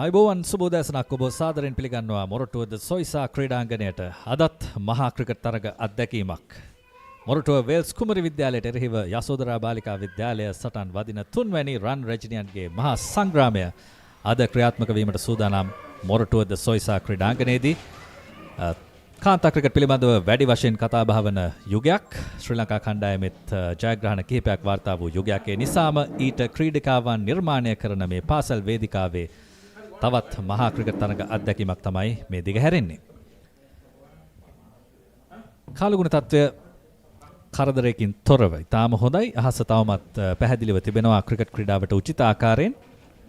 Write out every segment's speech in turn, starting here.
ආයුබෝවන් සුබෝදෑසනක් ඔබ සාදරයෙන් පිළිගන්නවා මොරටුව ද සොයිසා ක්‍රීඩාංගණයට. අදත් මහා ක්‍රිකට් තරග අත්දැකීමක්. මොරටුව වේල්ස් කුමරි විද්‍යාලයට එරෙහිව යසෝදරා බාලිකා විද්‍යාලය සටන් වදින 3 වැනි රන් රැජිනියන්ගේ මහා සංග්‍රාමය අද ක්‍රියාත්මක වීමට සූදානම් මොරටුව ද සොයිසා ක්‍රීඩාංගණයේදී. කාන්තා ක්‍රිකට් පිළිබඳව වැඩි වශයෙන් කතා බහ වන යුගයක්, ශ්‍රී ලංකා කණ්ඩායමෙත් ජයග්‍රහණ කිහිපයක් වාර්තා වූ යුගයක්. ඒ නිසාම ඊට ක්‍රීඩිකාවන් නිර්මාණය කරන මේ පාසල් වේදිකාවේ තවත් මහා ක්‍රිකට් තරග අත්දැකීමක් තමයි මේ දිග හැරෙන්නේ. කාලගුණ තත්ත්වය කරදරයකින් තොරව ඉතාම හොඳයි. අහස තවමත් පැහැදිලිව තිබෙනවා ක්‍රිකට් ක්‍රීඩාවට උචිත ආකාරයෙන්.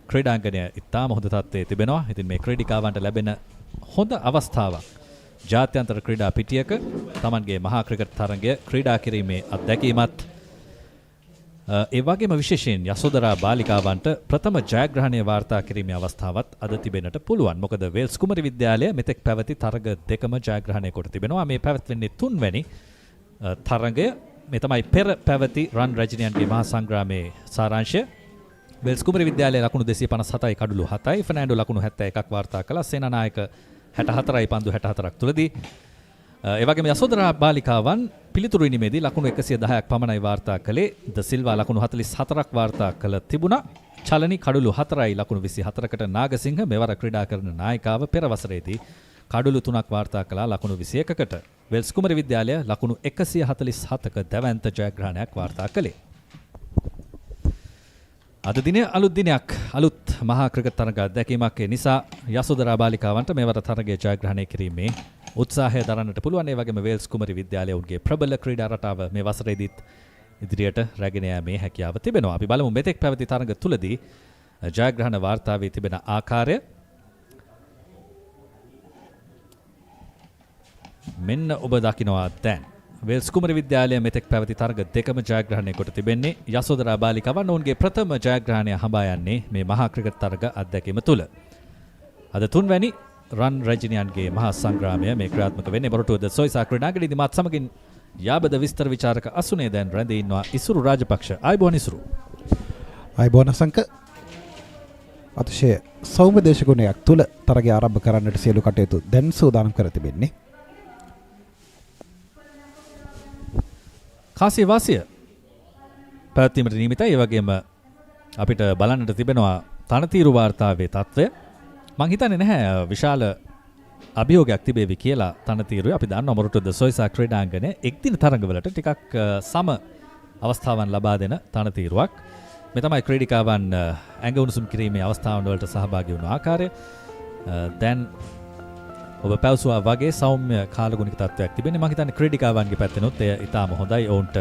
ක්‍රීඩාංගණය ඉතාම හොඳ තත්ත්වයේ තිබෙනවා. ඉතින් මේ ක්‍රීඩිකාවන්ට ලැබෙන හොඳ අවස්ථාවක් ජාත්‍යන්තර ක්‍රීඩා පිටියක Tamanගේ මහා ක්‍රිකට් තරගය ක්‍රීඩා කිරීමේ අත්දැකීමත් ඒ වගේම විශේෂයෙන් යසෝදරා බාලිකාවන්ට ප්‍රථම ජයග්‍රහණය වාර්තා කිරීමේ අවස්ථාවත් අද තිබෙන්නට පුළුවන්. මොකද වේල්ස් කුමරි විද්‍යාලය මෙතෙක් පැවති තරග දෙකම ජයග්‍රහණය කොට තිබෙනවා. මේ පැවැත්වෙන්නේ 3 වැනි තරගය. මේ තමයි පෙර පැවති රන් රැජිනියන්ගේ මහා සංග්‍රාමයේ සාරාංශය. වේල්ස් කුමරි විද්‍යාලය ලකුණු 257යි කඩලු 7යි. ෆර්නෑන්ඩෝ ලකුණු 71ක් වාර්තා කළා. සේනානායක 64යි පන්දු 64ක් තුලදී. ඒ වගේම යසෝදරා බාලිකාවන් පිළිතුරු ඉනිමේදී ලකුණු 110ක් පමණයි වාර්තා කළේ. ද සිල්වා ලකුණු 44ක් වාර්තා කළ තිබුණා. චලනි කඩලු 4යි ලකුණු 24කට. නාගසිංහ මෙවර ක්‍රීඩා කරන නායිකාව පෙර වසරේදී කඩලු 3ක් වාර්තා කළා ලකුණු 21කට. වෙල්ස් කුමරි විද්‍යාලය ලකුණු 147ක දැවැන්ත ජයග්‍රහණයක් වාර්තා කළේ. අද දිනේ අලුත් දිනයක්, අලුත් මහා ක්‍රිකට් තරග අත්දැකීමක්. ඒ නිසා යසෝදරා බාලිකාවන්ට මෙවර තරගයේ ජයග්‍රහණය කිරීමේ උත්සාහය දරන්නට පුළුවන්. ඒ වගේම වේල්ස් කුමරි විද්‍යාලය උන්ගේ ප්‍රබල ක්‍රීඩා රටාව මේ වසරේදීත් ඉදිරියට රැගෙන යාමේ හැකියාව තිබෙනවා. අපි බලමු මෙතෙක් පැවති තරග තුලදී ජයග්‍රහණ වාර්තාවේ තිබෙන ආකාරය. මෙන්න ඔබ දකිනවා දැන් වේල්ස් කුමරි විද්‍යාලය මෙතෙක් පැවති තරග දෙකම ජයග්‍රහණය කොට තිබෙන්නේ. යසෝදරා බාලිකාවන් ඔවුන්ගේ ප්‍රථම ජයග්‍රහණය හඹා යන්නේ මේ මහා ක්‍රිකට් තරග අත්දැකීම තුල. අද 3 වැනි රන් රැජිනියන්ගේ මහා සංග්‍රාමය මේ ක්‍රියාත්මක වෙන්නේ මොරටුව ද සොයිසා ක්‍රීඩාංගණයේදී. මාත් සමගින් යාබද විස්තර විචාරක අසුනේ දැන් රැඳී ඉන්නවා ඉසුරු රාජපක්ෂ. ආයුබෝවන් ඉසුරු. ආයුබෝවන් අසංක. අතිශය සෞම්‍ය දේශගුණයක් තුල තරගය ආරම්භ කරන්නට සියලු කටයුතු දැන් සූදානම් කර තිබෙන්නේ. කාසිය වාසිය පැවැත්වීමට නියමිතයි. ඒ වගේම අපිට බලන්නට තිබෙනවා තනතිරු වාර්තාවේ තත්ත්වය. මං හිතන්නේ නැහැ විශාල අභියෝගයක් තිබේවි කියලා තනතිරුවේ. අපි දන්නවා මොරටුව ද සොයිසා ක්‍රීඩාංගණය එක්දින තරඟවලට ටිකක් සම අවස්ථාවන් ලබා දෙන තනතිරුවක්. මේ තමයි ක්‍රීඩිකාවන් ඇඟ උණුසුම් කිරීමේ අවස්ථාවන් වලට සහභාගී වුණු ආකාරය. දැන් ඔබ පැවසුවා වගේ සෞම්‍ය කාලගුණික තත්ත්වයක් තිබෙනවා. මම හිතන්නේ ක්‍රීඩිකාවන්ගේ පැත්තෙනුත් එය ඉතාම හොඳයි. ඔවුන්ට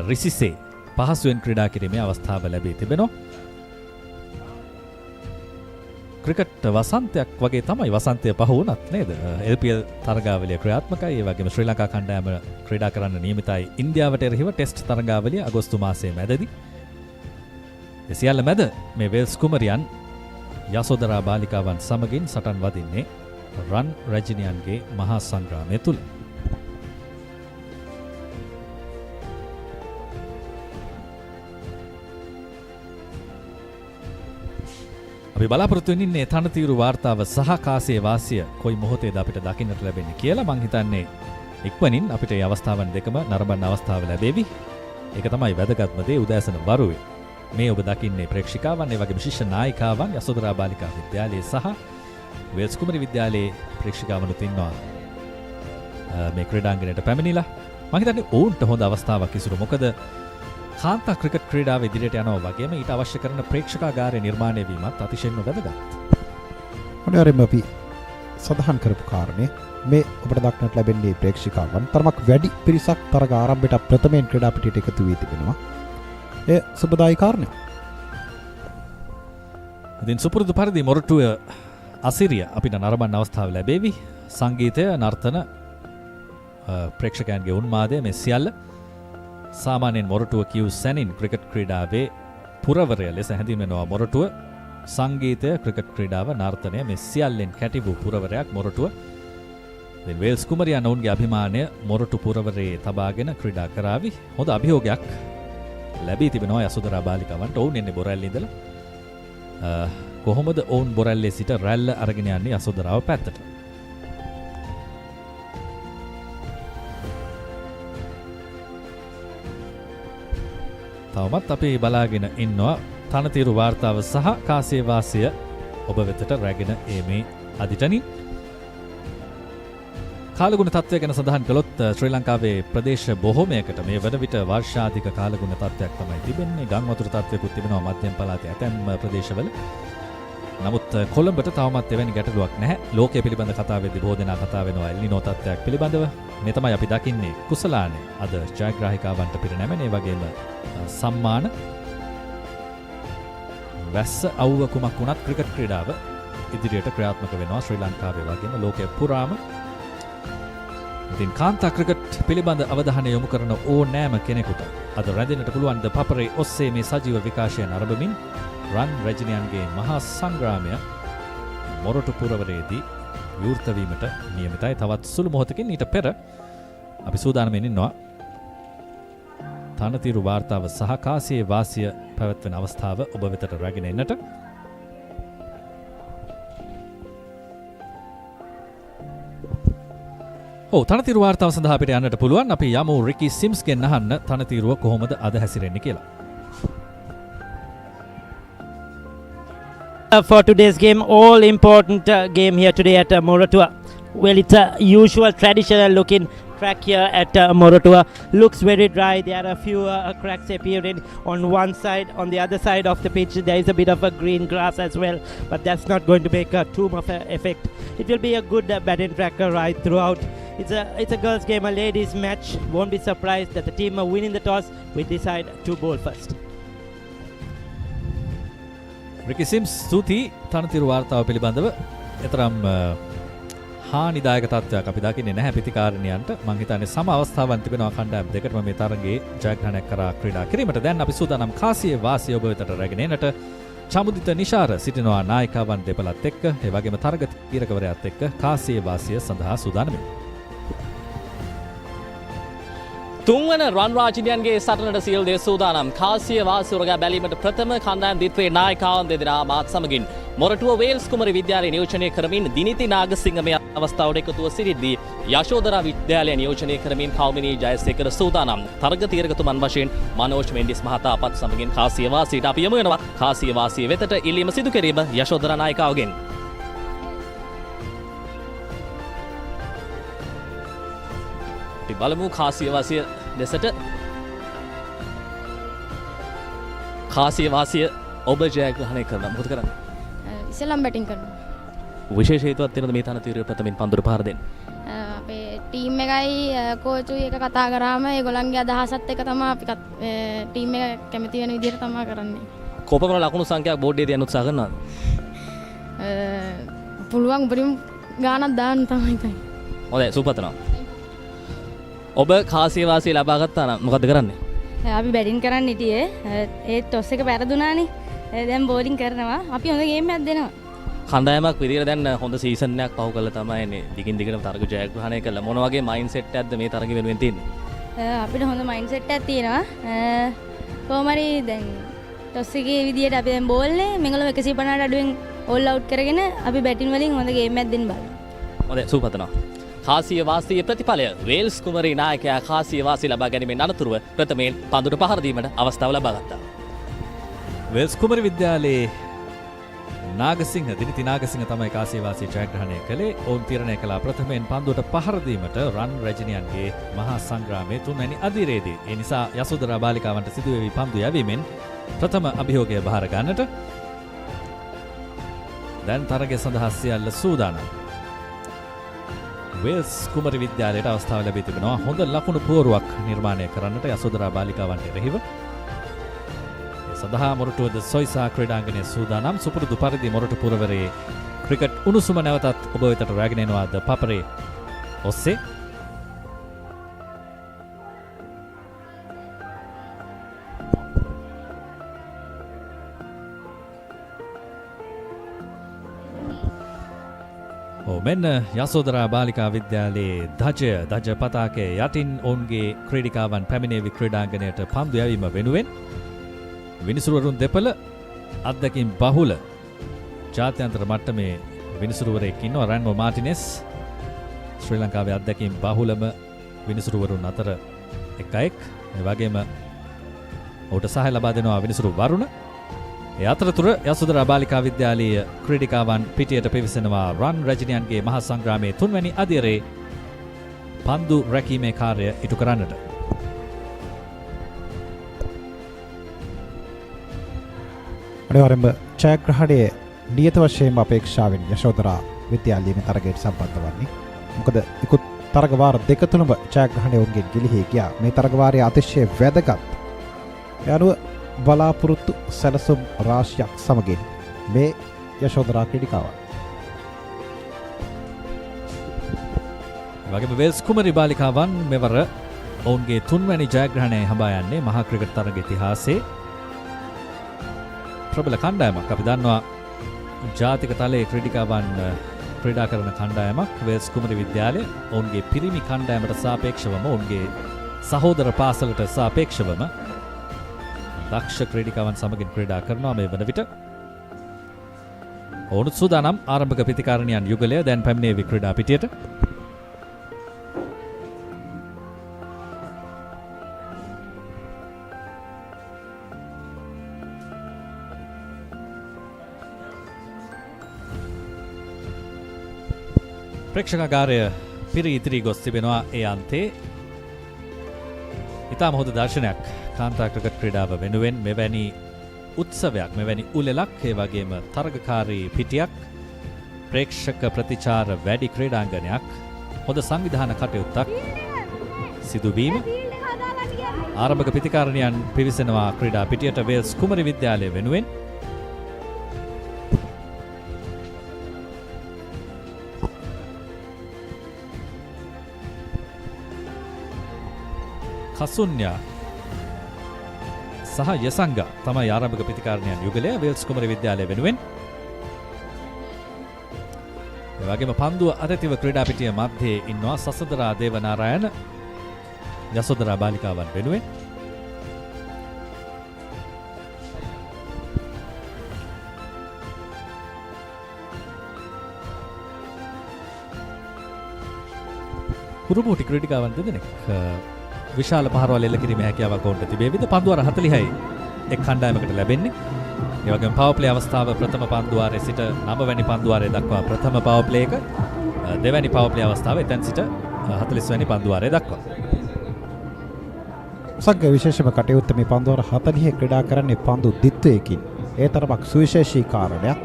රිසිසේ පහසුවෙන් ක්‍රීඩා කිරීමේ අවස්ථාව ලැබී තිබෙනවා. ක්‍රිකට් වසන්තයක් වගේ තමයි වසන්තය පහ වුණත් නේද? LPL තරගාවලිය ක්‍රියාත්මකයි. ඒ වගේම ශ්‍රී ලංකා කණ්ඩායම ක්‍රීඩා කරන්න නියමිතයි ඉන්දියාවට එරෙහිව ටෙස්ට් තරගාවලිය අගෝස්තු මාසයේ මැදදී. ඒ සියල්ල මැද මේ වේල්ස් කුමරියන් යසෝදරා බාලිකාවන් සමගින් සටන් වදින්නේ රන් රැජිනියන්ගේ මහා සංග්‍රාමය තුල. අපි බලාපොරොත්තු වෙන්නේ තනතිරු වාර්තාව සහ කාසිය වාසිය කොයි මොහොතේද අපිට දකින්නට ලැබෙන්නේ කියලා. මං හිතන්නේ ඉක්මනින් අපිට මේ අවස්ථාවන් දෙකම නරඹන්න අවස්ථාව ලැබෙවි. ඒක තමයි වැදගත්ම දේ උදෑසන වරුවේ. මේ ඔබ දකින්නේ ප්‍රේක්ෂිකාවන්, ඒ වගේම ශිෂ්‍ය නායිකාවන් යසෝදරා බාලිකා විද්‍යාලයේ සහ වේල්ස් කුමරි විද්‍යාලයේ ප්‍රේක්ෂිකාවනුත් ඉන්නවා මේ ක්‍රීඩාංගණයට පැමිණිලා. මම හිතන්නේ ඔවුන්ට හොඳ අවස්ථාවක් ඉසුරු. මොකද කාන්තා ක්‍රිකට් ක්‍රීඩාව ඉදිරියට යනවා වගේම ඊට අවශ්‍ය කරන ප්‍රේක්ෂකාගාරය නිර්මාණය වීමත් අතිශයින්ම වැදගත්. මොනවාරිම අපි සඳහන් කරපු කාරණේ මේ ඔබට දක්නට ලැබෙන්නේ ප්‍රේක්ෂකාවන් තරමක් වැඩි පිරිසක් තරග ආරම්භයට ප්‍රථමයෙන් ක්‍රීඩා පිටියට එකතු වී තිබෙනවා. ඒ සුබදායි කාරණයක්. ඉතින් සුපුරුදු පරිදි මොරටුව අසිරිය අපිට නරඹන්න අවස්ථාව ලැබෙවි. සංගීතය, නර්තන, ප්‍රේක්ෂකයන්ගේ උන්මාදය මේ සියල්ල සාමාන්‍යයෙන් මොරටුව කියු සැනින් ක්‍රිකට් ක්‍රීඩාවේ පුරවරය ලෙස හැඳින්වෙනවා. මොරටුව සංගීතය, ක්‍රිකට් ක්‍රීඩාව, නර්තනය මේ සියල්ලෙන් කැටි වූ පුරවරයක් මොරටුව. ඉතින් වේල්ස් කුමරියන් ඔවුන්ගේ අභිමානය මොරටු පුරවරයේ තබාගෙන ක්‍රීඩා කරાવી. හොඳ අභියෝගයක් ලැබී තිබෙනවා යසෝදරා බාලිකාවන්ට. ඔවුන් එන්නේ බොරැල්ලේ ඉඳලා. කොහොමද ඔවුන් බොරැල්ලේ සිට රැල්ල අරගෙන යන්නේ යසෝදරාව පැත්තට. තවමත් අපි බලාගෙන ඉන්නවා තනතිරු වාර්තාව සහ කාසිය වාසිය ඔබ වෙතට රැගෙන ඒමේ අදිටනින්. කාලගුණ තත්ත්වය ගැන සඳහන් කළොත් ශ්‍රී ලංකාවේ ප්‍රදේශ බොහෝමයකට මේ වන විට වර්ෂාධික කාලගුණ තත්ත්වයක් තමයි තිබෙන්නේ. ගම් වතුර තත්ත්වයකුත් තිබෙනවා මධ්‍යම පළාතේ ඇතැම් ප්‍රදේශවල. නමුත් කොළඹට තවමත් එවැනි ගැටලුවක් නැහැ. ලෝකයේ පිළිබඳ කතාවෙදී බොහෝ දෙනා කතා වෙනවා එල් නිනෝ තත්ත්වයක් පිළිබඳව. මේ තමයි අපි දකින්නේ කුසලානේ අද ජයග්‍රාහිකාවන්ට පිරිනැමෙන ඒ වගේම සම්මාන වැස්ස අවුව කුමක් වුණත් ක්‍රිකට් ක්‍රීඩාව ඉදිරියට ක්‍රියාත්මක වෙනවා ශ්‍රී ලංකාවේ වගේම ලෝකයේ පුරාම. ඉතින් කාන්තා ක්‍රිකට් පිළිබඳ අවධානය යොමු කරන ඕනෑම කෙනෙකුට අද රැඳෙන්නට පුළුවන් ThePapare ඔස්සේ මේ සජීව විකාශය නරඹමින් රන් රැජිනියන්ගේ මහා සංග්‍රාමය මොරටු පුරවරයේදී විවෘත වීමට නියමිතයි. තවත් සුළු මොහොතකින් ඊට පෙර අපි සූදානම්ෙන් ඉන්නවා තනතිරු වාර්තාව සහ කාසියේ වාසිය පැවැත්වෙන අවස්ථාව ඔබ වෙතට රැගෙන එන්නට. තනතිරු වාර්තාව සඳහා අපිට යන්නට පුළුවන්. අපි යමු රිකි සිම්ස්ගෙන් අහන්න තනතිරුව කොහොමද අද හැසිරෙන්නේ කියලා. For today's game, all important game here today at Moratuwa. Well, it's a usual traditional looking track here at Moratuwa. Looks very dry. There are a few cracks appearing on one side. On the other side of the pitch, there is a bit of a green grass as well, but that's not going to make too much effect. It will be a good batting track right throughout. It's a girls' game, a ladies' match. Won't be surprised that the team winning the toss will decide to bowl first. රිකි සිම්ස් ස්තුතියි තනතිරු වාර්තාව පිළිබඳව. එතරම් හානිදායක තත්ත්වයක් අපි දකින්නේ නැහැ පිතිකාරණියන්ට. මම හිතන්නේ සම අවස්ථාවන් තිබෙනවා කණ්ඩායම් දෙකටම මේ තරගයේ ජයග්‍රහණයක් කරා ක්‍රීඩා කිරීමට. දැන් අපි සූදානම් කාසියේ වාසිය ඔබ වෙතට රැගෙන එන්නට. චමුදිත නිශාර සිටිනවා නායිකාවන් දෙපළත් එක්ක. ඒ වගේම තරග තීරකවරයාත් එක්ක කාසියේ වාසිය සඳහා සූදානම්. තුන්වන රන් රාජිනියන්ගේ සටනට සියලු දේ සූදානම්. කාසිය වාසිය උරගා බැලීමට ප්‍රථම කණ්ඩායම් දිත්වේ නායකාවන් දෙදෙනා මාත් සමගින් මොරටුව වේල්ස් කුමරි විද්‍යාලය නියෝජනය කරමින් දිනිති නාගසිංහ මේ අවස්ථාවට එකතුව සිටිද්දී යශෝදරා විද්‍යාලය නියෝජනය කරමින් කෞමිනී ජයසේකර සූදානම්. තරග තීරකතුමන් වශයෙන් මනෝජ් මෙන්ඩිස් මහතා අපත් සමගින් කාසිය වාසියට අපි යමු වෙනවා. කාසිය වාසිය වෙතට ඉල්ලීම සිදු කිරීම යශෝදරා නායිකාවගෙන්. බලමු කාසිය වාසිය දෙසට. කාසිය වාසිය ඔබ ජයග්‍රහණය කරනවා. මොකද කරන්නේ? ඉස්සෙල්ලාම බැටිං කරනවා. විශේෂ හේතුවක් තියෙනවද මේ තනතිරේ ප්‍රථමයෙන් පන්දුර පහර දෙන්න? අපේ ටීම් එකයි කෝචුයි එක කතා කරාම ඒගොල්ලන්ගේ අදහසත් එක තමයි අපි ටීම් එක කැමති වෙන විදිහට තමයි කරන්නේ. කොපමණ ලකුණු සංඛ්‍යාවක් බෝඩ්ඩේ තියන්න උත්සාහ කරනවද? පුළුවන් උපරිම ගානක් දාන්න තමයි හිතන්නේ. හොඳයි සුපතනවා. ඔබ කාසිය වාසිය ලබා ගත්තා නම් මොකද කරන්නේ? අපි බැටිං කරන්න හිටියේ. ඒ ටොස් එක පෙරදුනානේ. දැන් බෝලිං කරනවා. අපි හොඳ ගේම් එකක් දෙනවා. කණ්ඩායමක් විදිහට දැන් හොඳ සීසන් එකක් පහු කළා තමයි එන්නේ. දිගින් දිගටම තරග ජයග්‍රහණය කළා. මොන වගේ මයින්ඩ් සෙට් එකක්ද මේ තරග වෙනුවෙන් තියෙන්නේ? අපිට හොඳ මයින්ඩ් සෙට් එකක් තියෙනවා. කොහොම හරි දැන් ටොස් එකේ විදිහට අපි දැන් බෝල්නේ මෙගොල්ලෝ 150ට අඩුවෙන් ඕල් අවුට් කරගෙන අපි බැටින් වලින් හොඳ ගේම් එකක් දෙන්න බලමු. හොඳයි සුපතනවා. කාසිය වාසිය ප්‍රතිඵලය වේල්ස් කුමරී නායකයා කාසිය වාසිය ලබා ගැනීමෙන් අනතුරුව ප්‍රථමයෙන් පන්දුට පහර දීමට අවස්ථාව ලබා ගත්තා. වේල්ස් කුමරි විද්‍යාලයේ නාගසිංහ දිනිති නාගසිංහ තමයි කාසිය වාසිය ජයග්‍රහණය කළේ. ඔවුන් තීරණය කළා ප්‍රථමයෙන් පන්දුවට පහර දීමට රන් රැජිනියන්ගේ මහා සංග්‍රාමයේ තුන්වැනි අදියරේදී. ඒ නිසා යසෝදරා බාලිකාවන්ට සිදුවේවි පන්දු යැවීමෙන් ප්‍රථම අභියෝගය බාර ගන්නට. දැන් තරගය සඳහා සියල්ල සූදානම්. වේල්ස් කුමරි විද්‍යාලයට අවස්ථාව ලැබී තිබෙනවා හොඳ ලකුණු පුවරුවක් නිර්මාණය කරන්නට යසෝදරා බාලිකාවන්ට එරෙහිව. සඳහා මොරටුවද සොයිසා ක්‍රීඩාංගණයේ සූදානම්. සුපුරුදු පරිදි මොරටු පුරවරයේ ක්‍රිකට් උණුසුම නැවතත් ඔබ වෙතට රැගෙන එනවා ThePapare ඔස්සේ. මෙන්න යසෝදරා බාලිකා විද්‍යාලයේ ධජ පතාකය යටින් ඔවුන්ගේ ක්‍රීඩිකාවන් පැමිණේවි ක්‍රීඩාංගණයට පන්දු යැවීම වෙනුවෙන්. විනිසුරුවරුන් දෙපළ අත්දැකින් බහුල ජාත්‍යන්තර මට්ටමේ විනිසුරුවරයෙක් ඉන්නවා රැන්මෝ මාටිනෙස්. ශ්‍රී ලංකාවේ අත්දැකීම් බහුලම විනිසුරුවරුන් අතර එකෙක්. ඒ වගේම ඔහුට සහාය ලබා දෙනවා විනිසුරු වරුණ. ඒ අතරතුර යසෝදරා බාලිකා විද්‍යාලීය ක්‍රීඩිකාවන් පිටියට පිවිසෙනවා රන් රැජිනියන්ගේ මහා සංග්‍රාමයේ 3 වැනි අදියරේ පන්දු රැකීමේ කාර්යය ඉටු කරන්නට. අනිවාර්යෙන්ම ඡායාග්‍රහණයේ නියත වශයෙන්ම අපේක්ෂාවෙන් යශෝදරා විද්‍යාලීය තරගයට සම්බන්ධ වන්නේ. මොකද ඉක්ුත් තරග වාර දෙක තුනම ඡායාග්‍රහණය ඔවුන්ගෙන් ගිලිහී ගියා. මේ තරග වාරයේ අතිශය වැදගත්. ඒ අනුව බලාපොරොත්තු සැලසුම් රාශියක් සමගින් මේ යශෝදරා ක්‍රීඩිකාවන්. වගේම වෙල්ස් කුමරි බාලිකාවන් මෙවර ඔවුන්ගේ 3 වැනි ජයග්‍රහණය හඹා යන්නේ මහා ක්‍රිකට් තරග ඉතිහාසයේ ප්‍රබල කණ්ඩායමක්. අපි දන්නවා ජාතික තලයේ ක්‍රීඩිකාවන් ක්‍රීඩා කරන කණ්ඩායමක් වෙල්ස් කුමරි විද්‍යාලය. ඔවුන්ගේ පිරිමි කණ්ඩායමට සාපේක්ෂවම ඔවුන්ගේ සහෝදර පාසලට සාපේක්ෂවම දක්ෂ ක්‍රීඩිකාවන් සමගින් ක්‍රීඩා කරනවා මේ වන විට. ඔවුනුත් සූදානම් ආරම්භක ප්‍රතිකාරණියන් යුගලය දැන් පැමිණේවි ක්‍රීඩා පිටියට. ප්‍රේක්ෂකාගාරය පිරී ඉතිරී ගොස් තිබෙනවා ඒ අන්තේ. ඉතාම හොඳ දර්ශනයක් කාන්තා ක්‍රිකට් ක්‍රීඩාව වෙනුවෙන් මෙවැනි උත්සවයක්, මෙවැනි උළෙලක්, ඒ වගේම තරගකාරී පිටියක්, ප්‍රේක්ෂක ප්‍රතිචාර වැඩි ක්‍රීඩාංගණයක්, හොඳ සංවිධාන කටයුත්තක් සිදුවීම. ආරම්භක ප්‍රතිකාරණියන් පිවිසෙනවා ක්‍රීඩා පිටියට වෙල්ස් කුමරි විද්‍යාලය වෙනුවෙන්. කසුන්යා සහ යසංගා තමයි ආරම්භක ප්‍රතිකාරණයන් යුගලය වෙල්ස් කුමරි විද්‍යාලය වෙනුවෙන්. ඒ වගේම පන්දුව අතතිව ක්‍රීඩා පිටිය මැද්දේ ඉන්නවා සසදරා දේවනාරායන යසෝදරා බාලිකාවන් වෙනුවෙන්. කුරුබෝටි ක්‍රීඩිකාවන් දෙදෙනෙක් විශාල පහරවල් එල්ල කිරීමේ හැකියාවක් ඔවුන්ට තිබේවිද? පන්දුවාර 40යි එක් කණ්ඩායමකට ලැබෙන්නේ. ඒ වගේම පවර් ප්ලේ අවස්ථාව ප්‍රථම පන්දුවාරයේ සිට 9 වැනි පන්දුවාරය දක්වා ප්‍රථම පවර් ප්ලේ එක, දෙවැනි පවර් ප්ලේ අවස්ථාව එතෙන් සිට 40 වැනි පන්දුවාරය දක්වා. සංඝ විශේෂම කටයුත්ත මේ පන්දුවාර 40 ක්‍රීඩා කරන්නේ පන්දු දිත්වයකින්. ඒ තරමක් සුවිශේෂී කාරණයක්.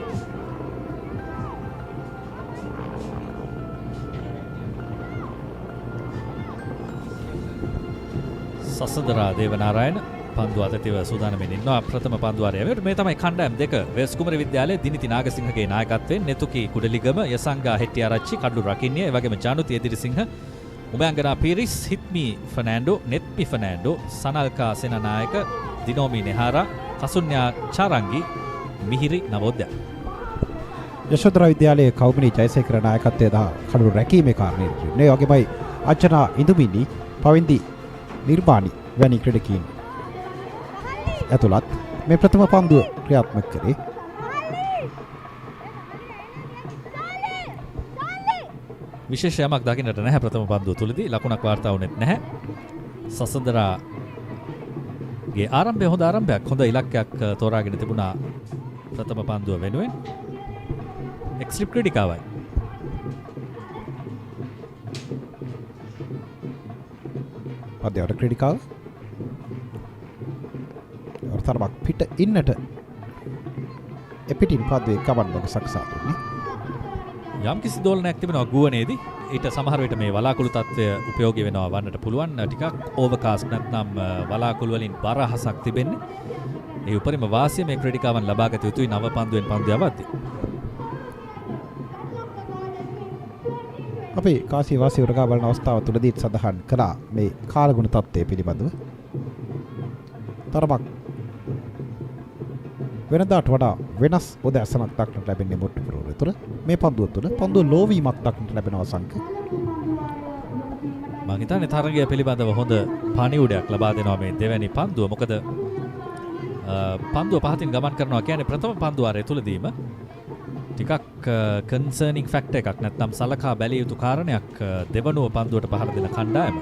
සසදරා දේවනාරායන පන්දු අතතිව සූදානම්ෙන් ඉන්නවා ප්‍රථම පන්දුවාරය. මේ තමයි කණ්ඩායම් දෙක. වෙල්ස් කුමරි විද්‍යාලයේ දිනිති නාගසිංහගේ නායකත්වයෙන් නෙතුකි කුඩලිගම, යසංගා හෙට්ටිආරච්චි, කඩු රකින්නේ, ඒ වගේම ජානුති එදිරිසිංහ, උමයන්ගනා පීරිස්, හිත්මි ෆර්නෑන්ඩෝ, නෙත්මි ෆර්නෑන්ඩෝ, සනල්කා සේනානායක, දිනෝමි නෙහාරා, කසුන්‍යා චාරංගි, මිහිරි නවෝදය. යශෝදරා විද්‍යාලයේ කෞමිනි ජයසේකර නායකත්වයේ දා කඩු රැකීමේ කාරණේ කියන්නේ. ඒ වගේමයි අචනා ඉඳුමිනි, පවින්දි නිර්මාණි වැනි ක්‍රීඩකීන් ඇතුළත් මේ ප්‍රථම පන්දුව ක්‍රියාත්මක කරේ. විශේෂ යමක් දකින්නට නැහැ ප්‍රථම පන්දුව තුලදී. ලකුණක් වාර්තා වුණෙත් නැහැ. සසදරාගේ ආරම්භය හොඳ ආරම්භයක්. හොඳ ඉලක්කයක් තෝරාගෙන තිබුණා ප්‍රථම පන්දුව වෙනුවෙන්. එක්ස්ලිප් ක්‍රීඩිකාවයි. පද්‍යවට ක්‍රීඩිකාව තරමක් පිට ඉන්නට එපිටින් පද්වේ කවන්නක සකසා දුන්නේ. යම් කිසි දෝලනයක් තිබෙනවා ගුවනේදී. ඊට සමහර විට මේ වලාකුළු තත්ත්වය උපයෝගී වෙනවා වන්නට පුළුවන්. ටිකක් ඕවර්කාස්ට් නැත්නම් වලාකුළු වලින් බරහසක් තිබෙන්නේ. ඒ උපරිම වාසිය මේ ක්‍රීඩිකාවන් ලබාගත යුතුයි නව පන්දුවෙන් පන්දු යවද්දී. අපි කාසිය වාසිය උරගා බලන අවස්ථාව තුළදී සඳහන් කළා මේ කාලගුණ තත්ත්වය පිළිබඳව. තරමක් වෙනදාට වඩා වෙනස් උදැසනක් දක්නට ලැබෙන්නේ මුට්ටු පුරවර තුළ. මේ පන්දුව තුළ පන්දුව ලෝවීමක් දක්නට ලැබෙනවා සංක. මම හිතන්නේ තරගය පිළිබඳව හොඳ පණිවුඩයක් ලබා දෙනවා මේ දෙවැනි පන්දුව. මොකද පන්දුව පහතින් ගමන් කරනවා කියන්නේ ප්‍රථම පන්දුවාරය තුලදීම ටිකක් කන්සර්නින් ෆැක්ටර් එකක් නැත්නම් සලකා බැලිය යුතු කාරණයක් දෙවනුව පන්දුවට පහර දෙන කණ්ඩායම.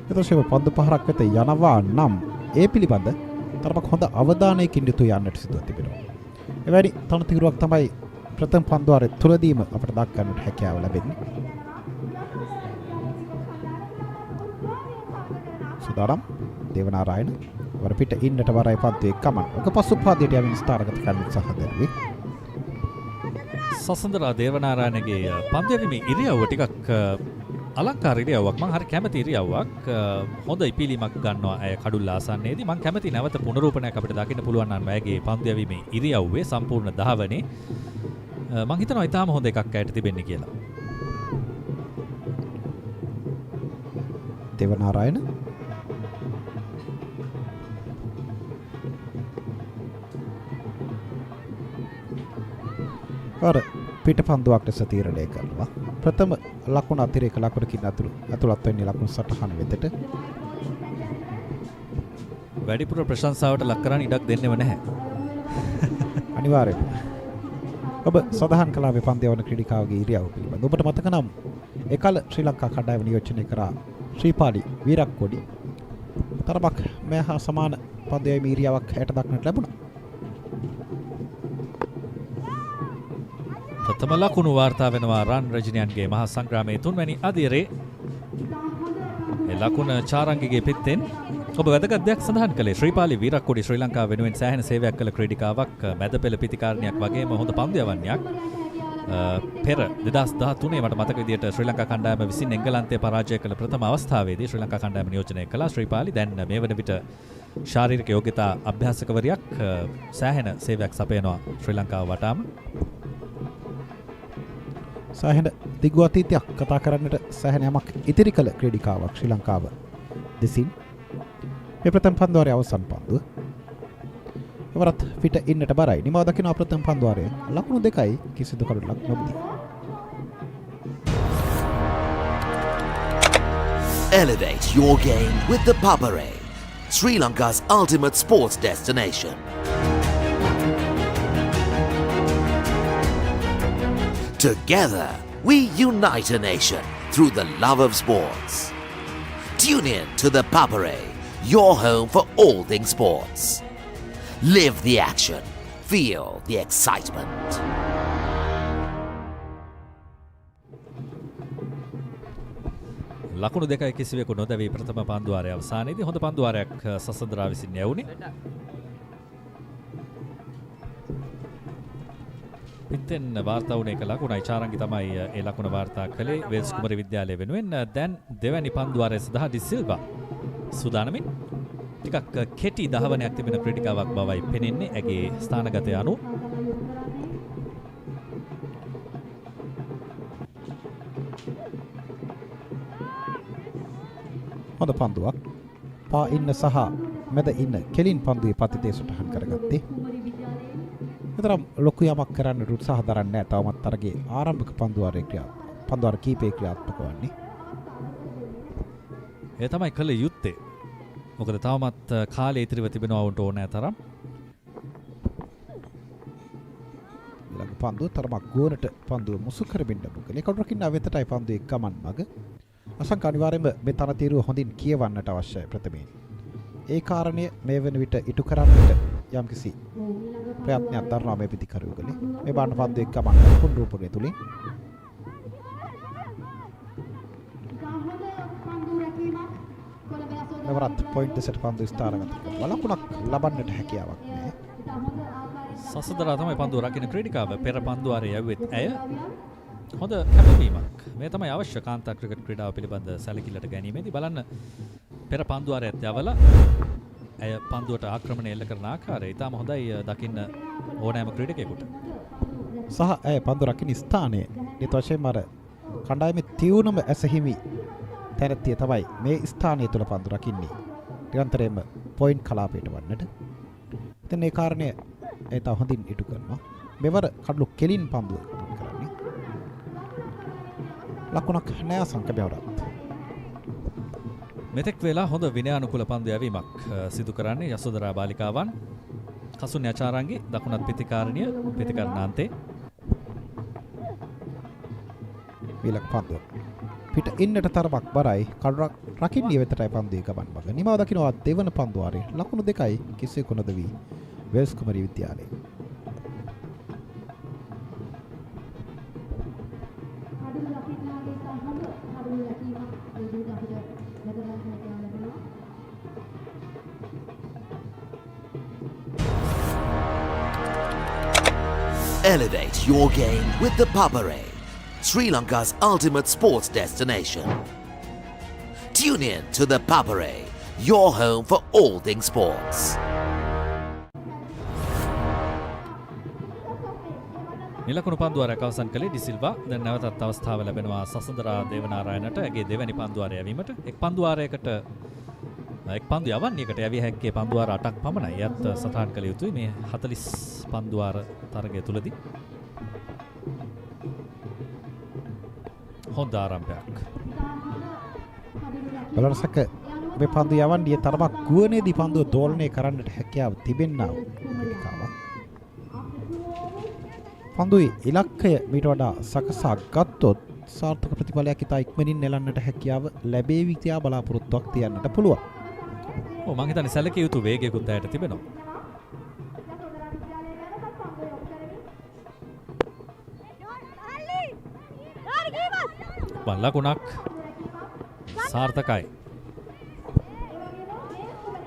එතකොට පන්දු පහරක් වෙත යනවා නම් ඒ පිළිබඳ තරමක් හොඳ අවධානයකින් යුතු යන්නට සිදුව තිබෙනවා. එවැනි තනතිරුවක් තමයි ප්‍රථම පන්දුවාරයේ තුලදීම අපට දක්වන්නට හැකියාව ලැබෙන්නේ. සුදානම් දේවනාරායන වර පිට ඉන්නට වරයි පන්දුවේ කමන. ඔක පසුපාදයට යමින් ස්ථානගත කරන්න උත්සාහ දරුවේ. සසඳරා දේවනාරායනගේ පන්දුවේ ඉරියව්ව ටිකක් අලංකාර ඉරියව්වක්. මම හරි කැමති ඉරියව්වක්. හොඳ ඉපිලීමක් ගන්නවා ඇය කඩුල්ල ආසන්නයේදී. මම කැමති නැවත පුනරූපණයක් අපිට දකින්න පුළුවන් නම් ඇයගේ පන්දුවේ ඉරියව්වේ සම්පූර්ණ දහවනේ මම හිතනවා ඊටාම හොඳ එකක් ඇයට තිබෙන්නේ කියලා. දේවනාරායන වර පිට පන්දුවක් ලෙස තීරණය කරනවා. ප්‍රථම ලකුණ අතිරේක ලකුණකින් අතුලත් වෙන්නේ ලකුණු සටහන වෙතට. වැඩිපුර ප්‍රශංසාවට ලක් කරන්න ඉඩක් දෙන්නෙම නැහැ. අනිවාර්යයෙන්ම. ඔබ සඳහන් කළා මේ පන්දු යවන ක්‍රීඩිකාවගේ ඉරියව් පිළිබඳව. ඔබට මතක නම් එකල ශ්‍රී ලංකා කණ්ඩායම නියෝජනය කරා ශ්‍රීපාලි වීරක්කොඩි. තරමක් මේ හා සමාන පන්දු යවීමේ ඉරියව්වක් හැට දක්නට ලැබුණා. ප්‍රථම ලකුණු වාර්තා වෙනවා රන් රජිනියන්ගේ මහා සංග්‍රාමයේ 3 වැනි අදියරේ. ඒ ලකුණ චාරංගිගේ පිටෙන් ඔබ වැදගත් දෙයක් සඳහන් කළේ ශ්‍රීපාලි වීරක්කොඩි ශ්‍රී ලංකාව වෙනුවෙන් සෑහෙන සේවයක් කළ ක්‍රීඩිකාවක්, මැද පෙළ පිතිකාරණයක් වගේම හොඳ පන්දු යවන්නයක්. පෙර 2013 මට මතක විදිහට ශ්‍රී ලංකා කණ්ඩායම විසින් එංගලන්තය පරාජය කළ ප්‍රථම අවස්ථාවේදී ශ්‍රී ලංකා කණ්ඩායම නියෝජනය කළා ශ්‍රීපාලි. දැන් මේ වන විට ශාරීරික යෝග්‍යතා අභ්‍යාසකවරියක් සෑහෙන සේවයක් සපයනවා ශ්‍රී ලංකාව වටාම. සෑහෙන දිගු අතීතයක් කතා කරන්නට සෑහෙන යමක් ඉතිරි කළ ක්‍රීඩිකාවක් ශ්‍රී ලංකාව දෙසින්. මේ ප්‍රථම පන්දුවාරයේ අවසන් පන්දුව. එවරත් පිට ඉන්නට බරයි. නිමව දකින්න ප්‍රථම පන්දුවාරයේ ලකුණු 2යි කිසිදු කඩුලක් නොබදී. Elevate your game with ThePapare, Sri Lanka's ultimate sports destination. Together, we unite a nation through the love of sports. Tune in to ThePapare, your home for all things sports. Live the action. Feel the excitement. ලකුණු 2යි කිසිවෙකු නොදැවී ප්‍රථම පන්දුවාරයේ අවසානයේදී හොඳ පන්දුවාරයක් සසඳරා විසින් යවුනේ. පිටෙන් වාර්තා වුණ එක ලකුණයි. චාරංගි තමයි ඒ ලකුණ වාර්තා කළේ වේල්ස් කුමරි විද්‍යාලය වෙනුවෙන්. දැන් දෙවැනි පන්දුවාරය සඳහා ඩි සිල්වා සූදානමින්. ටිකක් කෙටි දහවනයක් තිබෙන ක්‍රීඩිකාවක් බවයි පෙනෙන්නේ ඇගේ ස්ථානගතය අනුව. හොඳ පන්දුවක්. පා ඉන්න සහ මැද ඉන්න කෙලින් පන්දුවේ පතිතේ සටහන් කරගත්තේ. විතරම් ලොකු යමක් කරන්න උත්සාහ දරන්නේ නැහැ. තවමත් අරගේ ආරම්භක පන්දුවාර කීපේ ක්‍රියාත්මක වන්නේ. ඒ තමයි කළ යුත්තේ. මොකද තවමත් කාලය ඉතිරිව තිබෙනවා වුන්ට ඕනෑ තරම්. ඊළඟ පන්දුව තරමක් ගෝනට පන්දුව මුසු කරමින් ලැබුකල. ඒ කඩරකින් වෙතටයි පන්දුවේ ගමන් මග. අසංක අනිවාර්යයෙන්ම මේ තනතිරුව හොඳින් කියවන්නට අවශ්‍යයි ප්‍රථමයෙන්. ඒ කාරණය මේ වෙන විට ඉටු කරන්නට යම්කිසි ප්‍රයත්නයක් දරනවා මේ පිටිකරුවකලේ. මේ බාන්න පන්දුවේ ගමන් පුනරූපණය තුලින් නවරත් පොයින්ට් දෙසට පන්දු ස්ථානගත කරලා ලකුණක් ලබන්නට හැකියාවක් නැහැ. සසඳරා තමයි පන්දුව රකින්න ක්‍රීඩිකාව. පෙර පන්දුවාරයේ යවුවෙත් ඇය හොඳ කැපවීමක්. මේ තමයි අවශ්‍ය කාන්තා ක්‍රිකට් ක්‍රීඩාව පිළිබඳ සැලකිල්ලට ගැනීමේදී. බලන්න පෙර පන්දුවාරයත් යවලා ඇය පන්දුවට ආක්‍රමණය එල්ල කරන ආකාරය ඉතාම හොඳයි දකින්න ඕනෑම ක්‍රීඩකයෙකුට. සහ ඇය පන්දු රකින්න ස්ථානය ඊට වශයෙන්ම අර කණ්ඩායමේ තියුණුම ඇසහිමි තැනැත්තිය තමයි මේ ස්ථානය තුළ පන්දු රකින්නේ. නිරන්තරයෙන්ම පොයින්ට් කලාපයට වන්නට. ඉතින් මේ කාරණය ඒ තව හොඳින් ඉටු කරනවා. මෙවර කඩලු කෙලින් පන්දුව කරන්නේ. ලකුණක් නෑ සංකබයවරත්. මෙතෙක් වෙලා හොඳ විනයානුකූල පන්දු යැවීමක් සිදු කරන්නේ යසෝදරා බාලිකාවන්. කසුන් යචාරංගි දකුණත් පිතිකාරණිය පිතිකරණාන්තේ ඊළඟ පන්දුව. පිට ඉන්නට තරමක් බරයි කඩ රකින්නේ වෙතටයි පන්දුවේ ගමන් මඟ. නිමාව දකින්නවා දෙවන පන්දුවාරේ ලකුණු 2යි කිසිවෙකු නොදවි Wales කුමරී Vidyalaya. Elevate your game with the Papare, Sri Lanka's ultimate sports destination. Tune in to the Papare, your home for all things sports. නිලකුණු පන්දුවාරයක් අවසන් කළේ ඩිසිල්වා. දැන් නැවතත් අවස්ථාව ලැබෙනවා සසඳරා දේවනාරායනට ඇගේ දෙවැනි පන්දුවාරය යැවීමට. එක් පන්දුවාරයකට එක් පන්දු යවන්නේකට යවිය හැක්කේ පන්දුවාර 8ක් පමණයි. යත් සටහන් කළ යුතුයි මේ 40 පන්දුවාර තරගය තුලදී. හොඳ ආරම්භයක්. බලරසක මේ පන්දු යවන්නේ තරමක් ගුවනේදී පන්දුව දෝලනය කරන්නට හැකියාව තිබෙන්නා වූ ක්‍රීඩිකාවක්. පන්දුවේ ඉලක්කය මීට වඩා සකසා ගත්තොත් සාර්ථක ප්‍රතිඵලයක් ඉතා ඉක්මනින් නෙලන්නට හැකියාව ලැබේවි කියා බලාපොරොත්තුවක් තියන්නට පුළුවන්. මම හිතන්නේ සැලකිය යුතු වේගයකුත් ඇයට තිබෙනවා. ලකුණක් සාර්ථකයි.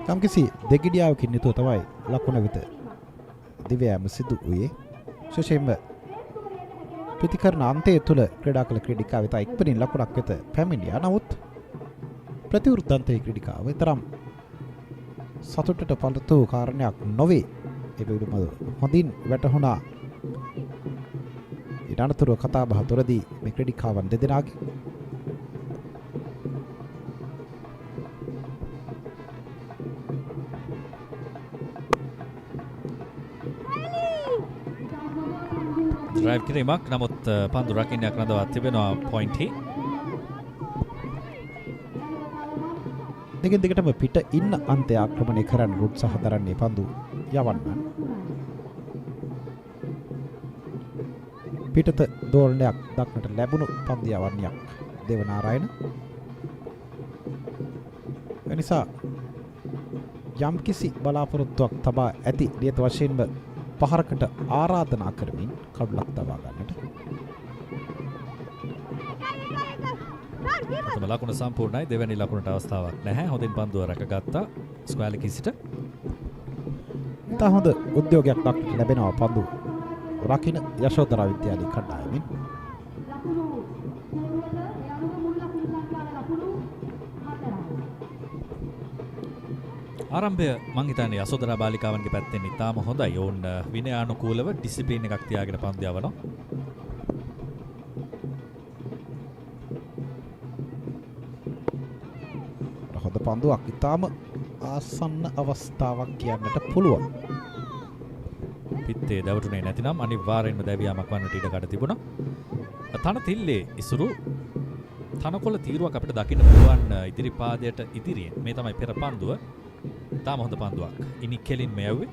යම්කිසි දෙගිඩියාවකින් යුතුව තමයි ලකුණ වෙත දිව්‍යෑම සිදු වූයේ. විශේෂයෙන්ම ප්‍රතිකරණ අන්තයේ තුල ක්‍රීඩා කළ ක්‍රීඩිකාව වෙත ඉක්මනින් ලකුණක් වෙත පැමිණියා. නමුත් ප්‍රතිවෘත්තන්තයේ ක්‍රීඩිකාව තරම් සතුටට පළතු කාරණයක් නොවේ. ඒ පිළිබඳව හොඳින් වැටහුණා. ඊටනතුරු කතා බහ තුරදී මේ ක්‍රීඩිකාවන් දෙදෙනාගේ ඩ්‍රයිව් කිරීමක්. නමුත් පන්දු රකින්නක් රඳවා තිබෙනවා පොයින්ට් හි. දෙකින් දෙකටම පිට ඉන්න අන්තය ආක්‍රමණය කරන්න උත්සාහ දරන්නේ පන්දු යවන්න. පිටත දෝලනයක් දක්නට ලැබුණු පන්දු යවන්නයක් දේවනාරායන. එනිසා යම්කිසි බලාපොරොත්තුවක් තබා ඇති නියත වශයෙන්ම පහරකට ආරාධනා කරමින් කඩුලක් තබා ගන්නට. ප්‍රථම ලකුණ සම්පූර්ණයි. දෙවැනි ලකුණට අවස්ථාවක් නැහැ. හොඳින් පන්දුව රැකගත්තා ස්ක්වෑලි සිට. ඉතා හොඳ උද්‍යෝගයක් දක්නට ලැබෙනවා පන්දු රකින්න යශෝදරා විද්‍යාලයේ කණ්ඩායමින්. ආරම්භය මං හිතන්නේ යශෝදරා බාලිකාවන්ගේ පැත්තෙන් ඉතාම හොඳයි. ඔවුන් විනයානුකූලව ඩිසිප්ලින් එකක් තියාගෙන පන්දු යවනවා. හොඳ පන්දුවක් ඉතාම ආසන්න අවස්ථාවක් කියන්නට පුළුවන්. පිත්තේ දැවටුනේ නැතිනම් අනිවාර්යෙන්ම දැවියාමක් වන්නට ඉඩ කඩ තිබුණා. තන තිල්ලේ ඉසුරු තනකොළ තීරුවක් අපිට දකින්න පුළුවන් ඉදිරි පාදයට ඉදිරියෙන්. මේ තමයි පෙර පන්දුව. තාම හොඳ පන්දුවක්. ඉනි කෙලින් මෙයව්වේ.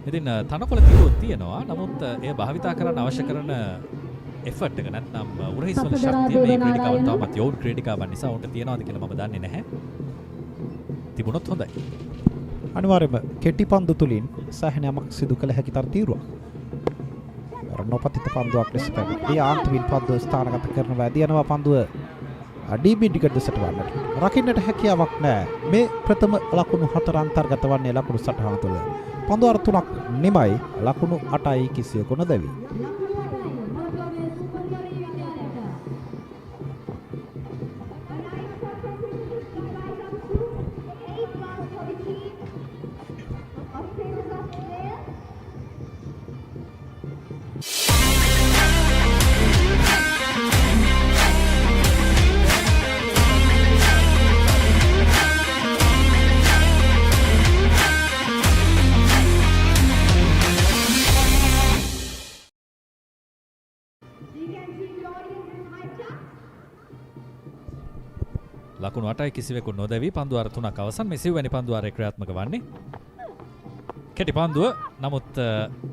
ඉතින් තනකොළ තීරුවක් තියෙනවා. නමුත් එය භාවිතා කරන්න අවශ්‍ය කරන එෆර්ට් එක නැත්නම් උරහිස් වල ශක්තිය මේ ක්‍රීඩිකාවන් තාමත් යෝන් ක්‍රීඩිකාවන් නිසා උන්ට තියනවාද කියලා මම දන්නේ නැහැ. තිබුණොත් හොඳයි. අනිවාර්යයෙන්ම කෙටි පන්දු තුලින් සෑහෙනයක් සිදු කළ හැකි තර තීරුවක්. නොපතිත පන්දුවක් ලෙස පැමිණ. ඒ ආන්තමින් පන්දුව ස්ථානගත කරන වැදී යනවා පන්දුව ඩීබී ටිකට් දෙසට වන්නට. රකින්නට හැකියාවක් නැහැ. මේ ප්‍රථම ලකුණු 4 අන්තර්ගත වන්නේ ලකුණු සටහන තුළ. පන්දු අර 3ක් නිමයි ලකුණු 8යි කිසියකු නොදැවි. ලකුණු 8යි කිසිවෙකු නොදැවි පන්දු අර 3ක් අවසන්. මේ 9 වැනි පන්දු අරේ ක්‍රියාත්මක වන්නේ. කෙටි පන්දුව නමුත්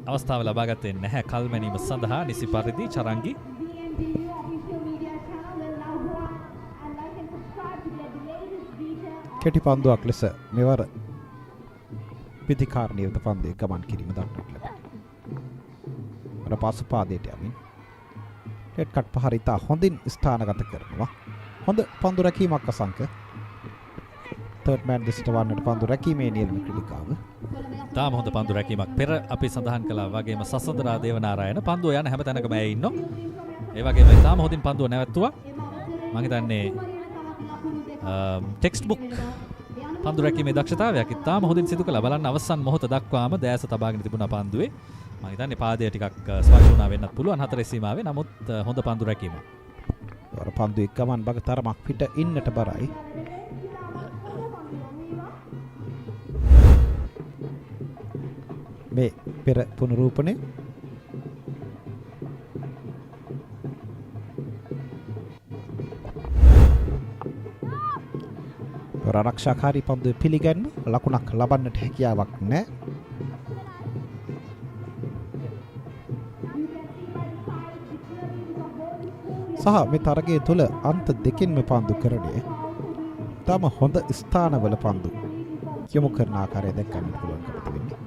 අවස්ථාව ලබා ගත්තේ නැහැ කල්මැනීම සඳහා නිසි පරිදි චරංගි. කෙටි පන්දුවක් ලෙස මෙවර පිතිකාරණීය වෙත පන්දුවේ ගමන් කිරීම දක්නට ලැබේ. අර පසු පාදයට යමින් රෙඩ් කට් පහර ඉතා හොඳින් ස්ථානගත කරනවා. හොඳ පන්දු රැකීමක් අසංක. තර්ඩ් මෑන් දෙසට වන්නට පන්දු රැකීමේ නියම ක්‍රීඩිකාව. තාම හොඳ පන්දු රැකීමක් පෙර අපි සඳහන් කළා වගේම සසඳරා දේවනාරායන පන්දුව යන හැම තැනකම ඇය ඉන්නවා. ඒ වගේම තාම හොඳින් පන්දුව නැවැත්තුවා. මම හිතන්නේ ටෙක්ස්ට් බුක් පන්දු රැකීමේ දක්ෂතාවයක් ඉතාම හොඳින් සිදු කළා. බලන්න අවසන් මොහොත දක්වාම දැස තබාගෙන තිබුණා පන්දුවේ. මම හිතන්නේ පාදය ටිකක් ස්පර්ශ වුණා වෙන්නත් පුළුවන් හතරේ සීමාවේ. නමුත් හොඳ පන්දු රැකීමක්. වර පන්දුවේ ගමන් බග තරමක් පිට ඉන්නට බරයි. මේ පෙර පුනරූපණය ආරක්ෂාකාරී පන්දුවේ පිළිගන්න ලකුණක් ලබන්නට හැකියාවක් නැහැ. සහ මේ තරගයේ තුල අන්ත දෙකින්ම පන්දු කරන්නේ තම හොඳ ස්ථානවල පන්දු යොමු කරන ආකාරය දැක්කන්න පුළුවන්කම තිබෙනවා.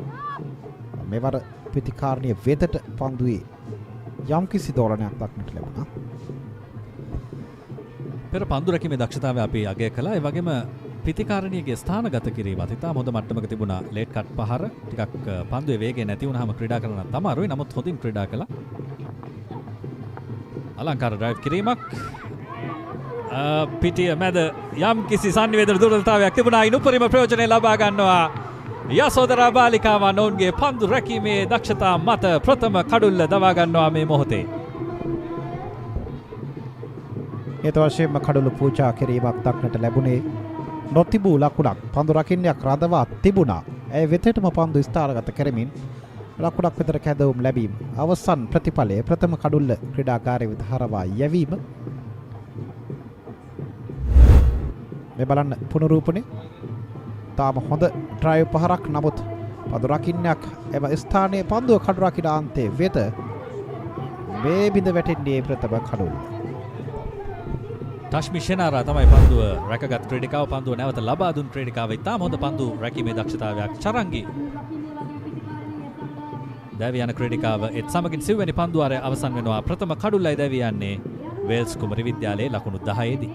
මෙවර ප්‍රතිකාරණීය වෙදට පන්දුවේ යම්කිසි දෝලනයක් දක්නට ලැබුණා. පෙර පන්දු රැකීමේ දක්ෂතාවය අපි අගය කළා. ඒ වගේම ප්‍රතිකාරණීයගේ ස්ථානගත කිරීමත් ඉතාම හොඳ මට්ටමක තිබුණා. ලේට් කට් පහර ටිකක් පන්දුවේ වේගය නැති වුණාම ක්‍රීඩා කරන්න අමාරුයි. නමුත් හොඳින් ක්‍රීඩා කළා. අලංකාර ඩ්‍රයිව් කිරීමක් පිටිය මැද යම් කිසි සංනිවේදන දුර්වලතාවයක් තිබුණා. අයින් උපරිම ප්‍රයෝජනය ලබා ගන්නවා යසෝදරා බාලිකාවන් ඔවුන්ගේ පන්දු රැකීමේ දක්ෂතා මත ප්‍රථම කඩුල්ල දවා ගන්නවා මේ මොහොතේ. ඒත වශයෙන්ම කඩුළු පූජා කිරීමක් දක්නට ලැබුණේ නොතිබූ ලකුණක් පන්දු රකින්නයක් රඳවා තිබුණා. ඇය වෙතටම පන්දු ස්ථානගත කරමින් ලකුණක් විතර කැදවුම් ලැබීම. අවසන් ප්‍රතිඵලය ප්‍රථම කඩුල්ල ක්‍රීඩාකාරී වෙත හරවා යැවීම. මේ බලන්න පුනරූපණය. තාම හොඳ ඩ්‍රයිව් පහරක් නමුත් පන්දු රකින්නයක් එම ස්ථානයේ පන්දුව කඩු රකින අන්තයේ වෙත මේ බිඳ වැටෙන්නේ ප්‍රථම කඩුල්ල. ටශ්මි ෂෙනාරා තමයි පන්දුව රැකගත් ක්‍රීඩිකාව. පන්දුව නැවත ලබා දුන් ක්‍රීඩිකාව. ඉතාම හොඳ පන්දු රැකීමේ දක්ෂතාවයක්. චරංගි දැවී යන ක්‍රීඩිකාව එත් සමගින් සිව්වැනි පන්දුවාරය අවසන් වෙනවා. ප්‍රථම කඩුල්ලයි දැවී යන්නේ වේල්ස් කුමරි විද්‍යාලයේ ලකුණු 10 දී.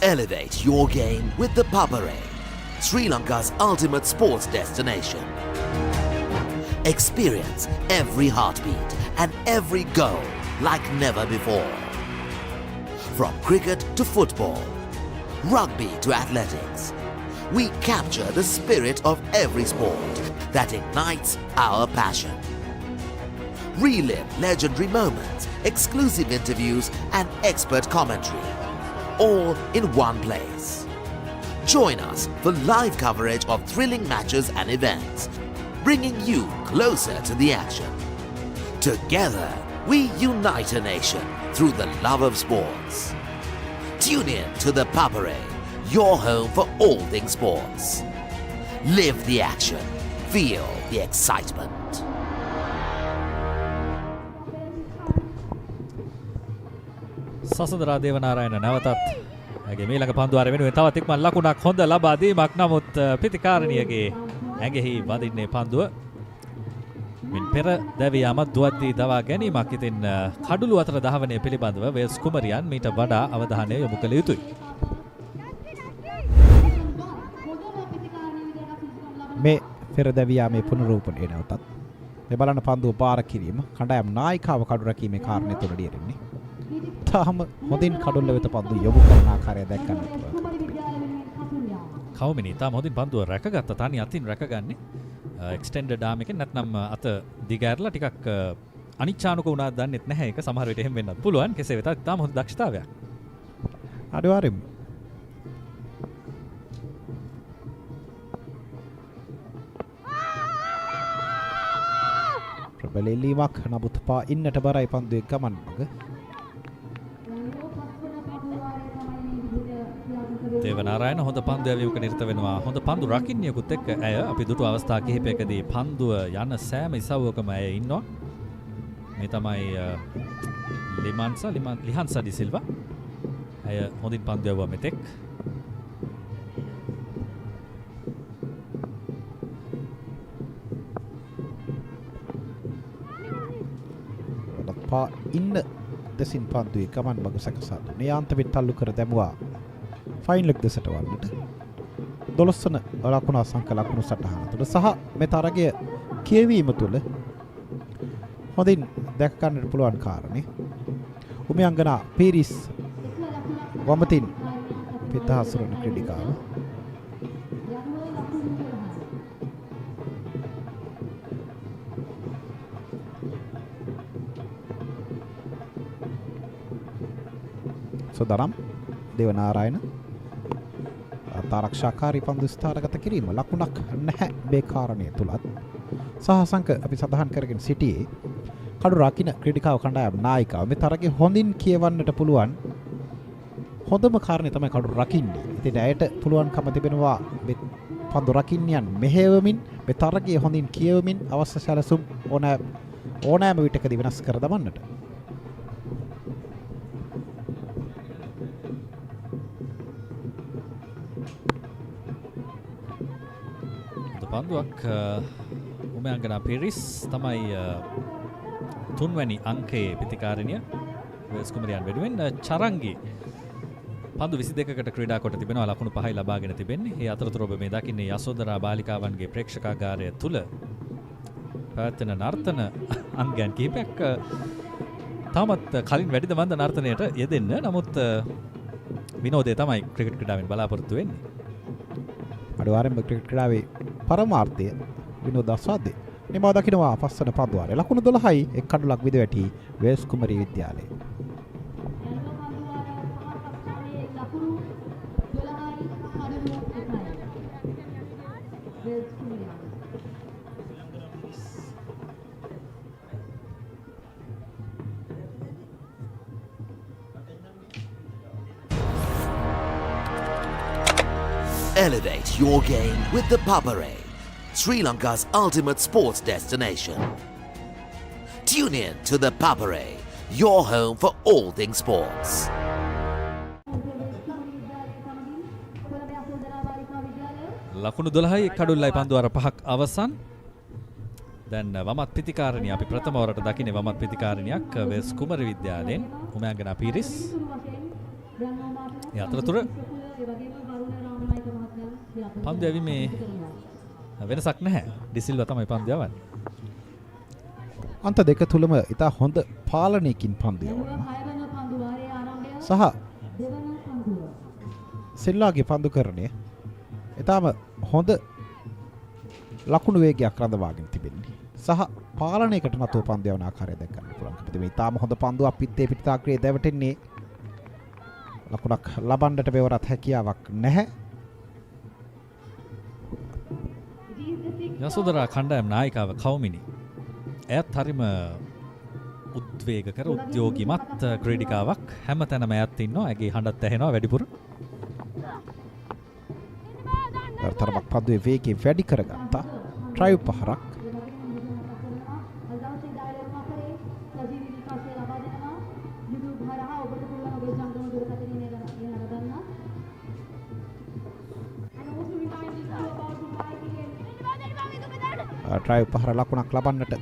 Elevate your game with the Papare, Sri Lanka's ultimate sports destination. Experience every heartbeat and every goal like never before. From cricket to football, rugby to athletics, we capture the spirit of every sport that ignites our passion. Relive legendary moments, exclusive interviews and expert commentary, all in one place. Join us for live coverage of thrilling matches and events, bringing you closer to the action. Together, we unite a nation through the love of sports. Tune in to ThePapare, your home for all things sports. Live the action. Feel the excitement. සසඳරා Devanarayana නැවතත් ඇගේ මීළඟ පන්දුවාරය වෙනුවෙන් තවත් ඉක්මන් ලකුණක් හොඳ ලබා දීමක්. නමුත් පිතිකාරණියගේ ඇඟෙහි වදින්නේ පන්දුව. මින් පෙර දැවී යාම දුවද්දී දවා ගැනීමක්. ඉතින් කඩුළු අතර ධාවනය පිළිබඳව වේල්ස් කුමරියන් මීට වඩා අවධානය යොමු කළ යුතුයි. මේ පෙර දැවී යාමේ පුනරූපණය නැවතත් මේ බලන්න පන්දුව පාර කිරීම කණ්ඩායම් නායිකාව කඩු රැකීමේ කාරණේ තුල ඩියරින්නේ. තාම හොඳින් කඩුල්ල වෙත පන්දු යොමු කරන ආකාරය දැක්කන්න පුළුවන්. කවුමිනි තාම හොඳින් පන්දුව රැකගත්ත. තනි අතින් රැකගන්නේ එක්ස්ටෙන්ඩඩ් ආම් එකෙන්. නැත්නම් අත දිගෑරලා ටිකක් අනිච්චානුක වුණා දන්නෙත් නැහැ. ඒක සමහර විට එහෙම වෙන්නත් පුළුවන්. කෙසේ වෙතත් තාම හොඳ දක්ෂතාවයක්. අනිවාර්යයෙන්ම ප්‍රබලීමක් නමුත් පා ඉන්නට බරයි පන්දුවේ ගමන් මග. දේවනාරායන හොඳ පන්දු යැවීමක නිරත වෙනවා. හොඳ පන්දු රකින්නියකුත් එක්ක ඇය අපි දුටු අවස්ථා කිහිපයකදී පන්දුව යන සෑම ඉසව්වකම ඇය ඉන්නවා. මේ තමයි ලිහන්සා ඩි සිල්වා. ඇය හොඳින් පන්දු යවුවා මෙතෙක්. පා ඉන්න දෙසින් පන්දුවේ ගමන් මඟ සකසා දුන්නේ. යාන්තමින් තල්ලු කර දැමුවා ෆයින් ලෙග් දෙසට වන්නට. 12 වන ලකුණ අසංක ලකුණු සටහන තුළ සහ මේ තරගය කියවීම තුළ හොඳින් දැක ගන්නට පුළුවන් කාරණේ උමයංගනා පීරිස් වමතින් පිටහසුරන ක්‍රීඩිකාව සොදරම් දේවනාරායන තාරක්ෂාකාරී පන්දු ස්ථානගත කිරීම ලකුණක් නැහැ මේ කාරණය තුලත් සහ සංක අපි සඳහන් කරගෙන සිටියේ කඩු රකින්න ක්‍රීඩිකාව කණ්ඩායම් නායිකාව මේ තරගයේ හොඳින් කියවන්නට පුළුවන් හොඳම කාරණේ තමයි කඩු රකින්නේ. ඉතින් ඇයට පුළුවන්කම තිබෙනවා මේ පන්දු රකින්නයන් මෙහෙවමින් මේ තරගයේ හොඳින් කියවමින් අවශ්‍ය සැලසුම් ඕනෑම විටකදී වෙනස් කර දමන්නට. පන්දුවක් උමයංගනා පිරිස් තමයි තුන්වැනි අංකයේ ප්‍රතිකාරණිය වෙල්ස් කුමරියන් වෙනුවෙන් චරංගි පන්දු 22කට ක්‍රීඩා කොට තිබෙනවා ලකුණු 5යි ලබාගෙන තිබෙන්නේ. ඒ අතරතුර ඔබ මේ දකින්නේ යසෝදරා බාලිකාවන්ගේ ප්‍රේක්ෂකාගාරය තුල පැවැත්වෙන නර්තන අංගයන් කිහිපයක් තාමත් කලින් වැඩිද මන්ද නර්තනයට යෙදෙන්න. නමුත් විනෝදය තමයි ක්‍රිකට් ක්‍රීඩාවෙන් බලාපොරොත්තු වෙන්නේ. අඩුවාරෙන්ම ක්‍රිකට් ක්‍රීඩාවේ පරමාර්ථය විනෝදාස්වාදය. නිමා දකින්නවා පස්වන පන්දුවාරය. ලකුණු 12යි එක් කඩුලක් විද වැටි Wales කුමරී Vidyalaya. Elevate your game with the Papare, Sri Lanka's ultimate sports destination. Tune in to the Papare, your home for all things sports. ලකුණු 12යි කඩුල්ලයි පන්දුවාර 5ක් අවසන්. දැන් වමත් ප්‍රතිකාරණිය අපි ප්‍රථම වරට දකින්නේ වමත් ප්‍රතිකාරණියක් වෙල්ස් කුමරි විද්‍යාලයෙන් උමයංගනා පීරිස්. ඒ අතරතුර පන්දු යැවීමේ වෙනසක් නැහැ. ඩිසිල්වා තමයි පන්දු යවන්නේ. අන්ත දෙක තුලම ඉතා හොඳ පාලනයකින් පන්දු යවනවා. සහ සිල්ලාගේ පන්දුකරණය ඉතාම හොඳ ලකුණු වේගයක් රඳවාගෙන තිබෙන්නේ. සහ පාලනයකට නතුව පන්දු යවන ආකාරය දැක ගන්න පුළුවන්. මේ ඉතාම හොඳ පන්දුවක් පිටේ පිටාග්‍රේ දැවටෙන්නේ. ලකුණක් ලබන්නට මෙවරත් හැකියාවක් නැහැ. යසෝදරා කණ්ඩායම් නායිකාව කවුමිනි. එයත් හරිම උද්වේගකර උද්‍යෝගිමත් ක්‍රීඩිකාවක්. හැමතැනම එයත් ඉන්නවා. ඇගේ හඬත් ඇහෙනවා වැඩිපුර. තරමක් පන්දුවේ වේගය වැඩි කරගත්තා. ඩ්‍රයිව් පහරක්. ඩ්‍රයිව් පහර ලකුණක් ලබන්නට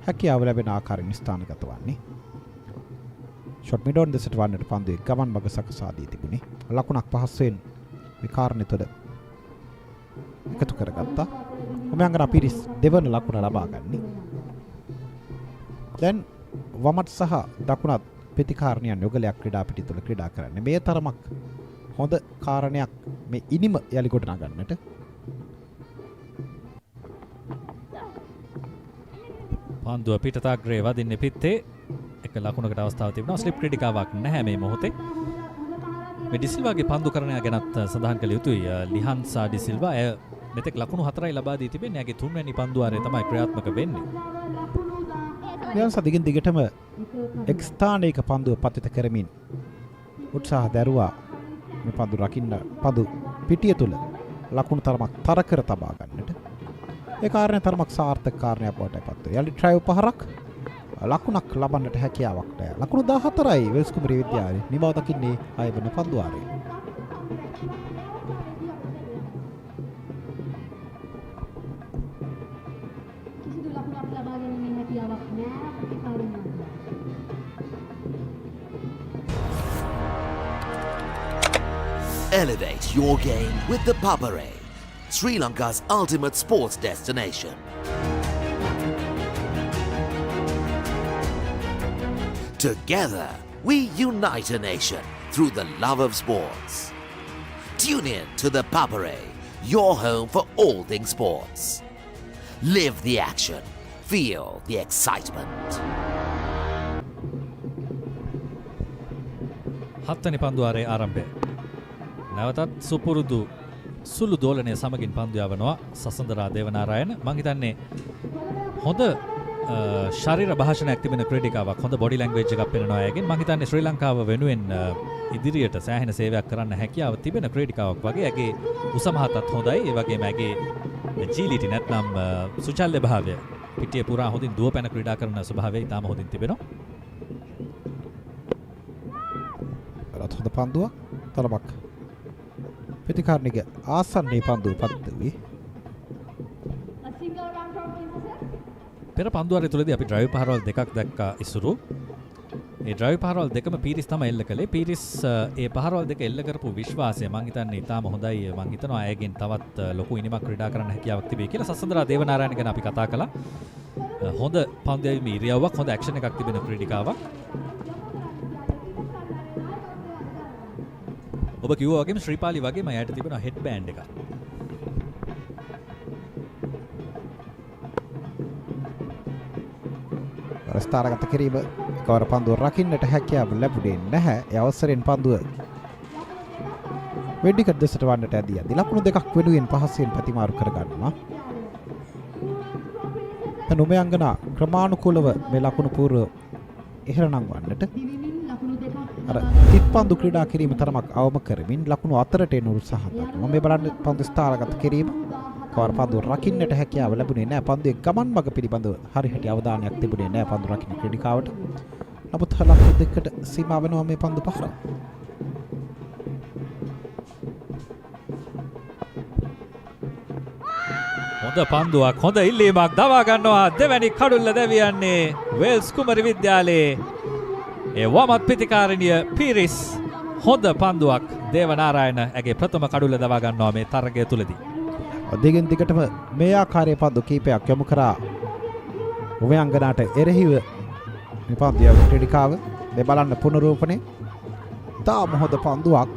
හැකියාව ලැබෙන ආකාරයෙන් ස්ථානගත වන්නේ. ෂොට් මිඩෝන් දෙසට වන්නට පන්දුවේ ගමන් මඟ සකසා දී තිබුණේ. ලකුණක් පහසුවෙන් මේ කාරණේ තුළ එකතු කරගත්තා. උමයංගනා පිරිස් දෙවන ලකුණ ලබා ගන්නේ. දැන් වමත් සහ දකුණත් ප්‍රතිකාරණයන් යොගලයක් ක්‍රීඩා පිටි තුළ ක්‍රීඩා කරන්නේ. මේ තරමක් හොඳ කාරණයක් මේ ඉනිම යලි කොට නගන්නට. පන්දුව පිටතාග්‍රේ වදින්නේ පිත්තේ. එක ලකුණකට අවස්ථාව තිබෙනවා. ස්ලිප් ක්‍රීඩිකාවක් නැහැ මේ මොහොතේ. මේ ඩිසිල්වාගේ පන්දුකරණය ගැනත් සඳහන් කළ යුතුයි. ලිහන්සා ඩිසිල්වා එය මෙතෙක් ලකුණු 4යි ලබා දී තිබෙන්නේ. එයාගේ තුන්වැනි පන්දුවාරය තමයි ක්‍රියාත්මක වෙන්නේ. ලිහන්සා දිගින් දිගටම එක් ස්ථානයක පන්දුව පතිත කරමින් උත්සාහ දැරුවා මේ පන්දු රකින්න පන්දු පිටිය තුල ලකුණු තරමක් තර කර තබා ගන්නට. ඒ කාරණේ තරමක් සාර්ථක කාරණයක් බවට පත් වෙනවා. යලි ඩ්‍රයිව් පහරක් ලකුණක් ලබන්නට හැකියාවක් නැහැ. ලකුණු 14යි වෙල්ස් කුමරිය විද්‍යාලය නිමව දකින්නේ 6 වෙනි පන්දු වාරයේ. Elevate your game with the Papare, Sri Lanka's ultimate sports destination. Together, we unite a nation through the love of sports. Tune in to the Papare, your home for all things sports. Live the action, feel the excitement. හත්වැනි පන්දුවාරයේ ආරම්භය. නැවතත් සුපුරුදු සුළු දෝලනය සමගින් පන්දු යවනවා සසඳරා දේවනාරායන. මම හිතන්නේ හොඳ ශරීර භාෂණයක් තිබෙන ක්‍රීඩිකාවක්, හොඳ බොඩි ලැන්ග්වේජ් එකක් පෙන්වනවා අයගෙන්. මම හිතන්නේ ශ්‍රී ලංකාව වෙනුවෙන් ඉදිරියට සෑහෙන සේවයක් කරන්න හැකියාව තිබෙන ක්‍රීඩිකාවක් වගේ. ඇගේ උස මහතත් හොඳයි. ඒ වගේම ඇගේ ජීලිටි නැත්නම් සුචල්්‍ය භාවය, පිටිය පුරා හොඳින් දුවපැන ක්‍රීඩා කරන ස්වභාවය ඉතාම හොඳින් තිබෙනවා. හොඳ පන්දුවක් තරමක් ප්‍රතිකාරණික ආසන්නයේ පන්දුව පත්තුවේ. පෙර පන්දුවාරය තුලදී අපි ඩ්‍රයිව් පහරවල් දෙකක් දැක්කා ඉසුරු. ඒ ඩ්‍රයිව් පහරවල් දෙකම පීරිස් තමයි එල්ල කළේ. පීරිස් ඒ පහරවල් දෙක එල්ල කරපු විශ්වාසය මම හිතන්නේ ඉතාම හොඳයි. මම හිතනවා අයගෙන් තවත් ලොකු ඉනිමක් ක්‍රීඩා කරන්න හැකියාවක් තිබේ කියලා. සසඳරා දේවනාරායන ගැන අපි කතා කළා. හොඳ පන්දු යැවීමේ ඉරියව්වක්, හොඳ ඇක්ෂන් එකක් තිබෙන ක්‍රීඩිකාවක්. ඔබ කිව්වා වගේම ශ්‍රීපාලි වගේම යාට තිබෙනවා හෙඩ් බෑන්ඩ් එකක්. රස්තාරගත කිරීම කවර පන්දුව රකින්නට හැකියාව ලැබුණේ නැහැ. ඒ අවසරෙන් පන්දුව වෙඩිකට් දෙසට වන්නට ඇදී යද්දී ලකුණු දෙකක් වෙනුවෙන් පහසෙන් ප්‍රතිමාරු කරගන්නවා. නොමයංගනා ක්‍රමානුකූලව මේ ලකුණු පූර්ව ඉහළනම් වන්නට අර තිත් පන්දු ක්‍රීඩා කිරීම තරමක් අවම කරමින් ලකුණු අතරට එන උත්සාහ දක්වනවා. මේ බලන්න පන්දු ස්ථානගත කිරීම කවර පන්දු රකින්නට හැකියාව ලැබුණේ නැහැ. පන්දුවේ ගමන් මඟ පිළිබඳව හරියට අවධානයක් තිබුණේ නැහැ පන්දු රකින්න ක්‍රීඩිකාවට. නමුත් ලකුණු දෙකට සීමා වෙනවා මේ පන්දු පහර. හොඳ පන්දුවක්, හොඳ ඉල්ලීමක් දවා ගන්නවා දෙවැනි කඩුල්ල දැවියන්නේ වෙල්ස් කුමරි විද්‍යාලයේ ඒ වමත් ප්‍රතිකාරණිය පීරිස්. හොඳ පන්දුවක් දේවනාරායන ඇගේ ප්‍රථම කඩුල්ල දවා ගන්නවා මේ තරගය තුලදී. දෙගෙන් දිගටම මේ ආකාරයේ පන්දු කීපයක් යොමු කරා උවයංගනාට එරෙහිව මේ පන්දිය ක්‍රීඩිකාව. මේ බලන්න පුනරූපණේ තාම හොඳ පන්දුවක්.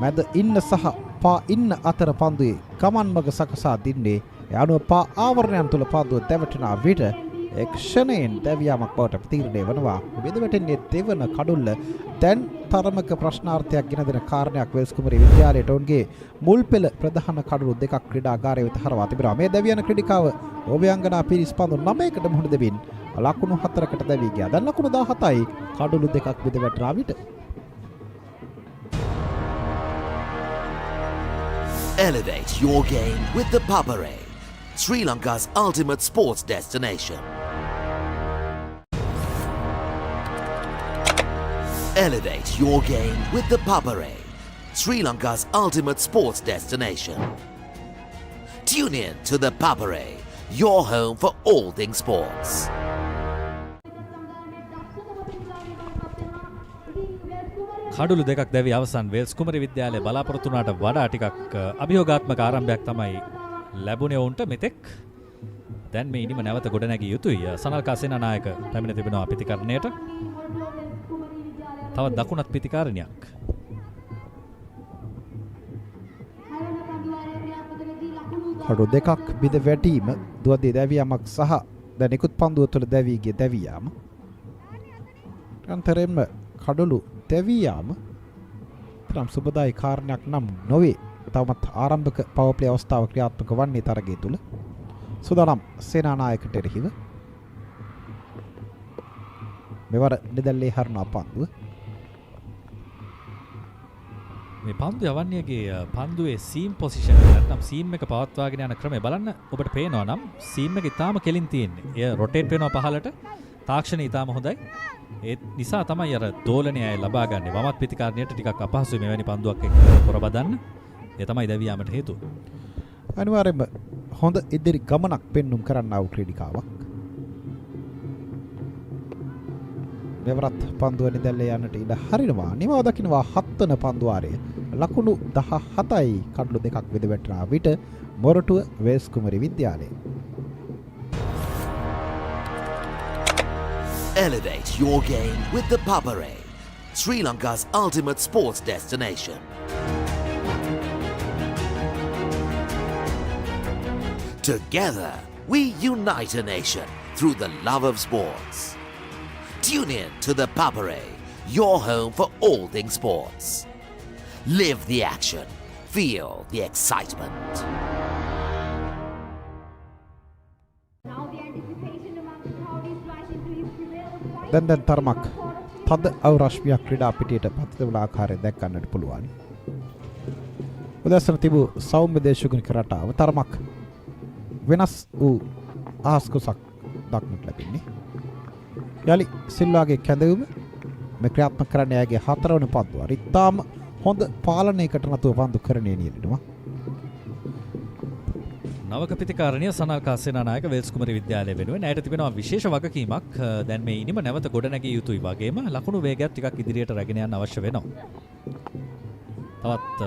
මැද ඉන්න සහ පා ඉන්න අතර පන්දුවේ ගමන් මඟ සකසා දින්නේ. ඒ අනුව පා ආවරණයන් තුල පන්දුව දැවටෙනා විට එක්ෂණයෙන් දැවියාමක් බවට තීරණය වනවා. බෙදවැටෙන්නේ දෙවන කඩුල්ල. දැන් තරමක ප්‍රශ්නාර්ථයක් ගෙන දෙන කාරණයක් වෙල්ස් කුමරි විද්‍යාලයට ඔවුන්ගේ මුල් පෙළ ප්‍රධාන කඩුළු දෙකක් ක්‍රීඩාගාරය වෙත හරවා තිබෙනවා. මේ දැවියන ක්‍රීඩිකාව ඔබයංගනා පිරිස් පන්දු 9කට මුහුණ දෙමින් ලකුණු 4කට දැවී ගියා. දැන් ලකුණු 17යි කඩුළු දෙකක් බෙදවැටෙනා විට. Elevate your game with the Papare, Sri Lanka's ultimate sports destination. Elevate your game with the Papare, Sri Lanka's ultimate sports destination. Tune in to the Papare, your home for all things sports. කඩුළු දෙකක් දැවි අවසන් Wales කුමරි විද්‍යාලය බලාපොරොත්තු වුණාට වඩා ටිකක් අභියෝගාත්මක ආරම්භයක් තමයි ලැබුණේ උන්ට මෙතෙක්. දැන් මේ ඉනිම නැවත ගොඩනැගිය යුතුයි. සනල්කා සේනානායක පැමිණ තිබෙනවා පිතිකරණයට. තවත් දකුණත් පිතිකාරණයක්. කඩු දෙකක් බිඳ වැටීම දුවදී දැවියාමක් සහ දැන් නිකුත් පන්දුව තුළ දැවී ගිය දැවියාම. අන්තරෙන්ම කඩලු දැවියාම තරම් සුබදායි කාරණයක් නම් නොවේ. තවමත් ආරම්භක පවර් ප්ලේ අවස්ථාව ක්‍රියාත්මක වන්නේ තරගය තුල. සුදානම් සේනානායකට එරෙහිව මෙවර නිදැල්ලේ හරණ පන්දුව. මේ පන්දු යවන්නේගේ පන්දුවේ සීම් පොසිෂන් එක නැත්නම් සීම් එක පවත්වාගෙන යන ක්‍රමය බලන්න ඔබට පේනවා නම් සීම් එක ඉතාම කෙලින් තියෙන්නේ. එය රොටේට් වෙනවා පහළට. තාක්ෂණය ඉතාම හොඳයි. ඒ නිසා තමයි අර දෝලනය ලබා ගන්න. වමත් පිටිකාරණයට ටිකක් අපහසුයි මෙවැනි පන්දුවක් එක්ක පොර බදන්න. ඒ තමයි දැවී යාමට හේතුව. අනිවාර්යයෙන්ම හොඳ ඉදිරි ගමනක් පෙන්눔 කරන්නා වූ ක්‍රීඩිකාවක්. මෙවරත් පන්දුව නිදැල්ලේ යන්නට ඉඩ හරිනවා. නිමව දකින්නවා 7 වන පන්දු වාරයේ. ලකුණු 17යි කඩලු දෙකක් විද වැටෙනා විට මොරටුව වේල්ස් කුමරි විද්‍යාලය. Elevate your game with the Papare, Sri Lanka's ultimate sports destination. Together, we unite a nation through the love of sports. Tune in to the Papare, your home for all things sports. Live the action, feel the excitement. දැන් තරමක් තද අවරශ්මියක් ක්‍රීඩා පිටියට පත්වන ආකාරය දැක්කන්නට පුළුවන්. උදැසන තිබූ සෞම්‍ය දේශගුණික රටාව තරමක් වෙනස් වූ ආස්කුසක් දක්නට ලැබෙන්නේ. යලි සිල්වාගේ කැඳවීම මේ ක්‍රියාත්මක කරන්නේ ඇගේ 4 වන පන්දුව. ඉතාම හොඳ පාලනයකට නතුව පන්දු කරන්නේ නියලිනවා. නවක පිතිකාරණය සනල්කා සේනානායක වේල්ස් කුමරි විද්‍යාලය වෙනුවෙන් ඇයට තිබෙනවා විශේෂ වගකීමක්. දැන් මේ ඉනිම නැවත ගොඩනැගිය යුතුයි වගේම ලකුණු වේගයක් ටිකක් ඉදිරියට රැගෙන යන්න අවශ්‍ය වෙනවා. තවත්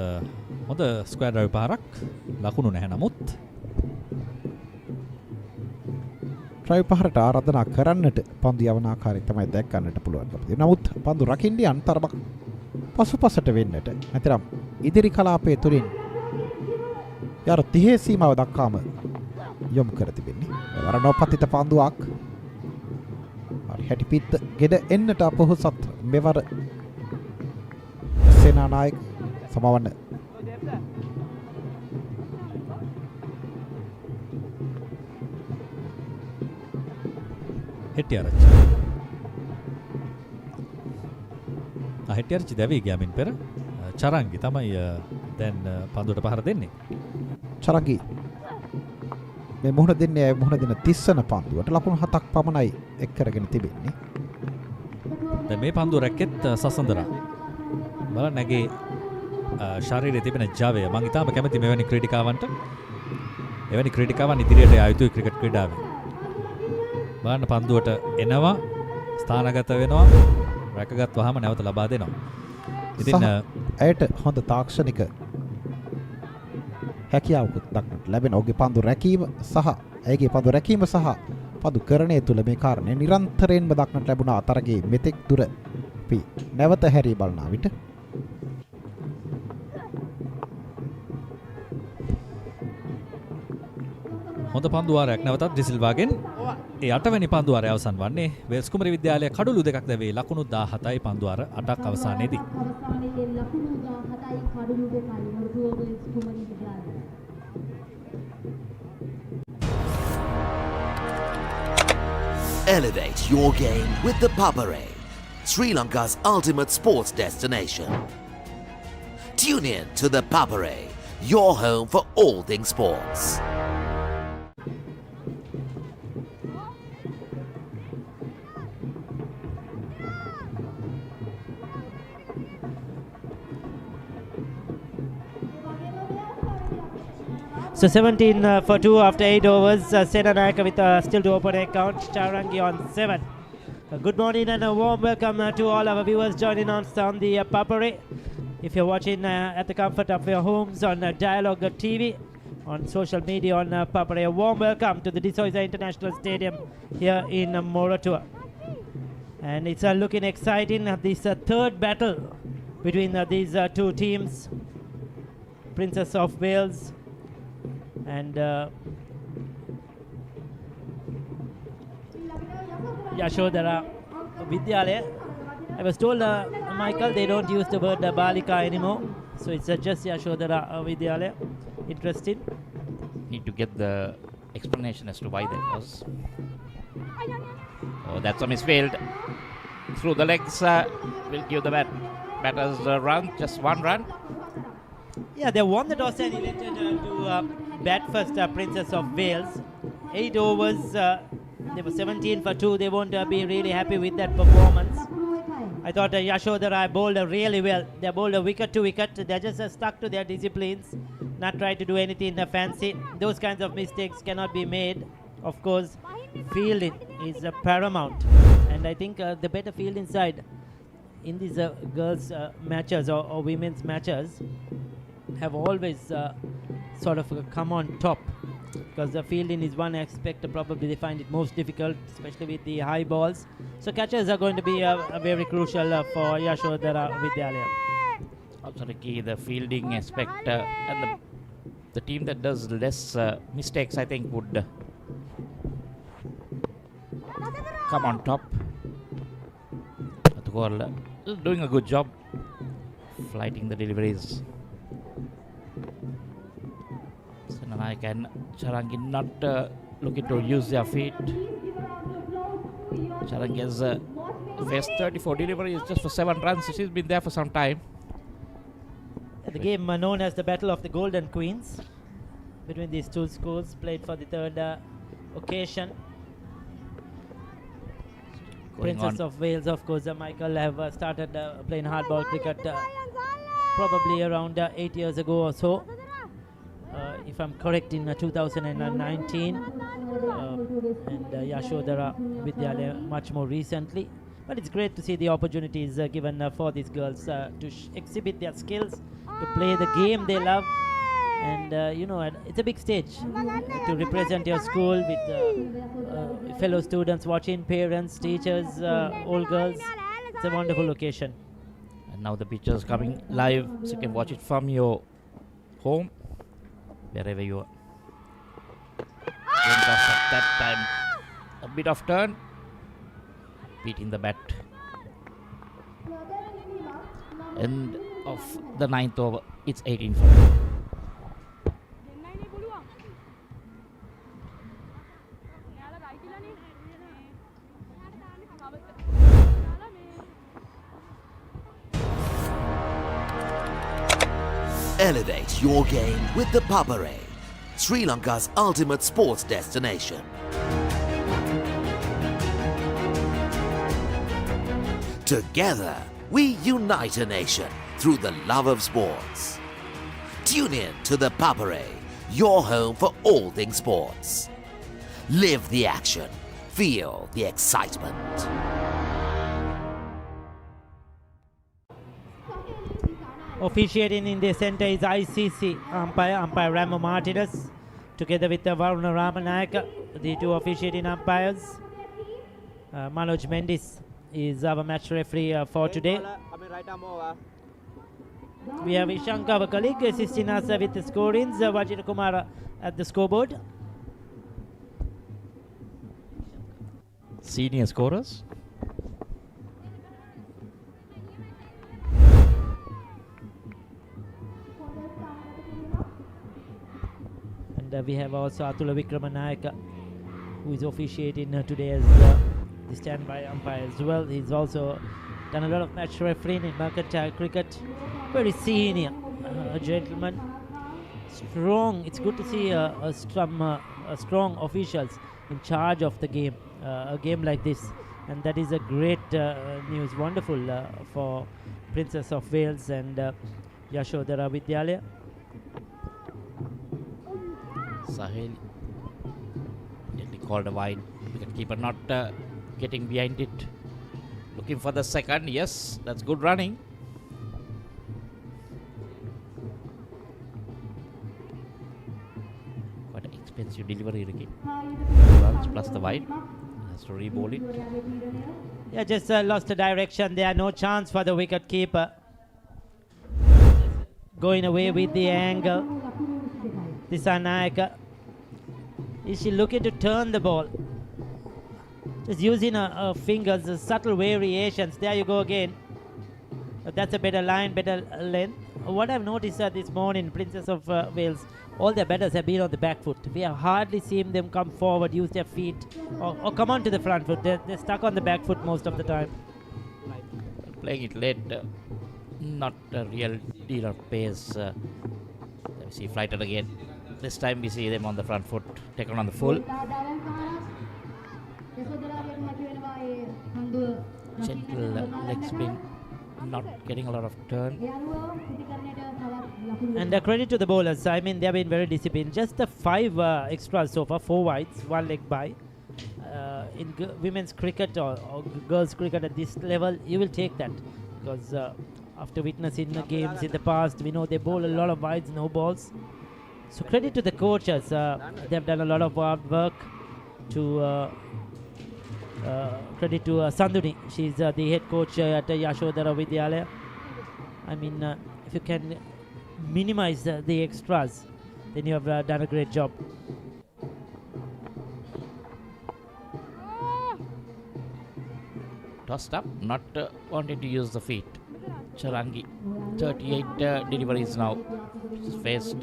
හොඳ ස්ක්වයර් ඩ්‍රයිව් පාරක් ලකුණු නැහැ නමුත් ඩ්‍රයිව් පාරට ආරාධනා කරන්නට පන්දු යවන ආකාරය තමයි දැක්කන්නට පුළුවන්. නමුත් පන්දු රකින්න අන්තරමක් පසුපසට වෙන්නට නැතිනම් ඉදිරි කලාපයේ තුලින් යාර 30 සීමාව දක්වාම යොමු කර තිබෙන්නේ. වරණෝපතිත පන්දුවක්. හරි හැටිපිට ගෙඩ එන්නට අපොහොසත් මෙවර සේනානායක සමවන්න. හෙට්ටිආරච්චි. හෙට්ටිආරච්චි දැවී ගියාමින් පෙර චරංගි තමයි දැන් පන්දුවට පහර දෙන්නේ. චරංගි මේ මුහුණ දෙන්නේ මුහුණ දෙන 30 වන පන්දුවට ලකුණු 7ක් පමණයි එක් කරගෙන තිබෙන්නේ. දැන් මේ පන්දුව රැක්කෙත් සසඳරා. බලන්න නැගේ ශරීරයේ තිබෙන ජවය මම ඉතාම කැමති මෙවැනි ක්‍රීඩිකාවන්ට. එවැනි ක්‍රීඩිකාවන් ඉදිරියට යා යුතුයි ක්‍රිකට් ක්‍රීඩාවේ. බලන්න පන්දුවට එනවා ස්ථානගත වෙනවා රැකගත් වහම නැවත ලබා දෙනවා. ඉතින් ඇයට හොඳ තාක්ෂණික හැකියාවකුත් දක්නට ලැබෙන. ඔහුගේ පන්දු රැකීම සහ ඇයගේ පන්දු රැකීම සහ පන්දු කරණය තුළ මේ කාරණය නිරන්තරයෙන්ම දක්නට ලැබුණා. අතරගේ මෙතෙක් දුර අපි නැවත හැරී බලනා විට හොඳ පන්දුවාරයක් නැවතත් ඩිසිල්වාගෙන්. ඒ 8 වෙනි පන්දුවාරය අවසන් වන්නේ වේල්ස් කුමරි විද්‍යාලය කඩලු දෙකක් දැවේ ලකුණු 17යි පන්දුවාර 8ක් අවසානයේදී. Elevate your game with the Papare, Sri Lanka's ultimate sports destination. Tune in to the Papare, your home for all things sports. So 17 for 2 after 8 overs. Senanayaka with still to open account. Charangi on 7. Good morning and a warm welcome to all our viewers joining us on the Papare. If you're watching at the comfort of your homes on Dialog TV, on social media on Papare, a warm welcome to the Zoysa International Stadium here in Moratuwa. And it's looking exciting. This third battle between these two teams. Princess of Wales and Yasodara Vidyalaya. I was told, Michael, they don't use the word Balika anymore, so it's just Yasodara Vidyalaya. Interesting. Need to get the explanation as to why that was. Oh, that's a misfield. Through the legs, will give the batters a run, just one run. Yeah, they won the toss and elected to bat first, Princess of Wales. 8 overs, they were 17 for 2. They won't be really happy with that performance. I thought Yasodara bowled really well. They bowled a wicket to wicket. They're just stuck to their disciplines, not try to do anything fancy. Those kinds of mistakes cannot be made. Of course, fielding is paramount. And I think the better fielding side in these girls' matches or women's matches have always sort of come on top, because the fielding is one aspect probably they find it most difficult, especially with the high balls. So catches are going to be very crucial for Yasodara Vidyalaya. Also the key, the fielding aspect, and the team that does less mistakes, I think, would come on top. Athukor doing a good job flighting the deliveries. Senanayake and Charangi not looking to use their feet. Charangi has faced 34 deliveries just for 7 runs. She's been there for some time. The game known as the Battle of the Golden Queens between these two schools, played for the third occasion. Princess of Wales, of course, Michael have started playing hardball cricket probably around 8 years ago or so. If I'm correct, in 2019, and Yasodara Vidyalaya much more recently. But it's great to see the opportunities given for these girls to exhibit their skills, to play the game they love. And it's a big stage to represent your school with fellow students watching, parents, teachers, old girls. It's a wonderful occasion. And now the pictures coming live, so you can watch it from your home, wherever you are. At that time, a bit of turn, beating the bat. End of the 9th over, it's 18 for 2. Elevate your game with the Papare, Sri Lanka's ultimate sports destination. Together, we unite a nation through the love of sports. Tune in to the Papare, your home for all things sports. Live the action, feel the excitement. Officiating in the center is ICC umpire Ramo Martinez, together with Varuna Ramanayaka, the two officiating umpires. Manoj Mendis is our match referee for today. We have Ishanka, our colleague, assisting us with the scorings. Vajira Kumara at the scoreboard. Senior scorers. And we have also Atula Vikramanayaka, who is officiating today as the standby umpire as well. He's also done a lot of match refereeing in Mercantile cricket. Very senior gentleman. Strong. It's good to see strong officials in charge of the game, a game like this. And that is a great news. Wonderful for Princess of Wales and Yasodara Vidyalaya. Sahil nearly called a wide. Wicketkeeper not getting behind it. Looking for the second. Yes, that's good running. Quite an expensive delivery, Ricky. Runs plus the wide. Has to re-bowl it. Yeah, just lost the direction. There, no chance for the wicketkeeper. Going away with the angle. Disanayaka. Is she looking to turn the ball? Just using her fingers, subtle variations. There you go again. That's a better line, better length. What I've noticed this morning, Princess of Wales, all their batters have been on the back foot. We have hardly seen them come forward, use their feet, or come on to the front foot. They're stuck on the back foot most of the time. Playing it late, not a real deal of pace. We see Flighted again. This time we see them on the front foot, taken on the full. Gentle leg spin, not getting a lot of turn. And credit to the bowlers. I mean, they have been very disciplined. Just the 5 extras so far, 4 wides, 1 leg by. In women's cricket or girls cricket at this level, you will take that, because after witnessing the games in the past, we know they bowl a lot of wides, no balls. So credit to the coaches. They have done a lot of hard work. To credit to Sanduni. She's the head coach at Yasodara Vidyalaya. I mean, if you can minimize the extras, then you have done a great job. Tossed up, not wanting to use the feet. Charangi, 38 deliveries now. She's faced.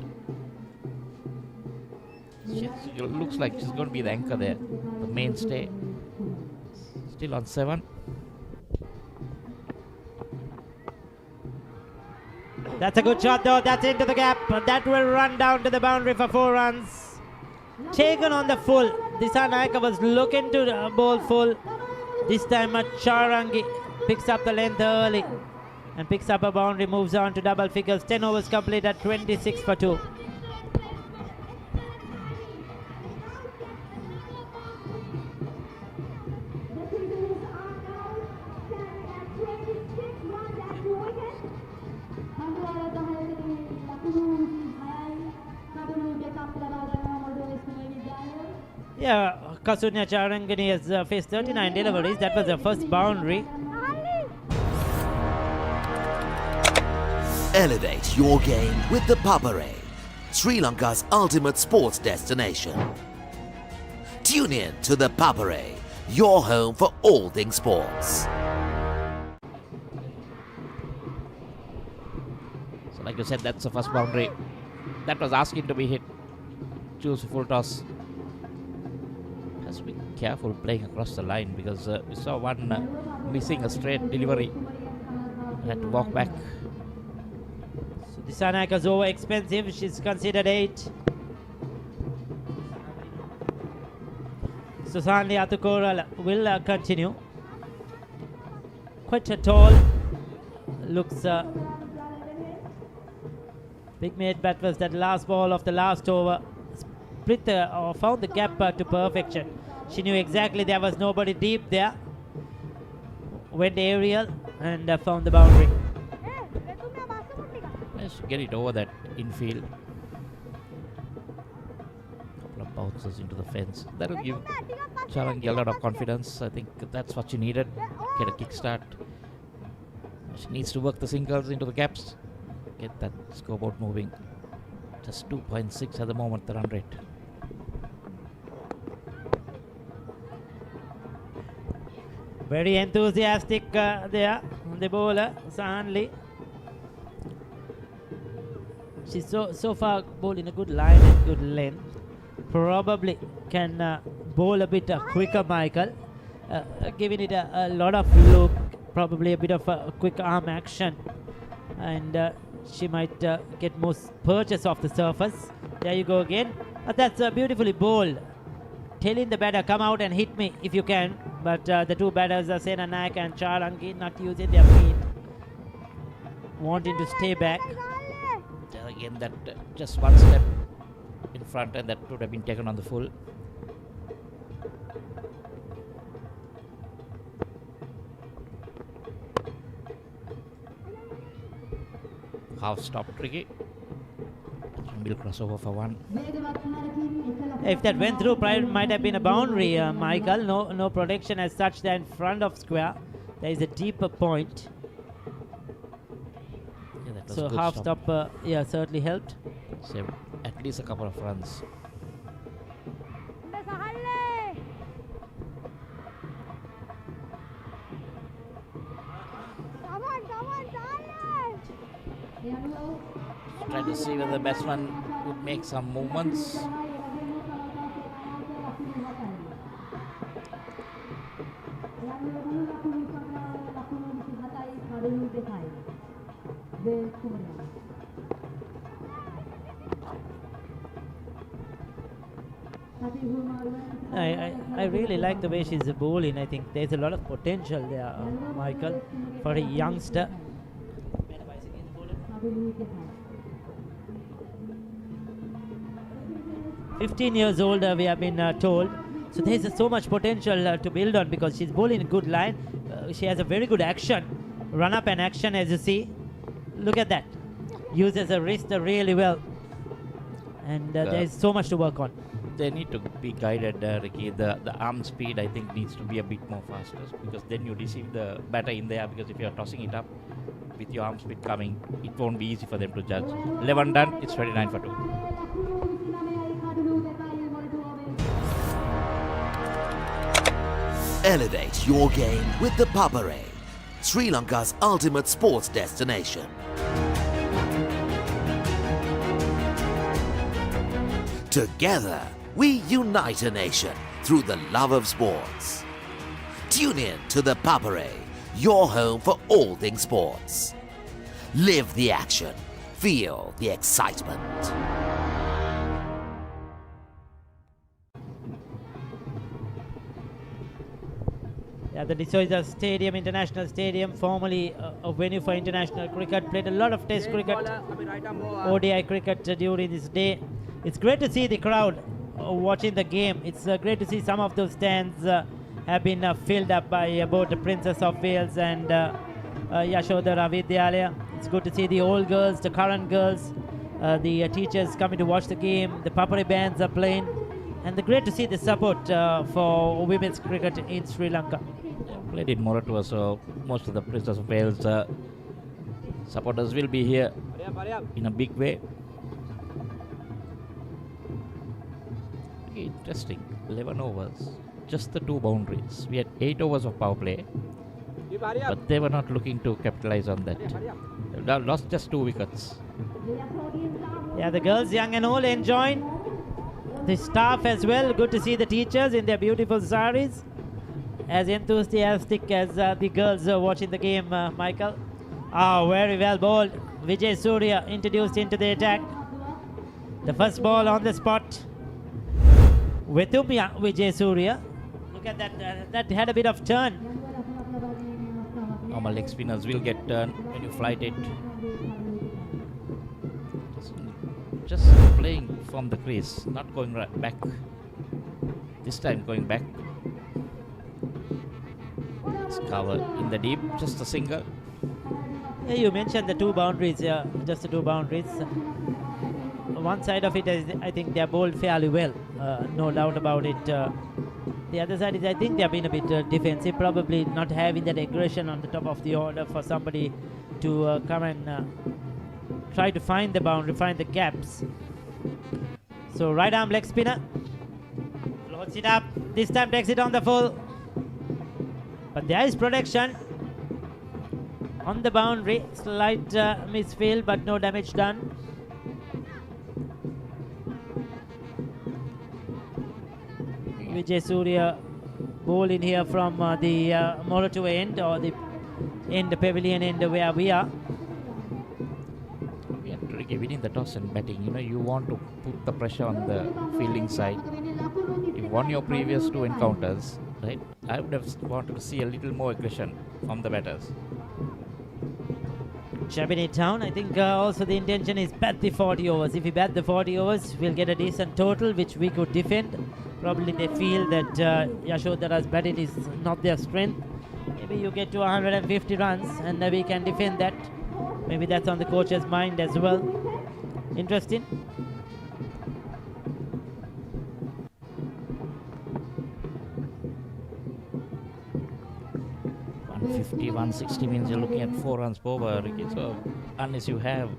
She looks like she's going to be the anchor there, the mainstay. Still on 7. That's a good shot though. That's into the gap. That will run down to the boundary for 4 runs. Taken on the full. Disha Naika was looking to bowl full. This time Charangi picks up the length early and picks up a boundary, moves on to double figures. 10 overs complete at 26 for 2. Yeah, Kasunya Charangani has faced 39 deliveries. That was the first boundary. Elevate your game with the Papare, Sri Lanka's ultimate sports destination. Tune in to the Papare, your home for all things sports. So like you said, that's the first boundary. That was asking to be hit. Choose a full toss. Has to be careful playing across the line, because we saw one missing a straight delivery. Had to walk back. So Disha Naika's over expensive. She's considered 8. Susanli Atukoral will continue. Quite a tall. Looks big made bat was that last ball of the last over. Split or found the gap to perfection. She knew exactly there was nobody deep there. Went aerial and found the boundary. Let's get it over that infield. Couple of bounces into the fence. That will give Charangi a lot of confidence. I think that's what she needed. Get a kickstart. She needs to work the singles into the gaps. Get that scoreboard moving. Just 2.6 at the moment, the run rate. Very enthusiastic there, the bowler, Sahanli. She's so far bowled in a good line and good length. Probably can bowl a bit quicker, Michael. Giving it a lot of look, probably a bit of a quick arm action. And she might get more purchase off the surface. There you go again. That's beautifully bowled. Telling the batter, come out and hit me if you can. But the two batters are Sena Naik and Charangi not using their feet. Wanting to stay back. Again, that just one step in front, and that would have been taken on the full. Half stop tricky. Will crossover for 1. If that went through, might have been a boundary, Michael. No protection as such there in front of square. There is a deeper point. Yeah, that was So good half stop, yeah, certainly helped. Saved at least a couple of runs. Trying to see whether the batsman would make some movements. I really like the way she's bowling. I think there's a lot of potential there, Michael, for a youngster. 15 years old, we have been told. So there's so much potential to build on because she's bowling a good line. She has a very good action, run up and action, as you see. Look at that. Uses her wrist really well. And there's so much to work on. They need to be guided, Ricky. The arm speed, I think, needs to be a bit more faster because then you receive the batter in there, because if you're tossing it up with your arm speed coming, it won't be easy for them to judge. 11 done, it's 29 for 2. Elevate your game with the Papare, Sri Lanka's ultimate sports destination. Together, we unite a nation through the love of sports. Tune in to the Papare, your home for all things sports. Live the action, feel the excitement. Yeah, the Zoysa Stadium, International Stadium, formerly a venue for international cricket, played a lot of test cricket, ODI cricket during this day. It's great to see the crowd watching the game. It's great to see some of those stands have been filled up by both the Princess of Wales and Yasodara Vidyalaya. It's good to see the old girls, the current girls, the teachers coming to watch the game. The Papare bands are playing. And great to see the support for women's cricket in Sri Lanka. Played in Moratuwa, so most of the Princess of Wales supporters will be here in a big way. Interesting. 11 overs, just the 2 boundaries. We had 8 overs of power play, but they were not looking to capitalize on that. They lost just 2 wickets. Yeah, the girls, young and old, enjoying. The staff as well. Good to see the teachers in their beautiful saris, as enthusiastic as the girls watching the game, Michael. Very well bowled. Vijay Surya introduced into the attack. The first ball on the spot. Vetumya Vijay Surya. Look at that. That had a bit of turn. Normal leg spinners will get turned when you flight it. Just playing from the crease, not going right back. This time going back. It's covered in the deep, just a single. Yeah, you mentioned the 2 boundaries, just the 2 boundaries. One side of it is, I think they're bowled fairly well, no doubt about it. The other side is, I think they've been a bit defensive, probably not having that aggression on the top of the order for somebody to come and try to find the boundary, find the gaps. So right arm leg spinner, floats it up, this time takes it on the full. But there is protection on the boundary, slight misfield but no damage done. Vijay Surya bowling here from the Moratuwa end, or the pavilion end where we are. Winning the toss and batting, you want to put the pressure on the fielding side. You won your previous 2 encounters, right? I would have wanted to see a little more aggression from the batters. Chapping it down. I think also the intention is bat the 40 overs. If we bat the 40 overs, we'll get a decent total which we could defend. Probably they feel that Yasodara's batting is not their strength. Maybe you get to 150 runs and we can defend that. Maybe that's on the coach's mind as well. Interesting. 150, 160 means you're looking at 4 runs per over, Ricky. So unless you have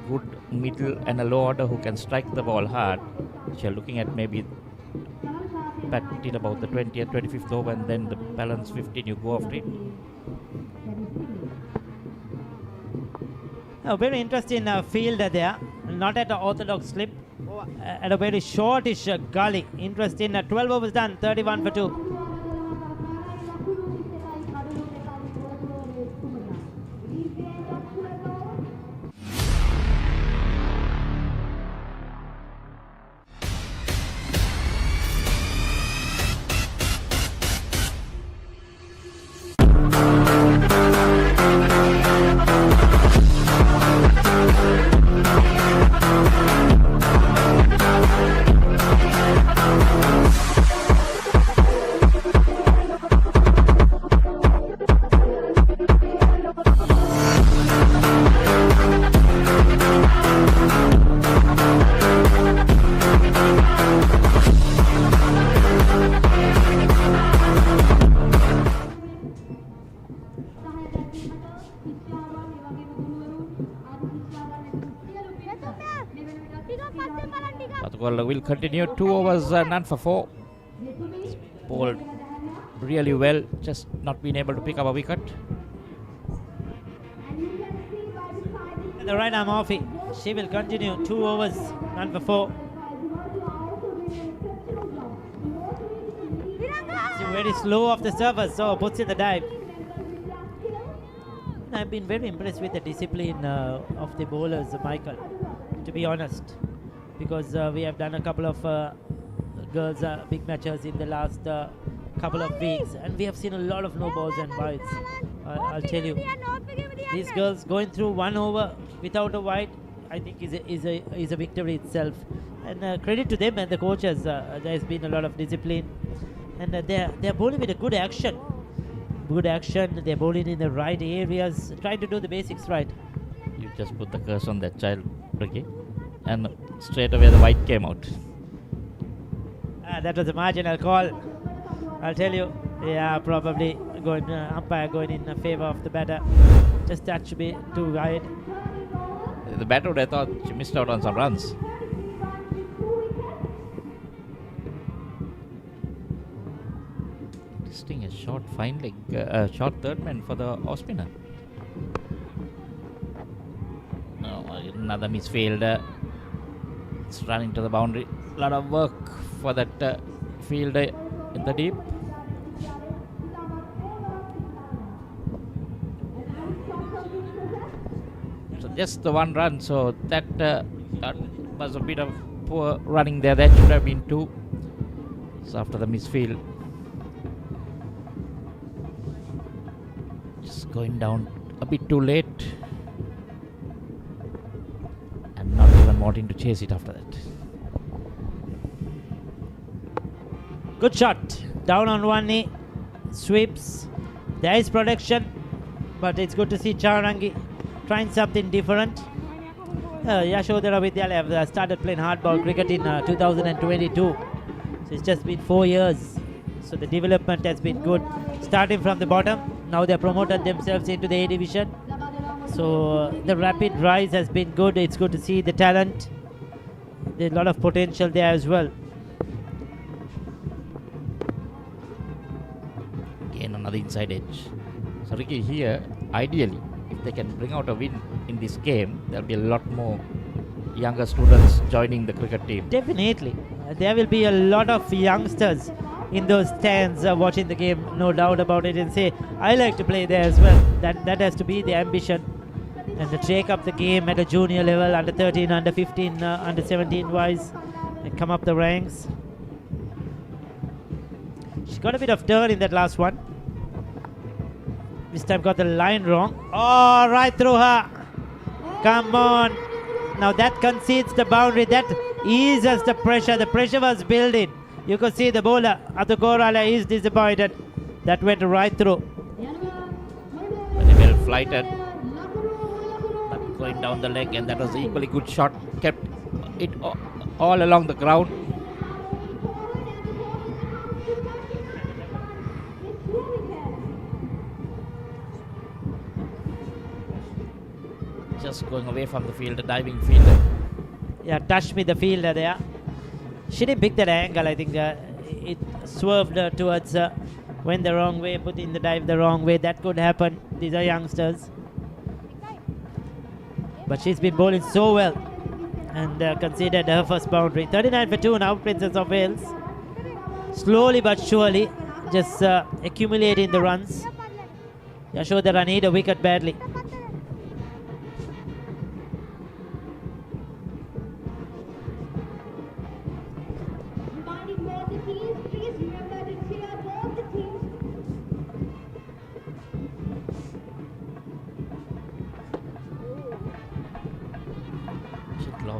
good middle and a low order who can strike the ball hard, you're looking at maybe bat till about the 20th, 25th over, and then the balance 15 you go after it. A very interesting fielder there, not at an orthodox slip, at a very shortish gully. Interesting. 12 overs done, 31 for 2. Well, we'll continue. 2 overs, none for 4. Bowled really well, just not being able to pick up a wicket. The right arm off it. She will continue. 2 overs, none for 4. She's very slow off the surface, so puts in the dive. I've been very impressed with the discipline of the bowlers, Michael, to be honest, because we have done a couple of girls big matches in the last couple of weeks, and we have seen a lot of no balls and wides. I'll tell you, these girls going through 1 over without a wide, I think is a victory itself. And credit to them and the coaches. There's been a lot of discipline, and they're bowling with a good action. Good action. They're bowling in the right areas, trying to do the basics right. You just put the curse on that child, Ricky, and straight away the white came out. That was a marginal call. I'll tell you. Yeah, probably going umpire going in favor of the batter. Just that should be too wide. The batter would have thought she missed out on some runs. Interesting, a short fine leg, short third man for the off spinner. No, another misfielder. It's running to the boundary. A lot of work for that fielder in the deep. So just the 1 run, so that was a bit of poor running there. That should have been 2. So after the misfield, just going down a bit too late, and not even wanting to chase it after that. Good shot. Down on 1 knee. Sweeps. There is protection, but it's good to see Charangi trying something different. Yasodara Vidyalaya have started playing hardball cricket in 2022. So it's just been 4 years. So the development has been good. Starting from the bottom, now they've promoted themselves into the A division. So the rapid rise has been good. It's good to see the talent. There's a lot of potential there as well. Again, another inside edge. So Ricky, here, ideally, if they can bring out a win in this game, there'll be a lot more younger students joining the cricket team. Definitely. There will be a lot of youngsters in those stands watching the game, no doubt about it, and say, I like to play there as well. That has to be the ambition. And to take up the game at a junior level, under 13, under 15, under 17 wise, and come up the ranks. She got a bit of turn in that last one. This time got the line wrong. Oh, right through her. Come on. Now that concedes the boundary. That eases the pressure. The pressure was building. You could see the bowler, Atukorala, is disappointed. That went right through. Very well flighted. But going down the leg, and that was equally good shot. Kept it all along the ground. Just going away from the fielder, diving fielder. Yeah, touched me the fielder there. She didn't pick that angle. I think it swerved towards, went the wrong way, put in the dive the wrong way. That could happen. These are youngsters. But she's been bowling so well and considered her first boundary. 39 for 2 now, Princess of Wales. Slowly but surely, just accumulating the runs. Yasodara need a wicket badly.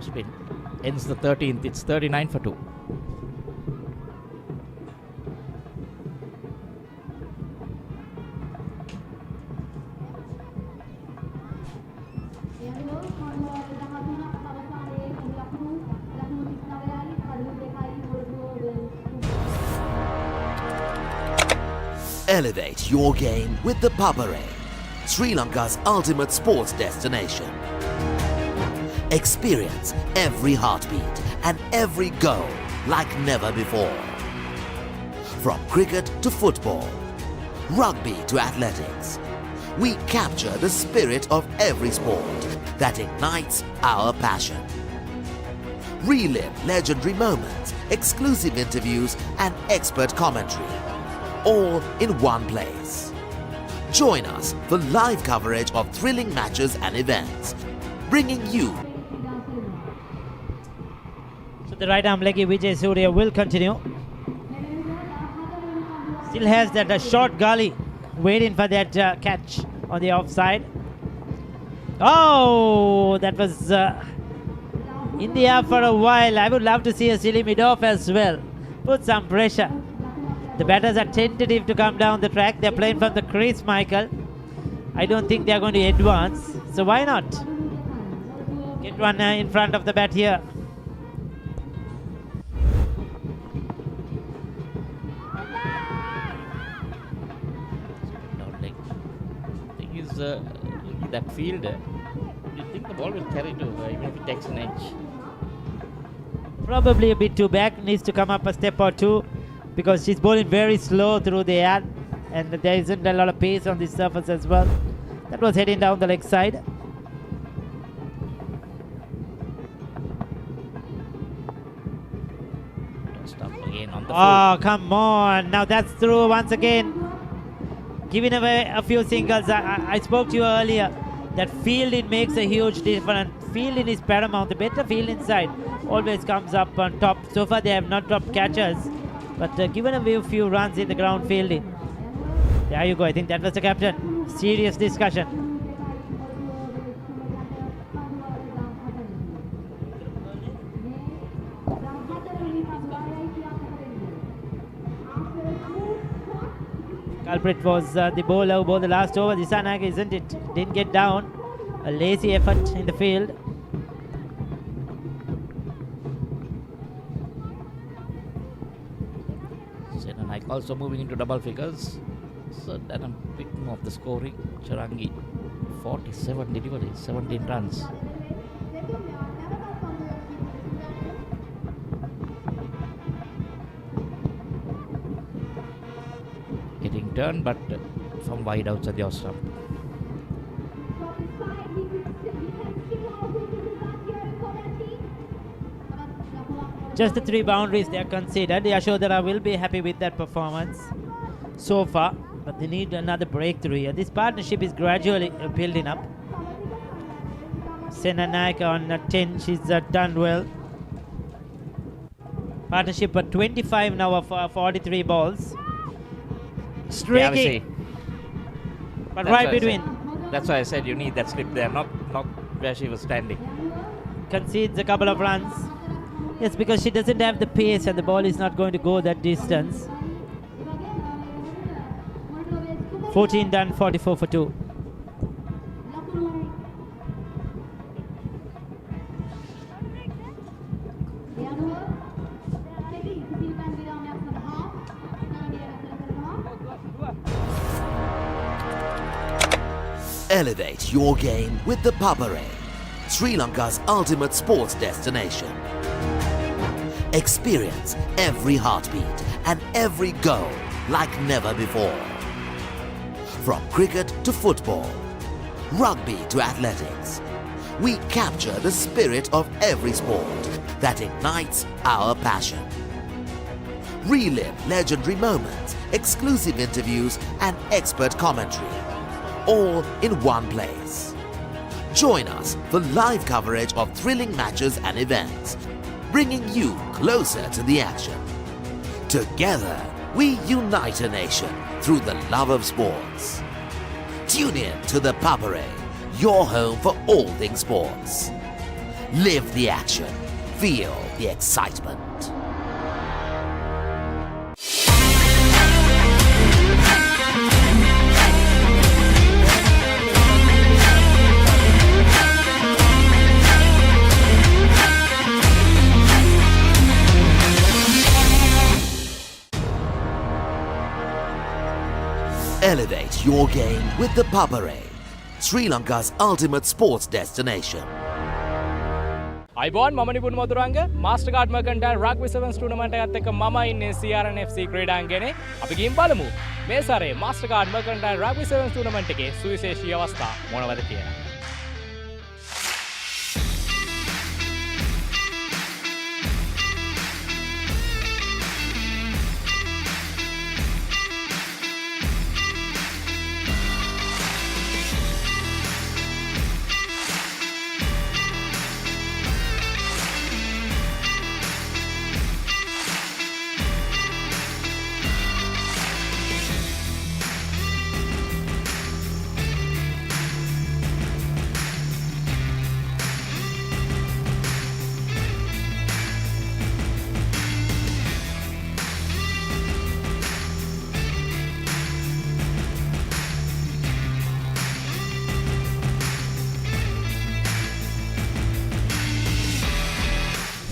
Spin ends the 13th. It's 39 for 2. Elevate your game with the Papare, Sri Lanka's ultimate sports destination. Experience every heartbeat and every goal like never before. From cricket to football, rugby to athletics, we capture the spirit of every sport that ignites our passion. Relive legendary moments, exclusive interviews, and expert commentary, all in one place. Join us for live coverage of thrilling matches and events, bringing you. So the right arm leggy Vijay Surya will continue. Still has that short gully waiting for that catch on the offside. Oh, that was in the air for a while. I would love to see a silly mid-off as well. Put some pressure. The batters are tentative to come down the track. They're playing from the crease, Michael. I don't think they're going to advance. So why not? Get one in front of the bat here. Thing is, that fielder, you think the ball will carry to even if it takes an edge. Probably a bit too back, needs to come up a step or two because she's bowling very slow through the air and there isn't a lot of pace on the surface as well. That was heading down the leg side. Stop again on the Oh, come on. Now that's through once again. Giving away a few singles. I spoke to you earlier that fielding makes a huge difference. Fielding is paramount. The better fielding side always comes up on top. So far they have not dropped catches, but given away a few runs in the ground fielding. There you go. I think that was the captain. Serious discussion. Culprit was the bowler who bowled the last over. Disanag, isn't it? Didn't get down. A lazy effort in the field. Senanak also moving into double figures. So that I'm picking off the scoring. Charangi 47 deliveries, 17 runs. Getting turned, but from wide outside the off stump. Just the 3 boundaries they are considered. Yasodara will be happy with that performance so far, but they need another breakthrough here. This partnership is gradually building up. Sena Naik on 10, she's done well. Partnership at 25 now of 43 balls. Streaky, but right between. That's why I said you need that slip there, not where she was standing. Concedes a couple of runs. Yes, because she doesn't have the pace and the ball is not going to go that distance. 14 done, 44 for 2. Elevate your game with the Papare, Sri Lanka's ultimate sports destination. Experience every heartbeat and every goal like never before. From cricket to football, rugby to athletics, we capture the spirit of every sport that ignites our passion. Relive legendary moments, exclusive interviews, and expert commentary, all in one place. Join us for live coverage of thrilling matches and events, bringing you closer to the action. Together, we unite a nation through the love of sports. Tune in to the Papare, your home for all things sports. Live the action, feel the excitement. Elevate your game with the Papare, Sri Lanka's ultimate sports destination. අයිබෝන් මම Nipun Maduranga මාස්ටර්කාඩ් මර්කන්ටයිල් rugby සෙවන්ස් tournament එකත් එක්ක මම ඉන්නේ CRN FC ක්‍රීඩාංගණේ. අපි ගිහින් බලමු මේ සැරේ මාස්ටර්කාඩ් මර්කන්ටයිල් රග්බි සෙවන්ස් ටූර්නමන්ට් එකේ සුවිශේෂී අවස්ථා මොනවද කියලා.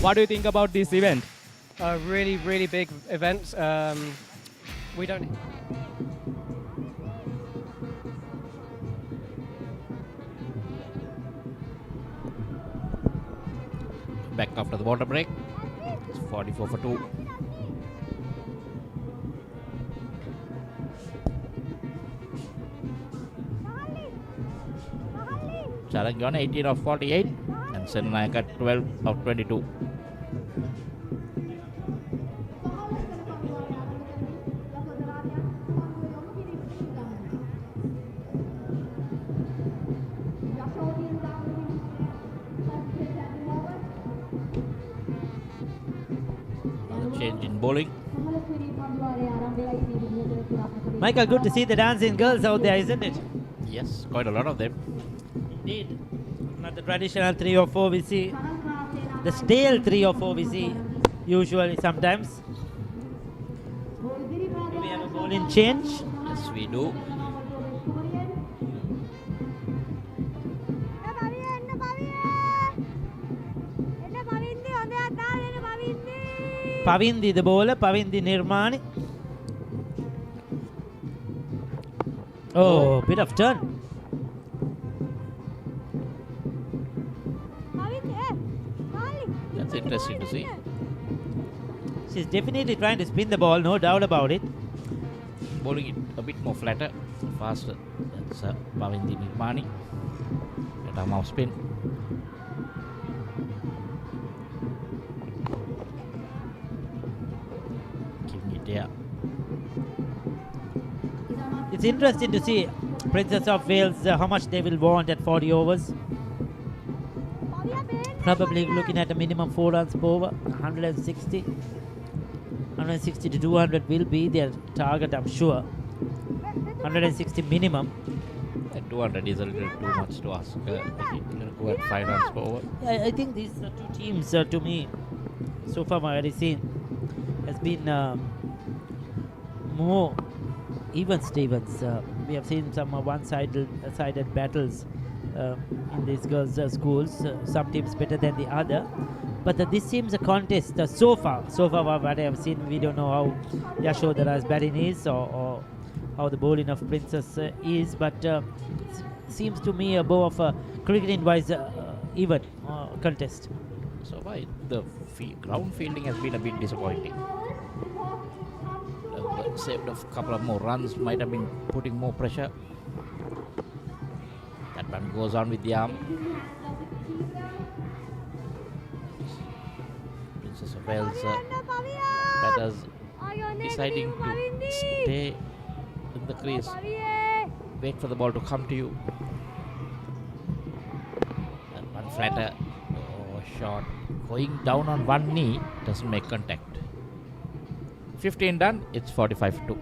What do you think about this event? A really, really big event. We don't. Back after the water break. It's 44 for 2. Challenge on 18 of 48 and Sennaik at 12 of 22. Change in bowling. Michael, good to see the dancing girls out there, isn't it? Yes, quite a lot of them. Indeed. Not the traditional 3 or 4 we see. The stale 3 or 4 we see usually sometimes. Do we have a bowling change? Yes, we do. Pavindi the bowler, Pavindi Nirmani. Oh, bit of turn. That's interesting to see. She's definitely trying to spin the ball, no doubt about it. Bowling it a bit more flatter, faster. That's Pavindi Nirmani. At a mouth spin. Giving it there. It's interesting to see Princess of Wales how much they will want at 40 overs. Probably looking at a minimum 4 runs per over. 160 to 200 will be their target, I'm sure. 160 minimum. At 200 is a little too much to ask. I think we'll go at 5 runs per over. I think these two teams, to me, so far what I've seen, has been more even Stevens. We have seen some one-sided battles in these girls' schools. Some teams better than the other. But this seems a contest so far what I have seen. We don't know how Yasodara's batting is or how the bowling of Princess is. But seems to me a more of a cricketing-wise even contest. So why the ground fielding has been a bit disappointing. Saved a couple of more runs, might have been putting more pressure. That one goes on with the arm. Princess of Wales batters deciding to stay in the crease. Wait for the ball to come to you. That one flatter. Oh, shot. Going down on one knee doesn't make contact. 15 done, it's 45 for 2.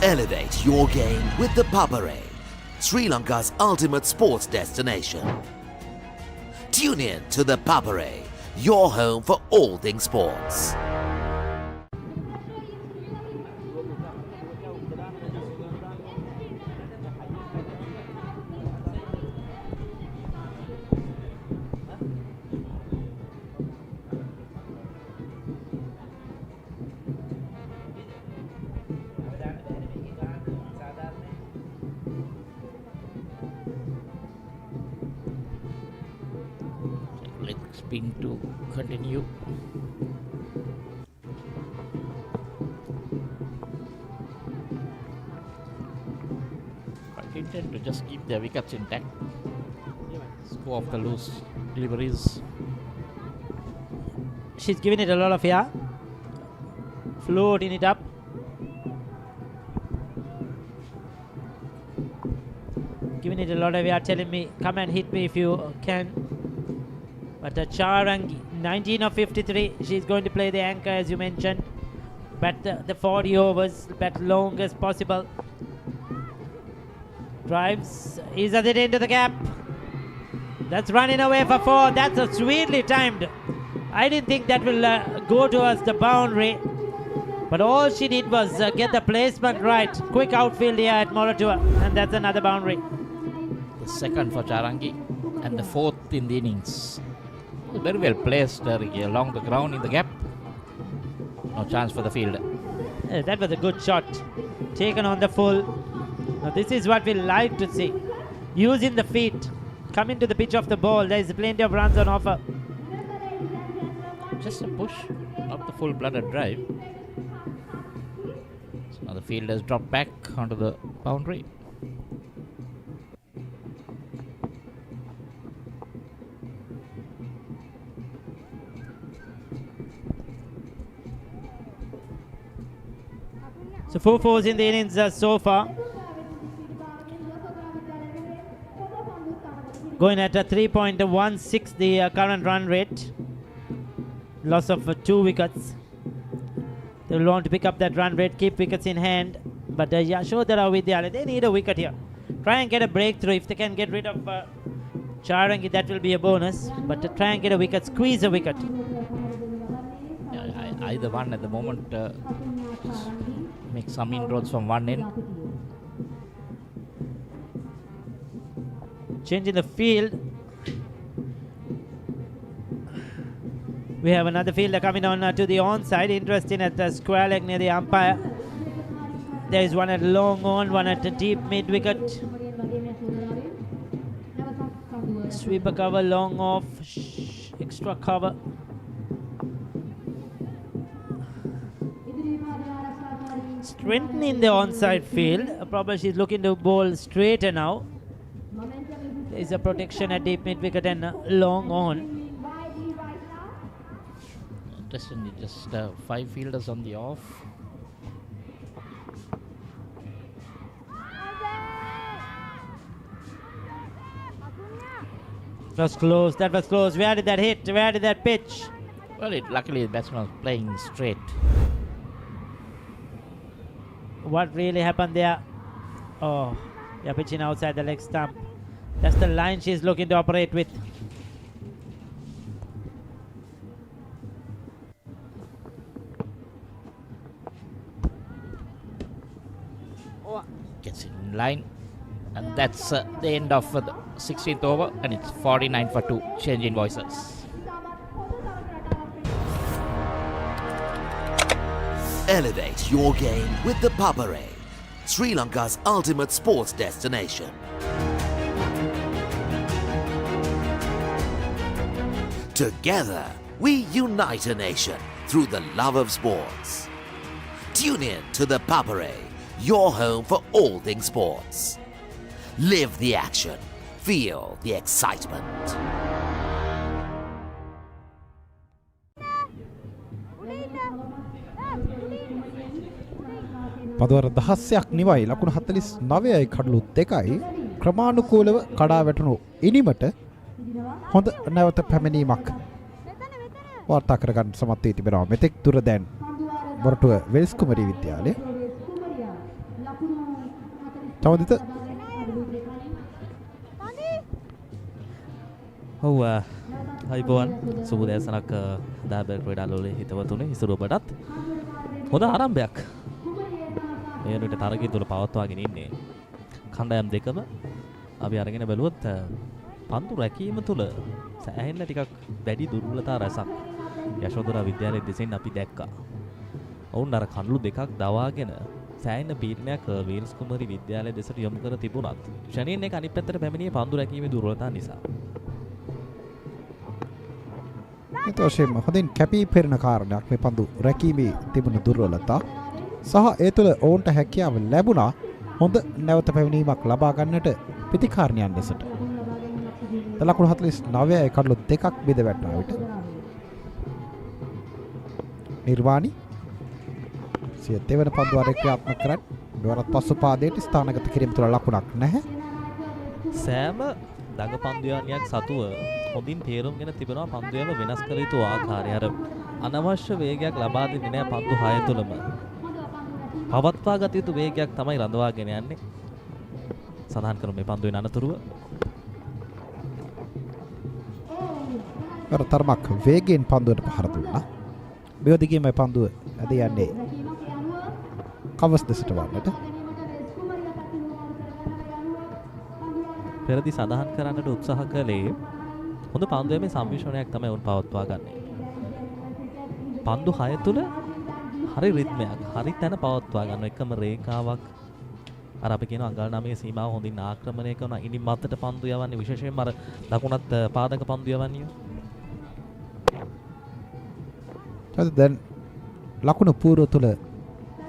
Elevate your game with the Papare, Sri Lanka's ultimate sports destination. Tune in to the Papare, your home for all things sports. spin to continue. Quite intent to just keep their wickets intact. Score of the loose deliveries. She's giving it a lot of air, floating it up. Giving it a lot of air, telling me, come and hit me if you can. But Charangi, 19 of 53, she's going to play the anchor as you mentioned. But the 40 overs, but long as possible. Drives, is at it into the gap. That's running away for 4. That's a sweetly timed. I didn't think that will go towards the boundary. But all she did was get the placement right. Quick outfield here at Moratuwa. And that's another boundary. The second for Charangi and the fourth in the innings. Very well placed along the ground in the gap. No chance for the fielder. That was a good shot. Taken on the full. Now this is what we like to see. Using the feet. Coming to the pitch of the ball. There is plenty of runs on offer. Just a push, not the full-blooded drive. So now the fielders drop back onto the boundary. So 4 fours in the innings so far. Going at a 3.16 the current run rate. Loss of 2 wickets. They will want to pick up that run rate, keep wickets in hand. But Yasodara Vidyalaya, they need a wicket here. Try and get a breakthrough. If they can get rid of Charangi, that will be a bonus. But to try and get a wicket, squeeze a wicket. Either one at the moment make some inroads from one end. Changing the field. We have another fielder coming on to the onside. Interesting at the square leg near the umpire. There is one at long on, one at the deep mid wicket. Sweeper cover, long off, extra cover. Strengthening the onside field. Probably she's looking to bowl straighter now. There is a protection at deep mid wicket and long on. Interestingly, just 5 fielders on the off. That was close, that was close. Where did that hit? Where did that pitch? Well, luckily the batsman was playing straight. What really happened there? Oh, they're pitching outside the leg stump. That's the line she's looking to operate with. Gets in line. And that's the end of the 16th over. And it's 49 for 2. Change in voices. Elevate your game with the Papare, Sri Lanka's ultimate sports destination. Together, we unite a nation through the love of sports. Tune in to the Papare, your home for all things sports. Live the action. Feel the excitement. පදවර 16ක් නිවයි ලකුණු 49යි කඩලු 2යි ක්‍රමානුකූලව කඩා වැටුණු ඉනිමට හොඳ නැවත පැමිණීමක් වාර්තා කරගන්න සමත් වී තිබෙනවා. මෙතෙක් දුර දැන් මොරටුව වෙල්ස් කුමරි විද්‍යාලය තවදිත ඔව් අයිබෝන් සුබ දැසනක් දාබර් ක්‍රීඩාලෝලේ හිතවතුනේ ඉසුරුවටත් හොඳ ආරම්භයක් මේ වෙනකොට තරගය තුල පවත්වාගෙන ඉන්නේ කණ්ඩායම් දෙකම අපි අරගෙන බැලුවොත් පන්දු රැකීම තුල සෑහෙන ටිකක් වැඩි දුර්වලතා රසක් යශෝදරා විද්‍යාලයේ දෙසින් අපි දැක්කා. ඔවුන් අර කණ්ඩු දෙකක් දවාගෙන සෑහෙන පීඩනයක් වීල්ස් කුමරි විද්‍යාලය දෙසට යොමු කර තිබුණත් ෂණින් එක අනිත් පැත්තට පැමිණියේ පන්දු රැකීමේ දුර්වලතා නිසා. ඒත් වශයෙන්ම හොඳින් කැපී පෙනෙන කාරණයක් මේ පන්දු රැකීමේ තිබුණු දුර්වලතා සහ ඒ තුළ ඔවුන්ට හැකියාව ලැබුණා හොඳ නැවත පැමිණීමක් ලබා ගන්නට ප්‍රතිකාරණයන් ලෙසට. ලකුණු 49 කඩලු දෙකක් බිඳ වැටුණා විට නිර්වාණි සිය දෙවන පන්දු වාරයේ ක්‍රියාත්මක කරත් මෙවරත් පසු පාදයට ස්ථානගත කිරීම තුළ ලකුණක් නැහැ. සෑම දඟ පන්දුයන්යක් සතුව හොඳින් තේරුම්ගෙන තිබෙනවා පන්දුයම වෙනස් කළ යුතු ආකාරය. අර අනවශ්‍ය වේගයක් ලබා දෙන්නේ නැහැ පන්දු 6 තුළම. පවත්වා ගත යුතු වේගයක් තමයි රඳවාගෙන යන්නේ. සඳහන් කරමු මේ පන්දුවේ අනතුරුව. තරමක් වේගයෙන් පන්දුවට පහර දුන්නා. මේ දිගේම පන්දුව ඇද යන්නේ කවස් දෙසට වන්නට. පෙරදි සඳහන් කරන්නට උත්සාහ කළේ හොඳ පන්දුවේ සම්මිශ්‍රණයක් තමයි උන් පවත්වා ගන්නේ. පන්දු 6 තුල හරි රිද්මයක් හරි තැන පවත්වා ගන්න එකම රේඛාවක්. අර අපි කියන අඟල් 9 සීමාව හොඳින් ආක්‍රමණය කරන ඉනි මතට පන්දු යවන්නේ විශේෂයෙන්ම අර ලකුණත් පාදක පන්දු යවන්නේ. දැන් ලකුණු පූර්ව තුල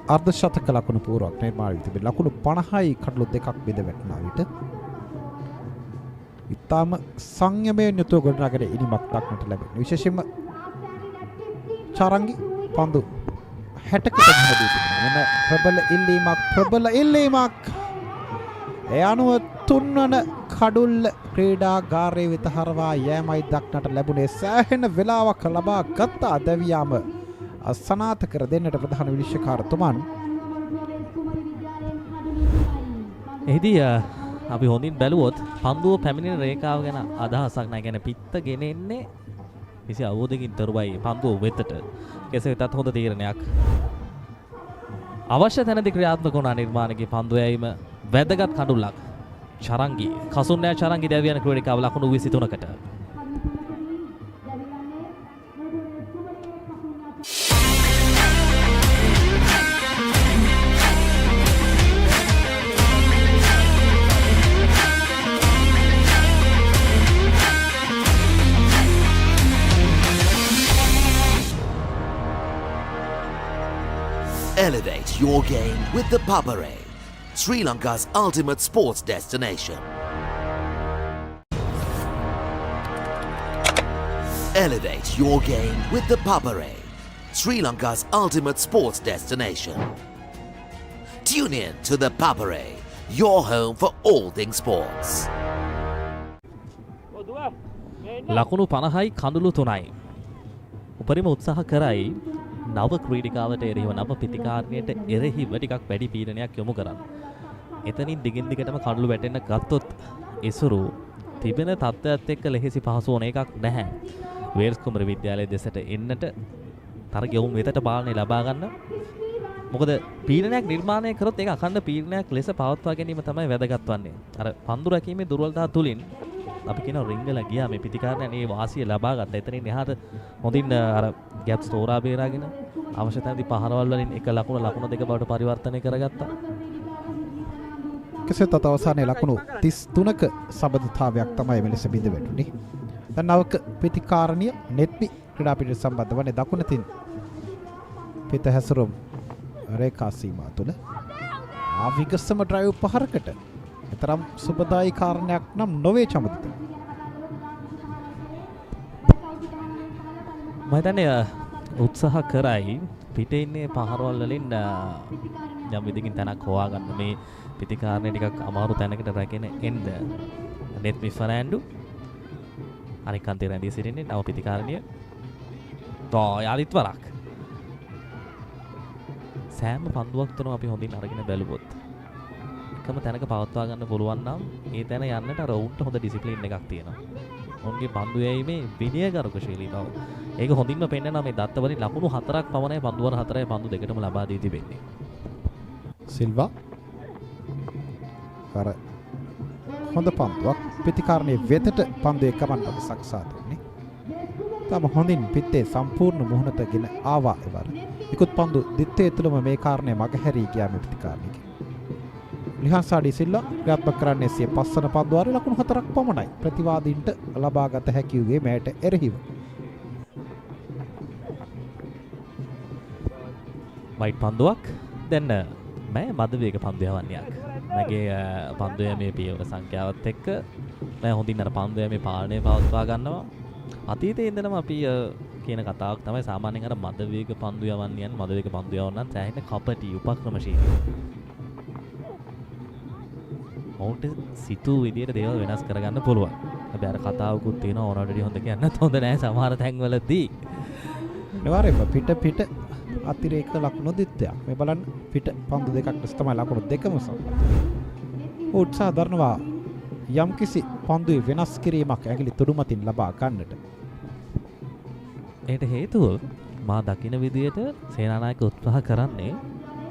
අර්ධ ශතක ලකුණු පූර්වක් නිර්මාණය වී තිබෙන ලකුණු 50යි කඩලු දෙකක් බෙද වැටුණා විට ඉතාම සංයමයෙන් යුතුව ගොඩනගෙන ඉනිමක් දක්නට ලැබෙන විශේෂයෙන්ම චරංගි පන්දු 60කට හැදී තිබෙනවා. ප්‍රබල ඉල්ලීමක් ඒ අනුව තුන්වන කඩුල්ල ක්‍රීඩාගාරයේ වෙත හරවා යෑමයි දක්නට ලැබුණේ. සෑහෙන වෙලාවක් ලබා ගත්ත අදවියාම අසනාත කර දෙන්නට ප්‍රධාන විනිශ්චයකාරතුමන්. එහිදී අපි හොඳින් බැලුවොත් පන්දුව පැමිණෙන රේඛාව ගැන අදහසක් නැහැ. කියන්නේ පිත්ත ගෙන එන්නේ කිසි අවබෝධයකින් තොරවයි පන්දුව වෙතට. කෙසේ වෙතත් හොඳ තීරණයක්. අවශ්‍ය තැනදී ක්‍රියාත්මක වුණා නිර්මාණයේ පන්දුව යැවීම වැදගත් කඩුල්ලක්. චරංගි කසුන්නෑ චරංගි දැවියන ක්‍රීඩිකාව ලකුණු 23කට. Elevate your game with the Papare, Sri Lanka's ultimate sports destination. Elevate your game with the Papare, Sri Lanka's ultimate sports destination. Tune in to the Papare, your home for all things sports. ලකුණු 50යි කඳුළු 3යි. උපරිම උත්සාහ කරයි නව ක්‍රීඩිකාවට එරෙහිව නව ප්‍රතිකාරණයට එරෙහිව ටිකක් වැඩි පීඩනයක් යොමු කරන්න. එතනින් දිගින් දිගටම කඩළු වැටෙන්න ගත්තොත් ඉසුරු තිබෙන තත්ත්වයක් එක්ක ලෙහෙසි පහසු වන එකක් නැහැ. වේල්ස් කුමර විද්‍යාලයේ දෙසට එන්නට තරගෙවුම් වෙතට පාලනය ලබා ගන්න. මොකද පීඩනයක් නිර්මාණය කරොත් ඒක අඛණ්ඩ පීඩනයක් ලෙස පවත්වා ගැනීම තමයි වැදගත් වන්නේ. අර පන්දු රැකීමේ දුර්වලතා තුලින් අපි කියන රින්ගල ගියා මේ ප්‍රතිකාරණය මේ වාසිය ලබා ගත්තා. එතනින් එහාට හොඳින් අර ගැප්ස් තෝරා බේරාගෙන අවශ්‍ය තැනදී පහරවල් වලින් එක ලකුණ දෙක බවට පරිවර්තනය කරගත්තා. කෙසේත් අවසානයේ ලකුණු 33ක සබඳතාවයක් තමයි මෙලෙස බිඳ වැටුනේ. දැන් නවක ප්‍රතිකාරණීය නෙත්මි ක්‍රීඩා පිටියට සම්බන්ධ වන්නේ දකුණතින් පිට හැසුරුම් රේඛා සීමා තුළ ආවිගසම ඩ්‍රයිව් පහරකට තරම් සුබදායි කාරණයක් නම් නොවේ චමදිත. මම හිතන්නේ උත්සාහ කරයි පිටේ ඉන්නේ පහරවල් වලින් යම් විදිහකින් තැනක් හොයාගන්න. මේ ප්‍රතිකාරණය ටිකක් අමාරු තැනකට රැගෙන එන්න. නෙත්මි ෆර්නෑන්ඩෝ අනික් අන්තේ රැඳී සිටින්නේ නව ප්‍රතිකාරණිය. යාලිත් වරක්. සෑම පන්දුවක් තුනම අපි හොඳින් අරගෙන බැලුවොත් එකම තැනක පවත්වා ගන්න පුළුවන් නම් ඒ තැන යන්නට අර උන්ට හොඳ ඩිසිප්ලින් එකක් තියෙනවා. උන්ගේ පන්දු යැවීමේ විනයගරුකශීලී බව. ඒක හොඳින්ම පෙන්වනවා මේ දත්ත වලින් ලකුණු 4ක් පමණයි පන්දු වර 4යි පන්දු දෙකටම ලබා දී තිබෙන්නේ. සිල්වා කර හොඳ පන්දුවක් ප්‍රතිකාරණයේ වෙතට පන්දු එකමන්ට සක්සා දුන්නේ. තම හොඳින් පිටේ සම්පූර්ණ මුහුණටගෙන ආවා එවර. ඉක්ුත් පන්දු දිත්තේ තුළම මේ කාරණය මගහැරී ගියා මේ ප්‍රතිකාරණයක. ලිහාන්සාඩි සිල්වා ක්‍රියාත්මක කරන්නේ සිය පස්වන පන්දු වාරේ ලකුණු 4ක් පමණයි. ප්‍රතිවාදීන්ට ලබාගත හැකි වූයේ මෑට එරෙහිව. වයිට් පන්දුවක්. දැන් මම මද වේග පන්දු යවන්නයක්. මගේ පන්දු යමේ පියවර සංඛ්‍යාවත් එක්ක මම හොඳින් අර පන්දු යමේ පාලනය පවත්වා ගන්නවා. අතීතයේ ඉඳන්ම අපි කියන කතාවක් තමයි සාමාන්‍යයෙන් අර මද වේග පන්දු යවන්නයන් මද වේග පන්දු යවන්නන් සෑහෙන කපටි උපක්‍රමශීලී. ඔවුන්ට සිතූ විදියට දේවල් වෙනස් කරගන්න පුළුවන්. හැබැයි අර කතාවකුත් තියෙනවා ඕනට වඩා හොඳ කියන්නත් හොඳ නැහැ සමහර තැන්වලදී. නිවාරයෙන්ම පිට අතිරේක ලකුණු දිත්තයක්. මේ බලන්න පිට පන්දු දෙකක් ලෙස තමයි ලකුණු දෙකම සමත්. උත්සාහ දරනවා යම්කිසි පන්දුවේ වෙනස් කිරීමක් ඇඟිලි තුඩුමතින් ලබා ගන්නට. ඒට හේතුව මා දකින විදියට සේනානායක උත්සාහ කරන්නේ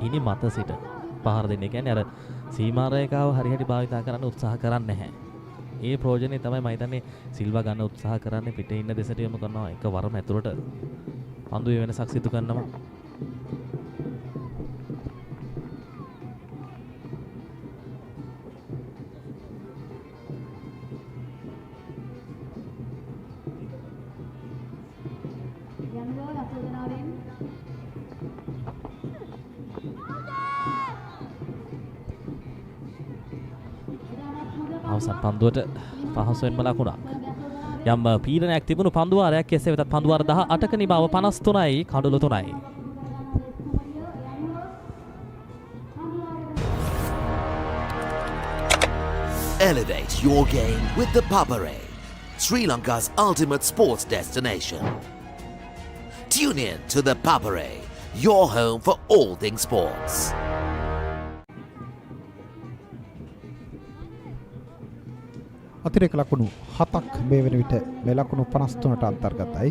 ඉනි මත සිට පහර දෙන්න. ඒ කියන්නේ අර සීමා රේඛාව හරියට භාවිතා කරන්න උත්සාහ කරන්නේ නැහැ. ඒ ප්‍රයෝජනේ තමයි මම හිතන්නේ සිල්වා ගන්න උත්සාහ කරන්නේ පිටේ ඉන්න දෙසට යොමු කරනවා එක වරම ඇතුළට පන්දුවේ වෙනසක් සිදු කරනවා. අවසන් පන්දුවට පහසුවෙන්ම ලකුණක්. යම් පීඩනයක් තිබුණු පන්දුවාරයක් කෙසේ වෙතත් පන්දුවාර 18ක නිබව 53යි කඩුළු 3යි. Elevate your game with the Papare, Sri Lanka's ultimate sports destination. Tune in to the Papare, your home for all things sports. අතිරේක ලකුණු 7ක් මේ වෙන විට මේ ලකුණු 53ට අන්තර්ගතයි.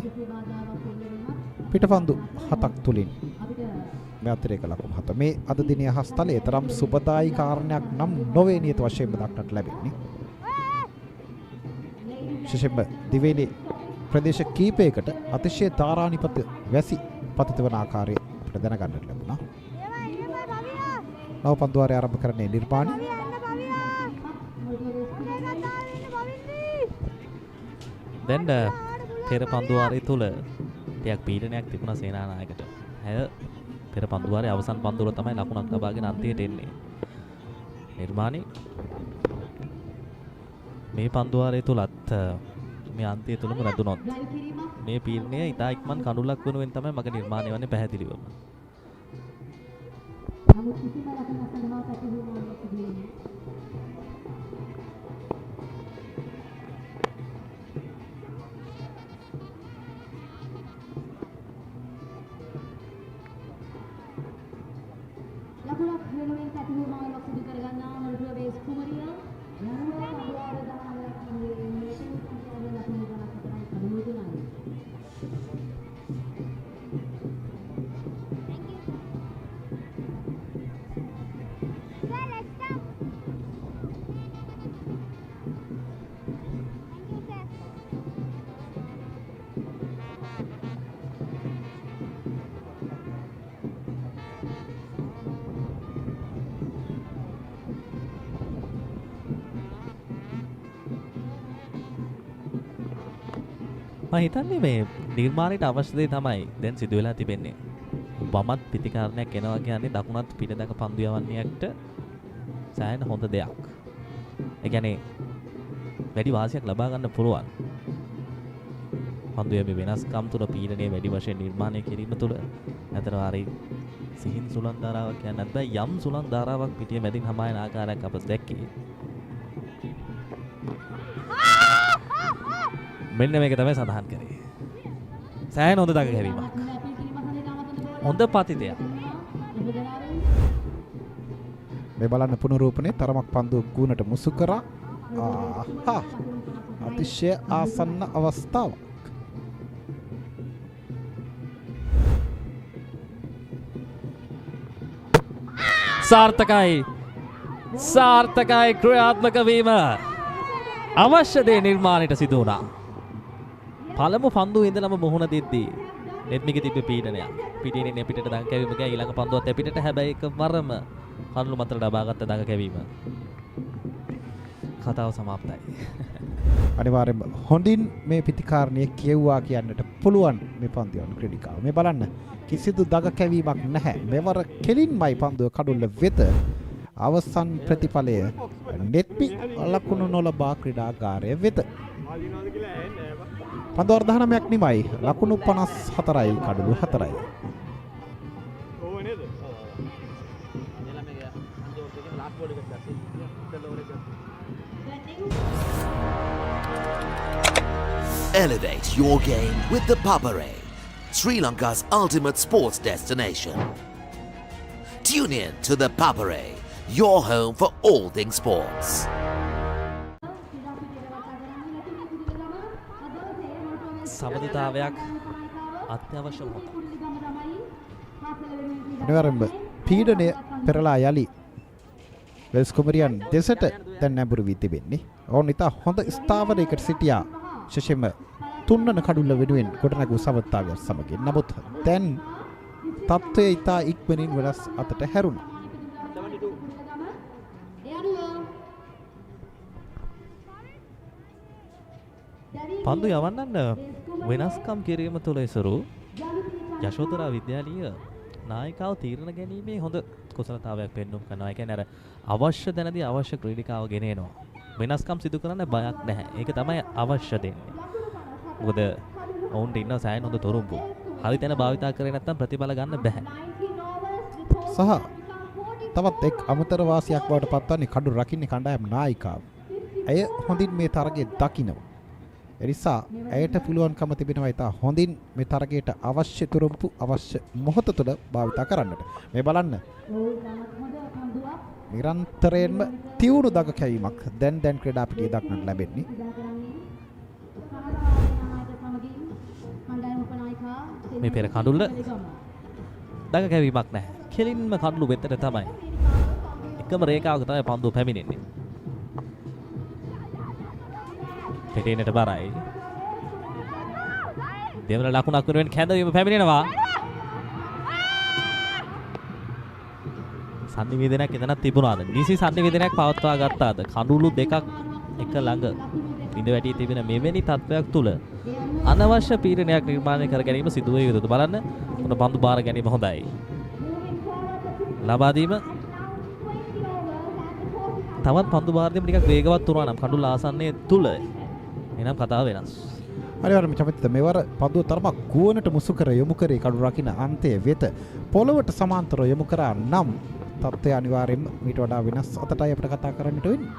පිටපන්දු 7ක් තුලින් මේ අතිරේක ලකුණු 7 මේ අද දිනේ හස්තලයේ තරම් සුබදායි කාරණයක් නම් නොවේ නියත වශයෙන්ම දක්නට ලැබෙන්නේ. විශේෂයෙන්ම දිවයිනේ ප්‍රදේශ කීපයකට අතිශය තාරානිපත වැසි පතිත වන ආකාරය අපිට දැනගන්නට ලැබුණා. නව පන්දුවාරය ආරම්භ කරන්නේ නිර්මාණි. දැන් පෙර පන්දුවාරය තුල ටිකක් පීඩනයක් තිබුණා සේනානායකට. ඇය පෙර පන්දුවාරයේ අවසන් පන්දුවල තමයි ලකුණක් ලබාගෙන අන්තිමට එන්නේ. නිර්මාණි මේ පන්දුවාරය තුලත් මේ අන්තිය තුලම රැඳුනොත් මේ පීඩනය ඉතා ඉක්මන් කඳුලක් වෙනුවෙන් තමයි මගේ නිර්මාණය වන්නේ පැහැදිලිවම. මම හිතන්නේ මේ නිර්මාණයට අවශ්‍ය දේ තමයි දැන් සිදු වෙලා තිබෙන්නේ. වමත් පිටිකාරණයක් එනවා කියන්නේ දකුණත් පිට දැක පන්දු යවන්නේකට සෑහෙන හොඳ දෙයක්. ඒ කියන්නේ වැඩි වාසියක් ලබා ගන්න පුළුවන්. පන්දු යමේ වෙනස්කම් තුන පීඩනයේ වැඩි වශයෙන් නිර්මාණය කිරීම තුළ අතර වාරේ සිහින් සුලන් ධාරාවක් කියන්නේ නැත්නම් යම් සුලන් ධාරාවක් පිටිය මැදින් හමායන ආකාරයක් අපස් දැක්කේ. මෙන්න මේක තමයි සඳහන් කරේ. සෑහෙන හොඳ දඟ කැවීමක්. හොඳ පතිතයක්. මේ බලන්න පුනරූපණය තරමක් පන්දුව ගුණට මුසු කරා. අතිශය ආසන්න අවස්ථාවක්. සාර්ථකයි ක්‍රියාත්මක වීම. අවශ්‍ය දේ නිර්මාණයට සිදු වුණා. පළමු පන්දුව ඉඳලම මුහුණ දෙද්දී නෙත්මිගේ තිබ්බ පීඩනයක්. පිටින් ඉන්නේ පිටට දඟ කැවීම ගියා ඊළඟ පන්දුවත් පිටට හැබැයි එකවරම කන්ලු මතට ලබාගත්ත දඟ කැවීම. කතාව සමාප්තයි. අනිවාර්යයෙන්ම හොඳින් මේ ප්‍රතිකාරණය කියවුවා කියන්නට පුළුවන් මේ පන්දුවන් ක්‍රීඩිකාව. මේ බලන්න කිසිදු දග කැවීමක් නැහැ. මෙවර කෙලින්මයි පන්දුව කඩුල්ල වෙත අවසන් ප්‍රතිඵලය නෙත්පි ලකුණු නොලබා ක්‍රීඩාගාරය වෙත. පන්දුව 19ක් නිමයි ලකුණු 54යි කඩුළු 4යි. Elevate your game with the Papare, Sri Lanka's ultimate sports destination. Tune in to the Papare, your home for all things sports. සමතුලිතතාවයක් අත්‍යවශ්‍ය මොහොතක්. අනිවාර්යෙන්ම පීඩනය පෙරලා යලි වෙල්ස් කුමරියන් දෙසට දැන් නැඹුරු වී තිබෙන්නේ. ඔවුන් ඉතා හොඳ ස්ථාවරයකට සිටියා. විශේෂයෙන්ම තුන්වන කඩුල්ල වෙනුවෙන් ගොඩනැගූ සමතාවය සමගින්. නමුත් දැන් තත්ත්වය ඉතා ඉක්මනින් වෙනස් අතට හැරුණා. පන්දු යවන්නන්න වෙනස්කම් කිරීම තුළ ඉසුරු යශෝදරා විද්‍යාලීය නායිකාව තීරණ ගැනීමේ හොඳ කුසලතාවයක් පෙන්වුම් කරනවා. ඒ කියන්නේ අර අවශ්‍ය දැනදී අවශ්‍ය ක්‍රීඩිකාව ගෙනෙනවා. වෙනස්කම් සිදු කරන්න බයක් නැහැ. ඒක තමයි අවශ්‍ය දෙන්නේ. මොකද ඔවුන්ට ඉන්න සෑහෙන හොඳ තොරතුරු. හරි තැන භාවිතා කරේ නැත්නම් ප්‍රතිඵල ගන්න බෑ. සහ තවත් එක් අමතර වාසියක් බවට පත්වන්නේ කඩු රකින්නේ කණ්ඩායම් නායිකාව. ඇය හොඳින් මේ තරගයේ දකිනවා. එනිසා ඇයට පුළුවන්කම තිබෙනවා ඉතා හොඳින් මේ තරගයට අවශ්‍ය තුරුම්පු අවශ්‍ය මොහොත තුළ භාවිතා කරන්නට. මේ බලන්න නිරන්තරයෙන්ම තියුණු දග කැවීමක් දැන් ක්‍රීඩා පිටියේ දක්නට ලැබෙන්නේ. මේ පෙර කඩුල්ල දග කැවීමක් නැහැ. කෙලින්ම කඩුළු වෙතට තමයි. එකම රේඛාවක තමයි පන්දුව පැමිණෙන්නේ. පිටිනට බරයි. දෙවන ලකුණක් වෙනුවෙන් කැඳවීම පැමිණෙනවා. සංනිවේදනයක් එතනක් තිබුණාද? නිසි සංනිවේදනයක් පවත්වා ගත්තාද? කඳුළු දෙකක් එක ළඟ ඉඳ වැටි තිබෙන මෙවැනි තත්වයක් තුල අනවශ්‍ය පීඩනයක් නිර්මාණය කර ගැනීම සිදු වේ යුතුද? බලන්න. උන පන්දු බාර ගැනීම හොඳයි. ලබා දීම තවත් පන්දු බාර දීම ටිකක් වේගවත් වුණා නම් කඳුළු ආසන්නයේ තුල එනම් කතාව වෙනස්. හරිවරම චමිත මෙවර පන්දුව තරමක් ගුවනට මුසු කර යොමු කරේ කඩු රකින්න අන්තයේ වෙත පොළවට සමාන්තරව යොමු කරා නම් තත්ත්වය අනිවාර්යයෙන්ම මීට වඩා වෙනස් අතටයි අපිට කතා කරන්නට වෙන්නේ.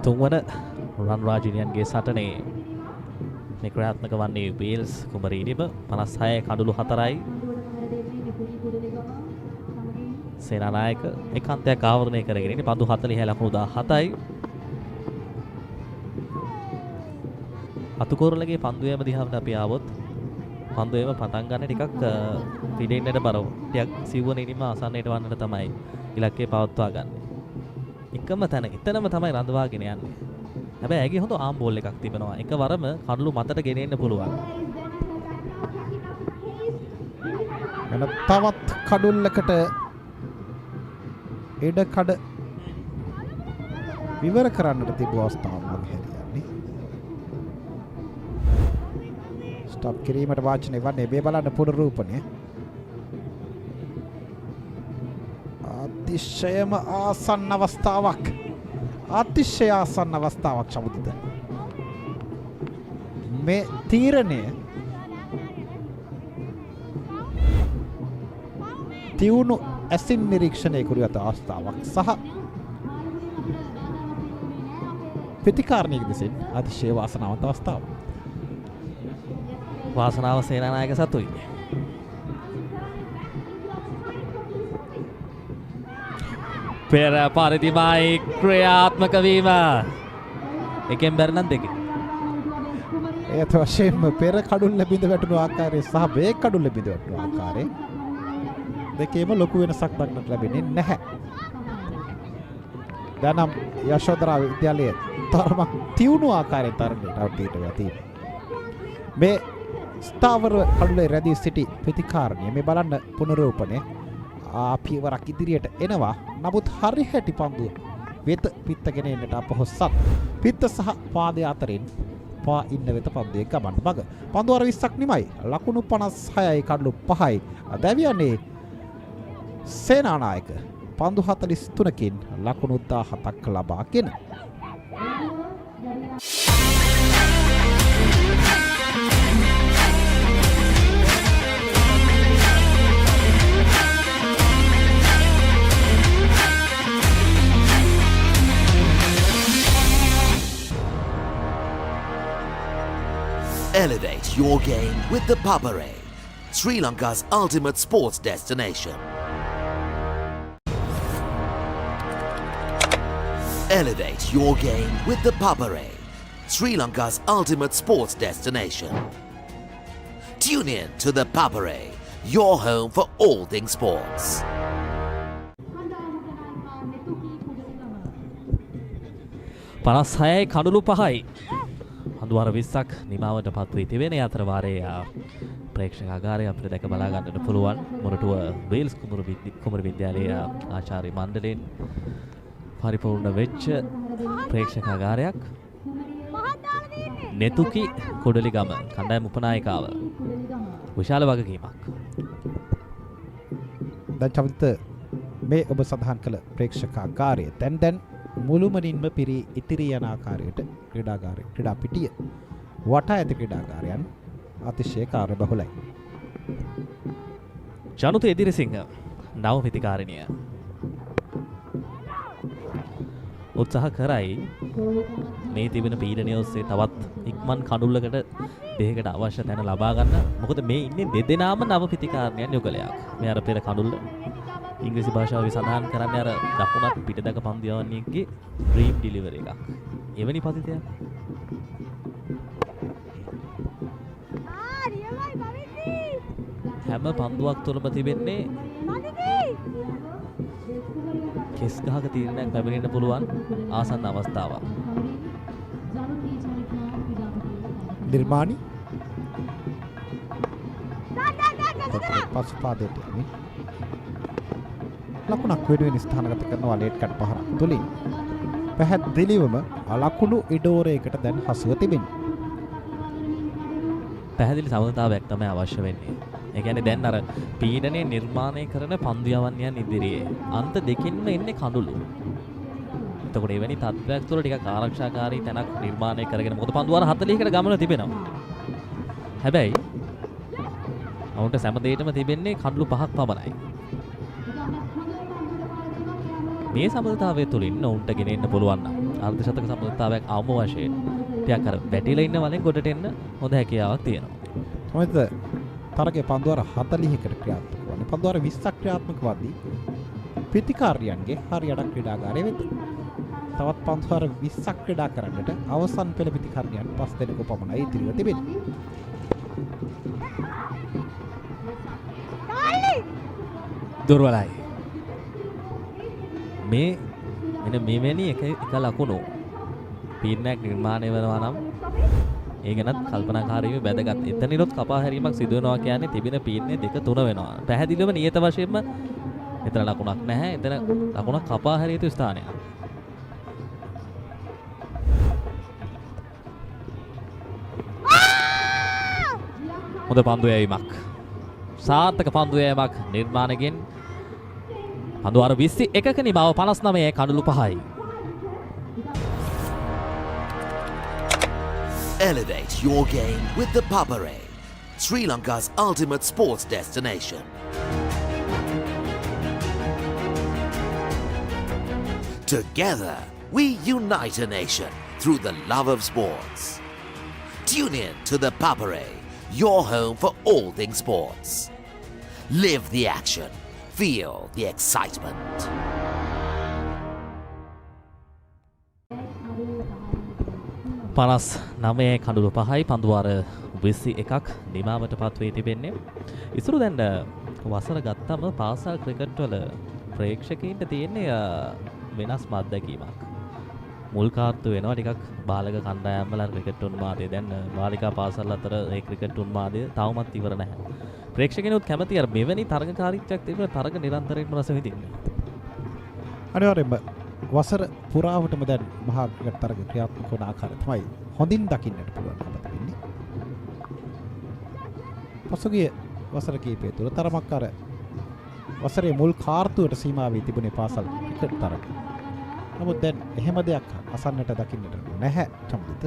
තුන්වන රන් රාජිනියන්ගේ සටනේ මේ ක්‍රියාත්මක වන්නේ වේල්ස් කුමරීනිම 56 කඩුළු 4යි. සේනානායක ඒකාන්තයක් ආවරණය කරගෙන ඉන්නේ පන්දු 40 ලකුණු 17යි. අතුකෝරලගේ පන්දුවේම දිහාවට අපි ආවොත් පන්දුවේම පටන් ගන්න ටිකක් පිටින්නට බරව. ටිකක් සිව්වන ඉනිම ආසන්නයට වන්නට තමයි ඉලක්කය පවත්වා ගන්න. එකම තැන එතනම තමයි රඳවාගෙන යන්නේ. හැබැයි ඇගේ හොඳ ආම් බෝල් එකක් තිබෙනවා. එකවරම කඩළු මතට ගෙනෙන්න පුළුවන්. එන තවත් කඩුල්ලකට ඉඩ කඩ විවර කරන්නට තිබු අවස්ථාවක් හැරියන්නේ. ස්ටොප් කිරීමට වාචනය වන්නේ මේ බලන්න පුනරූපණය. අතිශයම ආසන්න අවස්ථාවක්. අතිශය ආසන්න අවස්ථාවක් සමුදිත. මේ තීරණය තියුණු ඇසින් නිරීක්ෂණය කරුවත අවස්ථාවක් සහ ප්‍රතිකාරණයක දෙසින් අතිශය වාසනාවන්ත අවස්ථාවක්. වාසනාව සේනානායක සතුයි. පෙර පරිදිමයි ක්‍රියාත්මක වීම. එකෙන් බැරි නම් දෙකෙන්. ඒත් වශයෙන්ම පෙර කඩුල්ල බිඳ වැටුණු ආකාරය සහ බේක් කඩුල්ල බිඳ වැටුණු ආකාරය දෙකේම ලොකු වෙනසක් දක්නට ලැබෙන්නේ නැහැ. දැනම් යශෝදරා විද්‍යාලය තරමක් තියුණු ආකාරයෙන් තරගයට අවතීර්ණ වෙලා තියෙනවා. මේ ස්ථාවර කඩුලේ රැඳී සිටි ප්‍රතිකාරණය මේ බලන්න පුනරූපණය පියවරක් ඉදිරියට එනවා. නමුත් හරි හැටි පන්දුව වෙත පිත්තගෙන එන්නට අපහොස්සක්. පිත්ත සහ පාදය අතරින් පා ඉන්න වෙත පන්දුවේ ගමන් මග. පන්දුව අර 20ක් නිමයි. ලකුණු 56යි කඩලු 5යි. දැවියන්නේ සේනානායක පන්දු 43කින් ලකුණු 17ක් ලබාගෙන. Elevate your game with the Papare, Sri Lanka's ultimate sports destination. Elevate your game with the Papare, Sri Lanka's ultimate sports destination. Tune in to the Papare, your home for all things sports. පනස්හයයි කඩුළු 5යි හඳුවර 20ක් නිමාවට පත් වී තිබෙන අතර වාරයේ ප්‍රේක්ෂකාගාරය අපිට දැක බලා ගන්නට පුළුවන් Moratuwa Wales කුමරු විද්‍යාලයේ ආචාර්ය මණ්ඩලයෙන් පරිපූර්ණ වෙච්ච ප්‍රේක්ෂකාගාරයක්. නෙතුකි කොඩලිගම කණ්ඩායම උපනායකාව විශාල වගකීමක්. දැන් චමිත මේ ඔබ සඳහන් කළ ප්‍රේක්ෂකාගාරය දැන් මුළුමනින්ම පිරී ඉතිරි යන ආකාරයට ක්‍රීඩා පිටිය වටා ඇති ක්‍රීඩාගාරයන් අතිශය කාර්යබහුලයි. ජනුත එදිරිසිංහ නව පිතිකාරිනිය උත්සාහ කරයි මේ තිබෙන පීඩනය ඔස්සේ තවත් ඉක්මන් කඳුල්ලකට දෙයකට අවශ්‍ය තැන ලබා ගන්න. මොකද මේ ඉන්නේ දෙදෙනාම නව පිතිකාරණයන් යුගලයක්. මේ අර පෙර කඳුල්ල ඉංග්‍රීසි භාෂාවේ සඳහන් කරන්නේ අර දකුණත් පිටදක පන්දියවන්නේගේ ඩ්‍රීම් ඩිලිවරි එකක්. එවැනි පතිතයක්. හැම පන්දුවක් තුළම තිබෙන්නේ කෙස් ගහක තීරණයක් ලැබෙන්න පුළුවන් ආසන්න අවස්ථාවක්. නිර්මාණි පසුපාදයට යමින් ලකුණක් වෙනුවෙන් ස්ථානගත කරනවා ලේට් කට් පහරක් තුලින්. පැහැදිලිවම ලකුණු ඉඩෝරයකට දැන් හසුව තිබෙනවා. පැහැදිලි සමතාවයක් තමයි අවශ්‍ය වෙන්නේ. ඒ කියන්නේ දැන් අර පීඩනය නිර්මාණය කරන පන්දු යවන්නයන් ඉදිරියේ අන්ත දෙකින්ම එන්නේ කඳුළු. එතකොට එවැනි තත්ත්වයක් තුළ ටිකක් ආරක්ෂාකාරී තැනක් නිර්මාණය කරගෙන මොකද පන්දු වර 40කට ගමන තිබෙනවා. හැබැයි අවුන්ට සෑම දෙයකම තිබෙන්නේ කඳුළු 5ක් පමණයි. මේ සමතාවය තුළින් ඔවුන්ට ගෙනෙන්න පුළුවන් නම් අර්ධ ශතක සමතාවයක් අවම වශයෙන් ටිකක් අර වැටිලා ඉන්න වලින් ගොඩට එන්න හොඳ හැකියාවක් තියෙනවා. මොකද තරගේ පන්දුවර 40කට ක්‍රියාත්මක වන්නේ. පන්දුවර 20ක් ක්‍රියාත්මක වදී ප්‍රතිකාර්යයන්ගේ හරියට ක්‍රීඩාගාරය වෙත. තවත් පන්දුවර 20ක් ක්‍රීඩා කරන්නට අවසන් පෙළ ප්‍රතිකාර්යයන් 5 දෙනෙකු පමණයි ඉතිරිව තිබෙන්නේ. දුර්වලයි. මේ මෙන්න මෙවැනි එක ලකුණු පීඩනයක් නිර්මාණය වෙනවා නම් ඒ ගැනත් කල්පනාකාරීව වැදගත්. එතනිනොත් කපා හැරීමක් සිදු වෙනවා කියන්නේ තිබෙන පීඩනය 2-3 වෙනවා. පැහැදිලිවම නියත වශයෙන්ම එතන ලකුණක් නැහැ. එතන ලකුණක් කපා හැරිය යුතු ස්ථානයක්. හොඳ පන්දු යැවීමක්. සාර්ථක පන්දු යැවීමක් නිර්මාණයෙන් පන්දු අර 21ක නිමාව 59 කඩලු 5යි. Elevate your game with the Papare, Sri Lanka's ultimate sports destination. Together, we unite a nation through the love of sports. Tune in to the Papare, your home for all things sports. Live the action. Feel the excitement. පනස් 9 කඩුළු 5යි පන්දුවාර 21ක් නිමාවට පත් වී තිබෙන්නේ. ඉතුරු දැන් වසර ගත්තම පාසල් cricket වල ප්‍රේක්ෂකයින්ට තියෙන්නේ වෙනස් අත්දැකීමක්. මුල් කාර්තු වෙනවා ටිකක් බාලක කණ්ඩායම් වල ක්‍රිකට් උන්මාදය. දැන් බාලිකා පාසල් අතර ඒ ක්‍රිකට් උන්මාදය තවමත් ඉවර නැහැ. ප්‍රේක්ෂකයනුත් කැමති අර මෙවැනි තරගකාරීත්වයක් තිබුණ තරග නිරන්තරයෙන්ම රස විඳින්න. අනිවාර්යයෙන්ම වසර පුරාවටම දැන් මහා ක්‍රිකට් තරග ක්‍රියාත්මක වන ආකාරය තමයි හොඳින් දකින්නට පුළුවන්කම තිබෙන්නේ. පසුගිය වසර කිහිපය තුළ තරමක් අර වසරේ මුල් කාර්තුවට සීමා වී තිබුණේ පාසල් ක්‍රිකට් තරග. නමුත් දැන් එහෙම දෙයක් අසන්නට දකින්නට නැහැ චම්දිත.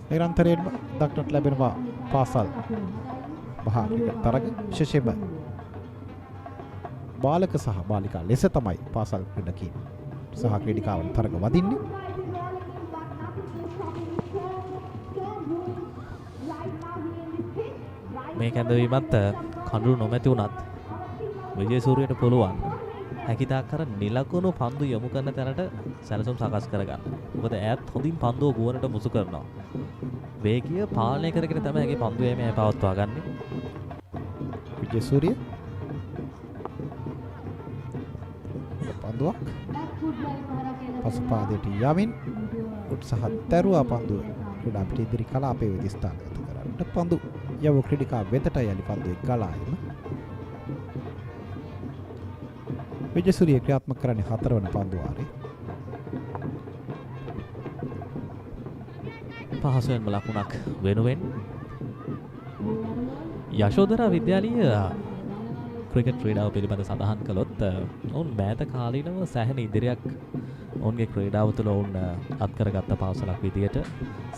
නිරන්තරයෙන්ම දක්නට ලැබෙනවා පාසල් මහා ක්‍රිකට් තරග. විශේෂයෙන්ම බාලක සහ බාලිකා ලෙස තමයි පාසල් ක්‍රීඩකීන් සහ ක්‍රීඩිකාවන් තරග වදින්නේ. මේ කැඳවීමත් කඳුළු නොමැති වුණත් විජේසූරියට පුළුවන් හැකිතාක් කර නිලකුණු පන්දු යොමු කරන තැනට සැලසුම් සකස් කරගන්න. මොකද ඈත් හොඳින් පන්දුව ගුවනට මුසු කරනවා. වේගය පාලනය කරගෙන තමයි ඇගේ පන්දු යෑම පවත්වා ගන්න. විජේසූරිය පන්දුවක් පසුපාදයට යමින් උත්සාහ දරුවා පන්දුව ක්‍රීඩා පිට ඉදිරි කලාපයේ වෙත ස්ථානගත කරන්නට පන්දු යව ක්‍රීඩිකා වෙතට යලි පන්දුවේ ගලායම විජේසූරිය ක්‍රියාත්මක කරන්නේ 4 වන පන්දු වාරේ. පහසුවෙන්ම ලකුණක් වෙනුවෙන් යශෝදරා විද්‍යාලීය ක්‍රිකට් ක්‍රීඩාව පිළිබඳ සඳහන් කළොත් ඔවුන් මෑත කාලීනව සෑහෙන ඉදිරියක් ඔවුන්ගේ ක්‍රීඩාව තුළ ඔවුන් අත්කරගත්ත පාසලක් විදියට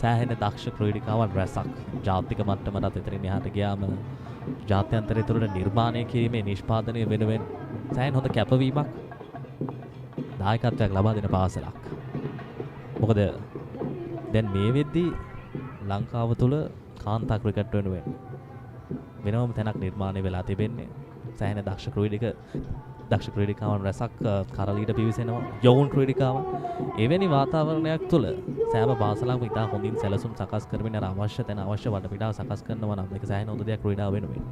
සෑහෙන දක්ෂ ක්‍රීඩිකාවන් රැසක් ජාතික මට්ටමටත් එතරින් එහාට ගියාම ජාත්‍යන්තරය තුළට නිර්මාණය කිරීමේ නිෂ්පාදනය වෙනුවෙන් සෑහෙන හොඳ කැපවීමක් දායකත්වයක් ලබා දෙන පාසලක්. මොකද දැන් මේ වෙද්දී ලංකාව තුළ කාන්තා ක්‍රිකට් වෙනුවෙන් වෙනම තැනක් නිර්මාණය වෙලා තිබෙන්නේ. සෑහෙන දක්ෂ ක්‍රීඩිකාවන් රැසක් කරලීට පිවිසෙනවා. යොවුන් ක්‍රීඩිකාවන් එවැනි වාතාවරණයක් තුළ සෑම පාසලක්ම ඉතා හොඳින් සැලසුම් සකස් කරමින් අර අවශ්‍ය තැන අවශ්‍ය වටපිටාව සකස් කරනවා නම් මේක සෑහෙන හොඳ දෙයක් ක්‍රීඩාව වෙනුවෙන්.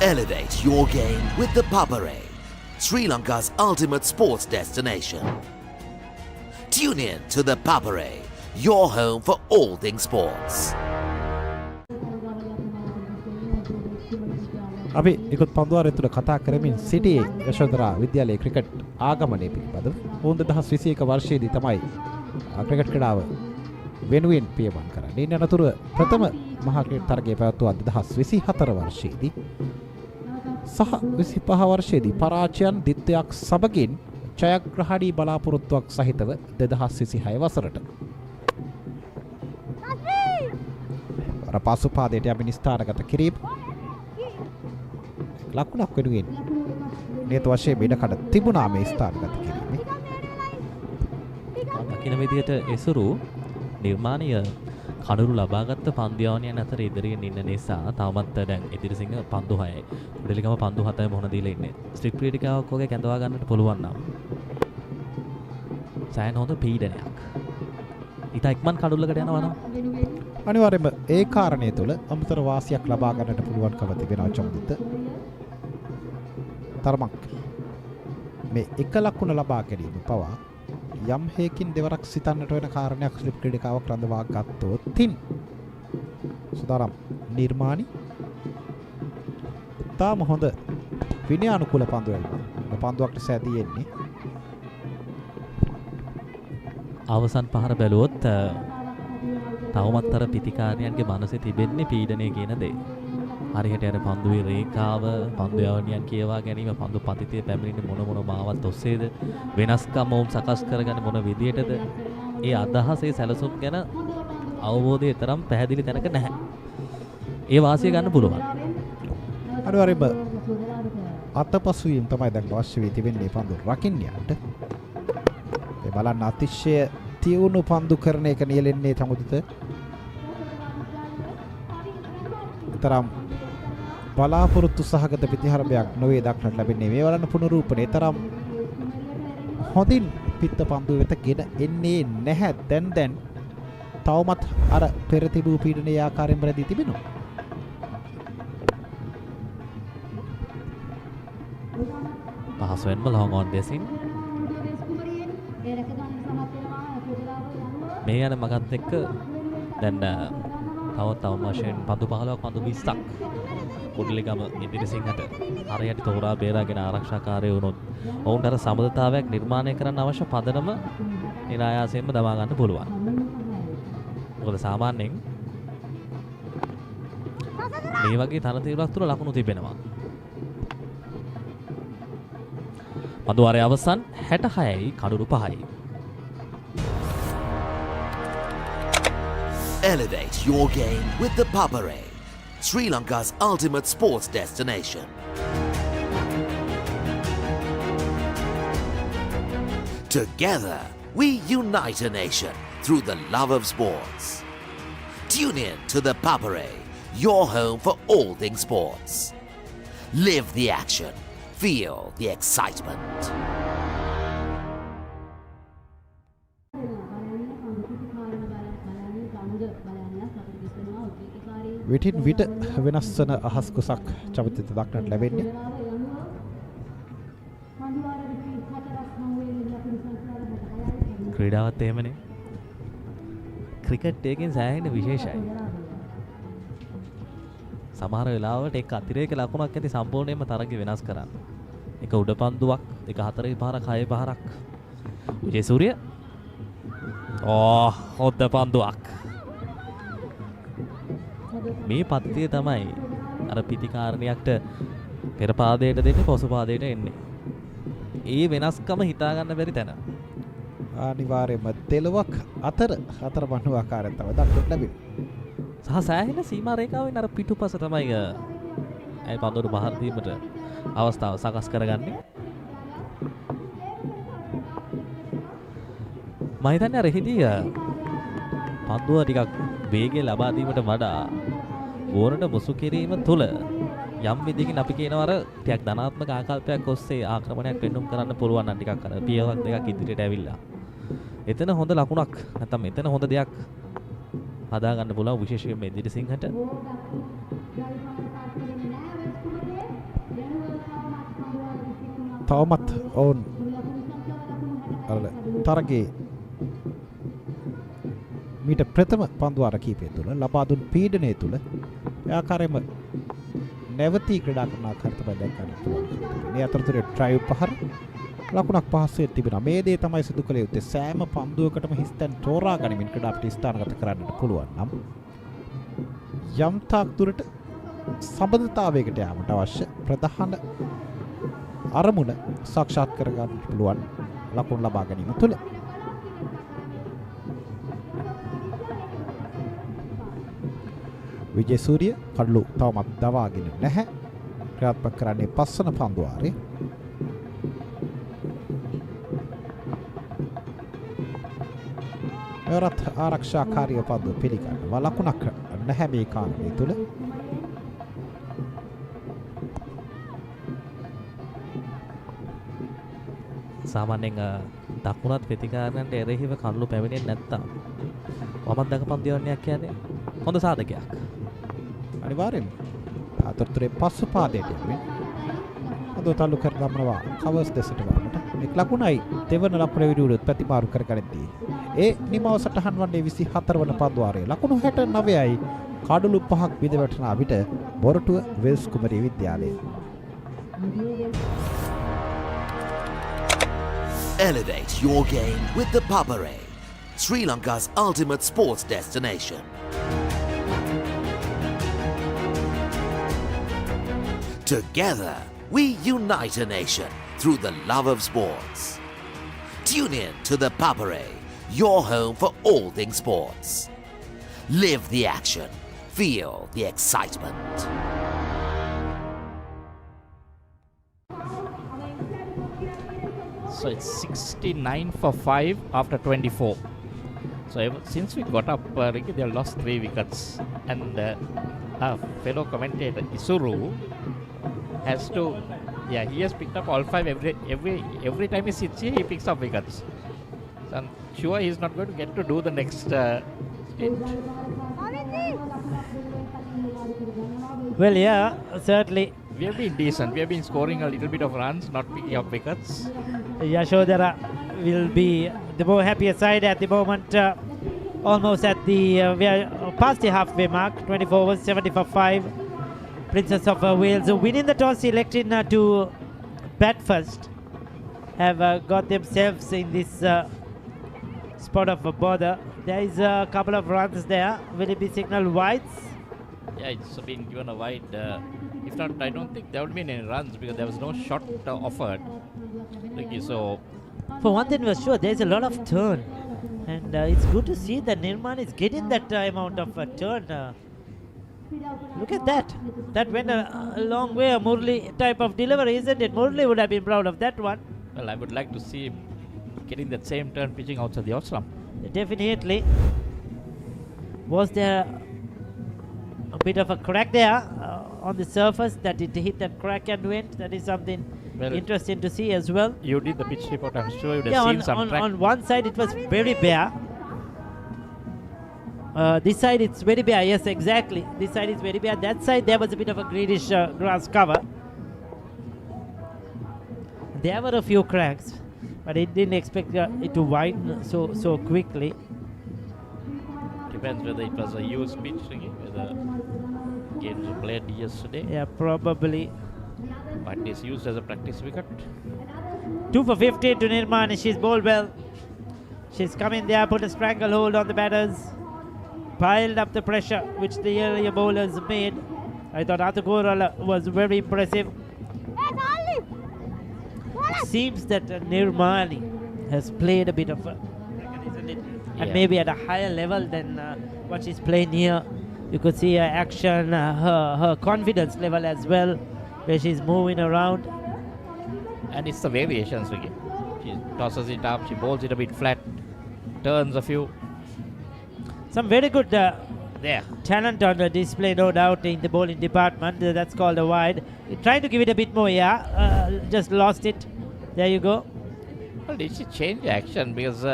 Elevate your game with the Papare, Sri Lanka's ultimate sports destination. Tune in to the Papare, your home for all things sports. අපි ඉක්ොත් පන්දුවාරය තුළ කතා කරමින් සිටියේ යශෝදරා විද්‍යාලයේ ක්‍රිකට් ආගමනය පිළිබඳව. ඔවුන් 2021 වර්ෂයේදී තමයි ක්‍රිකට් ක්‍රීඩාව වෙනුවෙන් පියවම් කරන්නේ. ඉන් අනතුරුව ප්‍රථම මහා ක්‍රිකට් තරගය පැවැත්වුවා 2024 වර්ෂයේදී. සහ 25 වර්ෂයේදී පරාජයන් දිත්වයක් සමගින් ජයග්‍රහණී බලාපොරොත්තුවක් සහිතව 2026 වසරට අර පසුපාදයට යමින් ස්ථානගත කිරීම ලකුණක් වෙනුවෙන් නියත වශයෙන් ඉඩකඩ තිබුණා මේ ස්ථානගත කිරීමේ. දකින විදියට එසුරු නිර්මාණීය කඩුරු ලබාගත්ත පන්දියාවනියන් අතර ඉදිරියෙන් ඉන්න නිසා තවමත් දැන් ඉදිරිසිංහ පන්දු 6යි. කුඩලිගම පන්දු 7යි මොහොන දීලා ඉන්නේ. ස්ට්‍රික් ක්‍රීඩිකාවක් වගේ කැඳවා ගන්නට පුළුවන් නම් සෑහෙන හොඳ පීඩනයක්. ඊට ඉක්මන් කඩුල්ලකට යනවා නම් අනිවාර්යයෙන්ම ඒ කාරණේ තුළ අමතර වාසියක් ලබා ගන්නට පුළුවන්කම තිබෙනවා චොම්දිත. තරමක් මේ එක ලකුණ ලබා ගැනීම පවා යම් හේකින් දෙවරක් සිතන්නට වෙන කාරණයක් ස්ලිප් ක්‍රීඩිකාවක් රඳවා ගත්තොත් තින් සුදාරම් නිර්මාණි තාම හොඳ විනයානුකූල පන්දුවක් නිසා තියෙන්නේ. අවසන් පහර බැලුවොත් තවමත් අර පිතිකාරයන්ගේ මනසේ තිබෙන්නේ පීඩනය කියන දේ. හරියට අර පන්දුවේ රේඛාව, පන්දු යවනියන් කියවා ගැනීම, පන්දු පතිතේ පැමිණෙන්නේ මොන මාවත් ඔස්සේද, වෙනස්කම් වුම් සකස් කරගන්නේ මොන විදියටද, ඒ අදහසේ සැලසුම් ගැන අවබෝධය තරම් පැහැදිලි තැනක නැහැ. ඒ වාසිය ගන්න පුළුවන්. අනිවාර්යයෙන්ම අතපසුවීම් තමයි දැන් අවශ්‍ය වී තිබෙන්නේ පන්දු රකින්න යන්න. ඒ බලන්න අතිශය තියුණු පන්දු කරන එක නියැලෙන්නේ සමුදිත. තරම් බලාපොරොත්තු සහගත ප්‍රතිහාරයක් නොවේ දක්නට ලැබෙන්නේ. මේ වලන පුනරූපණය තරම් හොඳින් පිත්ත පන්දුව වෙත ගෙන එන්නේ නැහැ. දැන් තවමත් අර පෙර තිබූ පීඩනයේ ආකාරයෙන් රැඳී තිබෙනවා. පහසුවෙන්ම long on දෙසින් මේ යන මගත් එක්ක දැන් තවත් වශයෙන් පන්දු 15ක් පන්දු 20ක් කුඩලිගම ඉදිරිසිංහට හරියට තෝරා බේරාගෙන ආරක්ෂාකාරය වුණොත් ඔවුන්ට අර සමබරතාවයක් නිර්මාණය කරන්න අවශ්‍ය පදනම නිරායාසයෙන්ම දමා ගන්න පුළුවන්. මොකද සාමාන්‍යයෙන් මේ වගේ තනතිරක් තුල ලකුණු තිබෙනවා. පන්දු වාරයේ අවසන් 66යි කඩුරු 5යි. Elevate your game with the Papare, Sri Lanka's ultimate sports destination. Together, we unite a nation through the love of sports. Tune in to the Papare, your home for all things sports. Live the action, feel the excitement. විටින් විට වෙනස් වන අහස් කුසක් චමිතයට දක්නට ලැබෙන්නේ. ක්‍රීඩාවත් එහෙමනේ. Cricket එකෙන් සෑහෙන විශේෂයි. සමහර වෙලාවට එක අතිරේක ලකුණක් ඇති සම්පූර්ණයෙන්ම තරගය වෙනස් කරන්න. එක උඩ පන්දුවක්, එක හතරේ පාරක්, හයේ පාරක්. විජේසූරිය. හොද්ද පන්දුවක්. මේ පද්ධතිය තමයි අර පිටිකාරණයක්ට පෙර පාදයට දෙන්නේ පසු පාදයට එන්නේ. ඒ වෙනස්කම හිතා ගන්න බැරි තැන. අනිවාර්යයෙන්ම තෙලවක් අතර බණු ආකාරයෙන් තමයි දක්නට ලැබෙන්නේ. සහ සෑහෙන සීමා රේඛාවෙන් අර පිටුපස තමයි ඒ පන්දුවට බහර දීමට අවස්ථාව සකස් කරගන්නේ. මම හිතන්නේ අර එහිදී පන්දුව ටිකක් වේගය ලබා දීමට වඩා ගෝරට මුසු කිරීම තුළ යම් විදිහකින් අපි කියනවා අර ටිකක් ධනාත්මක ආකල්පයක් ඔස්සේ ආක්‍රමණයක් වෙන්නුම් කරන්න පුළුවන් නම් ටිකක් අර පියවරක් දෙකක් ඉදිරියට ඇවිල්ලා. එතන හොඳ ලකුණක් නැත්නම් එතන හොඳ දෙයක් හදා ගන්න පුළුවන් විශේෂයෙන්ම ඉදිරිසිංහට. තවමත් ඔවුන් අර තරගයේ මීට ප්‍රථම පන්දුවාර කීපය තුළ ලබා දුන් පීඩනය තුළ ආකාරයෙන්ම නැවතී ක්‍රීඩා කරන ආකාරය තමයි දැන් ගන්න පුළුවන්. මේ අතරතුරේ ඩ්‍රයිව් පහර ලකුණක් පහසුවෙන් තිබෙනවා. මේ දේ තමයි සිදු කළ යුත්තේ. සෑම පන්දුවකටම හිස්තැන් තෝරා ගනිමින් ක්‍රීඩා පිට ස්ථානගත කරන්නට පුළුවන් නම් යම් තාක් දුරට සම්බන්ධතාවයකට යාමට අවශ්‍ය ප්‍රධාන අරමුණ සාක්ෂාත් කර ගන්න පුළුවන් ලකුණු ලබා ගැනීම තුළ. විජේසූරිය කඩලු තවමත් දවාගෙන නැහැ. ක්‍රියාත්මක කරන්නේ පස්වන පන්දුවාරේ. එවරත් ආරක්ෂාකාරී පන්දුව පිළිගන්නවා. ලකුණක් නැහැ මේ කාරණේ තුළ. සාමාන්‍යයෙන් දකුණත් ප්‍රතිකාරයන්ට එරෙහිව කඩලු පැමිණෙන්නේ නැත්තම් වමත් දකපන් දියවන්නේක් කියන්නේ හොඳ සාධකයක්. අනිවාර්යෙන්ම අතරතුරේ පසු පාදයට යමින් අද තල්ලු කර ගමනවා කවර්ස් දෙසට වරකට. එක් ලකුණයි දෙවන ලකුණ විරුද්ධ ප්‍රතිමාරු කර ගනිද්දී. ඒ නිමව සටහන් වන්නේ 24 වන පන්දුවාරයේ ලකුණු 69යි කඩලු 5ක් විද වැටෙන විට මොරටුව වෙල්ස් කුමරිය විද්‍යාලය. Elevate your game with the Papare, Sri Lanka's ultimate sports destination. Together, we unite a nation through the love of sports. Tune in to the Papare, your home for all things sports. Live the action, feel the excitement. So it's 69 for 5 after 24. So since we got up, Ricky, they have lost 3 wickets, and our fellow commentator Isuru has to, he has picked up all 5 every time he sits here, he picks up wickets. So I'm sure he's not going to get to do the next stint. Well, yeah, certainly. We have been decent. We have been scoring a little bit of runs, not picking up wickets. Yasodara will be the more happier side at the moment. Almost at the we are past the halfway mark. 24 overs, 70 for 5. Princess of Wales winning the toss, electing to bat first. Have got themselves in this spot of bother. There is a couple of runs there. Will it be signal wides? Yeah, it's been given a wide. If not, I don't think there would be any runs because there was no shot offered. Okay, so for one thing was sure, there's a lot of turn, and it's good to see that Nirman is getting that amount of turn. Look at that. That went a long way. A Murli type of delivery, isn't it? Murli would have been proud of that one. Well, I would like to see him getting that same turn pitching outside the off-stump. Definitely. Was there a bit of a crack there on the surface that it hit that crack and went? That is something interesting to see as well. You did the pitch report, I'm sure you would have seen some track. On one side it was very bare. This side it's very bare, yes, exactly. This side is very bare. That side there was a bit of a greenish grass cover. There were a few cracks, but it didn't expect it to widen so quickly. Depends whether it was a used pitch, whether games were played yesterday. Yeah, probably. But it's used as a practice wicket. 2 for 15 to Nirmani. She's bowled well. She's come in there, put a stranglehold on the batters, piled up the pressure which the earlier bowlers made. I thought Athakurala was very impressive. It seems that Nirmani has played a bit of a cricket, isn't it? And maybe at a higher level than what she's playing here. You could see her action, her confidence level as well, where she's moving around. And it's the variations again. She tosses it up, she bowls it a bit flat, turns a few. Some very good talent on the display, no doubt, in the bowling department. That's called a wide. Trying to give it a bit more, just lost it. There you go. Well, did she change action? Because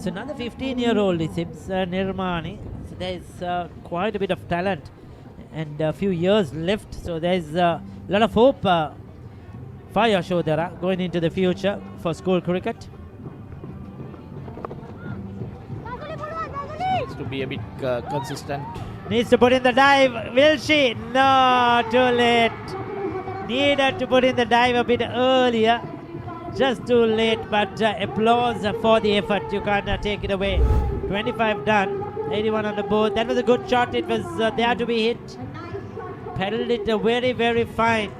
So another 15-year-old, it seems, Nirmani. So there's quite a bit of talent and a few years left. So there's a lot of hope for Yasodara going into the future for school cricket. needs to be a bit consistent. Needs to put in the dive. Will she? No, too late. Needed to put in the dive a bit earlier. Just too late, but applause for the effort. You can't take it away. 25 done, 81 on the board. That was a good shot. It was there to be hit. Pedaled it very, very fine.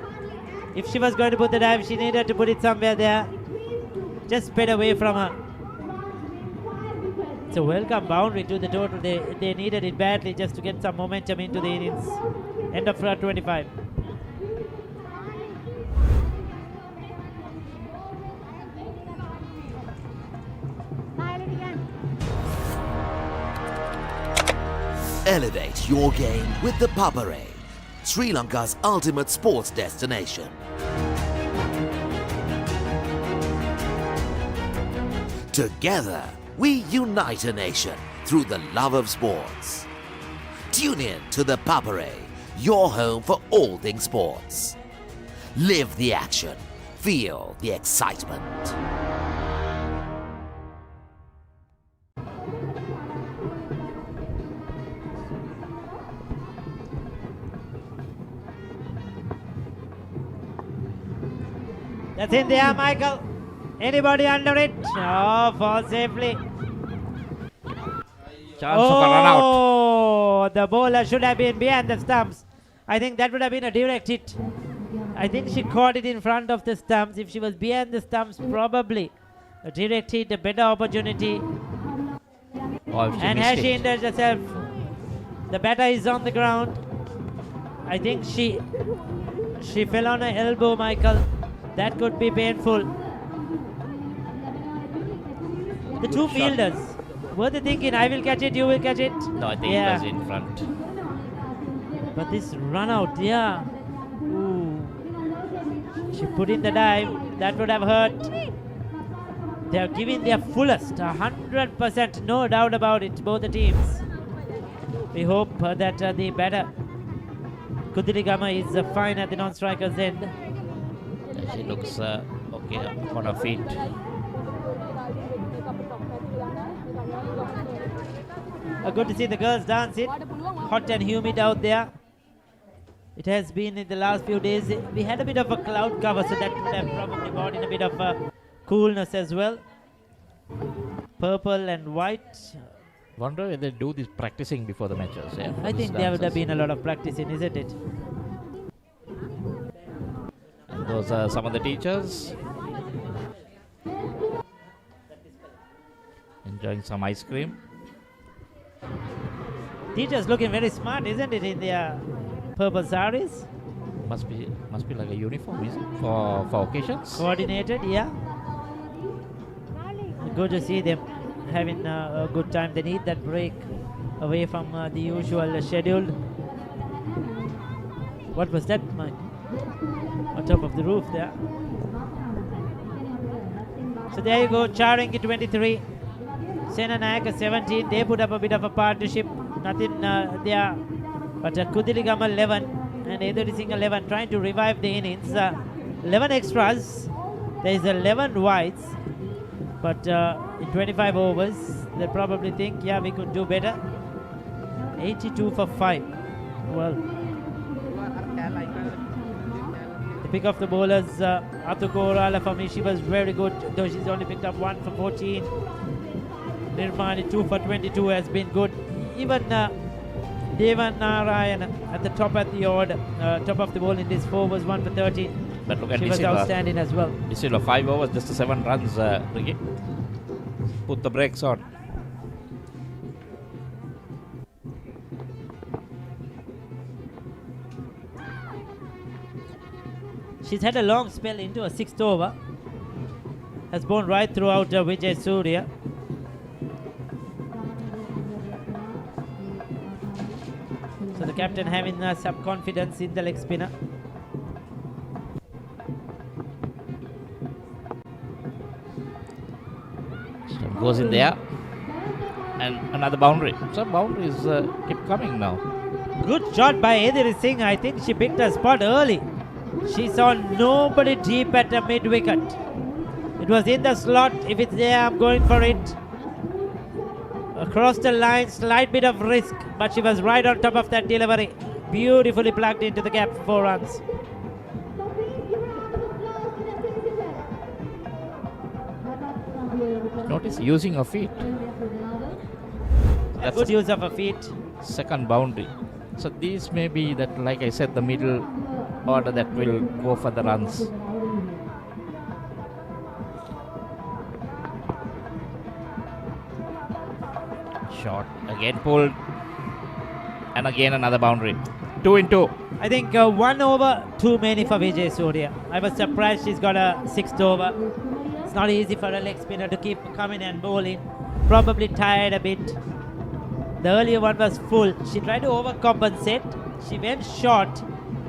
If she was going to put the dive, she needed to put it somewhere there. Just sped away from her. It's a welcome boundary to the total. They needed it badly just to get some momentum into the innings. End of 25. Elevate your game with the Papare, Sri Lanka's ultimate sports destination. Together, we unite a nation through the love of sports. Tune in to the Papare, your home for all things sports. Live the action, feel the excitement. That's in there, Michael. Anybody under it? Oh, fall safely. Chance of a run out. Oh, the bowler should have been behind the stumps. I think that would have been a direct hit. I think she caught it in front of the stumps. If she was behind the stumps, probably a direct hit, a better opportunity. Or if she And missed has she it. injured herself? The batter is on the ground. I think she fell on her elbow, Michael. That could be painful. The two shot. fielders, were they thinking, I will catch it, you will catch it? No, I think Yeah. it was in front. But this run out, yeah. Ooh. She put in the dive. That would have hurt. They are giving their fullest, 100%, no doubt about it, both the teams. We hope that the batter, Kudiligama, is fine at the non-striker's end. She looks okay on her feet. Good to see the girls dancing. Hot and humid out there. It has been in the last few days. We had a bit of a cloud cover, so that would have probably brought in a bit of coolness as well. Purple and white. Wonder if they do this practicing before the matches. Yeah, I think there would have been a lot of practicing, isn't it? And those are some of the teachers enjoying some ice cream. Teachers looking very smart, isn't it, in their purple saris? Must be like a uniform, is it? For occasions. Coordinated, yeah. Good to see them having a good time. They need that break away from the usual schedule. What was that, Mike? On top of the roof there. So there you go, Charangi 23, Sena Nayaka 17. They put up a bit of a partnership. Nothing there. But Kudiligama 11 and Eduri Singh 11 trying to revive the innings. 11 extras. There is 11 wides. But in 25 overs, they probably think, yeah, we could do better. 82 for 5. Well, the pick of the bowlers, Atukora, for me, she was very good, though she's only picked up 1 for 14. Nirmani 2 for 22 has been good. Even Devan Narayan at the top at the order, top of the ball in this 4 was 1 for 13. But look at She was outstanding as well. Instead of 5 overs, just 7 runs. Ricky. Put the brakes on. She's had a long spell into a 6th over. Has borne right throughout Vijay Surya. So the captain having some confidence in the leg spinner. Stump goes in there. And another boundary. So boundaries keep coming now. Good shot by Ediri Singh. I think she picked her spot early. She saw nobody deep at the mid wicket. It was in the slot. If it's there, I'm going for it. Across the line, slight bit of risk, but she was right on top of that delivery. Beautifully plugged into the gap for 4 runs. Notice using her feet. A good use of her feet. Second boundary. So these may be that, like I said, the middle order that will go for the runs. Shot again pulled, and again another boundary. 2 in 2. I think 1 over too many for Vijay Surya. I was surprised she's got a 6th over. It's not easy for a leg spinner to keep coming and bowling. Probably tired a bit. The earlier one was full. She tried to overcompensate. She went short,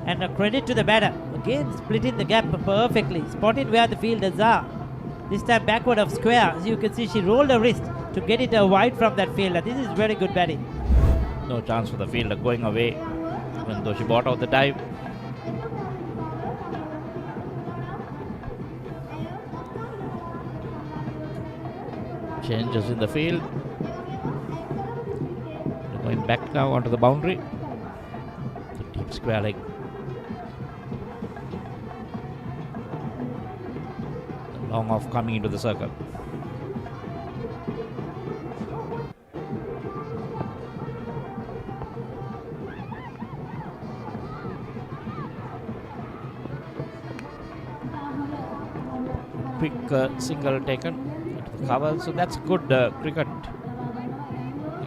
and a credit to the batter. Again, splitting the gap perfectly, spotted where the fielders are. This time backward of square. As you can see, she rolled her wrist to get it wide from that fielder. This is very good batting. No chance for the fielder going away, even though she bought out the dive. Changes in the field. They're going back now onto the boundary. The deep square leg. The long off coming into the circle. quick single taken into the cover. So that's good cricket.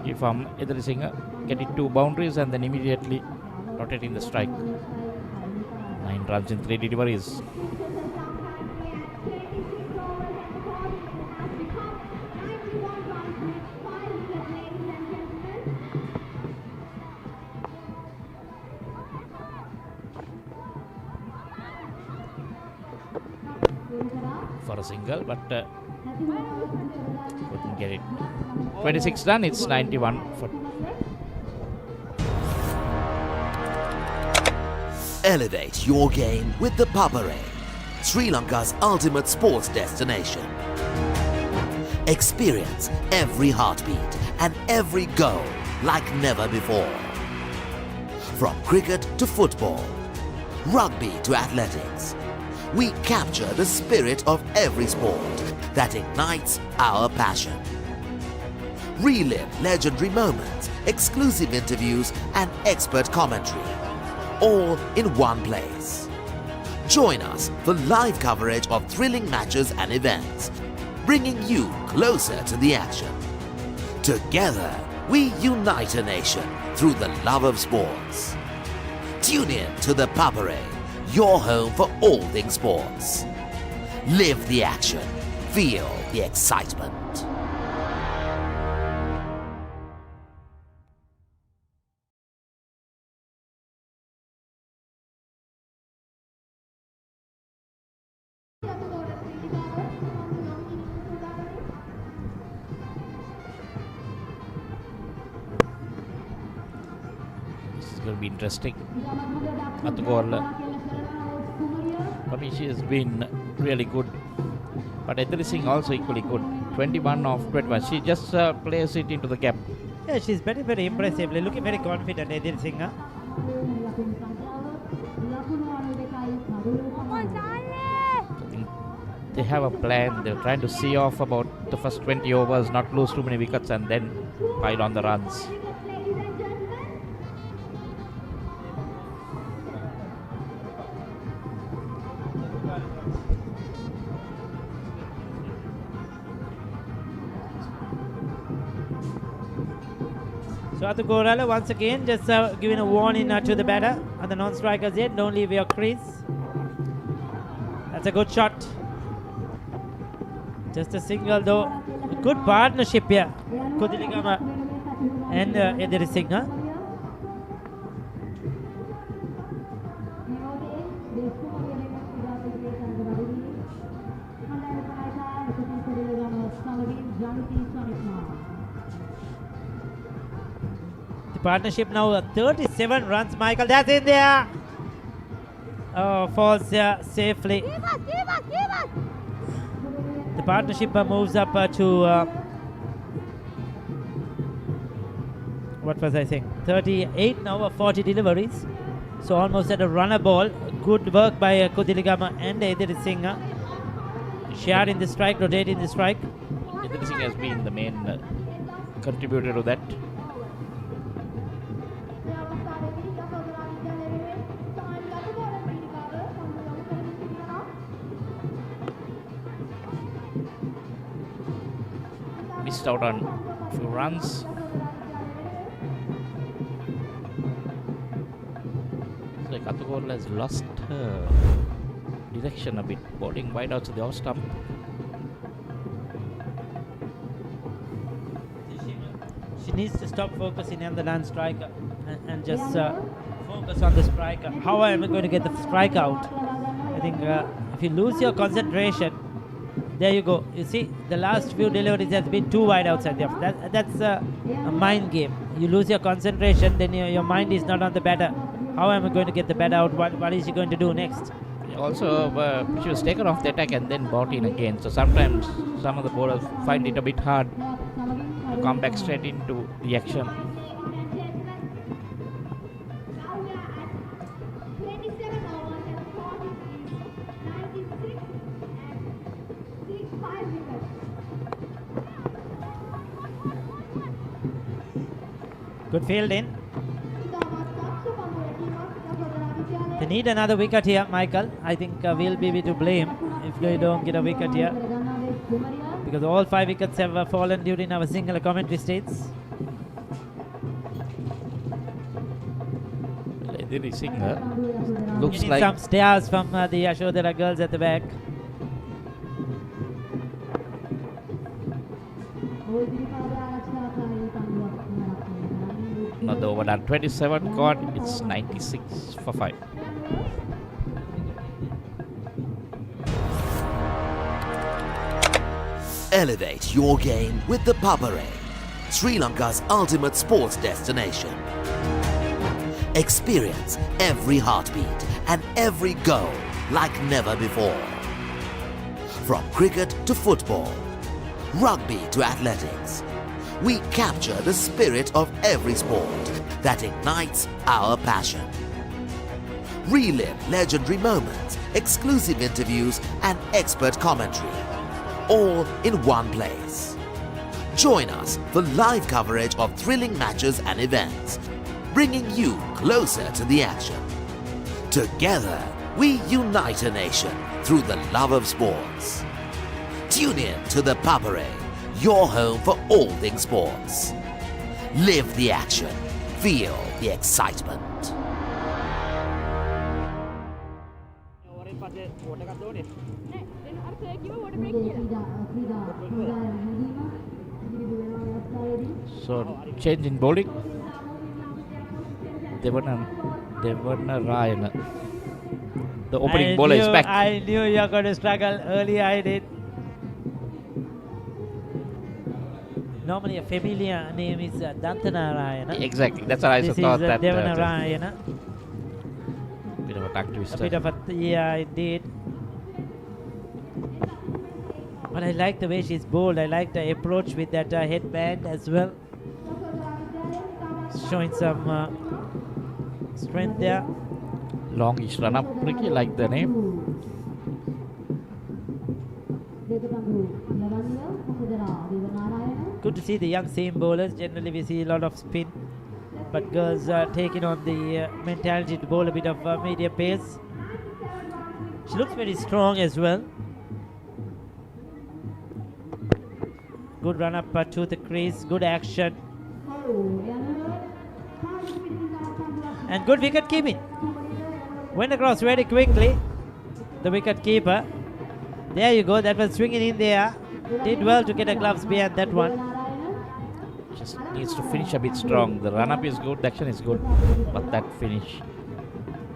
If I'm either singer, getting 2 boundaries and then immediately rotating the strike. 9 runs in 3 deliveries. For a single, but couldn't get it. 26 done, it's 91 for. Elevate your game with the Papare, Sri Lanka's ultimate sports destination. Experience every heartbeat and every goal like never before. From cricket to football, rugby to athletics, we capture the spirit of every sport that ignites our passion. Relive legendary moments, exclusive interviews, and expert commentary, all in one place. Join us for live coverage of thrilling matches and events, bringing you closer to the action. Together, we unite a nation through the love of sports. Tune in to the Papare, your home for all things sports. Live the action. Feel the excitement. This is going to be interesting. At the goal. She has been really good, but Edri Singh also equally good. 21 of 21. She just plays it into the gap. Yeah, she's very impressively looking very confident, Edri Singh. I think they have a plan. They're trying to see off about the first 20 overs, not lose too many wickets, and then pile on the runs. So Atu Korala once again just giving a warning to the batter and the non-strikers yet. Don't leave your crease. That's a good shot. Just a single though. A good partnership here. Kudiligama and Edri Singh. Partnership now 37 runs. Michael, that's in there. Oh, falls there safely. The partnership moves up to what was I saying? 38 now of 40 deliveries. So almost at a runner ball. Good work by Kudiligama and Edri Singh. Sharing the strike, rotating the strike. Edri Singh has been the main contributor to that. Missed out on a few runs. It's like Atugol has lost her direction a bit, bowling wide out to the off stump. She needs to stop focusing on the non-striker and just focus on the striker. How am I going to get the strike out? I think if you lose your concentration, there you go. You see, the last few deliveries has been too wide outside the off. That's a mind game. You lose your concentration, then your mind is not on the batter. How am I going to get the batter out? What is she going to do next? Also, she was taken off the attack and then brought in again. So sometimes some of the bowlers find it a bit hard to come back straight into the action. Good fielding. They need another wicket here, Michael. I think we'll be to blame if they don't get a wicket here. Because all 5 wickets have fallen during our single commentary states. Lady Singer looks Getting like some stares from the Yasodara girls at the back. another over done. 27 gone. It's 96 for 5. Elevate your game with the Papare, Sri Lanka's ultimate sports destination. Experience every heartbeat and every goal like never before. From cricket to football, rugby to athletics, we capture the spirit of every sport that ignites our passion. Relive legendary moments, exclusive interviews, and expert commentary, all in one place. Join us for live coverage of thrilling matches and events, bringing you closer to the action. Together, we unite a nation through the love of sports. Tune in to the Papare, your home for all things sports. Live the action, feel the excitement. So change in bowling. Devana Ryan. The opening bowler is back. I knew you were going to struggle. Earlier I did. Normally a familiar name is Dantana Rayana. Exactly. That's what I This thought. is That Devana Rayana. bit of a tongue A twister. bit of a, yeah, indeed. But I like the way she's bowled. I like the approach with that headband as well. Showing some strength there. Longish run up. Ricky like the name. Good to see the young seam bowlers. Generally we see a lot of spin, but girls are taking on the mentality to bowl a bit of medium pace. She looks very strong as well. Good run up to the crease, good action. And good wicket keeping. Went across very quickly, the wicket keeper. There you go, that was swinging in there. Did well to get a gloves behind that one. Just needs to finish a bit strong. The run up is good, the action is good, but that finish.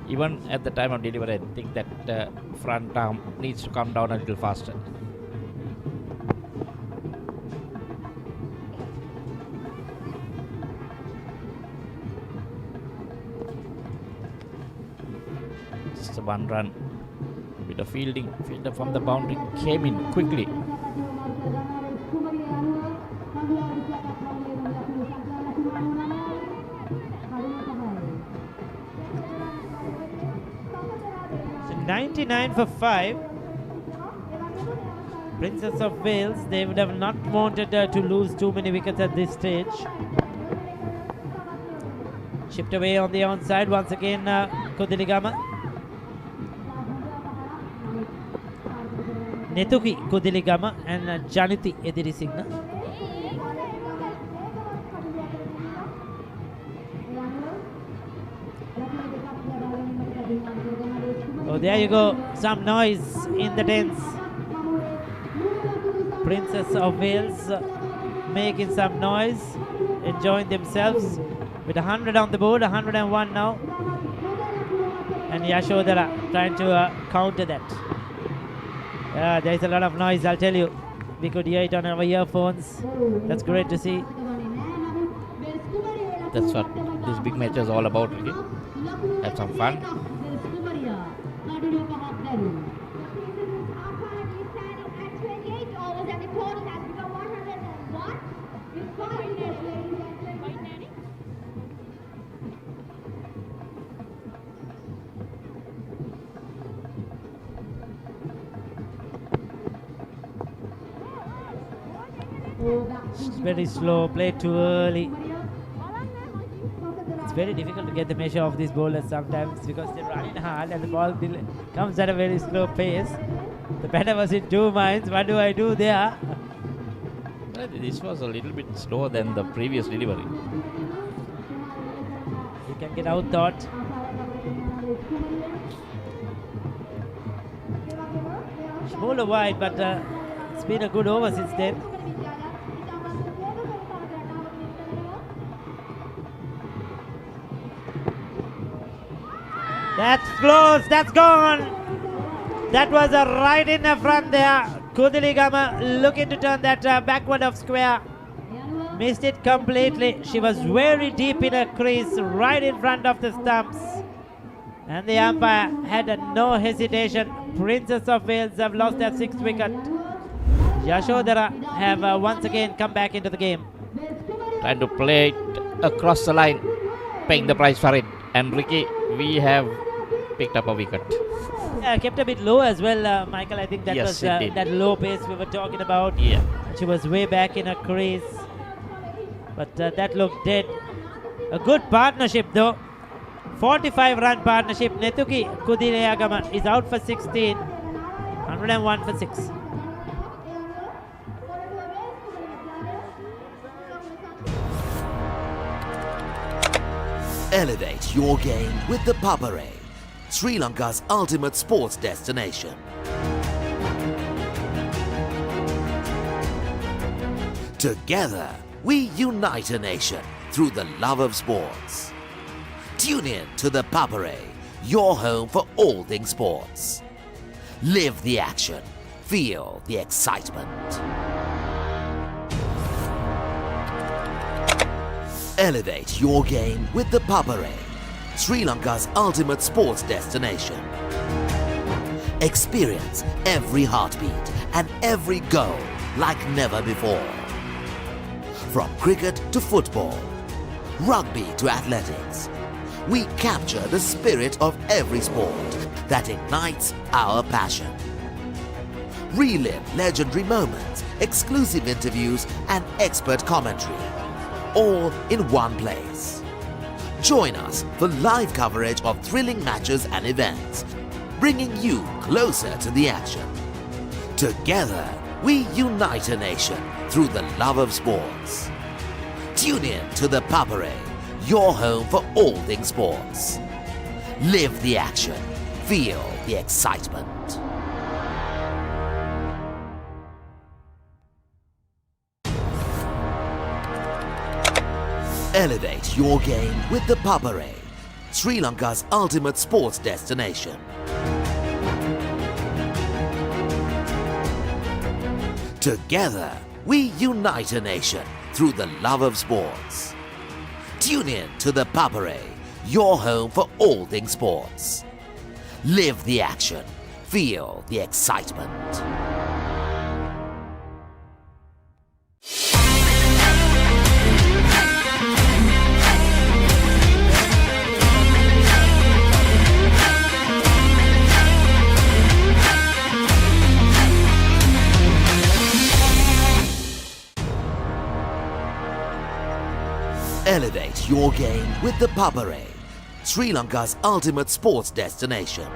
Even at the time of delivery, I think that front arm needs to come down a little faster. Just a one run with the fielding. Fielder from the boundary came in quickly. So 99 for 5. Princess of Wales, they would have not wanted to lose too many wickets at this stage. Chipped away on the onside once again, Kudiligama. Netuki Kudiligama and Janiti Edirisingna. Oh, there you go. Some noise in the tents. Princess of Wales making some noise, enjoying themselves with 100 on the board, 101 now. And Yasodara trying to counter that. There is a lot of noise, I'll tell you. We could hear it on our earphones. That's great to see. That's what this big match is all about, really. Have some fun. It's very slow, played too early. It's very difficult to get the measure of these bowlers sometimes because they're running hard and the ball comes at a very slow pace. The batter was in two minds. What do I do there? This was a little bit slower than the previous delivery. You can get out thought. Smaller wide, but it's been a good over since then. That's close, that's gone. That was a right in the front there. Kudiligama looking to turn that backward of square. Missed it completely. She was very deep in her crease, right in front of the stumps. And the umpire had no hesitation. Princess of Wales have lost their 6th wicket. Yasodara have once again come back into the game. Trying to play it across the line, paying the price for it. And Ricky, we have picked up a wicket. Yeah, kept a bit low as well, Michael. I think that Yes, was it did. that low pace we were talking about. Yeah. She was way back in her crease. But that looked dead. A good partnership though. 45-run partnership. Netuki Kudireyagama is out for 16. 101 for 6. Elevate your game with the Papare, Sri Lanka's ultimate sports destination. Together, we unite a nation through the love of sports. Tune in to the Papare, your home for all things sports. Live the action, feel the excitement. Elevate your game with the Papare, Sri Lanka's ultimate sports destination. Experience every heartbeat and every goal like never before. From cricket to football, rugby to athletics, we capture the spirit of every sport that ignites our passion. Relive legendary moments, exclusive interviews, and expert commentary, all in one place. Join us for live coverage of thrilling matches and events, bringing you closer to the action. Together, we unite a nation through the love of sports. Tune in to the Papare, your home for all things sports. Live the action, feel the excitement. Elevate your game with the Papare, Sri Lanka's ultimate sports destination. Together, we unite a nation through the love of sports. Tune in to the Papare, your home for all things sports. Live the action, feel the excitement. Elevate your game with the Papare, Sri Lanka's ultimate sports destination.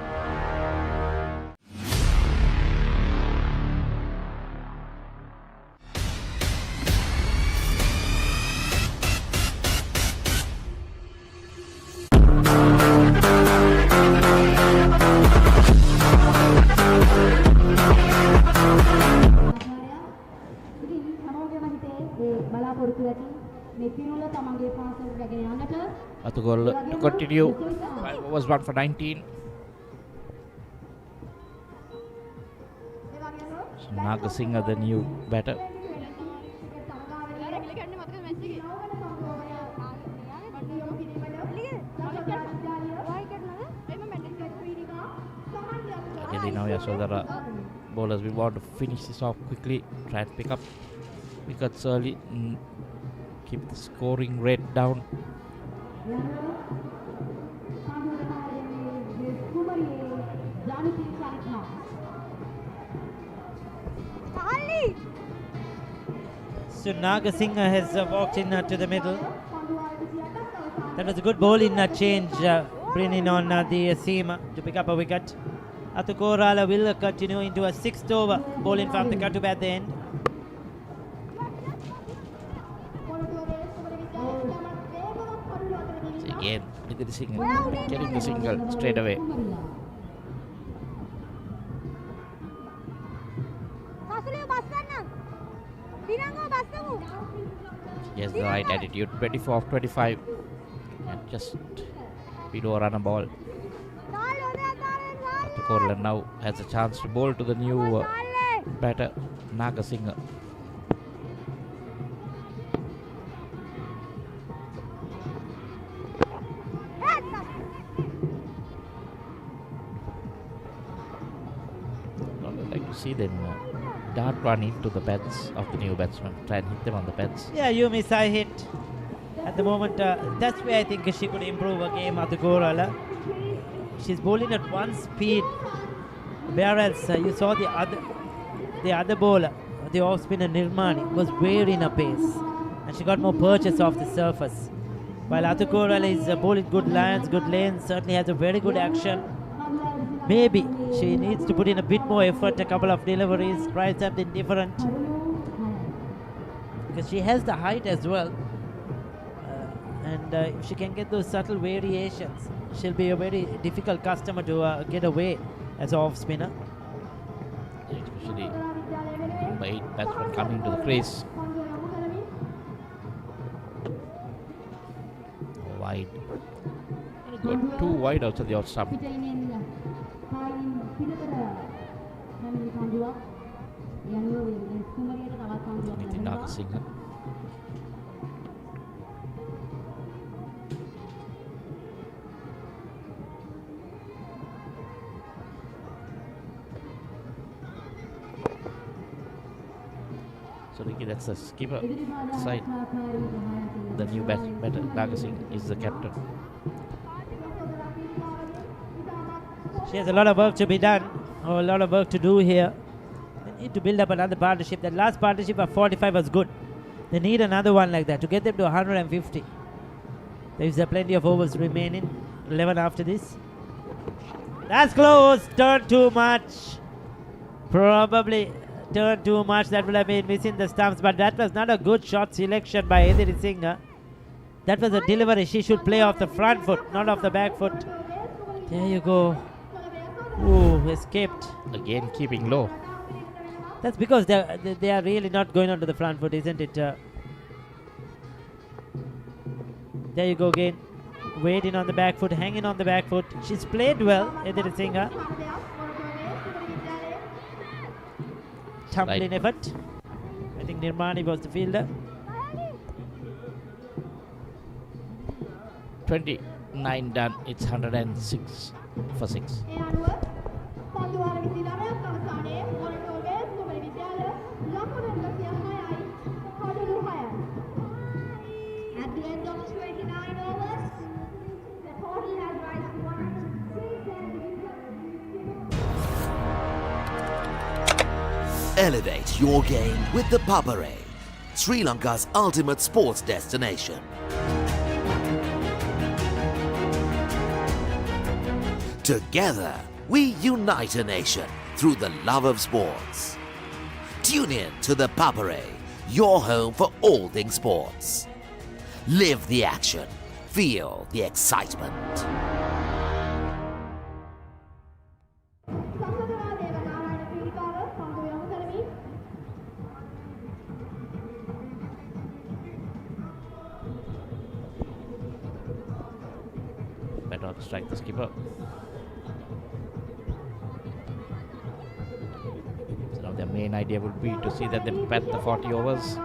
At the goal to continue. 5 overs, 1 for 19. So Nagasinghe, the new batter. Again, now Yasodara bowlers, we want to finish this off quickly, try and pick up wickets early, keep the scoring rate down. So Nagasinghe has walked in to the middle. That was a good bowling change, bringing on the seam to pick up a wicket. Atukorala will continue into a 6th over. Bowling from the Katub at the end. So again, look at the single, getting the single straight away. He has the right attitude. 24 of 25 and just below run a ball. Atukorala now has a chance to bowl to the new batter Nagasinghe. I'd like to see them dart run into the beds of the new batsman, try and hit them on the beds. Yeah, you miss high hit. At the moment, that's where I think she could improve her game, Atukorala. She's bowling at one speed, whereas you saw the other bowler, the off spinner Nirmani, was very in a pace, and she got more purchase off the surface. While Atukorala is bowling good lines, good lanes, certainly has a very good action. Maybe she needs to put in a bit more effort, a couple of deliveries, try something different, because she has the height as well. And if she can get those subtle variations, she'll be a very difficult customer to get away as an off spinner. Especially number 8 batsman coming to the crease. Wide. Got too wide outside the off stump. Nitin Nagasinghe. So Ricky, that's the skipper side. The new batter Nagasinghe is the captain. She has a lot of work to be done, or a lot of work to do here. They need to build up another partnership. That last partnership of 45 was good. They need another one like that to get them to 150. There is plenty of overs remaining. 11 after this. That's close. Turned too much. Probably turned too much. That would have been missing the stumps, but that was not a good shot selection by Ediri Singh. That was a delivery. She should play off the front foot, not off the back foot. There you go. Ooh, escaped. Again, keeping low. That's because they are really not going onto the front foot, isn't it? There you go again. Waiting on the back foot, hanging on the back foot. She's played well, Ediri Singh. Tumbling effort. I think Nirmani was the fielder. 29 done. It's 106 for 6. Elevate your game with the Papare, Sri Lanka's ultimate sports destination. Together, we unite a nation through the love of sports. Tune in to the Papare, your home for all things sports. Live the action, feel the excitement. Better not strike the skipper. So now their main idea would be to see that they bat the 40 overs.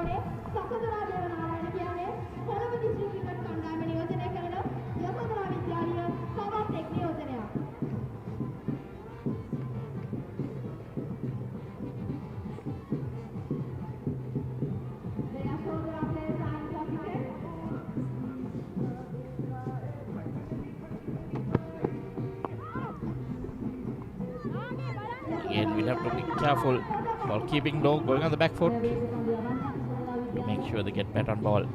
Again, we'll have to be careful while keeping low, going on the back foot to make sure they get bat on ball.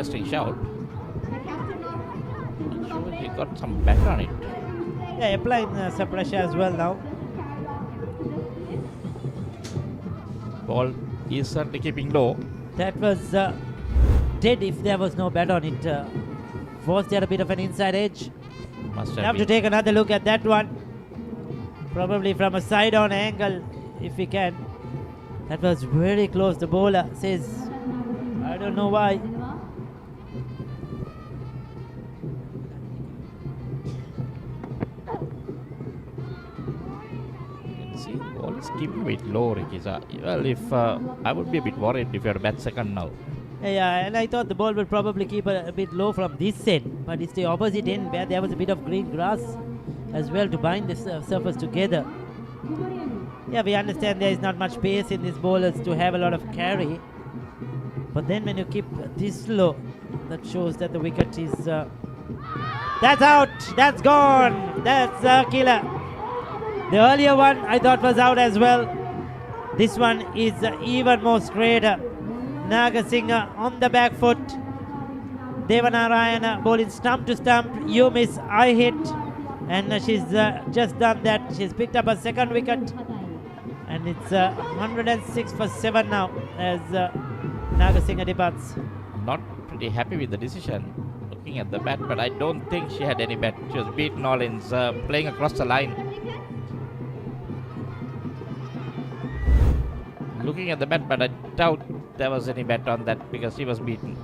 interesting shout. Sure, he got some back on it. Yeah, applying some pressure as well now. Ball is certainly keeping low. That was dead if there was no bat on it. Was there a bit of an inside edge? Must Have have to been. take another look at that one. Probably from a side-on angle, if we can. That was very close. The bowler says, I don't know why. See, the ball is keeping a bit low, Ricky. Well, if I would be a bit worried if you had a bat second now. Yeah, and I thought the ball would probably keep a bit low from this end, but it's the opposite end where there was a bit of green grass as well to bind the surface together. Yeah, we understand there is not much pace in these bowlers to have a lot of carry, but then when you keep this low, that shows that the wicket is... that's out! That's gone! That's a killer! The earlier one I thought was out as well. This one is even more straighter. Nagasinghe on the back foot. Devanarayana bowling stump to stump. You miss, I hit. And she's just done that. She's picked up a second wicket. And it's 106 for 7 now as Nagasinghe departs. Not pretty happy with the decision. Looking at the bat, but I don't think she had any bat. She was beaten all ins, playing across the line. Looking at the bat, but I doubt there was any bet on that because he was beaten.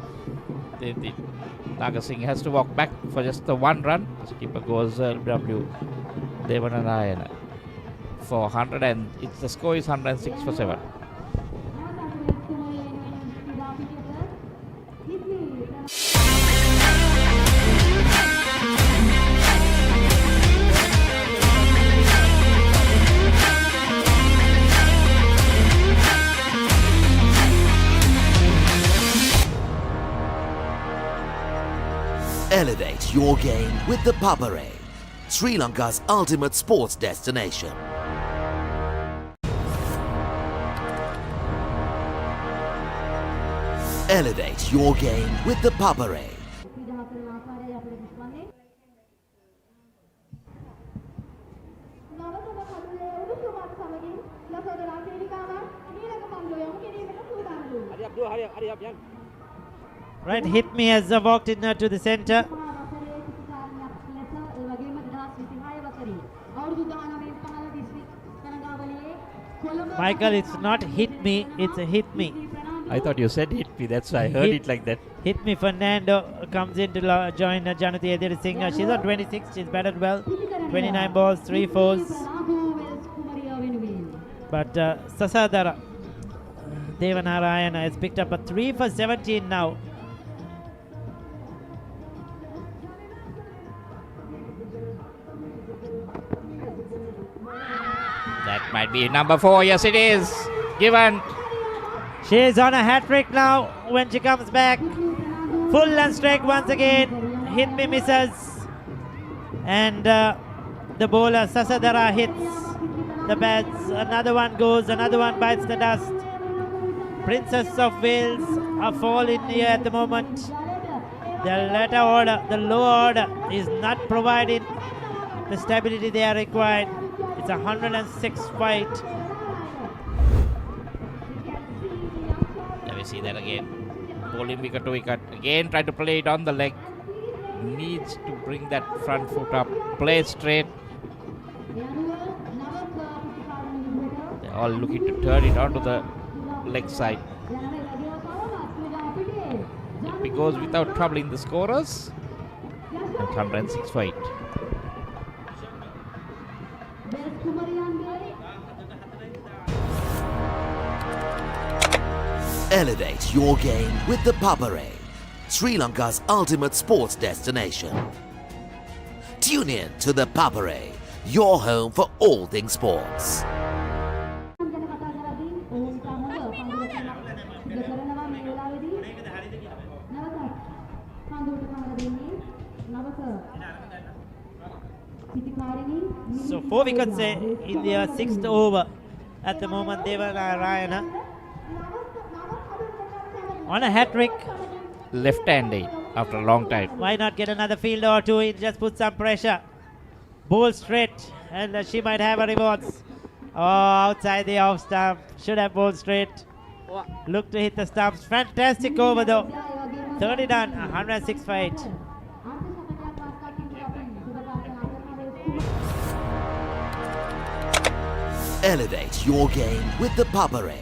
The Nagasinghe has to walk back for just the one run. The skipper goes W. Devanarayana for 100, and the score is 106 for 7. Elevate your game with the Papare, Sri Lanka's ultimate sports destination. Elevate your game with the Papare. Right, hit me as I walked in to the center. Michael, it's not hit me, it's a hit me. I thought you said hit me, that's why I heard it like that. Hit me. Fernando comes in to join Janati Ediri Singh. She's on 26, she's batted well. 29 balls, 3 fours. But Sasadara Devanarayana has picked up a 3 for 17 now. That might be number 4, yes it is. Given. She's on a hat-trick now when she comes back. Full and strike once again. Hit me misses. And the bowler Sasadara hits the bats. Another one goes, another one bites the dust. Princess of Wales are falling here at the moment. The latter order, the lower order is not providing the stability they are required. It's a 106 fight. Let me see that again. Bowling wicket to wicket. Again, try to play it on the leg. Needs to bring that front foot up. Play straight. They're all looking to turn it onto the leg side. It goes without troubling the scorers. And 106 for 8. Elevate your game with the Papare, Sri Lanka's ultimate sports destination. Tune in to the Papare, your home for all things sports. So 4 wickets in their 6th over at the moment. Devanarayana on a hat-trick. left-handed after a long time. Why not get another fielder or two in? Just put some pressure. Bowl straight, and she might have a rewards. Oh, outside the off stump. Should have bowled straight. Look to hit the stumps. Fantastic over though. 30 done, 106 for 8. Elevate your game with the Papare,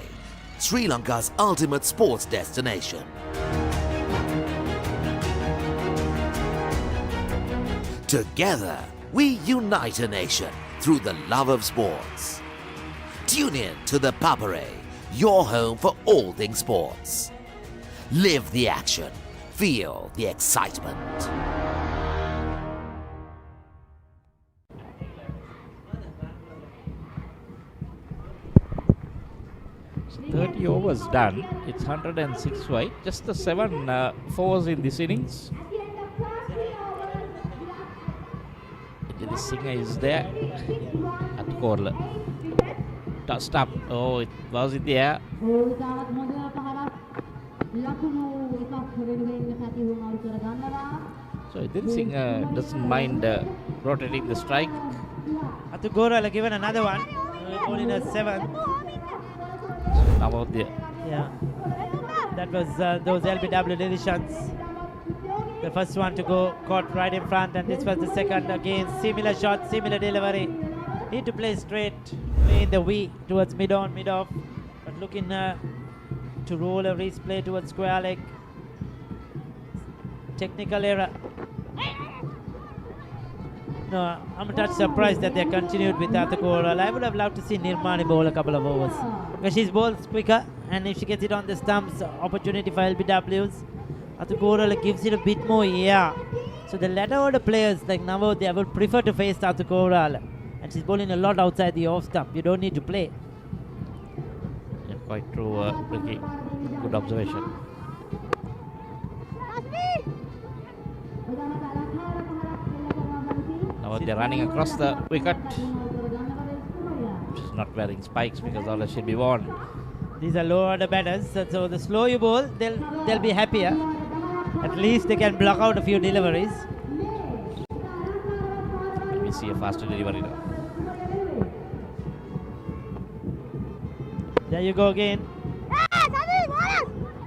Sri Lanka's ultimate sports destination. Together, we unite a nation through the love of sports. Tune in to the Papare, your home for all things sports. Live the action, feel the excitement. 30 overs done. It's 106 wide. Just the 7 fours in this innings. The singer is there at corner. Touched up. Oh, it was in the air. So the singer doesn't mind rotating the strike. Atugora given another one. Only a 7. Now out there. Yeah. That was those LBW decisions. The first one to go caught right in front, and this was the second again. Similar shot, similar delivery. Need to play straight, play in the V towards mid-on, mid-off, but looking to roll a wrist play towards square leg. Technical error. No, I'm a touch surprised that they continued with Athakoral. I would have loved to see Nirmani bowl a couple of overs, because she's bowls quicker, and if she gets it on the stumps, opportunity for LBWs. Athakoral gives it a bit more air. So the latter order players like Navodaya will prefer to face Athakoral, and she's bowling a lot outside the off stump. You don't need to play. Yeah, quite true, Ricky. Good observation. Now they're running across the wicket. She's not wearing spikes because all should be worn. These are low order batters, so the slow you bowl, they'll be happier. At least they can block out a few deliveries. We see a faster delivery now. There you go again.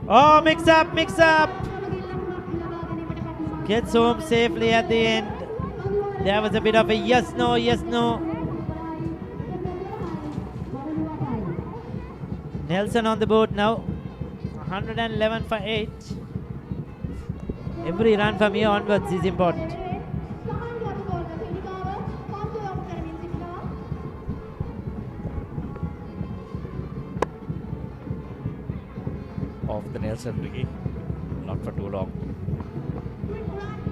Oh, mix up, mix up. Gets home safely at the end. There was a bit of a yes, no, yes, no. Nelson on the board now. 111 for 8. Every run from here onwards is important. Off the Nelson, Ricky. Not for too long.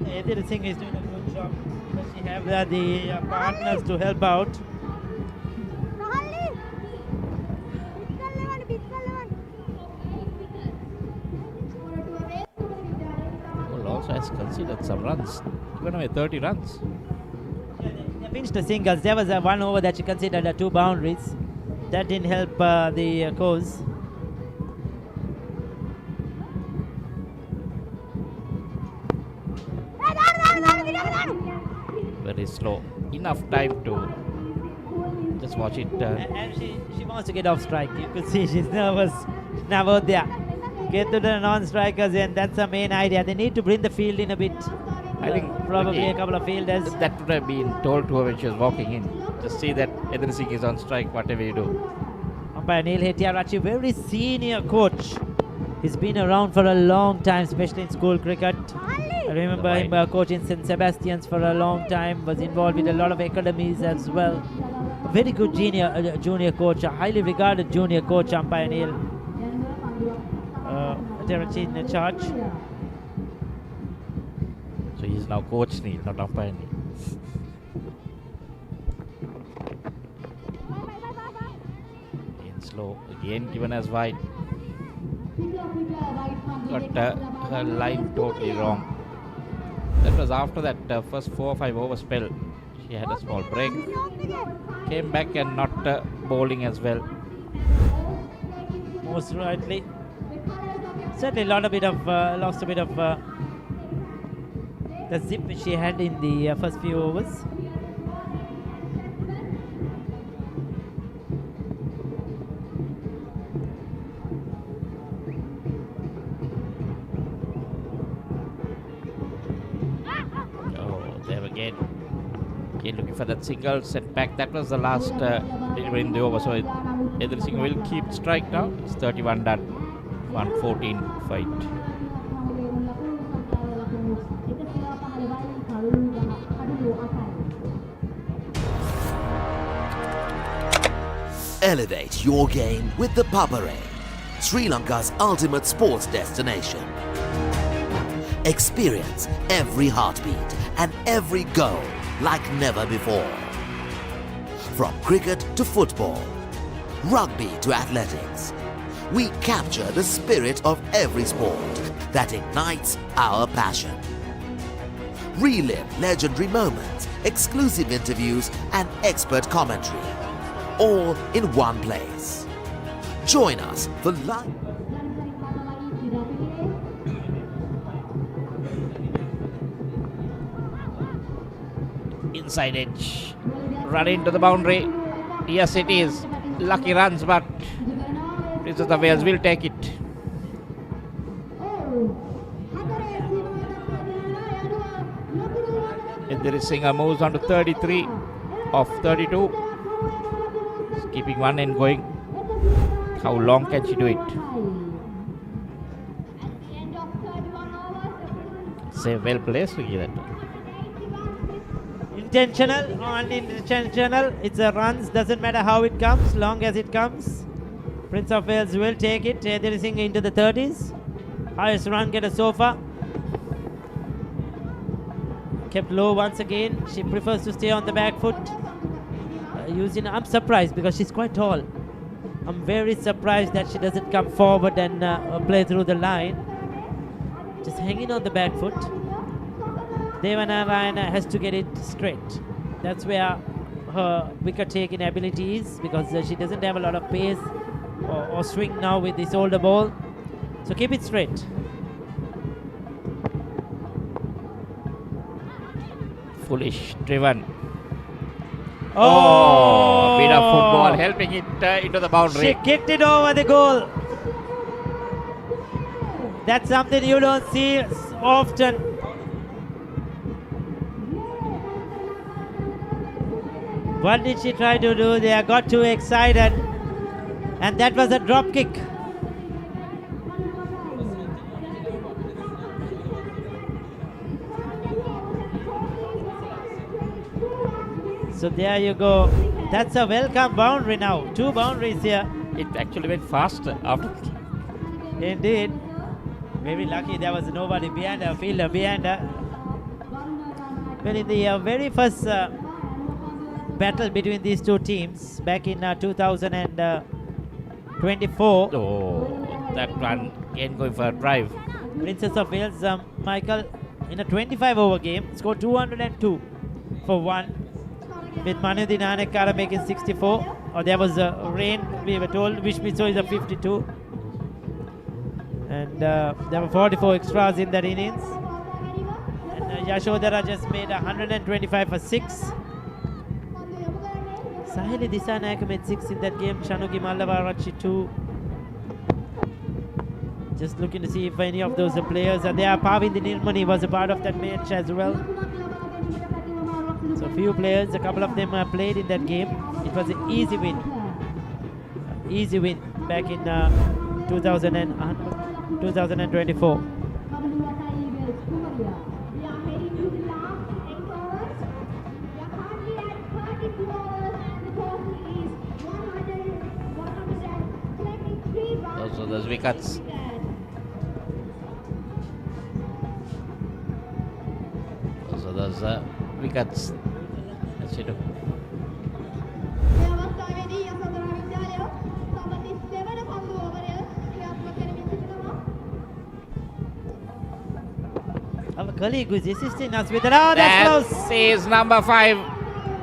Edith Singh is doing a good job. But she have the partners to help out. Also has considered some runs. Given away 30 runs. They pinched the singles. There was one over that she considered 2 boundaries. That didn't help the cause. Very slow. Enough time to just watch it. And she wants to get off strike. You could see she's nervous. Navodaya. Get to the non-strikers, and that's the main idea. They need to bring the field in a bit. I think probably a couple of fielders. That would have been told to her when she was walking in. Just see that Edith Singh is on strike, whatever you do. Umpire Neil Hettiarachchi, very senior coach. He's been around for a long time, especially in school cricket. I remember him coaching St. Sebastian's for a long time. Was involved with a lot of academies as well. A very good junior coach, a highly regarded junior coach, Umpire Neil. Hettiarachchi in charge. So he's now coach Neil, not umpire Neil. Again slow, again given as wide. Got her line totally wrong. That was after that first 4 or 5 over spell. She had a small break. Came back and not bowling as well. Most rightly. Certainly lost a bit of the zip which she had in the first few overs. There again. Again looking for that single set back. That was the last delivery in the over. So everything will keep strike now. It's 31 done. 114 fight. Elevate your game with the Papare, Sri Lanka's ultimate sports destination. Experience every heartbeat and every goal like never before. From cricket to football, rugby to athletics, we capture the spirit of every sport that ignites our passion. Relive legendary moments, exclusive interviews, and expert commentary, all in one place. Join us for live. Inside edge. Run into the boundary. Yes, it is. Lucky runs, but Princess of Wales will take it. Indira Singh moves on to 33 of 32. She's keeping one end going. How long can she do it? Say well placed to give that. Intentional or unintentional, it's a runs, doesn't matter how it comes, long as it comes. Prince of Wales will take it. Indira Singh into the 30s. Highest run getter so far. Kept low once again. She prefers to stay on the back foot. I'm surprised because she's quite tall. I'm very surprised that she doesn't come forward and play through the line. Just hanging on the back foot. Devanarayana has to get it straight. That's where her wicket taking ability is, because she doesn't have a lot of pace or swing now with this older ball. So keep it straight. Foolish driven. Oh, bit of football helping it into the boundary. She kicked it over the goal. That's something you don't see often. What did she try to do there? Got too excited. And that was a drop kick. So there you go. That's a welcome boundary now. 2 boundaries here. It actually went faster after. Indeed. Very lucky there was nobody behind her, fielder behind her. Well, in the very first battle between these two teams back in 2024. Oh, that run again going for a drive. Princess of Wales, Michael, in a 25 over game, scored 202 for 1. With Manu Dinanekara making 64. Or there was rain, we were told, which we saw is a 52. And there were 44 extras in that innings. And Yasodara just made 125 for 6. Sahili Disanayaka made 6 in that game. Shanuki Mallavarachi 2. Just looking to see if any of those players are there. Pavindi Nirmani was a part of that match as well. So few players, a couple of them played in that game. It was an easy win. Easy win back in 2024. Also those wickets. Also those wickets. That's it. Our colleague who is assisting us with it. Oh, that's close. That is number 5.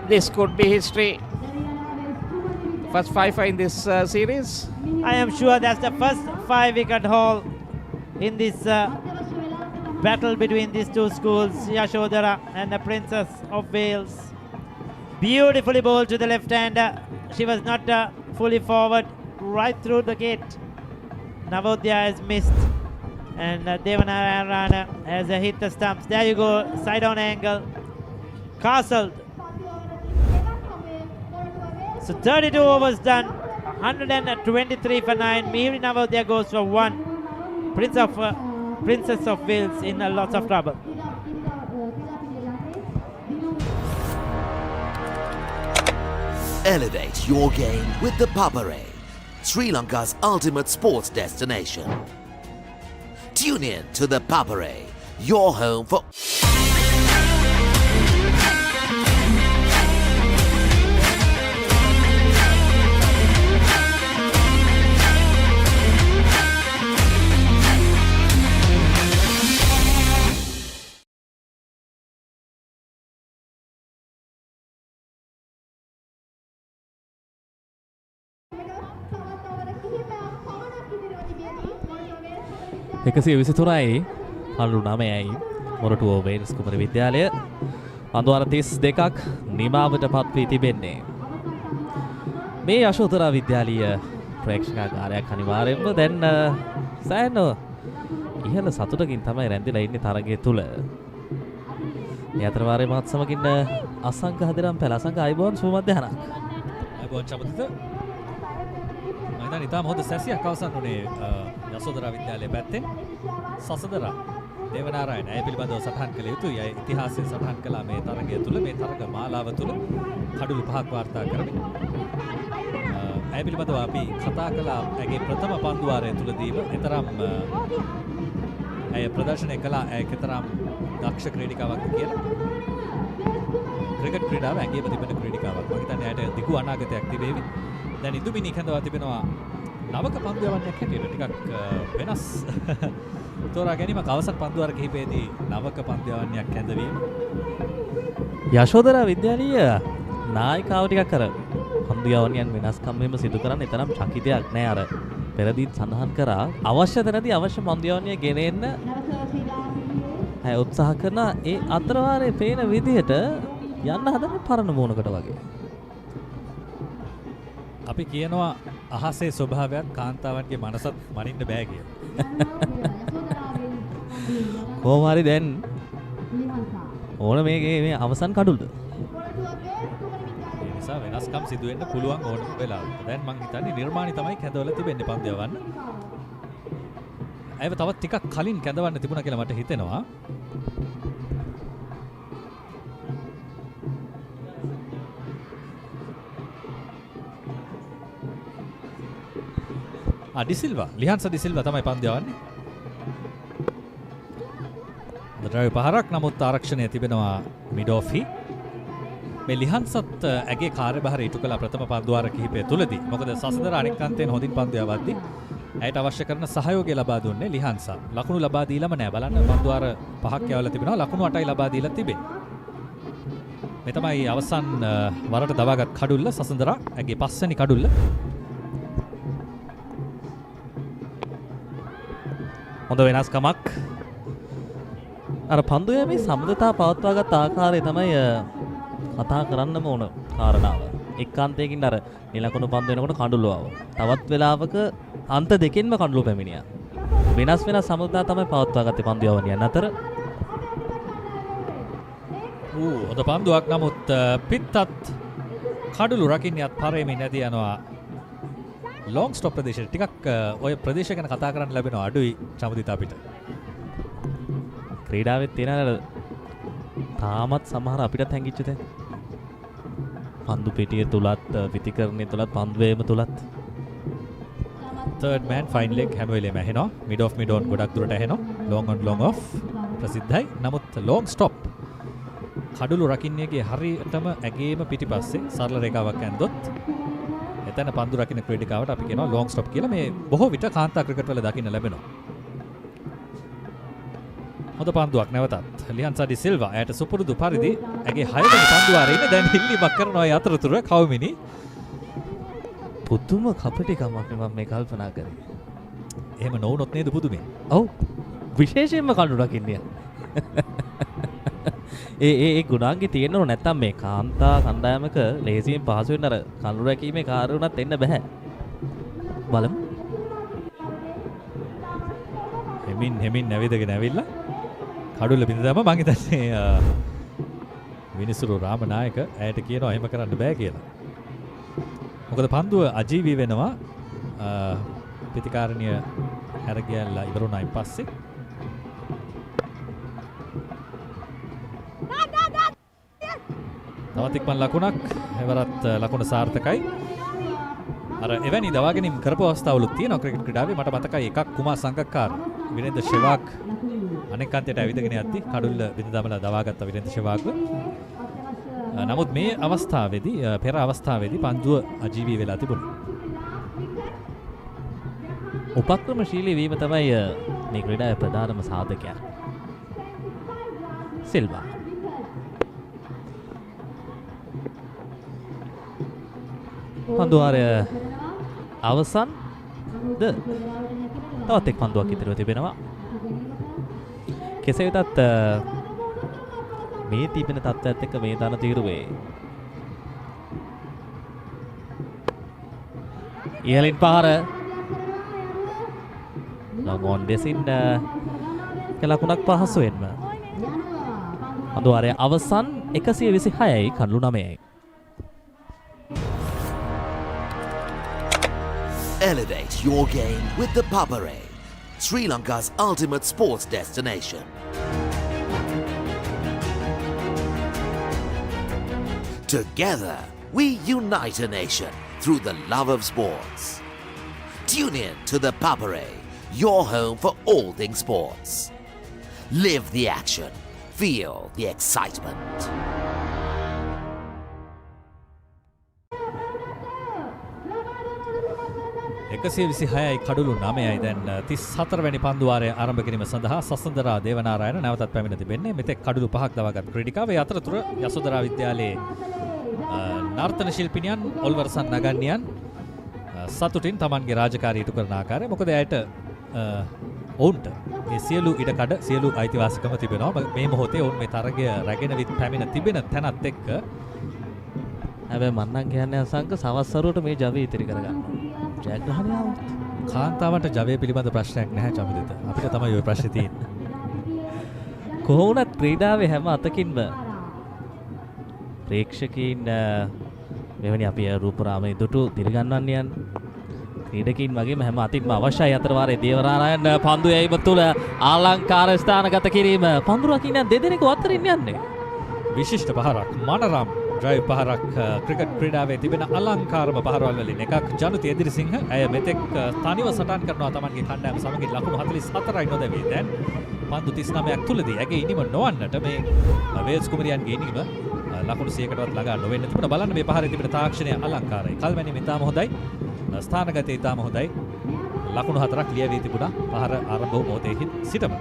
This could be history. First 5 in this series. I am sure that's the first 5 wicket haul in this battle between these two schools, Yasodara and the Princess of Wales. Beautifully bowled to the left hand. She was not fully forward, right through the gate. Navodaya has missed, and Devanarayana has hit the stumps. There you go, side on angle, castled. So 32 overs done, 123 for 9. Mihri Navodaya goes for 1. Princess of Wales in lots of trouble. Elevate your game with the Papare, Sri Lanka's ultimate sports destination. Tune in to the Papare, your home for එකසිය විසිතුරයි හල්ලු නමයයි Moratuwa Wales කුමර විද්‍යාලය අන්දුවර 32ක් නිමාවට පත්වී තිබෙන්නේ. මේ යශෝදරා විද්‍යාලීය ප්‍රේක්ෂකාගාරයක් අනිවාර්යෙන්ම දැන් සෑහෙන ඉහළ සතුටකින් තමයි රැඳිලා ඉන්නේ තරගය තුල. මේ අතර වාරේ මාත් සමගින් අසංක හදරම් පැල අසංක අයබෝන් සුබ මධ්‍යහනක්. අයබෝන් චමදිත මයිදාන ඉතාම හොඳ සැසියක් අවසන් වුණේ යසෝදරා විද්‍යාලයේ පැත්තෙන්. සසදරා දේවනාරායන ඇය පිළිබඳව සටහන් කළ යුතුයි. ඇය ඉතිහාසයේ සටහන් කළා මේ තරගය තුල, මේ තරග මාලාව තුල කඩුළු 5ක් වාර්තා කරමින්. ඇය පිළිබඳව අපි කතා කළා ඇගේ ප්‍රථම පන්දු වාරය තුලදීම. එතරම් ඇය ප්‍රදර්ශනය කළා ඇය කෙතරම් දක්ෂ ක්‍රීඩිකාවක්ද කියලා. ක්‍රිකට් ක්‍රීඩාව ඇගේම තිබෙන ක්‍රීඩිකාවක්. මම හිතන්නේ ඇයට දිගු අනාගතයක් තිබේවි. දැන් ඉදුමිනි කැඳවා තිබෙනවා නවක පන්දු යවන්නක් හැටියට ටිකක් වෙනස් තෝරා ගැනීමක් අවසන් පන්දු වාර කිහිපයේදී නවක පන්දු යවන්නක් හැඳවීම. යශෝදරා විද්‍යාලීය නායිකාව ටිකක් කර පන්දු යවන්නයන් වෙනස්කම් මෙහෙම සිදු කරන්න තරම් චකිතයක් නෑ. අර පෙරදීත් සඳහන් කරා අවශ්‍ය තැනදී අවශ්‍ය පන්දු යවන්නය ගෙනෙන්න ඇය උත්සාහ කරන ඒ අතර වාරේ පේන විදිහට යන්න හදන්නේ පරණ මූණකට වගේ. අපි කියනවා අහසේ ස්වභාවයත් කාන්තාවන්ගේ මනසත් මනින්න බෑ කියලා. කොහොම හරි දැන් ඕන මේ අවසන් කඩුල්ද? ඒ නිසා වෙනස්කම් සිදු වෙන්න පුළුවන් ඕනම වෙලාවක. දැන් මං හිතන්නේ නිර්මාණි තමයි කැඳවලා තිබෙන්නේ පන්දු යවන්න. අයව තවත් ටිකක් කලින් කැඳවන්න තිබුණා කියලා මට හිතෙනවා. ඩිසිල්වා ලිහන්ස ඩිසිල්වා තමයි පන්දු යවන්නේ. ඩ්‍රයිව් පහරක් නමුත් ආරක්ෂණය තිබෙනවා මිඩෝෆි. මේ ලිහන්සත් ඇගේ කාර්යභාරය ඉටු කළ ප්‍රථම පන්දු වාර කිහිපය තුලදී. මොකද සසදර අනෙක් අන්තයෙන් හොඳින් පන්දු යවද්දී ඇයට අවශ්‍ය කරන සහයෝගය ලබා දුන්නේ ලිහන්ස. ලකුණු ලබා දීලම නෑ. බලන්න පන්දු වාර 5ක් යවලා තිබෙනවා. ලකුණු 8යි ලබා දීලා තිබෙන්නේ. මේ තමයි අවසන් වරට දවාගත් කඩුල්ල සසඳරා ඇගේ 5 වෙනි කඩුල්ල. හොඳ වෙනස්කමක්. අර පන්දු යමේ සමදතා පවත්වාගත් ආකාරය තමයි කතා කරන්නම ඕන කාරණාව. එක් අන්තයකින් අර නිලකුණු පන්දු වෙනකොට කඳුළු ආවා. තවත් වෙලාවක අන්ත දෙකෙන්ම කඳුළු පැමිණියා. වෙනස් සමදතා තමයි පවත්වාගත්තේ පන්දු යවනියන් අතර. හොඳ පන්දුවක්. නමුත් පිත්තත් කඩුළු රකින්නත් පරෙමින් නැදී යනවා. ලොං ස්ටොප් ප්‍රදේශයට ටිකක් ඔය ප්‍රදේශය ගැන කතා කරන්න ලැබෙනවා අඩුයි චමුදිත අපිට. ක්‍රීඩාවෙත් තියෙන තාමත් සමහර අපිටත් හැංගිච්ච තැන්. පන්දු පිටිය තුලත් විතිකරණය තුලත් පන්දු වේම තුලත්. third man fine leg හැම වෙලේම ඇහෙනවා. mid off mid on ගොඩක් දුරට ඇහෙනවා. long on long off ප්‍රසිද්ධයි. නමුත් long stop කඩුළු රකින්නේගේ හරියටම ඇගේම පිටිපස්සේ සරල රේඛාවක් ඇන්දොත් එතන පන්දු රකින්න ක්‍රීඩිකාවට අපි කියනවා ලොං ස්ටොප් කියලා. මේ බොහෝ විට කාන්තා ක්‍රිකට් වල දකින්න ලැබෙනවා. හොඳ පන්දුවක් නැවතත් ලිහන්සා ඩි සිල්වා ඇයට සුපුරුදු පරිදි ඇගේ 6 වෙනි පන්දු වාරේ ඉන්න දැන් හිල්ලිමක් කරනවා ඒ අතරතුර කවුමිනි. පුදුම කපටිකමක් මම මේ කල්පනා කරේ. එහෙම නොවුනොත් නේද පුදුමේ. ඔව්. විශේෂයෙන්ම කඳු රකින්නේ. ඒ ගුණාංගේ තියෙනව නැත්තම් මේ කාන්තා කණ්ඩායමක ලේසියෙන් පහසු වෙන්න අර කඳු රැකීමේ කාර්යුණත් එන්න බෑ. බලමු. හෙමින් නැවිදගෙන ඇවිල්ලා කඩුල්ල බිඳ දැම්ම මං හිතන්නේ විනිසුරු රාමනායක ඇයට කියනවා එහෙම කරන්න බෑ කියලා. මොකද පන්දුව අජීවී වෙනවා ප්‍රතිකාරණීය හැර ගියලා ඉවරුණායින් පස්සේ. තවත් ඉක්මන් ලකුණක් එවරත් ලකුණ සාර්ථකයි. අර එවැනි දවාගෙනින් කරපු අවස්ථාවලුත් තියෙනවා ක්‍රිකට් ක්‍රීඩාවේ. මට මතකයි එකක් කුමාර් සංගක්කාර විරේන්ද්‍ර ශෙවාග් අනෙක් අන්තයට ඇවිදගෙන යද්දි කඩුල්ල බිඳ දමලා දවාගත්ත විරේන්ද්‍ර ශෙවාග්ව. නමුත් මේ අවස්ථාවේදී පෙර අවස්ථාවේදී පන්දුව අජීවී වෙලා තිබුණා. උපක්‍රමශීලී වීම තමයි මේ ක්‍රීඩාවේ ප්‍රධානම සාධකයක්. සිල්වා පන්දුවාරය අවසන් ද තවත් එක් පන්දුවක් ඉදිරිව තිබෙනවා. කෙසේ වෙතත් මේ තිබෙන තත්ත්වයත් එක්ක මේ දන තීරුවේ ඉහලින් පහර ලොගොන් දෙසින් ලකුණක් පහසුවෙන්ම පන්දුවාරය අවසන් 126යි කඩලු 9යි. Elevate your game with the Papare, Sri Lanka's ultimate sports destination. Together, we unite a nation through the love of sports. Tune in to the Papare, your home for all things sports. Live the action, feel the excitement. එකසිය 26යි කඩුළු 9යි දැන් 34 වැනි පන්දුවාරය ආරම්භ කිරීම සඳහා සසඳරා දේවනාරායන නැවතත් පැමිණ තිබෙන්නේ. මෙතෙක් කඩුළු 5ක් දවාගත් ක්‍රීඩිකාව. ඒ අතරතුර යසෝදරා විද්‍යාලයේ නර්තන ශිල්පිනියන් ඔල්වර්සන් නගන්නියන් සතුටින් Tamanගේ රාජකාරිය ඉටු කරන ආකාරය. මොකද ඇයට ඔවුන්ට මේ සියලු ඉඩකඩ සියලු අයිතිවාසිකම තිබෙනවා. මේ මොහොතේ ඔවුන් මේ තරගය රැගෙන විත් පැමිණ තිබෙන තැනත් එක්ක හැබැයි මන්නම් කියන්නේ අසංක සවස්සරුවට මේ ජවය ඉතිරි කරගන්න. ජයග්‍රහණය આવුත් කාන්තාවට ජවය පිළිබඳ ප්‍රශ්නයක් නැහැ චමිදිත. අපිට තමයි ওই ප්‍රශ්නේ තියෙන්නේ. කොහොමවත් ක්‍රීඩාවේ හැම අතකින්ම ප්‍රේක්ෂකීන් මෙවැනි අපි රූපරාමයේ දුටු දිරිගන්වන්නයන් ක්‍රීඩකීන් වගේම හැම අතින්ම අවශ්‍යයි. අතර වාරයේ දේවනාරායන පන්දු යැවීම තුළ ආලංකාර ස්ථානගත කිරීම. පන්දු රකින්න දෙදෙනෙකු අතරින් යන්නේ. විශිෂ්ට පහරක් මනරම් ඩ්‍රයිව් පහරක් ක්‍රිකට් ක්‍රීඩාවේ තිබෙන අලංකාරම පහරවල් වලින් එකක්. ජනුති එදිරිසිංහ ඇය මෙතෙක් තනිව සටන් කරනවා තමන්ගේ කණ්ඩායම සමගින් ලකුණු 44යි නොදැවී. දැන් පන්දු 39ක් තුලදී ඇගේ ඉනිම නොවන්නට මේ වේල්ස් කුමරියන්ගේ ඉනිම ලකුණු 100කටවත් ළඟා නොවෙන්න තිබුණා. බලන්න මේ පහරේ තිබෙන තාක්ෂණය අලංකාරයි. කල්වැනීම ඉතාම හොඳයි. ස්ථානගතය ඉතාම හොඳයි. ලකුණු 4ක් ලියවී තිබුණා පහර ආරම්භ වූ මොහොතේ සිටම.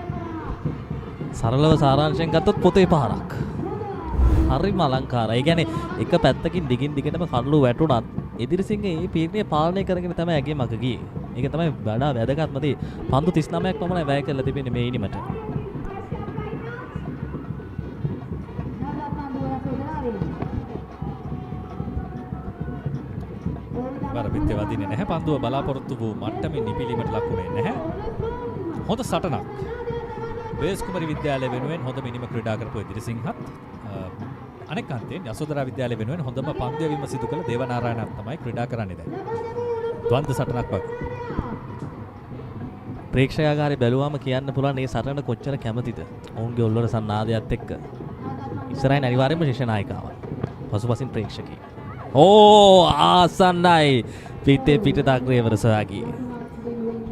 සරලව සාරාංශයෙන් ගත්තොත් පොතේ පහරක්. හරිම අලංකාරයි. ඒ කියන්නේ එක පැත්තකින් දිගින් දිගටම කඩළු වැටුණත් එදිරිසිංහ මේ පීර්ණය පාලනය කරගෙන තමයි ඇගේ මග ගියේ. ඒක තමයි වඩා වැදගත්ම දේ. පන්දු 39ක් පමණයි වැය කරලා තිබෙන්නේ මේ ඉනිමට. වරපිටේ වදින්නේ නැහැ. පන්දුව බලාපොරොත්තු වූ මට්ටමින් නිපිලීමට ලකුණේ නැහැ. හොඳ සටනක්. වේල්ස් කුමරි විද්‍යාලය වෙනුවෙන් හොඳ මිනිම ක්‍රීඩා කරපු එදිරිසිංහත් අනෙක් අන්තයෙන් යසෝදරා විද්‍යාලය වෙනුවෙන් හොඳම පන්දු යැවීම සිදු කළ දේවනාරායනත් තමයි ක්‍රීඩා කරන්නේ දැන්. ද්වන්ද්ව සටනක් වගේ. ප්‍රේක්ෂකාගාරය බැලුවාම කියන්න පුළුවන් මේ සටන කොච්චර කැමතිද. ඔවුන්ගේ ඔල්වර සන්නාදයත් එක්ක. ඉස්සරහින් අනිවාර්යයෙන්ම ශිෂ්‍ය නායිකාවක්. පසුපසින් ප්‍රේක්ෂකී. ඕ ආසන්නයි. පිටේ පිට දග්‍රේවර සොයාගී.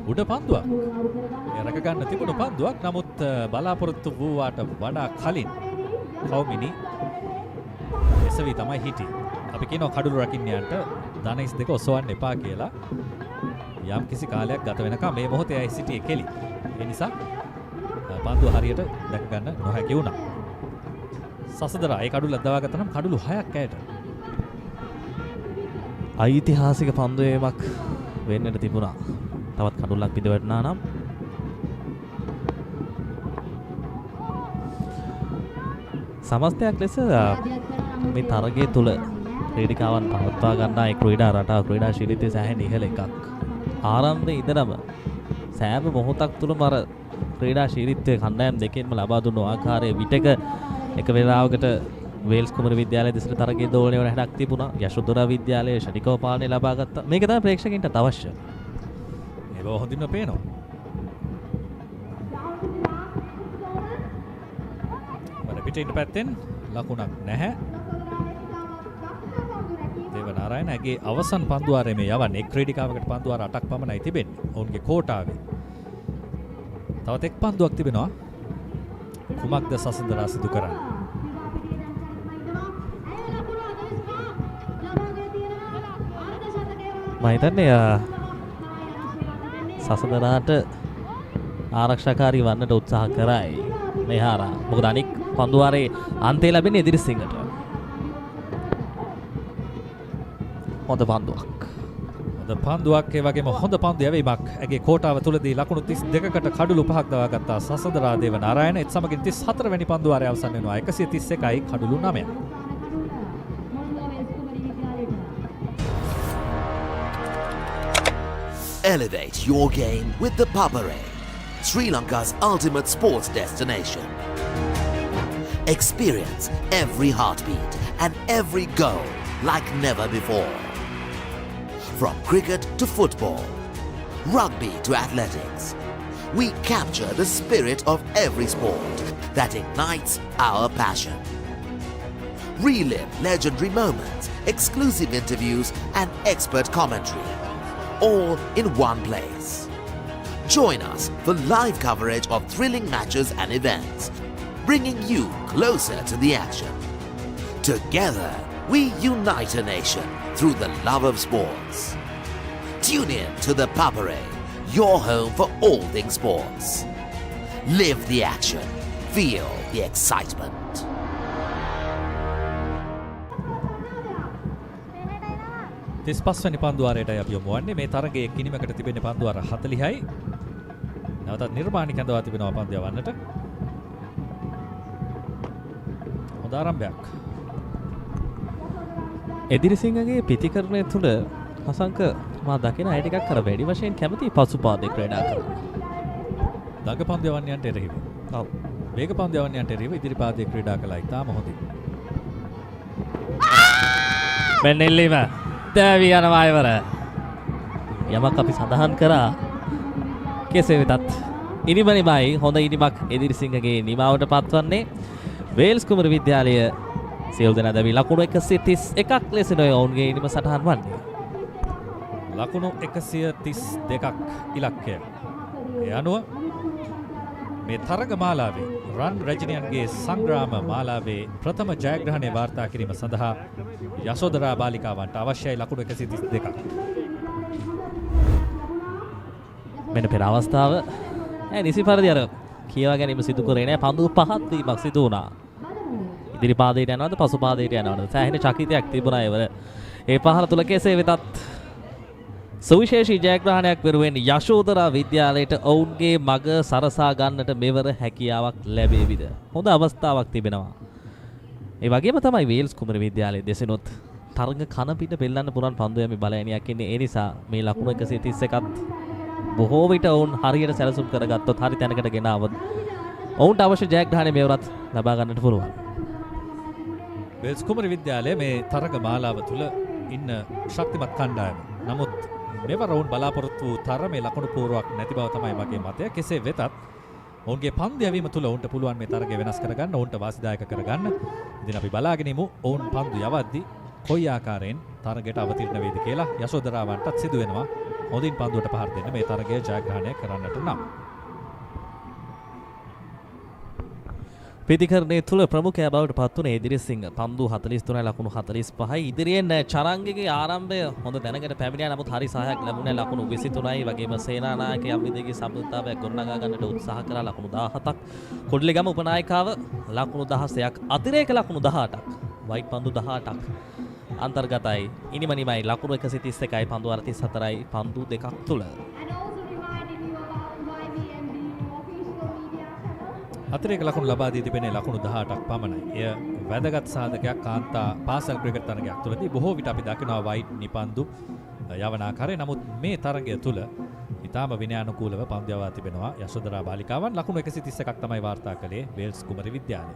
උඩ පන්දුවක්. රැක ගන්න තිබුණු පන්දුවක්. නමුත් බලාපොරොත්තු වූවාට වඩා කලින් කවුමිනි එසවි තමයි හිටියේ. අපි කියනවා කඩළු රකින්නයන්ට ධනයිස් දෙක ඔසවන්න එපා කියලා. යම් කිසි කාලයක් ගත වෙනකම් මේ මොහොතේ ඇයි සිටියේ කෙලි. ඒ නිසා පන්දුව හරියට දැක ගන්න නොහැකි වුණා. සසදරා ඒ කඩළු ලද්දවා ගත්තා නම් කඩළු 6ක් ඇයට. ඓතිහාසික පන්දුවේමක් වෙන්නට තිබුණා. තවත් කඩුල්ලක් පිට වැටුණා නම් සමස්තයක් ලෙස මේ තරගය තුල ක්‍රීඩිකාවන් පවත්වා ගන්නා ඒ ක්‍රීඩා රටාව ක්‍රීඩා ශීලීත්වය සෑහෙන ඉහළ එකක්. ආරම්භයේ ඉඳලම සෑම මොහොතක් තුලම අර ක්‍රීඩා ශීලීත්වය කණ්ඩායම් දෙකෙන්ම ලබා දුන්නු ආකාරයේ විටක එක වෙලාවකට වේල්ස් කුමරු විද්‍යාලය දෙසට තරගයේ දෝලණය වන හැඩක් තිබුණා. යශෝදරා විද්‍යාලයේ ෂටිකව පාලනය ලබා ගත්තා. මේක තමයි ප්‍රේක්ෂකයන්ට අවශ්‍ය. ඒ බව හොඳින්ම පේනවා. වල පිටින් පැත්තෙන් ලකුණක් නැහැ. දේවනාරායන ඇගේ අවසන් පන්දුවාරයේ මේ යවන්නේ එක් ක්‍රීඩිකාවකට පන්දුවාර 8ක් පමණයි තිබෙන්නේ. ඔවුන්ගේ කෝටාවේ. තවත් එක් පන්දුවක් තිබෙනවා. කුමක්ද සසඳරා සිදු කරන්නේ? මම හිතන්නේ සසඳරාට ආරක්ෂාකාරී වන්නට උත්සාහ කරයි මේ හාරා. මොකද අනික් පන්දුවාරේ අන්තය ලැබෙන්නේ එදිරිසිංහට. හොඳ පන්දුවක්. හොඳ පන්දුවක් ඒ වගේම හොඳ පන්දු යැවීමක්. ඇගේ කෝටාව තුලදී ලකුණු 32කට කඩුළු 5ක් දවා ගත්තා සසඳරා දේවනාරායන. ඒත් සමගින් 34 වෙනි පන්දුවාරය අවසන් වෙනවා 131යි කඩුළු 9යි. Elevate your game with the Papare, Sri Lanka's ultimate sports destination. Experience every heartbeat and every goal like never before. From cricket to football, rugby to athletics, we capture the spirit of every sport that ignites our passion. Relive legendary moments, exclusive interviews and expert commentary, all in one place. Join us for live coverage of thrilling matches and events, bringing you closer to the action. Together, we unite a nation through the love of sports. Tune in to ThePapare, your home for all things sports. Live the action. Feel the excitement. පස්වැනි පන්දුවාරයට අපි යමු වන්නේ මේ තරගයේ කිනිමකට තිබෙන පන්දුවාර 40යි. නැවතත් නිර්මාණි කැඳවා තිබෙනවා පන්දු යවන්නට. හොඳ ආරම්භයක්. එදිරිසිංහගේ පිතිකරණය තුළ හසංක මා දකින අය ටිකක් අර වැඩි වශයෙන් කැමති පසුපාදේ ක්‍රීඩා කරන. දඟ පන්දු යවන්නයන්ට එරෙහිව. ඔව්. වේග පන්දු යවන්නයන්ට එරෙහිව ඉදිරිපාදයේ ක්‍රීඩා කළා. ඉතාම හොඳයි. මෙන්නෙල්ලීම දැවී යනවා ඉවර. යමක් අපි සඳහන් කරා කෙසේ වෙතත් ඉනිමනිමයි හොඳ ඉනිමක් එදිරිසිංහගේ නිමාවට පත්වන්නේ. වේල්ස් කුමරු විද්‍යාලය සියලු දෙනා දැවී ලකුණු 131ක් ලෙස නොය ඔවුන්ගේ ඉනිම සටහන් වන්නේ. ලකුණු 132ක් ඉලක්කය. ඒ අනුව මේ තරග මාලාවේ රන් රජිනියන්ගේ සංග්‍රාම මාලාවේ ප්‍රථම ජයග්‍රහණය වාර්තා කිරීම සඳහා යසෝදරා බාලිකාවන්ට අවශ්‍යයි ලකුණු 132ක්. මෙන්න පෙර අවස්ථාව නිසි පරිදි අර කියවා ගැනීම සිදු කරේ නැහැ. පන්දු පහත් වීමක් සිදු වුණා. ඉදිරි පාදයට යනවද පසු පාදයට යනවද සෑහෙන චකිතයක් තිබුණා ඒවල. ඒ පහර තුල කෙසේ වෙතත් සුවිශේෂී ජයග්‍රහණයක් වෙනුවෙන් යශෝදරා විද්‍යාලයට ඔවුන්ගේ මග සරසා ගන්නට මෙවර හැකියාවක් ලැබේවිද? හොඳ අවස්ථාවක් තිබෙනවා. ඒ වගේම තමයි වේල්ස් කුමරු විද්‍යාලයේ දෙසිනුත් තරඟ කන පිට පෙල්ලන්න පුරන් පන්දු යමි බලයනියක් ඉන්නේ. ඒ නිසා මේ ලකුණු 131ත් බොහෝ විට ඔවුන් හරියට සැලසුම් කරගත්තොත් හරි තැනකට ගෙන આવොත් ඔවුන්ට අවශ්‍ය ජයග්‍රහණය මෙවරත් ලබා ගන්නට පුළුවන්. වේල්ස් කුමරු විද්‍යාලය මේ තරග මාලාව තුල ඉන්න ශක්තිමත් කණ්ඩායම. නමුත් මෙවර ඔවුන් බලාපොරොත්තු වූ තරමේ ලකුණු පූර්වක් නැති බව තමයි මගේ මතය. කෙසේ වෙතත් ඔවුන්ගේ පන්දු යැවීම තුල ඔවුන්ට පුළුවන් මේ තරගය වෙනස් කරගන්න, ඔවුන්ට වාසිදායක කරගන්න. ඉතින් අපි බලාගෙන ඉමු ඔවුන් පන්දු යවද්දී කොයි ආකාරයෙන් තරගයට අවතීර්ණ වේද කියලා. යශෝදරාවන්ටත් සිදු වෙනවා හොඳින් පන්දුවට පහර දෙන්න මේ තරගය ජයග්‍රහණය කරන්නට නම්. පිතිකරණයේ තුල ප්‍රමුඛයා බවට පත් වුණේ එදිරිසිංහ. පන්දු 43 ලකුණු 45යි. ඉදිරියෙන් චරංගගේ ආරම්භය හොඳ දැනකට පැමිණියා. නමුත් හරි සහයක් ලැබුණේ ලකුණු 23යි. වගේම සේනානායක යම්විදගේ සම්බන්ධතාවයක් ගොඩනගා ගන්නට උත්සාහ කරා ලකුණු 17ක්. කොඩ්ලිගම උපනායකාව ලකුණු 16ක්. අතිරේක ලකුණු 18ක්. වයිට් පන්දු 18ක් අන්තර්ගතයි. ඉනිමනිමයි ලකුණු 131යි පන්දු 34යි පන්දු දෙකක් තුල. අතිරේක ලකුණු ලබා දී තිබෙන්නේ ලකුණු 18ක් පමණයි. එය වැදගත් සාධකයක් කාන්තා පාසල් ක්‍රිකට් තරගයක් තුළදී. බොහෝ විට අපි දකිනවා වයිට් නිපන්දු යවන ආකාරය. නමුත් මේ තරගය තුළ ඉතාම විනයානුකූලව පන්දු යවා තිබෙනවා යශෝදරා බාලිකාවන්. ලකුණු 131ක් තමයි වාර්තා කළේ වේල්ස් කුමරි විද්‍යාලය.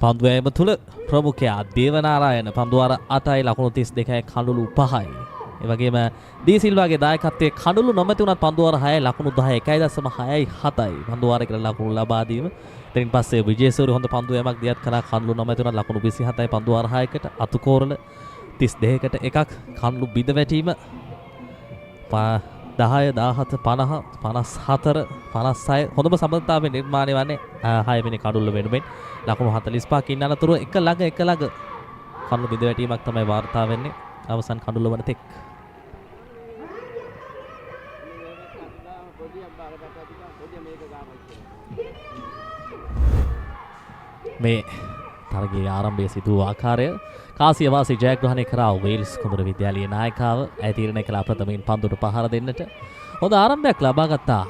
පන්දුවෑම තුළ ප්‍රමුඛයා දේවනාරායන පන්දුවාර 8යි ලකුණු 32යි කඳුළු 5යි. ඒ වගේම දී සිල්වාගේ දායකත්වයේ කඳුළු නොමැති වුණත් පන්දුවාර 6යි ලකුණු 10යි 1.6යි 7යි. පන්දුවාර කියලා ලකුණු ලබා දීම. ඊට පස්සේ විජේසූරි හොඳ පන්දුවෑමක් දියත් කරා කඳුළු නොමැති වුණත් ලකුණු 27යි පන්දුවාර 6කට අතුකෝරල 32කට එකක් කඳුළු බිඳ වැටීම 10 17 50 54 56 හොඳම සමතාවය නිර්මාණය වන්නේ 6 වෙනි කඩුල්ල වෙනුවෙන් ලකුණු 45ක් ඉන්න අතරතුර එක ළඟ කඩුල්ල බිඳ වැටීමක් තමයි වාර්තා වෙන්නේ අවසන් කඩුල්ල වන තෙක්. මේ තරගයේ ආරම්භයේ සිදු වූ ආකාරය කාසිය වාසී ජයග්‍රහණය කරා වේල්ස් කුමරු විද්‍යාලයේ නායකව ඇතිරණ කළ ප්‍රථමයෙන් පන්දුට පහර දෙන්නට හොඳ ආරම්භයක් ලබා ගත්තා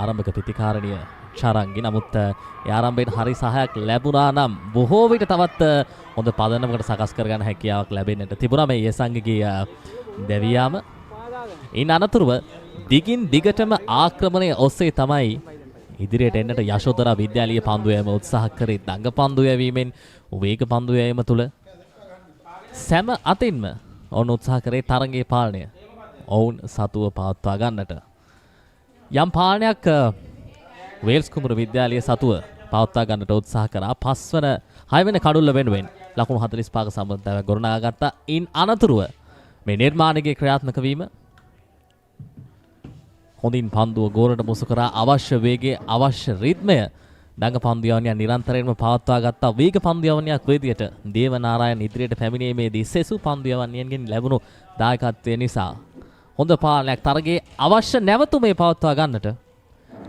ආරම්භක ප්‍රතිකාරණීය චරංගි. නමුත් ඒ ආරම්භයෙන් හරි සහායක් ලැබුණා නම් බොහෝ විට තවත් හොඳ පදනමකට සකස් කරගන්න හැකියාවක් ලැබෙන්නට තිබුණා මේ යසංගගේ දෙවියාම. ඉන් අනතුරුව දිගින් දිගටම ආක්‍රමණය ඔස්සේ තමයි ඉදිරියට එන්නට යශෝදරා විද්‍යාලීය පන්දු යෑම උත්සාහ කරේ. දඟ පන්දු යැවීමෙන් වේග පන්දු යෑම තුළ සෑම අතින්ම ඔවුන් උත්සාහ කරේ තරගයේ පාලනය ඔවුන් සතුව පවත්වා ගන්නට. යම් පාලනයක් වේල්ස් කුමරු විද්‍යාලීය සතුව පවත්වා ගන්නට උත්සාහ කරා. 6 වෙනි කඩුල්ල වෙනුවෙන් ලකුණු 45ක සම්බන්ධතාවයක් ගොඩනගා ගත්තා. ඉන් අනතුරුව මේ නිර්මාණයේ ක්‍රියාත්මක වීම හොඳින් පන්දුව ගෝලට මුසු කරා අවශ්‍ය වේගයේ අවශ්‍ය රිද්මය දඟ පන්දු යවනිය නිරන්තරයෙන්ම පවත්වා ගත්තා. වේග පන්දු යවනියක් වේදියට දේවනාරායන ඉදිරියට පැමිණීමේදී සෙසු පන්දු යවනියන්ගෙන් ලැබුණු දායකත්වය නිසා හොඳ පාලනයක් තරගයේ අවශ්‍ය නැවතුමේ පවත්වා ගන්නට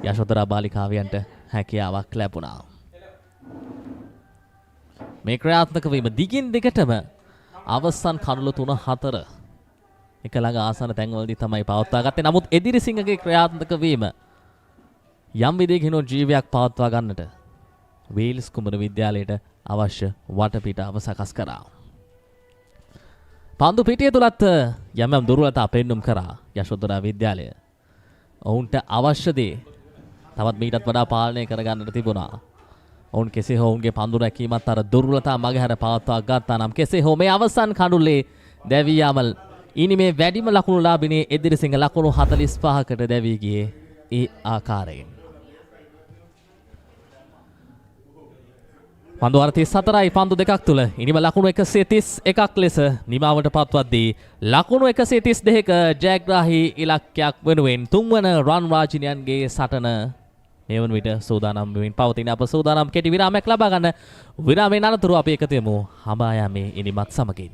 යශෝදරා බාලිකාවියන්ට හැකියාවක් ලැබුණා. මේ ක්‍රියාත්මක වීම දිගින් දිගටම අවසන් කඩුළු 3-4 එක ළඟ ආසන තැන්වලදී තමයි පවත්වා ගත්තේ. නමුත් එදිරිසිංහගේ ක්‍රියාත්මක වීම යම් විදිහකින් ජීවයක් පවත්වා ගන්නට වේල්ස් කුමරු විද්‍යාලයට අවශ්‍ය වටපිටාව සකස් කරා. පන්දු පිටිය තුලත් යම් දුර්වලතා පෙන්눔 කරා යශෝදරා විද්‍යාලය. ඔවුන්ට අවශ්‍ය දේ තවත් මීටත් වඩා පාලනය කරගන්නට තිබුණා. ඔවුන් කෙසේ හෝ ඔවුන්ගේ පන්දු රැකීමත් අර දුර්වලතා මගහැර පවත්වා ගත්තා නම් කෙසේ හෝ මේ අවසන් කඩුල්ලේ දැවියාමල් ඉනි මේ වැඩිම ලකුණු ලාභිනේ එදිරිසිංහ ලකුණු 45කට දැවී ගියේ ඒ ආකාරයෙන්. පන්දු 34යි පන්දු දෙකක් තුල ඉනිම ලකුණු 131ක් ලෙස නිමාවට පත්වද්දී ලකුණු 132ක ජයග්‍රාහී ඉලක්කයක් වෙනුවෙන් තුන්වන රන් රාජිනියන්ගේ සටන මේ වන විට සූදානම් වෙමින් පවතින. අප සූදානම් කෙටි විරාමයක් ලබා ගන්න. විරාමයෙන් අනතුරු අපි එකතු වෙමු හඹා යාමේ ඉනිමත් සමගින්.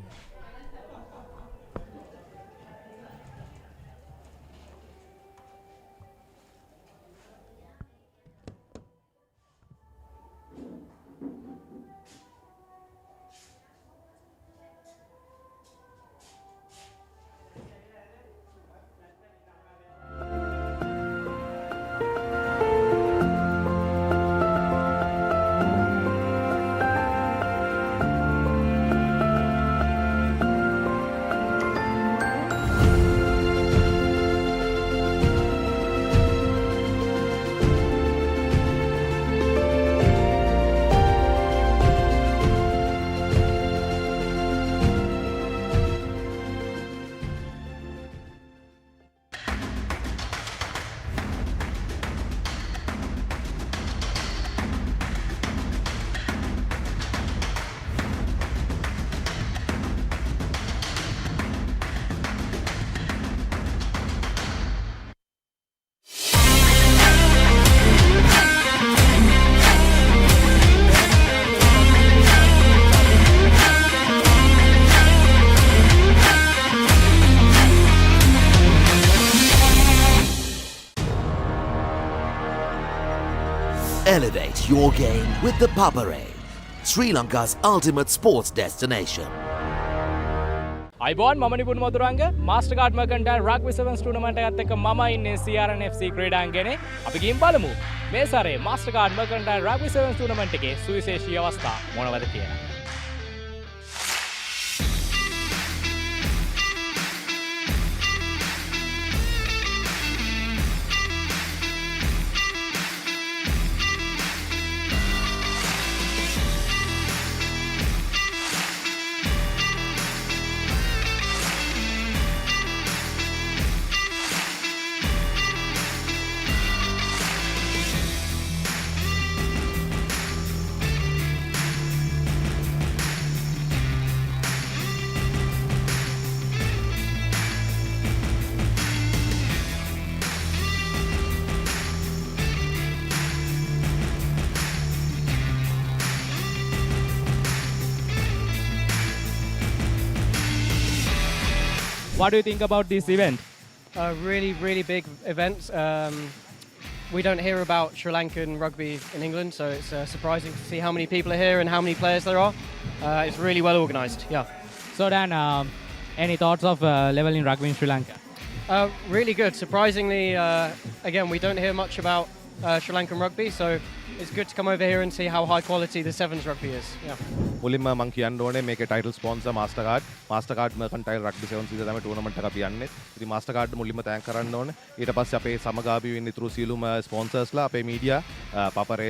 Elevate your game with the Papare, Sri Lanka's ultimate sports destination. අයිබෝන් මම නිපුන් මතුරංග මාස්ටර්කාඩ් මර්කන්ටයිල් රග්බි සෙවන්ස් ටූර්නමන්ට් එකත් එක්ක මම ඉන්නේ CRN FC ක්‍රීඩාංගණේ. අපි ගිහින් බලමු මේ සැරේ මාස්ටර්කාඩ් මර්කන්ටයිල් රග්බි සෙවන්ස් ටූර්නමන්ට් එකේ සුවිශේෂී අවස්ථා මොනවද කියලා. What do you think about this event? Really big event. We don't hear about Sri Lankan rugby in England, so it's surprising to see how many people are here and how many players there are. It's really well organised, yeah. So Dan, any thoughts of level in rugby in Sri Lanka? Really good. Surprisingly, again, we don't hear much about Sri Lankan rugby, so it's good to come over here and see how high quality the Sevens rugby is. Yeah. මුලින්ම මම කියන්න ඕනේ මේකේ title sponsor මාස්ටර්කාඩ් මර්කන්ටයිල් rugby සෙවන්ස් විදිහට තමයි tournament එක අපි යන්නේ. ඉතින් මාස්ටර්කාඩ් මුලින්ම තෑන්ක් කරන්න ඕනේ. ඊට පස්සේ අපේ සමගාමී වෙන්න ඉතුරු සියලුම ස්පොන්සර්ස්ලා අපේ media Papare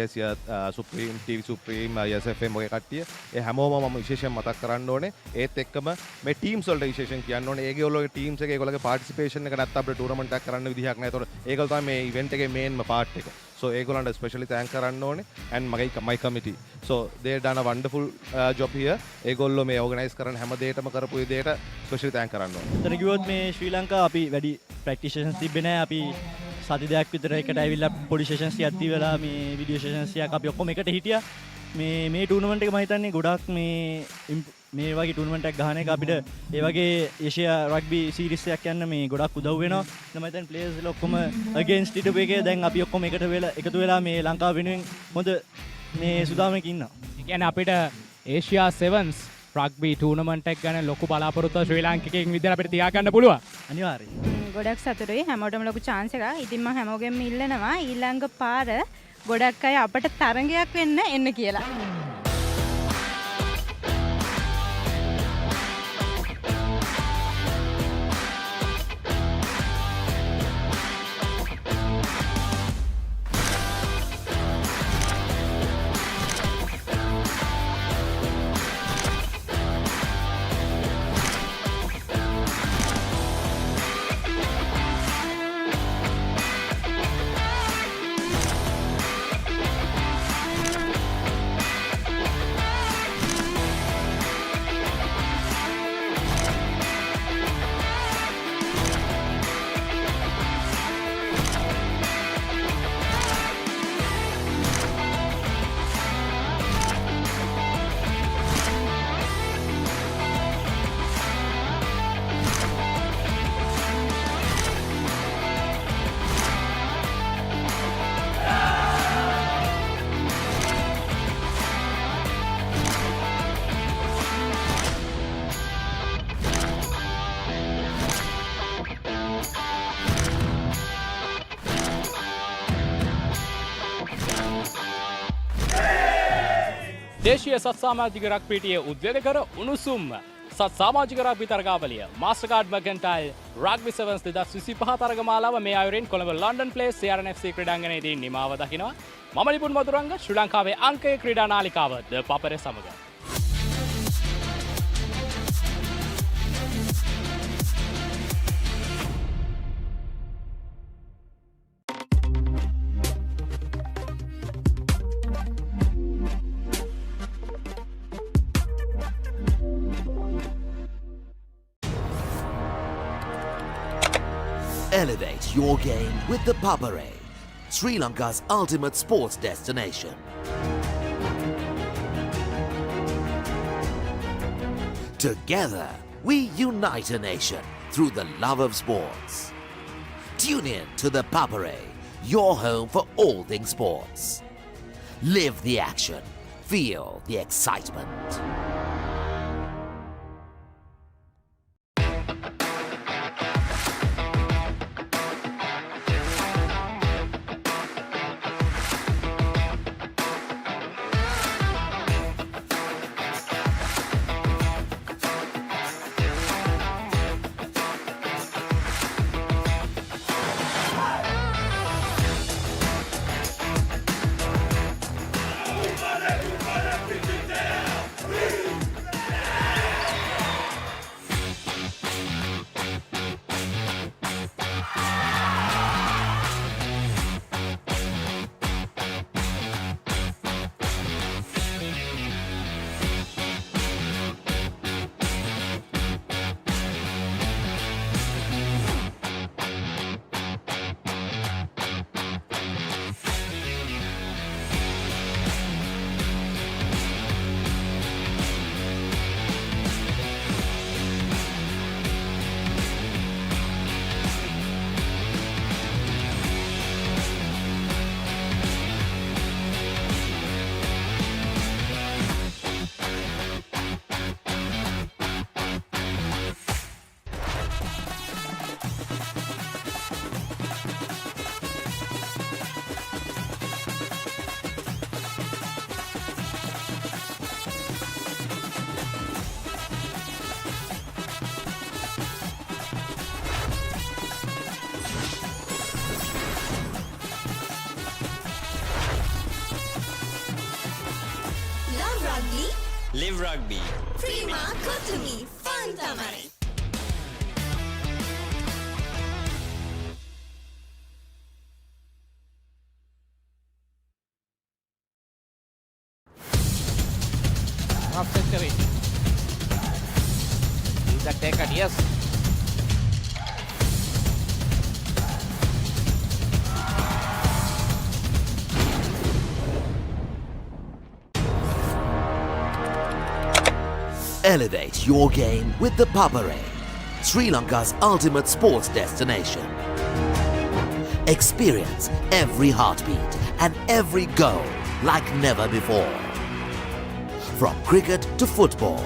supreme TV supreme YesFM වගේ කට්ටිය ඒ හැමෝම මම විශේෂයෙන් මතක් කරන්න ඕනේ. ඒත් එක්කම මේ ටීම්ස් වලට විශේෂයෙන් කියන්න ඕනේ. ඒගොල්ලෝගේ ටීම්ස් එක ඒගොල්ලෝගේ පාර්ටිසිපේෂන් එක නැත්නම් අපිට ටූර්නමන්ට් එකක් කරන්න විදිහක් නැහැ. ඒතකොට ඒගොල්ලෝ තමයි මේ ඉවෙන්ට් එකේ මේන්ම පාර්ට් එක. So ඒගොල්ලන්ට ස්පෙෂලි තෑන්ක් කරන්න ඕනේ and my committee. So they done a wonderful job here. ඒගොල්ලෝ මේ ඕගනයිස් කරන හැම දෙයකම කරපු විදිහට ස්පෙෂලි තෑන්ක් කරන්න ඕනේ. එතන කිව්වොත් මේ ශ්‍රී ලංකාව අපි වැඩි ප්‍රැක්ටිස් සෙෂන්ස් තිබ්බේ නැහැ. අපි සති දෙකක් විතර එකට ඇවිල්ලා පොඩි සෙෂන්ස් ටිකක් තියලා මේ වීඩියෝ සෙෂන්ස් ටිකක් අපි ඔක්කොම එකට හිටියා. මේ ටූර්නමන්ට් එක මම හිතන්නේ ගොඩක් මේ වගේ ටූර්නමන්ට් එකක් ගහන එක අපිට ඒ වගේ ඒෂියා රග්බි සීරීස් එකක් යන්න මේ ගොඩක් උදව් වෙනවා. මම හිතන්නේ ප්ලේයර්ස්ලා ඔක්කොම අගේන්ස්ට් ඉටපු එකේ දැන් අපි ඔක්කොම එකතු වෙලා මේ ලංකාව වෙනුවෙන් හොඳ මේ සුදාමයක ඉන්නවා. ඒ කියන්නේ අපිට ඒෂියා සෙවන්ස් රග්බි ටූර්නමන්ට් එක ගැන ලොකු බලාපොරොත්තුවක් ශ්‍රී ලාංකිකයෙක් විදිහට අපිට තියාගන්න පුළුවන්. අනිවාර්යයෙන්. ගොඩක් සතුටුයි හැමෝටම ලොකු chance එකක්. ඉතින් මම හැමෝගෙම ඉල්ලනවා ඊළඟ පාර ගොඩක් අය අපට තරගයක් වෙන්න එන්න කියලා. දේශීය සත් සමාජික රග්බිටියේ උද්වේගකර උණුසුම් සත් සමාජික රග්බි තරගාවලිය මාස්ටර්කාඩ් මර්කන්ටයිල් රග්බි සෙවන්ස් 2025 තරගමාලාව මේ අයුරින් Colombo London place CRN FC ක්‍රීඩාංගණයේදී නිමාව දකිනවා. මම නිපුන් මතුරංග ශ්‍රී ලංකාවේ අංකයේ ක්‍රීඩා නාලිකාව ThePapare සමග. Elevate your game with the Papare, Sri Lanka's ultimate sports destination. Together, we unite a nation through the love of sports. Tune in to the Papare, your home for all things sports. Live the action, feel the excitement. rugby. Live rugby. Prima Kotumi. Fun tamai. Half century. Is that taken? Yes. Elevate your game with the Papare, Sri Lanka's ultimate sports destination. Experience every heartbeat and every goal like never before. From cricket to football,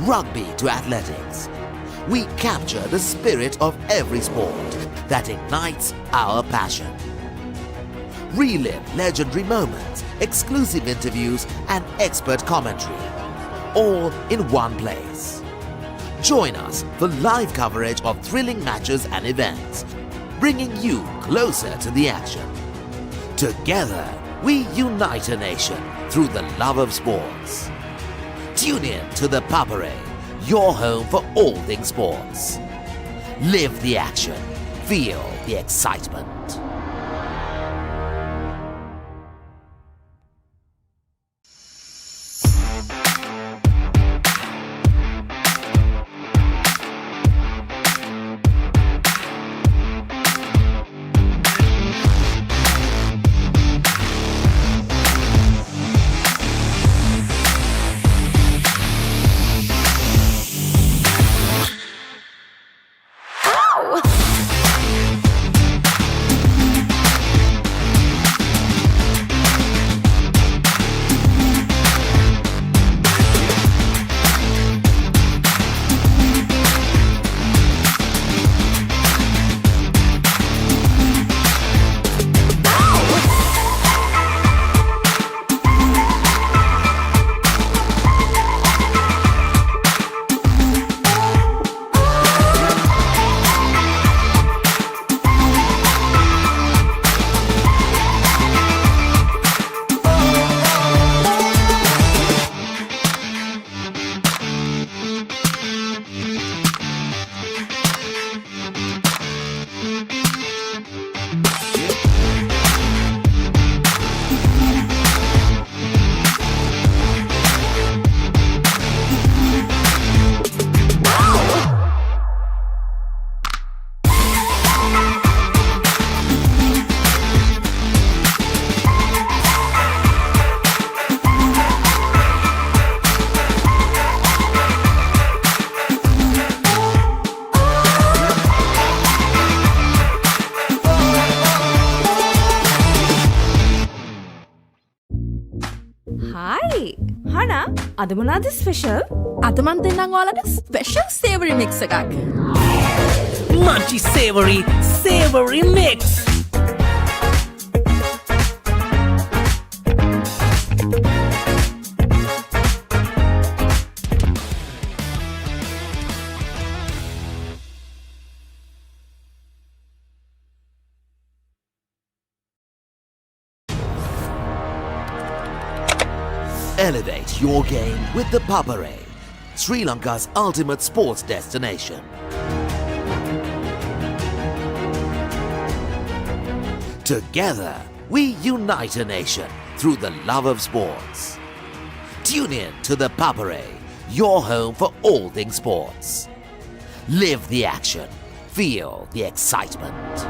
rugby to athletics, we capture the spirit of every sport that ignites our passion. Relive legendary moments, exclusive interviews and expert commentary, all in one place. Join us for live coverage of thrilling matches and events, bringing you closer to the action. Together, we unite a nation through the love of sports. Tune in to the Papare, your home for all things sports. Live the action, feel the excitement. අද මොනාද special? අද මන් දෙන්නම් ඔයාලට special savory mix එකක්. Munchy savory mix. Elevate your game with the Papare, Sri Lanka's ultimate sports destination. Together, we unite a nation through the love of sports. Tune in to the Papare, your home for all things sports. Live the action, feel the excitement.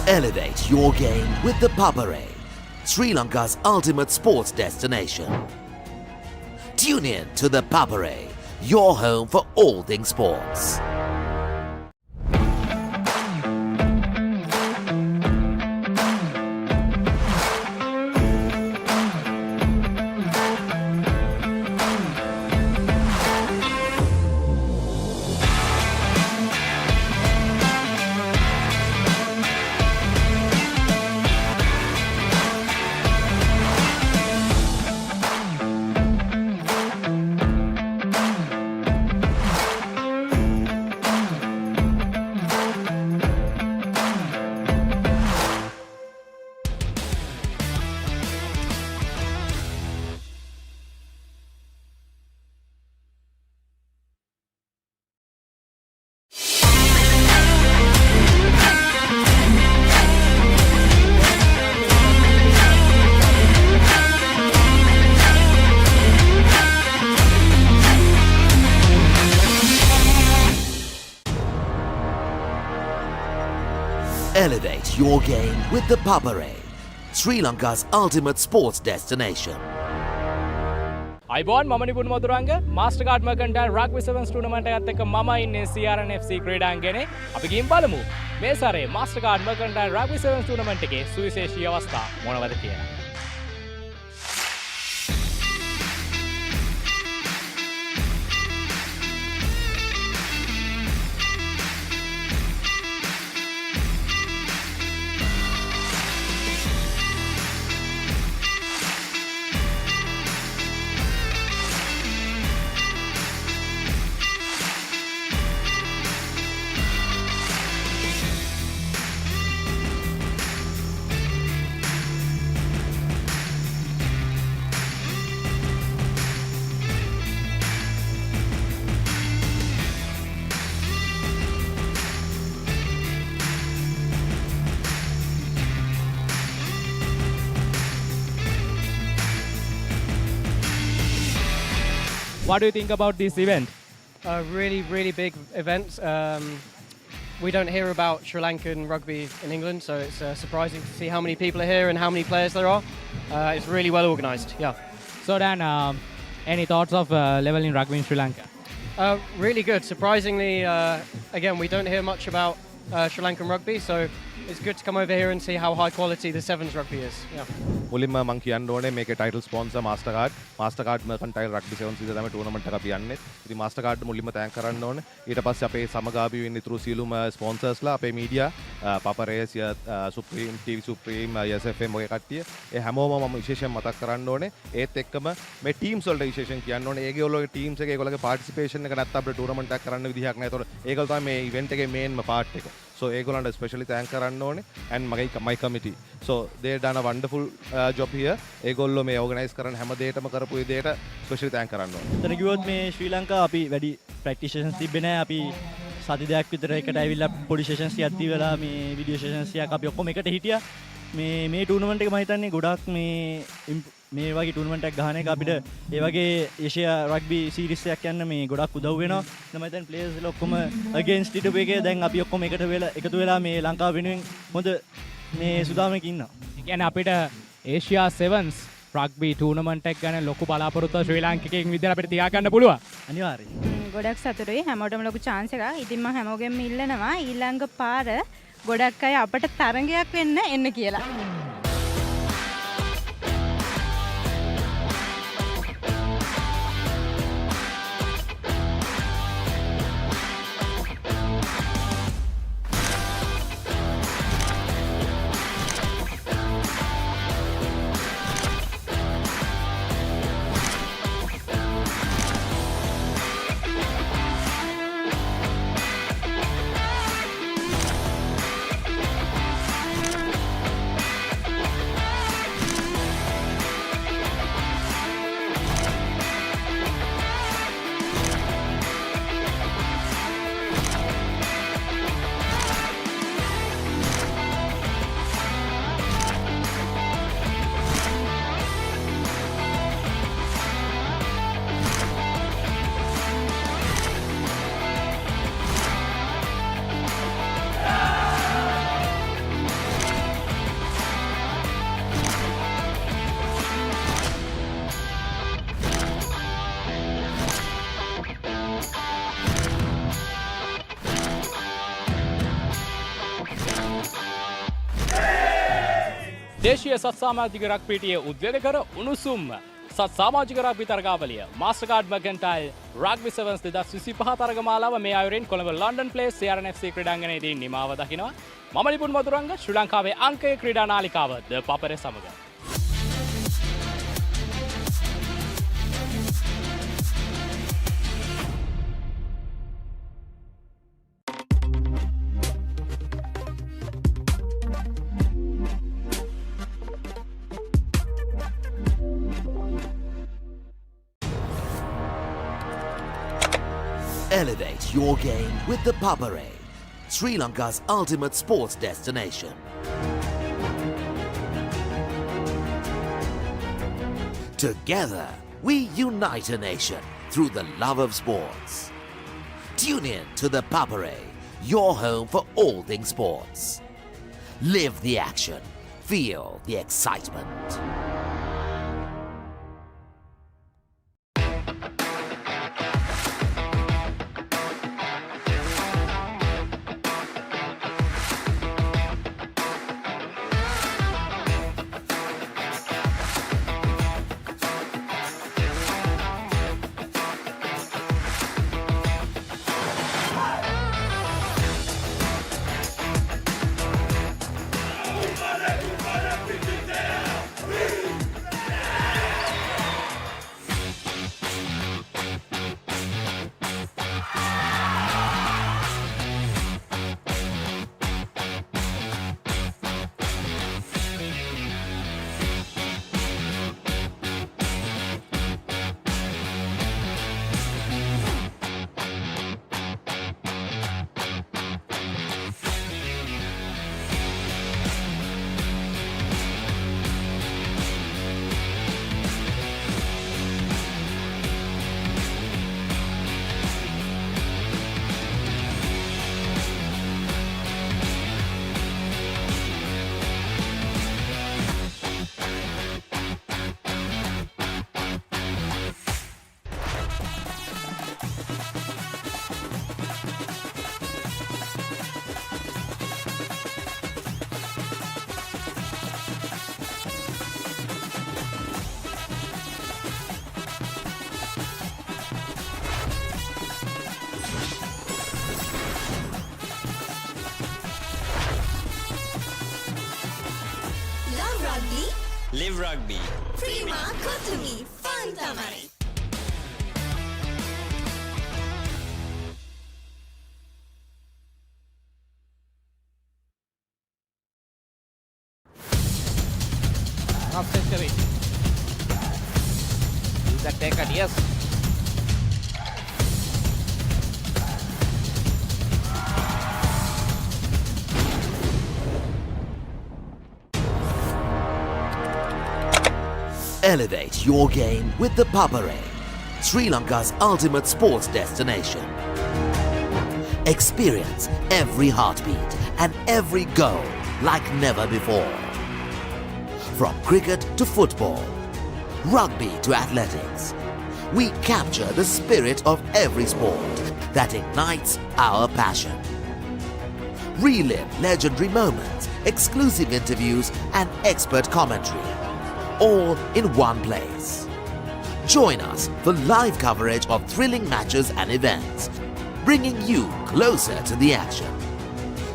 Elevate your game with the Papare, Sri Lanka's ultimate sports destination. Tune in to the Papare, your home for all things sports. Elevate your game with the Papare, Sri Lanka's ultimate sports destination. අයිබෝන් මම Nipun Maduranga මාස්ටර්කාඩ් මර්කන්ටයිල් rugby සෙවන්ස් tournament එකත් එක්ක මම ඉන්නේ CRNFC ක්‍රීඩාංගණේ. අපි ගිහින් බලමු මේ සැරේ මාස්ටර්කාඩ් මර්කන්ටයිල් රග්බි සෙවන්ස් ටූර්නමන්ට් එකේ සුවිශේෂී අවස්ථා මොනවද කියලා. What do you think about this event? Really big event. We don't hear about Sri Lankan rugby in England, so it's surprising to see how many people are here and how many players there are. It's really well organised, yeah. So Dan, any thoughts of level in rugby in Sri Lanka? Really good. Surprisingly, again, we don't hear much about Sri Lankan rugby, so it's good to come over here and see how high quality the Sevens rugby is. Yeah. මුලින්ම මම කියන්න ඕනේ මේකේ title sponsor මාස්ටර්කාඩ් මර්කන්ටයිල් rugby සෙවන්ස් විදිහට තමයි tournament එක අපි යන්නේ. ඉතින් මාස්ටර්කාඩ් මුලින්ම තෑන්ක් කරන්න ඕනේ. ඊට පස්සේ අපේ සමගාමී වෙන්න ඉතුරු සියලුම ස්පොන්සර්ස්ලා අපේ media Papare supreme TV supreme SFM ඔය කට්ටිය ඒ හැමෝම මම විශේෂයෙන් මතක් කරන්න ඕනේ. ඒත් එක්කම මේ ටීම්ස් වලට විශේෂයෙන් කියන්න ඕනේ. ඒගොල්ලෝගේ ටීම්ස් එක ඒගොල්ලෝගේ පාර්ටිසිපේෂන් එක නැත්නම් අපිට ටූර්නමන්ට් එකක් කරන්න විදිහක් නැහැ. ඒතකොට ඒගොල්ලෝ තමයි මේ ඉවෙන්ට් එකේ මේන්ම පාර්ට් එක. So ඒගොල්ලන්ට ස්පෙෂලි තෑන්ක් කරන්න ඕනේ and my committee. So they done a wonderful job here. ඒගොල්ලෝ මේ ඕගනයිස් කරන හැම දෙයකම කරපු විදිහට ස්පෙෂලි තෑන්ක් කරන්න ඕනේ. එතන කිව්වොත් මේ ශ්‍රී ලංකාව අපි වැඩි ප්‍රැක්ටිස් තිබ්බේ නැහැ. අපි සති දෙකක් විතර එකට ඇවිල්ලා පොඩි සෙෂන්ස් ටිකක් දීලා මේ වීඩියෝ සෙෂන්ස් ටිකක් අපි ඔක්කොම එකට හිටියා. මේ ටූර්නමන්ට් එක මම හිතන්නේ ගොඩක් මේ වගේ ටූර්නමන්ට් එකක් ගහන එක අපිට ඒ වගේ ඒෂියා රග්බි සීරීස් එකක් යන්න මේ ගොඩක් උදව් වෙනවා. මම හිතන්නේ ප්ලේයර්ස් ලා ඔක්කොම අගේන්ස්ට් හිටපු එකේ දැන් අපි ඔක්කොම එකතු වෙලා මේ ලංකාව වෙනුවෙන් හොඳ මේ සුදාමයක ඉන්නවා. ඒ කියන්නේ අපිට ඒෂියා සෙවන්ස් රග්බි ටූර්නමන්ට් එකක් ගැන ලොකු බලාපොරොත්තුවක් ශ්‍රී ලාංකිකයෙක් විදිහට අපිට තියාගන්න පුළුවන්. අනිවාර්යයෙන්. ගොඩක් සතුටුයි හැමෝටම ලොකු chance එකක්. ඉතින් මම හැමෝගෙම ඉල්ලනවා ඊළඟ පාර ගොඩක් අය අපට තරගයක් වෙන්න එන්න කියලා. දේශීය සත් සමාජික රග්බීටියේ උද්වේගකර උණුසුම් සත් සමාජික රග්බි තරගාවලිය මාස්ටර්කාඩ් මර්කන්ටයිල් රග්බි සෙවන්ස් 2025 තරගමාලාව මේ අයුරින් කොළඹ ලන්ඩන් ප්ලේස් CRNFC ක්‍රීඩාංගණයේදී නිමාව දකිනවා. මම නිපුන් මදුරංග ශ්‍රී ලංකාවේ අංකයේ ක්‍රීඩා නාලිකාව ThePapare සමග. Elevate your game with the Papare, Sri Lanka's ultimate sports destination. Together, we unite a nation through the love of sports. Tune in to the Papare, your home for all things sports. Live the action, feel the excitement. Live rugby. Prima Kotumi Fun Tamari. Half century. Is that taken? Yes. Elevate your game with the Papare, Sri Lanka's ultimate sports destination. Experience every heartbeat and every goal like never before. From cricket to football, rugby to athletics, we capture the spirit of every sport that ignites our passion. Relive legendary moments, exclusive interviews and expert commentary, all in one place. Join us for live coverage of thrilling matches and events, bringing you closer to the action.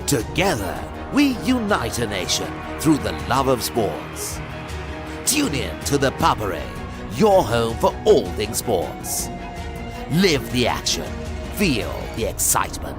Together, we unite a nation through the love of sports. Tune in to the Papare, your home for all things sports. Live the action, feel the excitement.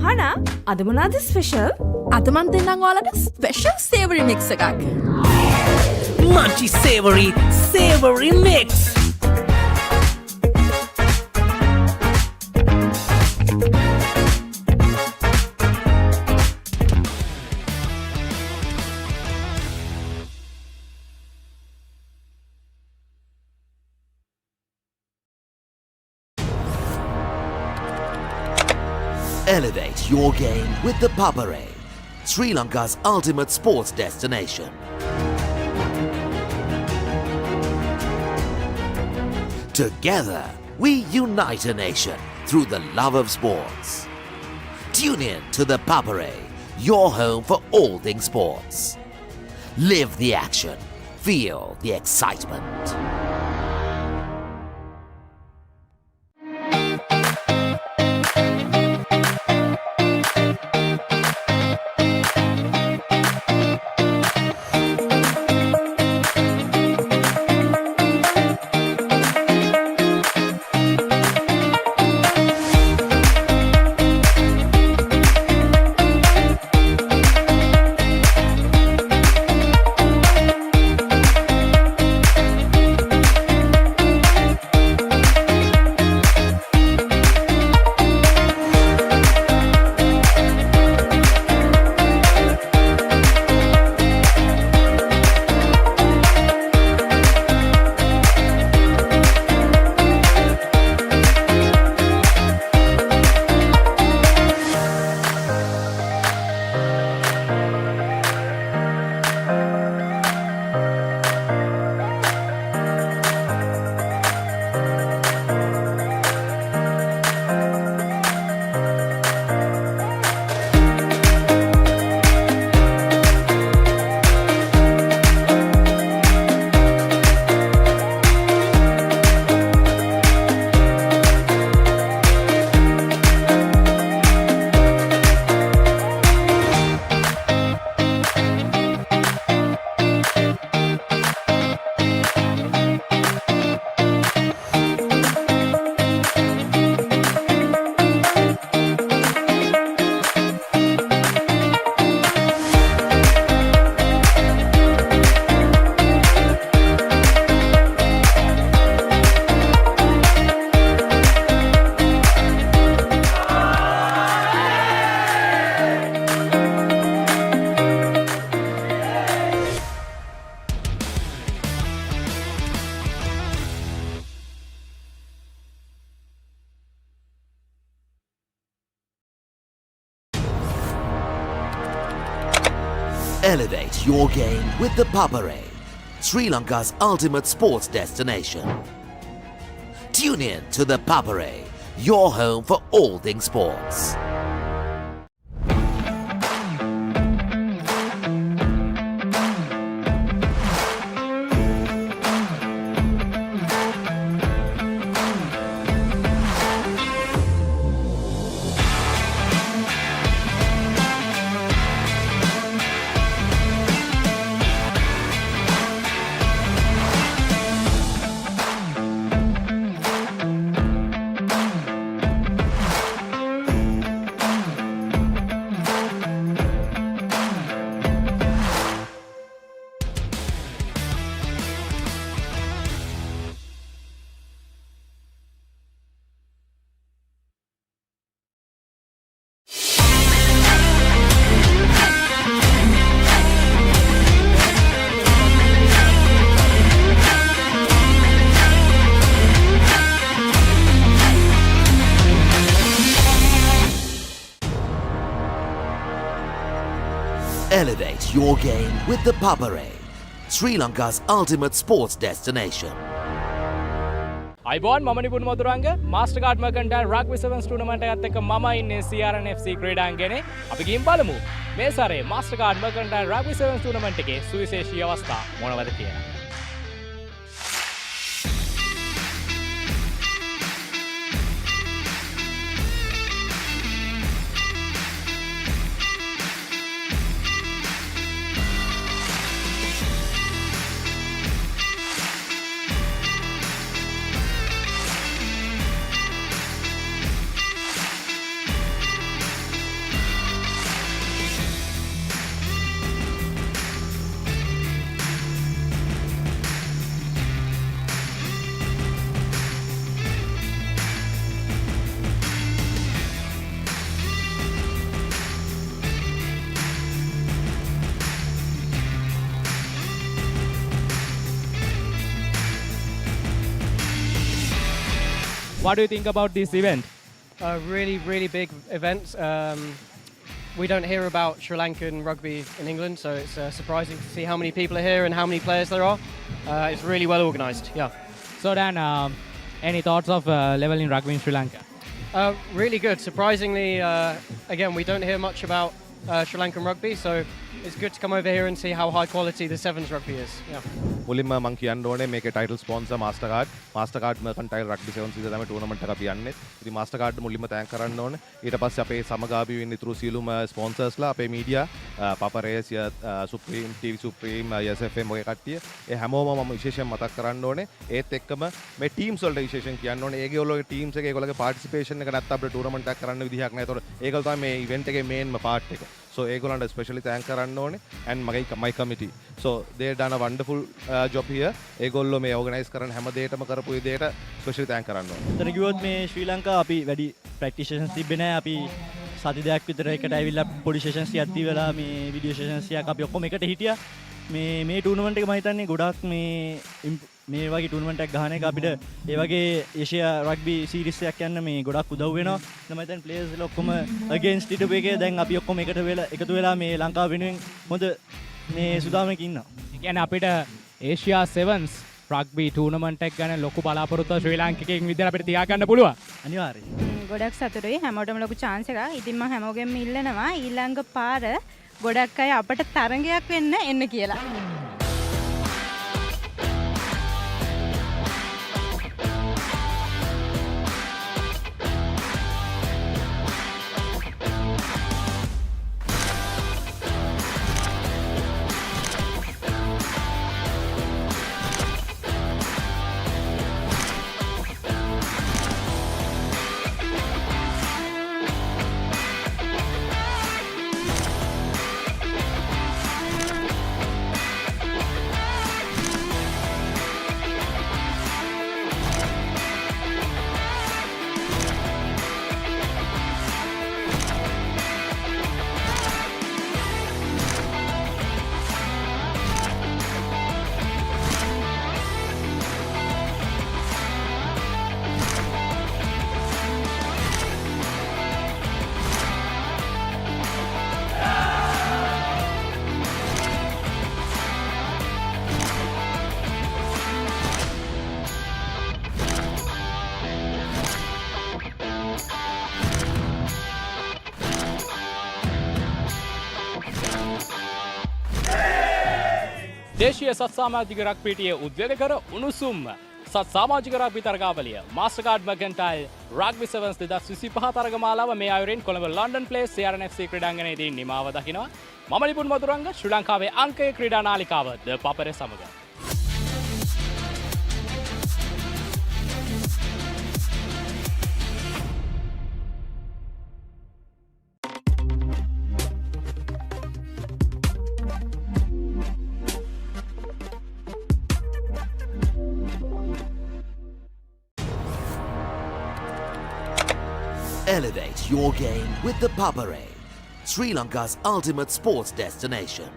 හනා අද මොනාද special? අද මන් දෙන්නම් ඔයාලට special savory mix එකක්. Munchy savory mix. Elevate your game with the Papare, Sri Lanka's ultimate sports destination. Together, we unite a nation through the love of sports. Tune in to the Papare, your home for all things sports. Live the action, feel the excitement. Elevate your game with the Papare, Sri Lanka's ultimate sports destination. Tune in to the Papare, your home for all things sports. Elevate your game with the Papare, Sri Lanka's ultimate sports destination. අයිබෝන් මම Nipun Maduranga මාස්ටර්කාඩ් මර්කන්ටයිල් rugby සෙවන්ස් tournament එකත් එක්ක මම ඉන්නේ CRNFC ක්‍රීඩාංගණේ. අපි ගිහින් බලමු මේ සැරේ මාස්ටර්කාඩ් මර්කන්ටයිල් රග්බි සෙවන්ස් ටූර්නමන්ට් එකේ සුවිශේෂී අවස්ථා මොනවද කියලා. What do you think about this event? Really, really big event. We don't hear about Sri Lankan rugby in England, so it's surprising to see how many people are here and how many players there are. It's really well organised, yeah. So Dan, any thoughts of level in rugby in Sri Lanka? Really good. Surprisingly, again, we don't hear much about Sri Lankan rugby, so it's good to come over here and see how high quality the Sevens rugby is. Yeah. මුලින්ම මම කියන්න ඕනේ මේකේ title sponsor මාස්ටර්කාඩ් මර්කන්ටයිල් rugby සෙවන්ස් විතර තමයි tournament එක අපි යන්නේ. ඉතින් මාස්ටර්කාඩ් මුලින්ම තෑන්ක් කරන්න ඕනේ. ඊට පස්සේ අපේ සමගාමී වෙන්න ඉතුරු සියලුම ස්පොන්සර්ස්ලා අපේ media Papare supreme TV supreme SFM ඔය කට්ටිය ඒ හැමෝම මම විශේෂයෙන් මතක් කරන්න ඕනේ. ඒත් එක්කම මේ ටීම්ස් වලට විශේෂයෙන් කියන්න ඕනේ. ඒගොල්ලෝගේ ටීම්ස් එක ඒගොල්ලෝගේ පාර්ටිසිපේෂන් එක නැත්නම් අපිට ටූර්නමන්ට් එකක් කරන්න විදිහක් නැහැ. ඒතකොට ඒගොල්ලෝ තමයි මේ ඉවෙන්ට් එකේ මේන්ම පාර්ට් එක. So ඒගොල්ලන්ට especially thank කරන්න ඕනේ and my committee. So they done a wonderful job here. ඒගොල්ලෝ මේ organize කරන හැම දෙයකම කරපු විදිහට especially thank කරන්න ඕනේ. එතන කිව්වොත් මේ ශ්‍රී ලංකාව අපි වැඩි practitioners තිබ්බේ නැහැ. අපි සති දෙකක් විතර එකට ඇවිල්ලා පොඩි sessions ටිකක් දීලා මේ video sessions ටිකක් අපි ඔක්කොම එකට හිටියා. මේ tournament එක මම හිතන්නේ ගොඩක් මේ වගේ tournament එකක් ගහන එක අපිට ඒ වගේ ඒෂියා රග්බි සීරීස් එකක් යන්න මේ ගොඩක් උදව් වෙනවා. මම හිතන්නේ players ලා ඔක්කොම against හිටපු එකේ දැන් අපි ඔක්කොම එකතු වෙලා මේ ලංකාව වෙනුවෙන් හොඳ මේ සුදාමයක ඉන්නවා. ඒ කියන්නේ අපිට ඒෂියා සෙවන්ස් රග්බි ටූර්නමන්ට් එකක් ගැන ලොකු බලාපොරොත්තුවක් ශ්‍රී ලාංකිකයෙක් විදිහට අපිට තියාගන්න පුළුවන්. අනිවාර්යයෙන්. ගොඩක් සතුටුයි හැමෝටම ලොකු chance එකක්. ඉතින් මම හැමෝගෙම ඉල්ලනවා ඊළඟ පාර ගොඩක් අය අපට තරගයක් වෙන්න එන්න කියලා. දේශීය සත්සාමාජික රග්බිටියේ උද්වේගකර උණුසුම් සත්සාමාජික රග්බි තරගාවලිය මාස්ටර්කාඩ් මර්කන්ටයිල් රග්බි සෙවන්ස් 2025 තරගමාලාව මේ අයුරින් කොළඹ ලන්ඩන් ප්ලේස් CRNFC ක්‍රීඩාංගණයේදී නිමාව දකිනවා. මම ලිපුන් මధుරංග ශ්‍රී ලංකාවේ අංකයේ ක්‍රීඩා නාලිකාව ThePapare සමග. Elevate your game with the Papare, Sri Lanka's ultimate sports destination.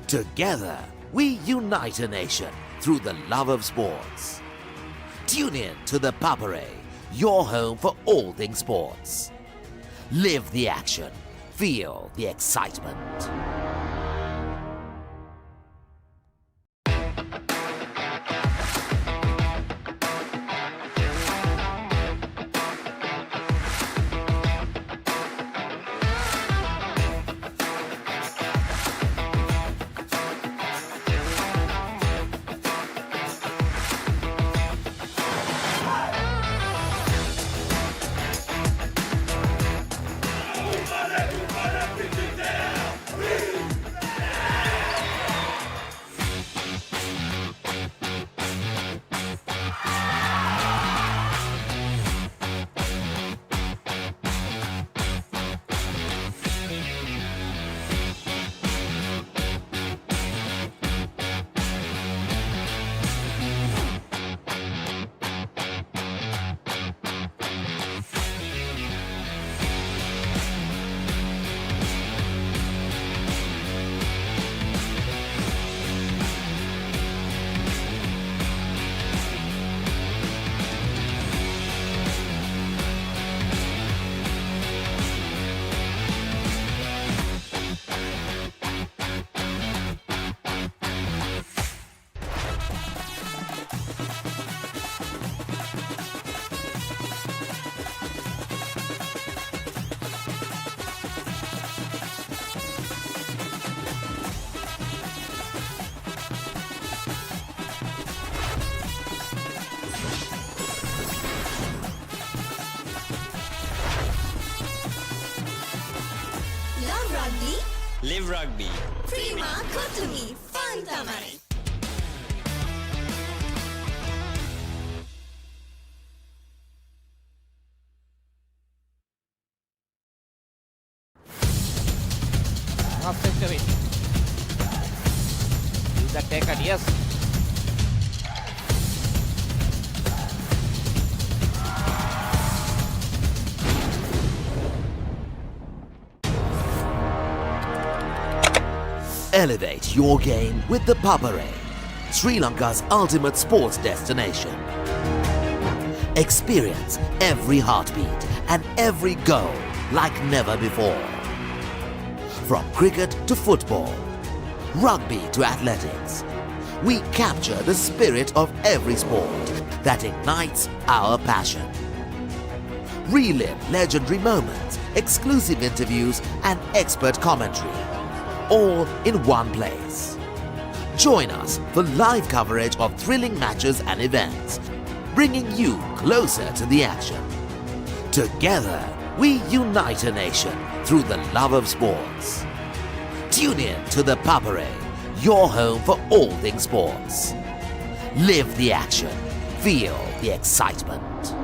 Together, we unite a nation through the love of sports. Tune in to the Papare, your home for all things sports. Live the action, feel the excitement. Live rugby. Prima Kotumi Fantamari. Half century. Is that taken? Yes. Elevate your game with the Papare, Sri Lanka's ultimate sports destination. Experience every heartbeat and every goal like never before. From cricket to football, rugby to athletics, we capture the spirit of every sport that ignites our passion. Relive legendary moments, exclusive interviews, and expert commentary, all in one place. Join us for live coverage of thrilling matches and events, bringing you closer to the action. Together, we unite a nation through the love of sports. Tune in to ThePapare, your home for all things sports. Live the action. Feel the excitement.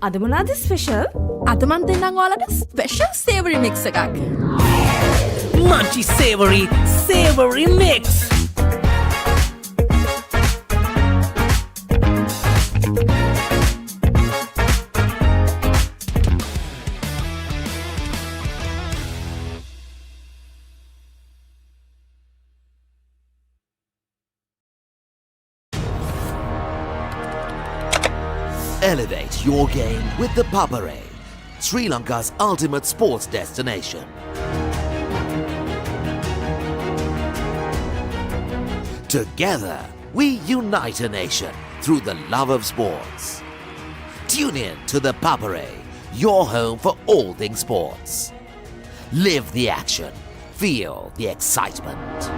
අද මොනාද special? අද මන් දෙන්නම් ඔයාලට special savory mix එකක්. Munchy savory mix. Elevate your game with the Papare, Sri Lanka's ultimate sports destination. Together, we unite a nation through the love of sports. Tune in to the Papare, your home for all things sports. Live the action. Feel the excitement.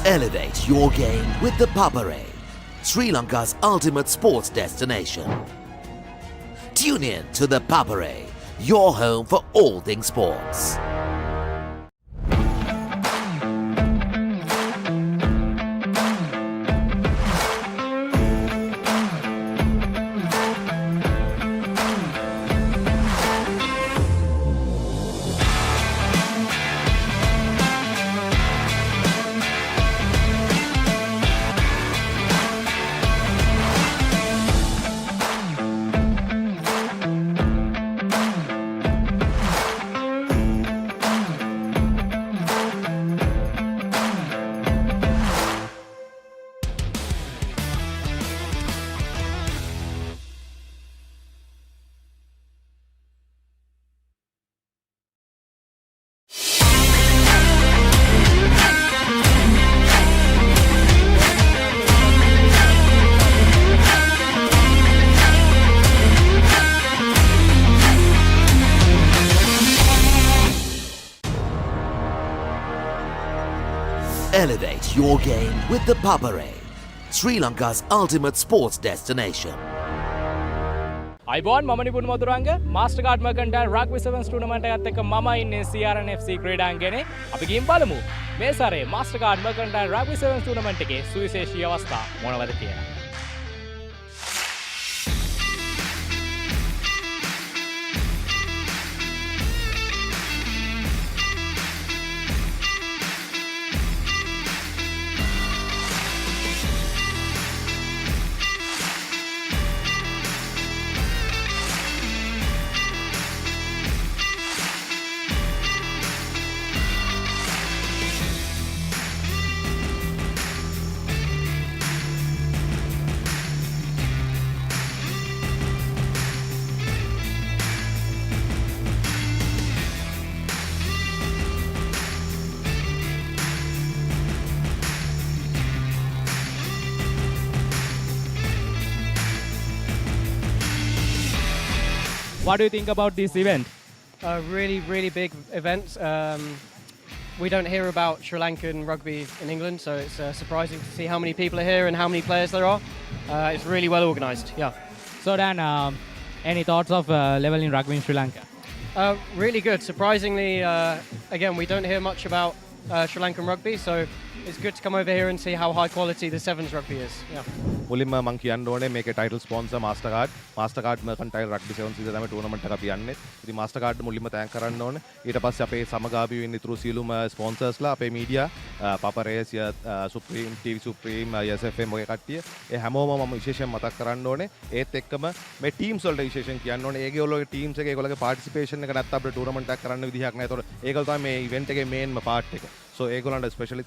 Elevate your game with the Papare, Sri Lanka's ultimate sports destination. Tune in to the Papare, your home for all things sports. Elevate your game with the Papare, Sri Lanka's ultimate sports destination. අයිබෝන් මම Nipun Maduranga මාස්ටර්කාඩ් මර්කන්ටයිල් rugby සෙවන්ස් tournament එකත් එක්ක මම ඉන්නේ CRNFC ක්‍රීඩාංගණේ. අපි ගිහින් බලමු මේ සැරේ මාස්ටර්කාඩ් මර්කන්ටයිල් රග්බි සෙවන්ස් ටූර්නමන්ට් එකේ සුවිශේෂී අවස්ථා මොනවද කියලා. What do you think about this event? A really, really big event. We don't hear about Sri Lankan rugby in England, so it's surprising to see how many people are here and how many players there are. It's really well organised, yeah. So Dan, any thoughts of level in rugby in Sri Lanka? Really good. Surprisingly, again, we don't hear much about Sri Lankan rugby, so it's good to come over here and see how high quality the Sevens rugby is. Yeah. මුලින්ම මම කියන්න ඕනේ මේකේ title sponsor මාස්ටර්කාඩ් මර්කන්ටයිල් rugby 7 season තමයි tournament එක අපි යන්නේ. ඉතින් මාස්ටර්කාඩ් මුලින්ම තෑන්ක් කරන්න ඕනේ. ඊට පස්සේ අපේ සමගාමී වෙන්න ඉතුරු සියලුම ස්පොන්සර්ස්ලා අපේ media Papare, Supreme, TV Supreme, SFM ඔය කට්ටිය. ඒ හැමෝම මම විශේෂයෙන් මතක් කරන්න ඕනේ. ඒත් එක්කම මේ ටීම්ස් වලට විශේෂයෙන් කියන්න ඕනේ. ඒගොල්ලෝගේ ටීම්ස් එක ඒගොල්ලෝගේ පාටිසිපේෂන් එක නැත්නම් අපිට ටූර්නමන්ට් එකක් කරන්න විදිහක් නැහැ. ඒතකොට ඒගොල්ලෝ තමයි මේ ඉවෙන්ට් එකේ මේන්ම පාර්ට් එක. So ඒගොල්ලන්ට specially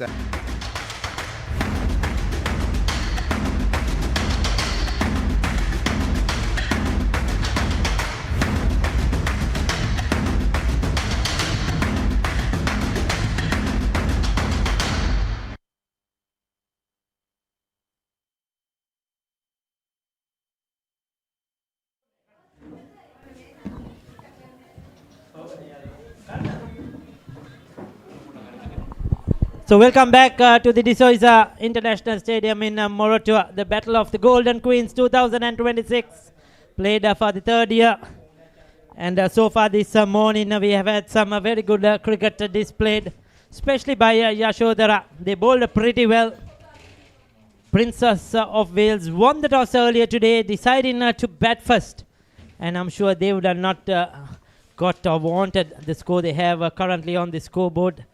So welcome back to the Zoysa International Stadium in Moratuwa. The Battle of the Golden Queens 2026 played for the third year. And so far this morning we have had some very good cricket displayed, especially by Yasodara. They bowled pretty well. Princess of Wales won the toss earlier today, deciding to bat first. And I'm sure they would have not got or wanted the score they have currently on the scoreboard.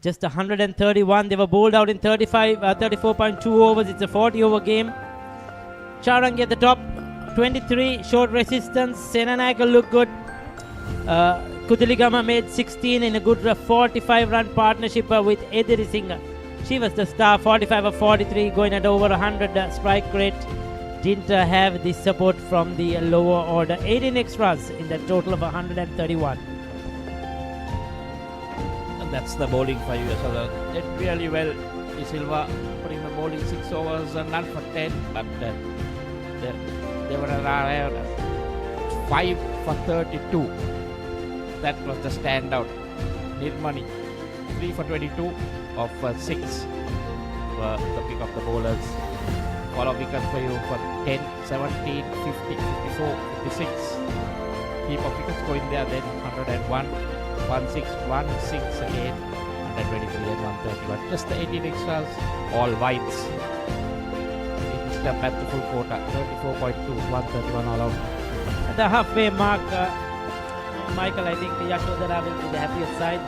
Just 131. They were bowled out in 34.2 overs. It's a 40 over game. Charangi at the top, 23. Short resistance. Senanayaka looked good. Kudiligama made 16 in a good 45 run partnership with Ediri Singh. She was the star, 45 of 43, going at over 100 strike rate. Didn't have the support from the lower order. 18 extras in the total of 131. That's the bowling for you. So did really well. De Silva putting the bowling 6 overs, none for 10, but they were around 5 for 32. That was the standout. Nirmani 3 for 22 of 6. the pick of the bowlers. Follow wicket for you for 10, 17, 50, 54, 56. Keep of wickets going there, then 101, 16 again, 123 and 131. Just the 18 extras, all wides. Step at the full quota, 34.2, 131 all out. At the halfway mark, Michael, I think Yasodara will be the happiest side.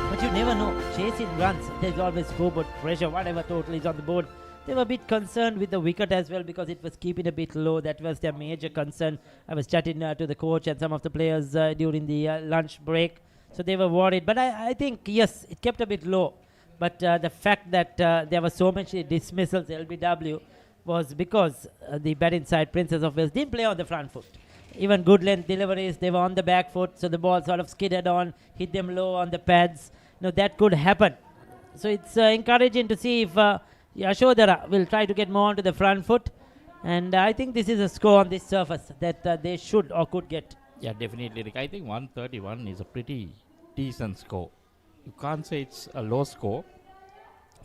But you never know. Chasing runs, there's always scoreboard pressure, whatever total is on the board. They were a bit concerned with the wicket as well because it was keeping a bit low. That was their major concern. I was chatting to the coach and some of the players during the lunch break. So they were worried. But I think, yes, it kept a bit low. But the fact that there were so many dismissals, LBW, was because the batting side, Princess of Wales, didn't play on the front foot. Even good length deliveries, they were on the back foot. So the ball sort of skidded on, hit them low on the pads. That could happen. So it's encouraging to see if Yasodara will try to get more onto the front foot. And I think this is a score on this surface that they should or could get. Yeah, definitely, Rick. I think 131 is a pretty decent score. You can't say it's a low score.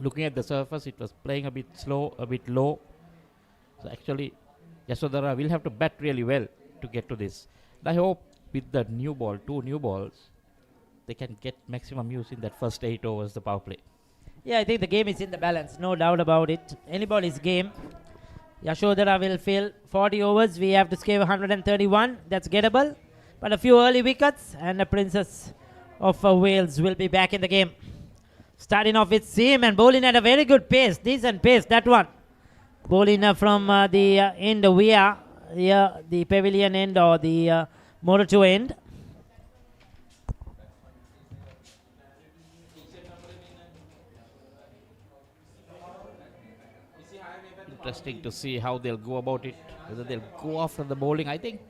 Looking at the surface, it was playing a bit slow, a bit low. So actually, Yasodara will have to bat really well to get to this. And I hope with the new ball, 2 new balls, they can get maximum use in that first 8 overs, the power play. Yeah, I think the game is in the balance, no doubt about it. Anybody's game. Yasodara will fill 40 overs. We have to scale 131. That's gettable. But a few early wickets and the Princess of Wales will be back in the game. Starting off with Sim and bowling at a very good pace. Decent pace, that one. Bowling from the end we are. Here, the pavilion end or the Moratuwa end. Interesting to see how they'll go about it, whether they'll go after the bowling. I think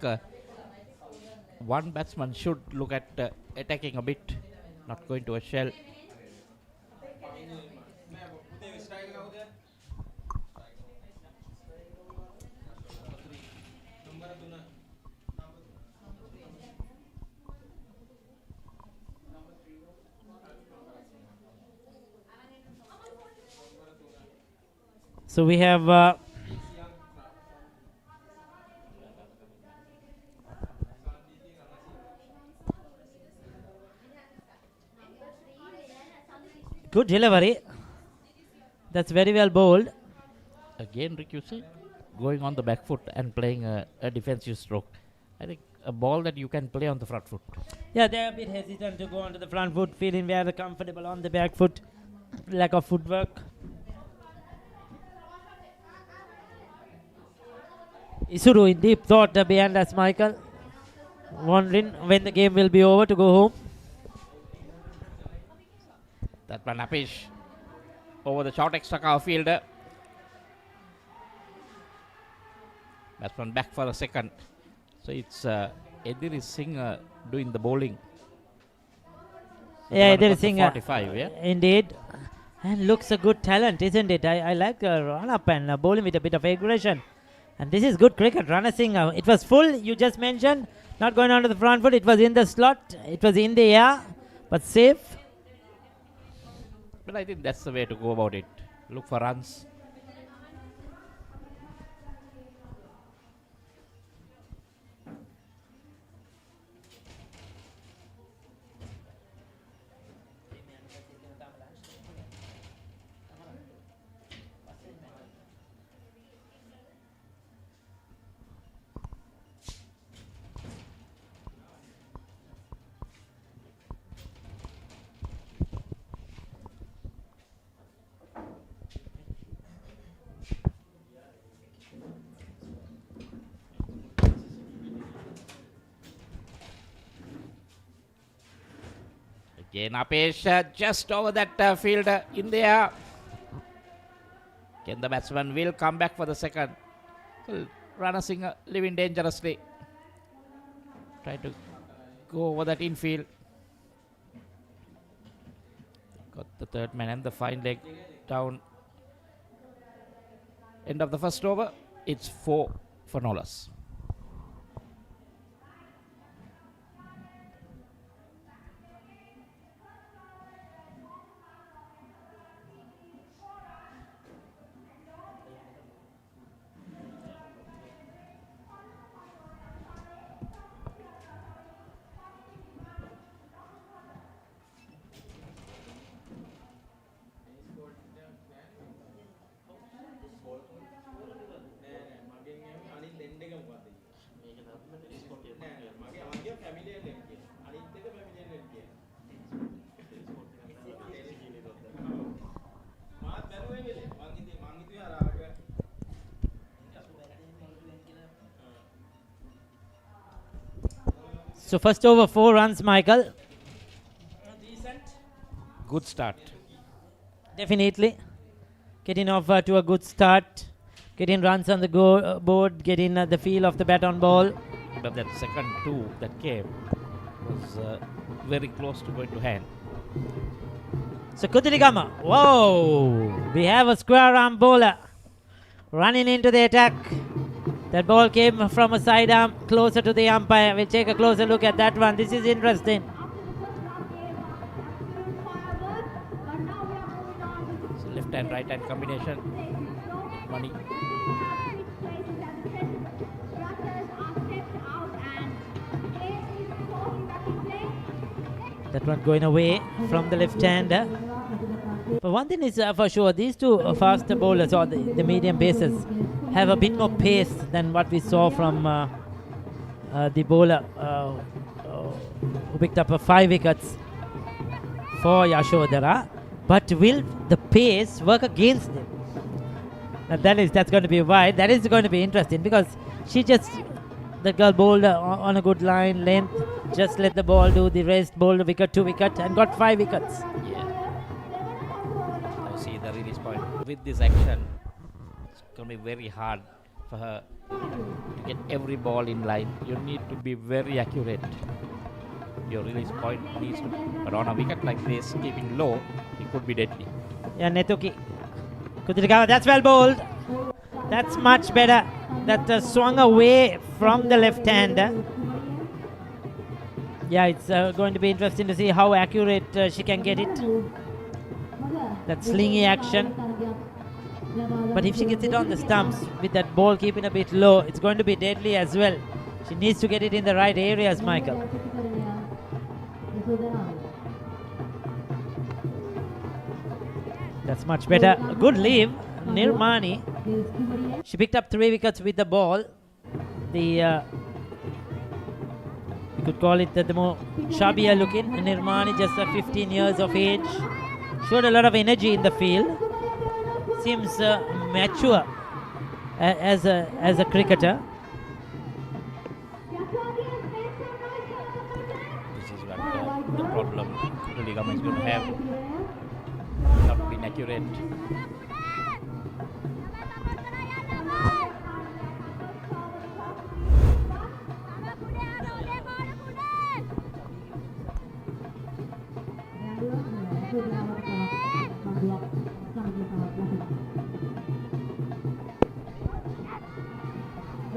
one batsman should look at attacking a bit, not going to a shell. So we have good delivery. That's very well bowled. Again, Rick, you see, going on the back foot and playing a defensive stroke. I think a ball that you can play on the front foot. Yeah, they're a bit hesitant to go onto the front foot, feeling very comfortable on the back foot. Lack of footwork. Isuru in deep thought behind us, Michael. Wondering when the game will be over to go home. That one Apish over the short extra cover fielder. Batsman back for a second. So it's Ediri Singh doing the bowling. So yeah, Ediri Singh. 45, yeah? Indeed. And looks a good talent, isn't it? I like run up and bowling with a bit of aggression. And this is good cricket. Rana Singh, it was full, you just mentioned. Not going on to the front foot. It was in the slot. It was in the air. But safe. But I think that's the way to go about it. Look for runs. Again, Apesh just over that field in the air. Again, the batsman will come back for the second. Rana Singh living dangerously. Try to go over that infield. Got the third man and the fine leg down. End of the first over. It's 4 for no loss. So first over 4 runs, Michael. Good start. Definitely. Getting off to a good start. Getting runs on the board. Getting the feel of the bat on ball. But that second 2 that came was very close to going to hand. So Kutiligama, whoa! We have a square arm bowler running into the attack. That ball came from a side arm closer to the umpire. We'll take a closer look at that one. This is interesting. So left hand, right hand combination. Money. That one going away from the left hander. But one thing is for sure, these two faster bowlers or the medium pacers have a bit more pace than what we saw from the bowler who picked up 5 wickets for Yasodara. But will the pace work against them? Now that's going to be wide. That is going to be interesting because the girl bowled on a good line, length, just let the ball do the rest, bowled a wicket, 2 wicket and got 5 wickets. Yeah. Now see the release point. With this action, it's going to be very hard for her to get every ball in line. You need to be very accurate. Your release point needs to be, but on a wicket like this, keeping low, it could be deadly. Yeah, Netuki. Kutirikawa, that's well bowled. That's much better. That swung away from the left hander. Yeah, it's going to be interesting to see how accurate she can get it. That slingy action. But if she gets it on the stumps with that ball keeping a bit low, it's going to be deadly as well. She needs to get it in the right areas, Michael. That's much better. A good leave. Nirmani. She picked up 3 wickets with the ball. You could call it the more chubbier looking Nirmani, just 15 years of age. Showed a lot of energy in the field. Seems mature as a cricketer. This is what the problem Kuligama is going to have. Not being accurate.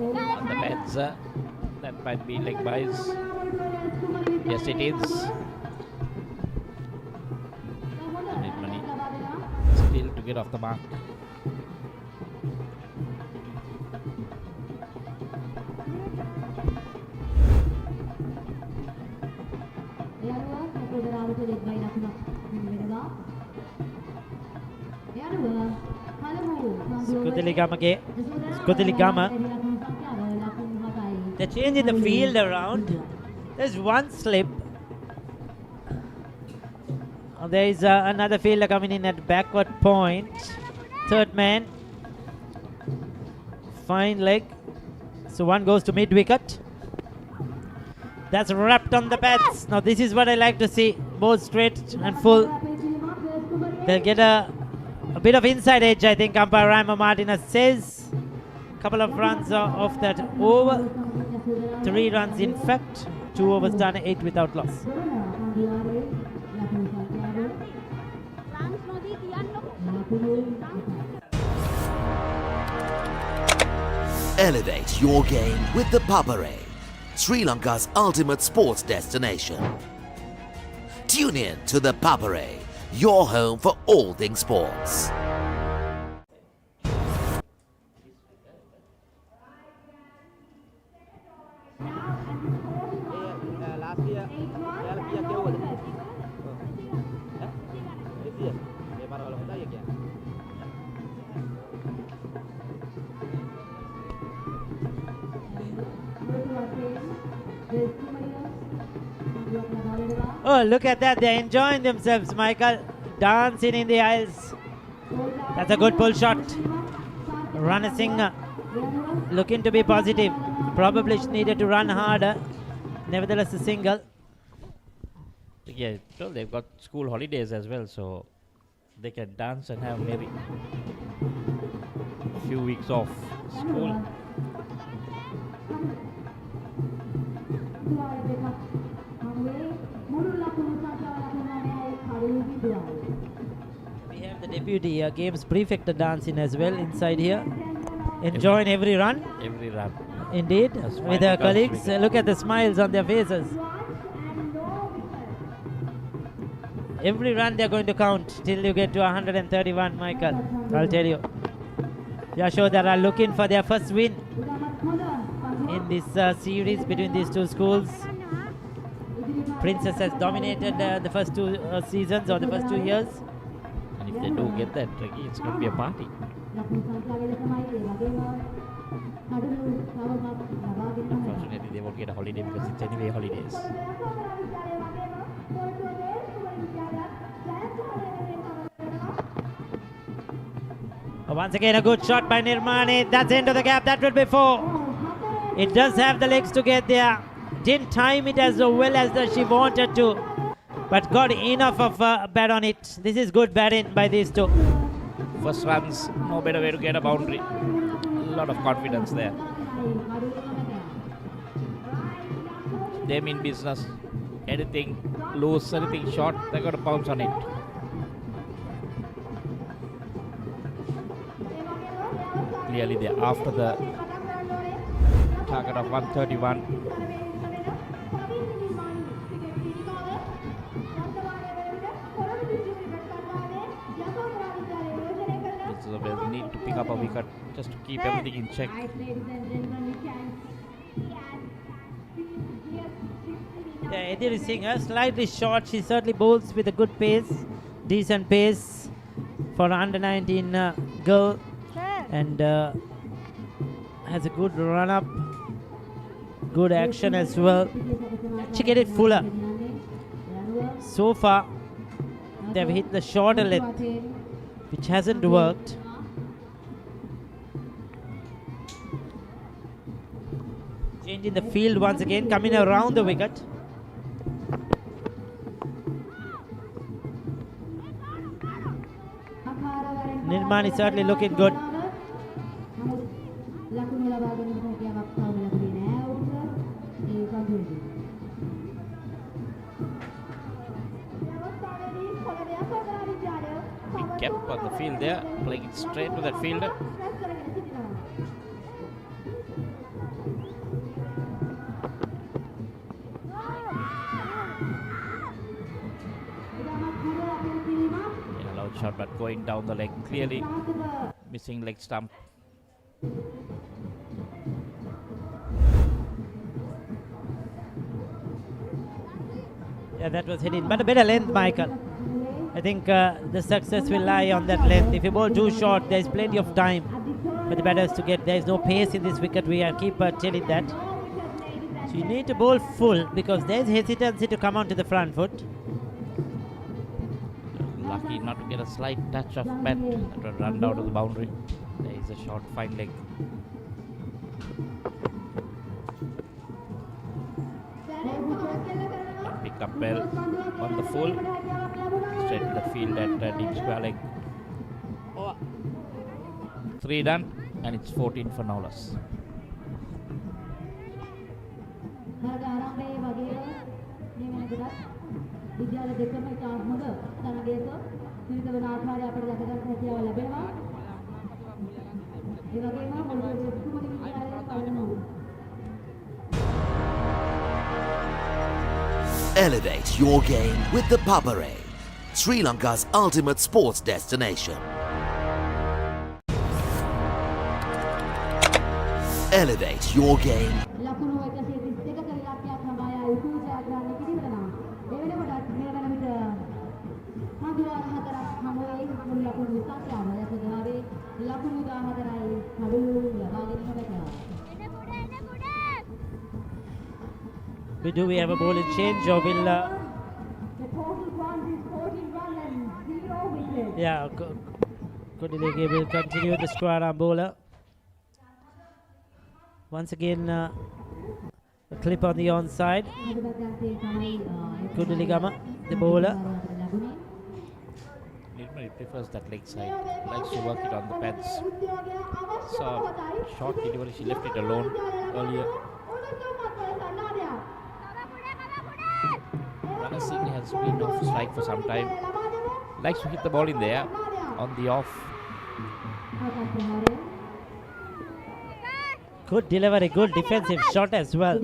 On the beds, that might be leg buys. Yes, it is. Need money still to get off the mark. Kutiligama. They're changing the field around. There's one slip. There is another fielder coming in at backward point. Third man. Fine leg. So one goes to mid wicket. That's wrapped on the pads. Now this is what I like to see. Both straight and full. They'll get a bit of inside edge, I think umpire Raimo Martinez says. Couple of runs off that over. 3 runs in fact. 2 overs done, 8 without loss. Elevate your game with the Papare, Sri Lanka's ultimate sports destination. Tune in to the Papare, your home for all things sports. Oh, look at that. They're enjoying themselves, Michael. Dancing in the aisles. That's a good pull shot. Ranasinghe looking to be positive. Probably needed to run harder. Nevertheless, a single. Yeah, well, they've got school holidays as well, so they can dance and have maybe a few weeks off school. We have the deputy games prefect dancing as well inside here, enjoying every run. Every run. Indeed, with their colleagues. Look at the smiles on their faces. Every run they're going to count till you get to 131, Michael. I'll tell you. Yasodara looking for their first win in this series between these two schools. Princess has dominated the first two seasons or the first 2 years. And if they do get that, it's going to be a party. Unfortunately, they won't get a holiday because it's anyway holidays. Once again, a good shot by Nirmani. That's into the gap. That will be 4. It does have the legs to get there. Didn't time it as well as she wanted to, but got enough of a bat on it. This is good batting by these two. First runs, no better way to get a boundary. A lot of confidence there. They mean business. Anything loose, anything short, they're going to pounce on it. Clearly they're after the target of 131. So they need to pick up a wicket just to keep everything in check. Yeah, Ediri Singh slightly short. She certainly bowls with a good pace, decent pace for an under 19 girl, and has a good run up, good action as well. She get it fuller. So far, they've hit the shorter length, which hasn't worked. Changing the field once again, coming around the wicket. Nirman is certainly looking good. Big gap on the field there, playing it straight to that fielder. Shot, but going down the leg, clearly missing leg stump. Yeah, that was hitting, but a better length, Michael. I think the success will lie on that length. If you bowl too short, there is plenty of time for the batters to get. There is no pace in this wicket. We keep telling that. So you need to bowl full because there is hesitancy to come onto the front foot. Lucky not to get a slight touch of bat that will run down to the boundary. There is a short fine leg. Pick up well on the full, straight to the field at deep square leg. 3 done, and it's 14 for no loss. Elevate your game with the Papare, Sri Lanka's ultimate sports destination. Elevate your game. Do we have a bowling change or will... yeah, Kodilege will continue the square arm bowler. Once again, A clip on the onside. Kudiligama, the bowler. Nirmal prefers that leg side. Likes to work it on the pads. So short delivery, she left it alone earlier. Rana Singh has been off strike for some time. Likes to hit the ball in there on the off. Good delivery, good defensive shot as well.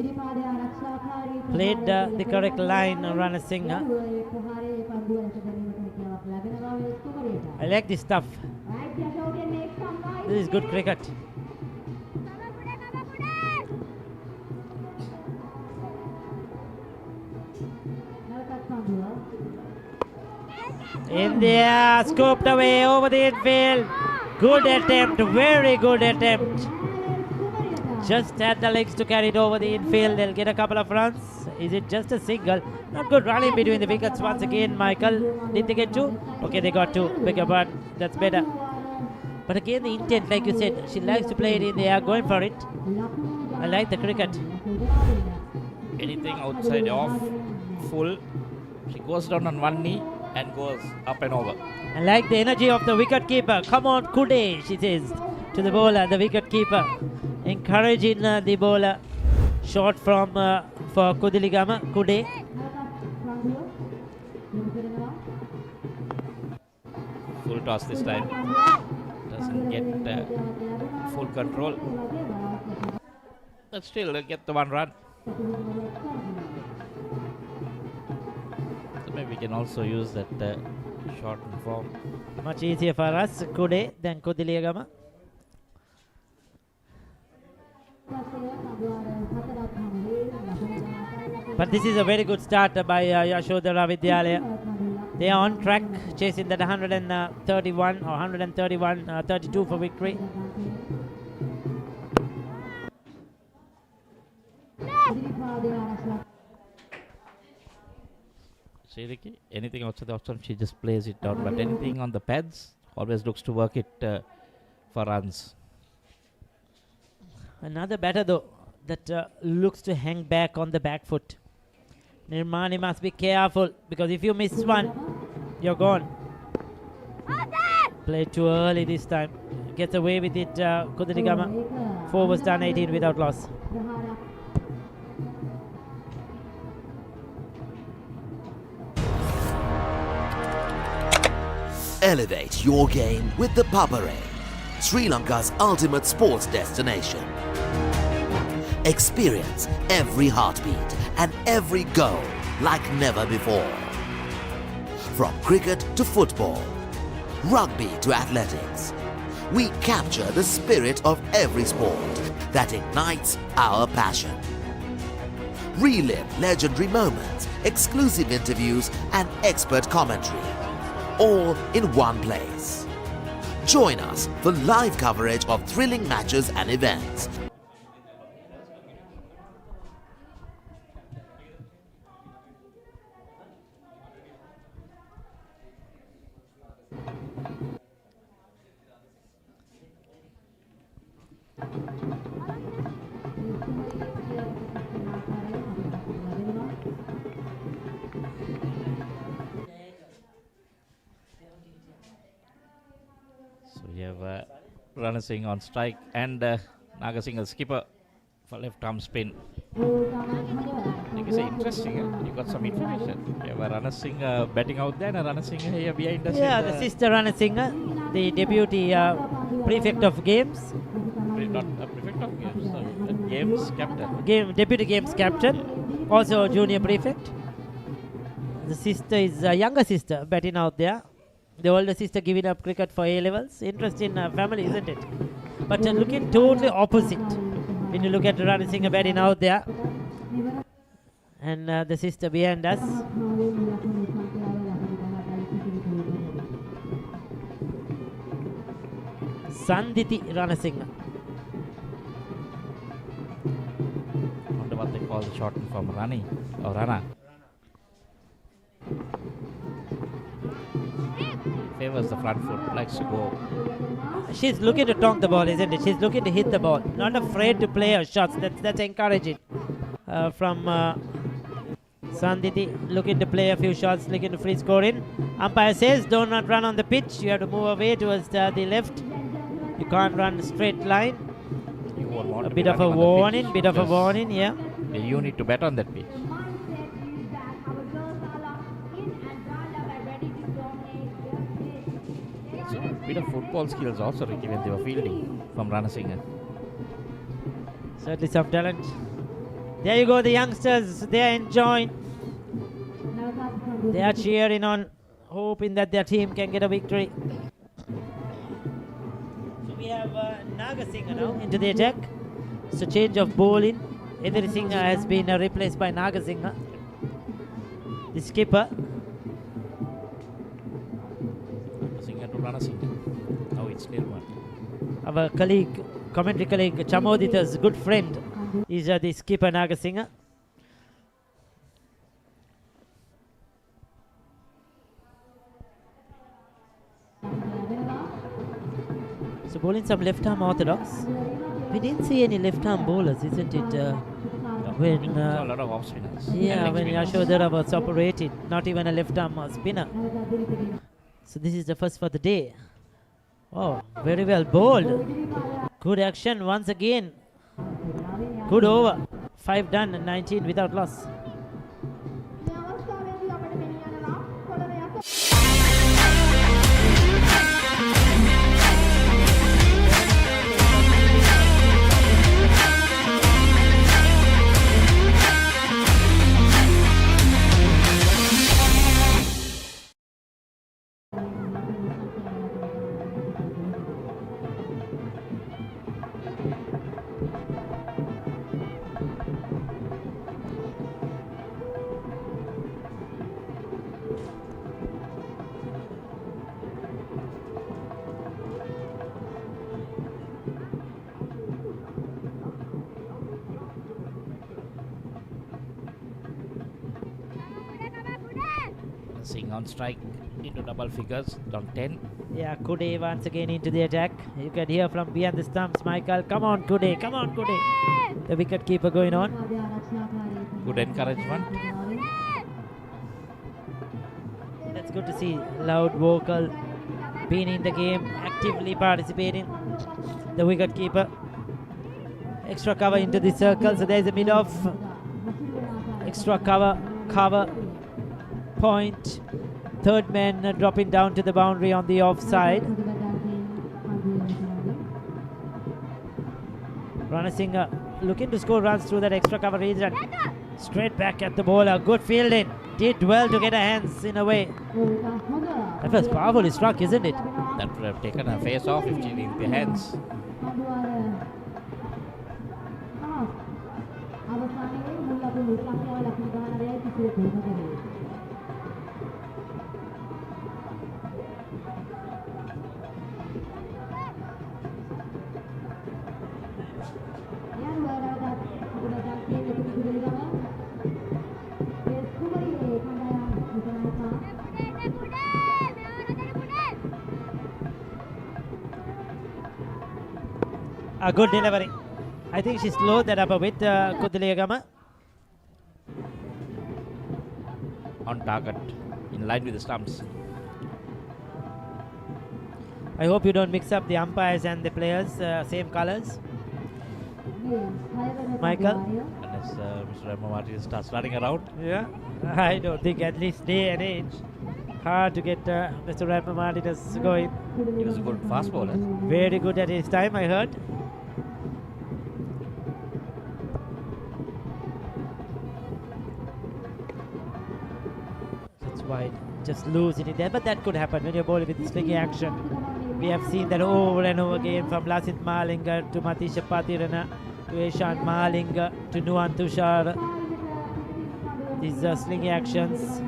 Played the correct line, Rana Singh. I like this stuff. This is good cricket. In there, scooped away over the infield. Good attempt, very good attempt. Just had the legs to carry it over the infield. They'll get a couple of runs. Is it just a single? Not good running between the wickets once again, Michael. Did they get two? Okay, they got two. Bigger but that's better. But again, the intent, like you said, she likes to play it in the air, going for it. I like the cricket. Anything outside off, full. She goes down on one knee and goes up and over. I like the energy of the wicket keeper. Come on, Kude, she says to the bowler, the wicket keeper. Encouraging the bowler. Short from for Kudiligama, Kude. Full toss this time. Doesn't get full control. But still, they get the one run. So maybe we can also use that short form. Much easier for us, Kude, than Kudiligama. But this is a very good start by Yasodara Vidyalaya. They are on track, chasing that 131 or 32 for victory. Sridiki, anything outside the option, she just plays it down. But anything on the pads, always looks to work it for runs. Another batter though that looks to hang back on the back foot. Nirmani must be careful because if you miss one, you're gone. Played too early this time. Gets away with it, Kudiligama. 4 was done, 18 without loss. Elevate your game with the Papare, Sri Lanka's ultimate sports destination. Experience every heartbeat and every goal like never before. From cricket to football, rugby to athletics, we capture the spirit of every sport that ignites our passion. Relive legendary moments, exclusive interviews and expert commentary, all in one place. Join us for live coverage of thrilling matches and events. So we have Rana Singh on strike and Naga Singh as skipper for left arm spin. Like I say, interesting. You got some information. We have Rana Singh batting out there and Rana Singh here behind us. Yeah, the sister Rana Singh, the deputy prefect of games. Not a prefect of games, games captain. Deputy games captain, also a junior prefect. The sister is a younger sister batting out there. The older sister giving up cricket for A-levels. Interesting family, isn't it? But looking totally opposite when you look at Rana Singh batting out there. And the sister behind us. Sanditi Rana Singh. I wonder what they call the shorten from Rani or Rana. Favors the front foot, likes to go. She's looking to tonk the ball, isn't it? She's looking to hit the ball. Not afraid to play her shots. That's encouraging. from Sanditi, looking to play a few shots, looking to free scoring. Umpire says don't not run on the pitch, you have to move away towards the left. You can't run straight line. You won't want A to bit be of a running on the warning, pitch bit of a because warning, yeah. You need to bet on that pitch. So a bit of football skills also, Ricky, when they were fielding from Ranasinghe. Certainly some talent. There you go, the youngsters, they are enjoying. They are cheering on, hoping that their team can get a victory. So we have Nagasinghe now into the attack. It's a change of bowling. Ediri Singha has been replaced by Nagasinghe, the skipper. Nagasinghe to Ranasinghe. Now it's Nirmal. Our colleague, commentary colleague, Chamodita's good friend is the skipper Nagasinghe. So bowling some left arm orthodox. We didn't see any left arm bowlers, isn't it? When a lot of off spinners. yeah, when Yasodara was operating, not even a left arm spinner. So this is the first for the day. Oh, very well bowled. Good action once again. Good over. 5 done and 19 without loss. Singh on strike into double figures, down 10. Yeah, Kude once again into the attack. You can hear from beyond the stumps, Michael. Come on, Kude. Come on, Kude. The wicket keeper going on. Good encouragement. That's good to see. Loud vocal, being in the game, actively participating. The wicket keeper. Extra cover into the circle. So there's a mid off. Extra cover. Point. Third man dropping down to the boundary on the offside. Ranasinghe looking to score runs through that extra cover region. Straight back at the bowler. Good fielding. Did well to get a hands in a way. That was powerfully struck, isn't it? That would have taken a face off if she didn't the hands. A good delivery. I think she slowed that up a bit, Kudiliyagama. On target, in line with the stumps. I hope you don't mix up the umpires and the players, same colors. Michael? Unless Mr. Emma Martin starts running around. Yeah, I don't think at least day and age. Hard to get Mr. Emma Martinez going. He was a good fast bowler. Very good at his time, I heard. That's wide, just losing it there, but that could happen when you're bowling with slingy action. We have seen that over and over again from Lasith Malinga to Matisha Patirana to Eshan Malinga to Nuan Tushar. These slingy actions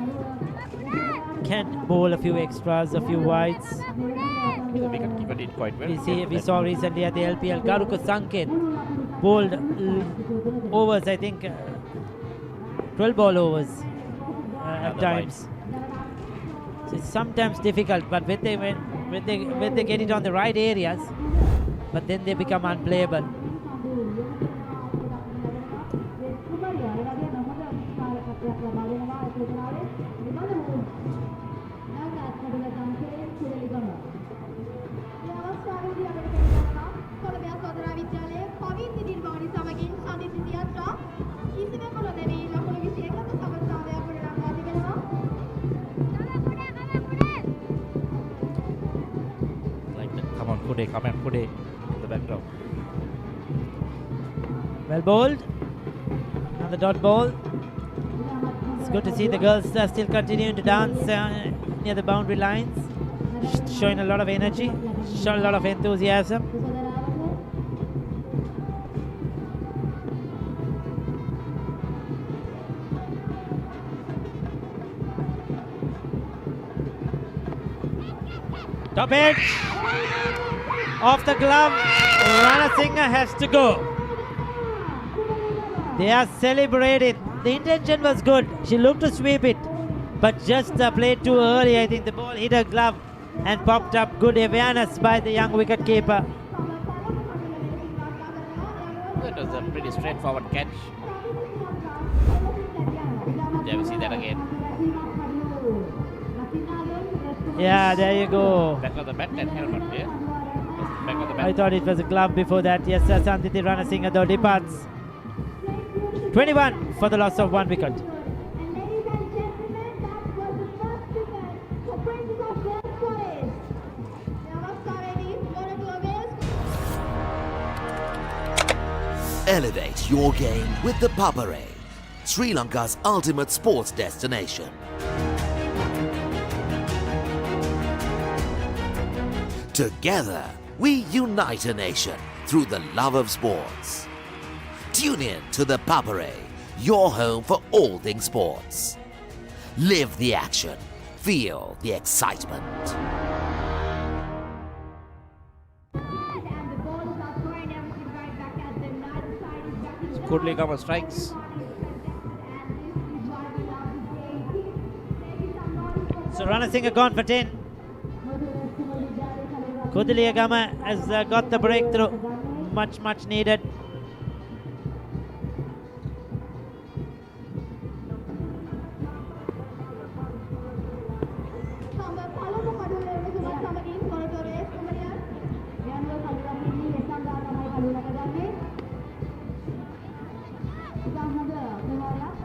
can bowl a few extras, a few wides. The wicketkeeper did quite well. We saw recently at the LPL, Garuka Sanket bowled overs, I think 12 ball overs at times. So it's sometimes difficult, but when they get it on the right areas, but then they become unplayable. Kude, come and Kude in the background. Well bowled. Another dot ball. It's good to see the girls still continuing to dance near the boundary lines. Showing a lot of energy, showing a lot of enthusiasm. Top edge. Off the glove. Ranasinghe has to go. They are celebrating. The intention was good. She looked to sweep it, but just played too early. I think the ball hit her glove and popped up. Good awareness by the young wicket keeper. That was a pretty straightforward catch. Yeah, we see that again. Yeah, there you go. Back of the bat and helmet, yeah? Back of the bat. I thought it was a glove before that. Yes, Santiti Ranasinghe though departs. 21 for the loss of 1 wicket. Elevate your game with the Papare, Sri Lanka's ultimate sports destination. Together, we unite a nation through the love of sports. Tune in to the Papare, your home for all things sports. Live the action, feel the excitement. Kudli cover strikes. So Ranasinghe gone for 10. Kudliyagama has got the breakthrough. Much needed.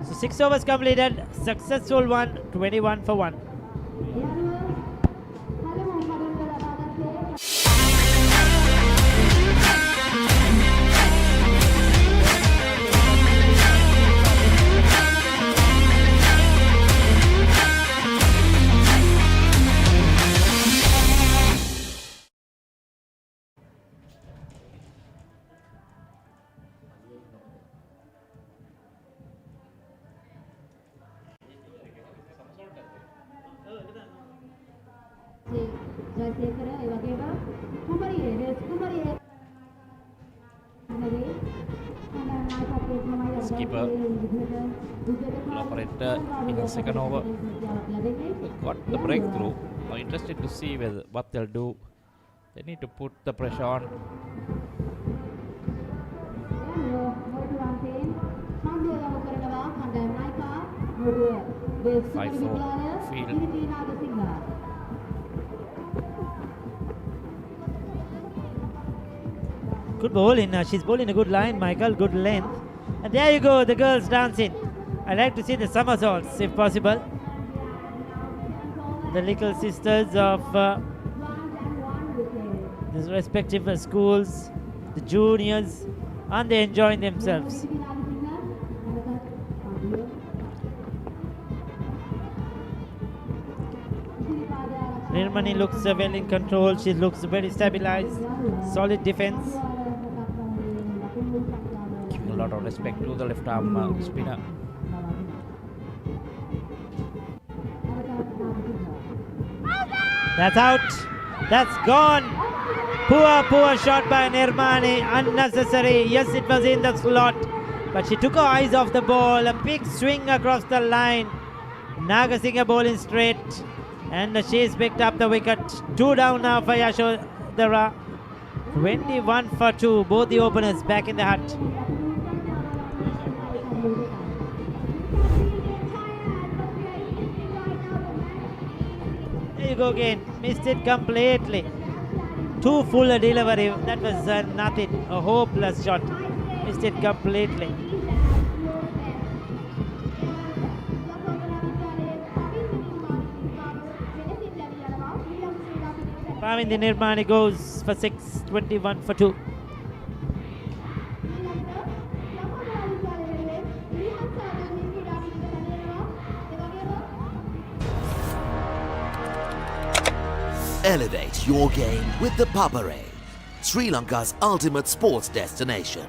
So 6 overs completed. Successful one. 21 for 1. Skipper will operate in the second over. Got the breakthrough. I'm interested to see what they'll do. They need to put the pressure on. 5-4 field. Good bowling. She's bowling a good line, Michael. Good length. And there you go, the girls dancing. I like to see the somersaults if possible. The little sisters of the respective schools, the juniors, and they enjoying themselves. Nirmani looks well in control. She looks very stabilized. Solid defense. Giving a lot of respect to the left arm spinner. That's out. That's gone. Poor shot by Nirmani. Unnecessary. Yes, it was in the slot. But she took her eyes off the ball. A big swing across the line. Nagasinghe bowling straight. And she's picked up the wicket. 2 down now for Yasodara. 21 for 2. Both the openers back in the hut. There you go again. Missed it completely. Too full a delivery. That was nothing. A hopeless shot. Missed it completely. Pavindi Nirmani goes for 6, 21 for 2. Elevate your game with the Papare, Sri Lanka's ultimate sports destination.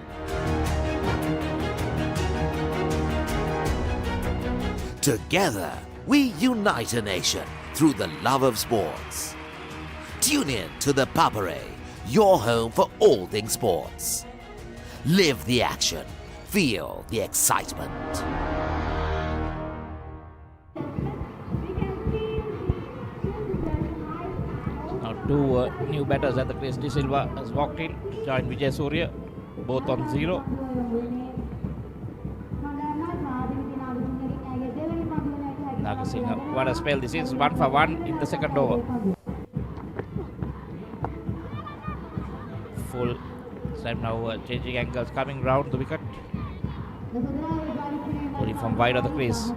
Together, we unite a nation through the love of sports. Tune in to the Papare, your home for all things sports. Live the action, feel the excitement. Now two new batters at the crease. De Silva has walked in to join Vijay Surya, both on 0. Nagasinghe, what a spell this is, 1 for 1 in the second over. Full time now, changing angles, coming round the wicket. Putting from wide of the crease.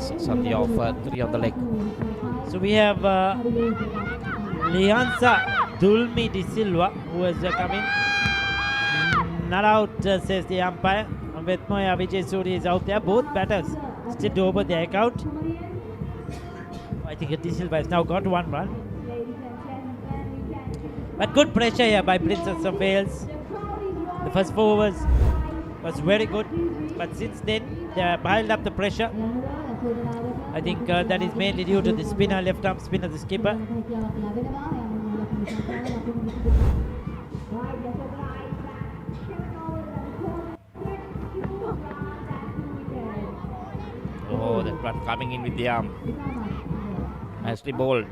6 on the off, 3 on the leg. So we have Liansa Dulmi De Silva who has come in. Not out, says the umpire. Vetmoya Vijay Surya is out there. Both batters still over the account. I think De Silva has now got 1 run. But good pressure here by Princess of Wales. The first 4 overs was very good. But since then, they have piled up the pressure. I think that is mainly due to the spinner, left arm spinner, the skipper. Oh, that one coming in with the arm. Nicely bowled.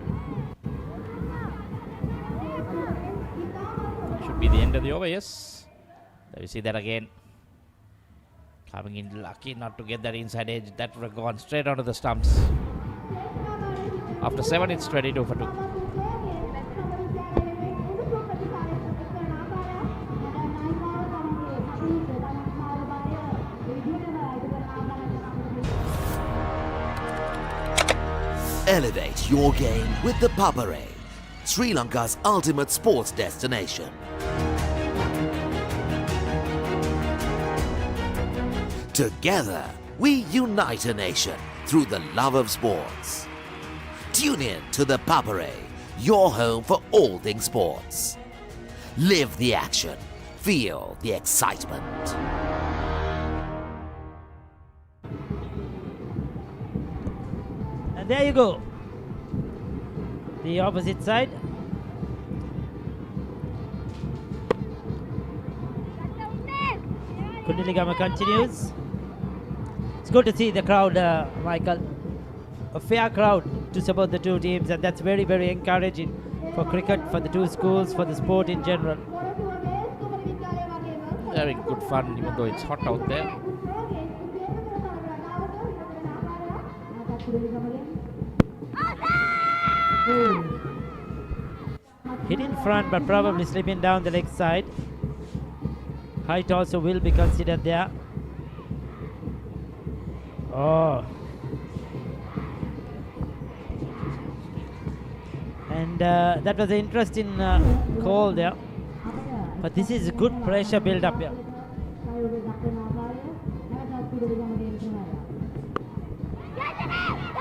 Should be the end of the over, yes. There we see that again. Coming in lucky not to get that inside edge. That would have gone straight onto the stumps. After 7, it's 22 for 2. Elevate your game with the Papare, Sri Lanka's ultimate sports destination. Together, we unite a nation through the love of sports. Tune in to the Papare, your home for all things sports. Live the action, feel the excitement. And there you go. The opposite side. Kundiligama continues. It's good to see the crowd, Michael. A fair crowd to support the two teams, and that's very, very encouraging for cricket, for the two schools, for the sport in general. Having good fun, even though it's hot out there. Hit in front, but probably slipping down the leg side. Height also will be considered there. Oh. And that was an interesting call there. But this is a good pressure build up here.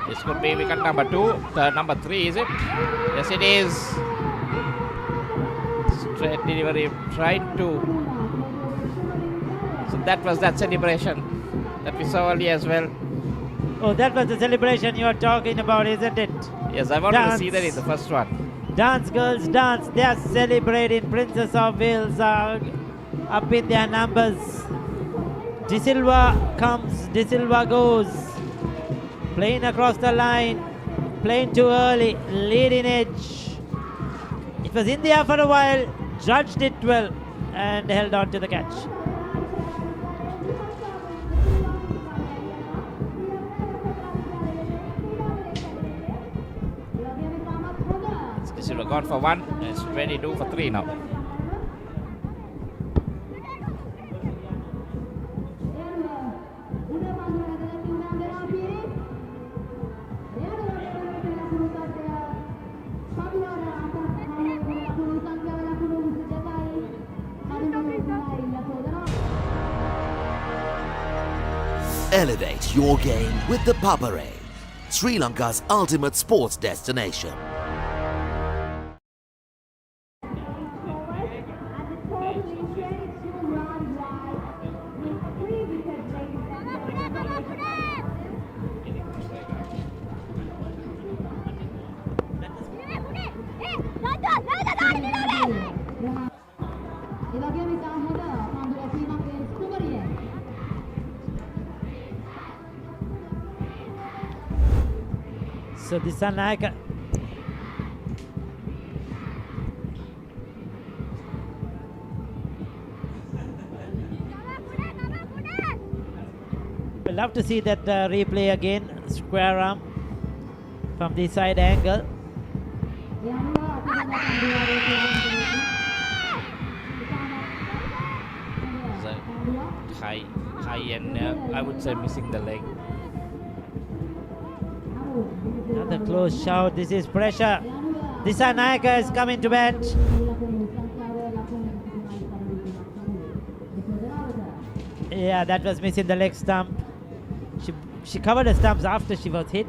This could be wicket number 2. Number 3, is it? Yes, it is. Straight delivery, trying to. So that was that celebration that we saw earlier as well. Oh, that was the celebration you are talking about, isn't it? Yes, I wanted to see that in the first one. Dance, girls, dance. They are celebrating. Princess of Wales are up in their numbers. De Silva comes, De Silva goes. Playing across the line. Playing too early. Leading edge. It was in the air for a while. Judged it well and held on to the catch. De Silva gone for 1. It's 22 for 3 now. Elevate your game with ThePapare, Sri Lanka's ultimate sports destination. So Disanayaka. We'd love to see that replay again. Square arm from the side angle. High and I would say missing the leg. Another close shout. This is pressure. Disanayaka is coming to bench. Yeah, that was missing the leg stump. She covered the stumps after she was hit.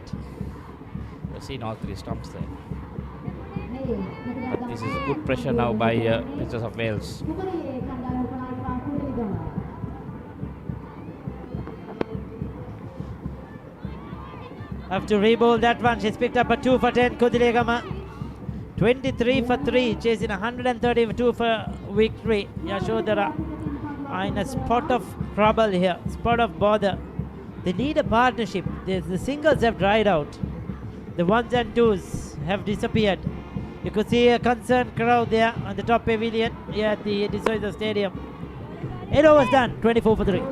We've seen all three stumps there. But this is good pressure now by Princess of Wales. Have to rebowl that one. She's picked up a 2 for 10. Kudilegama 23 for 3, chasing 132 for victory. Yasodara are in a spot of trouble here, spot of bother. They need a partnership. The singles have dried out. The ones and twos have disappeared. You could see a concerned crowd there on the top pavilion here at the Zoysa Stadium. 8 overs done, 24 for 3.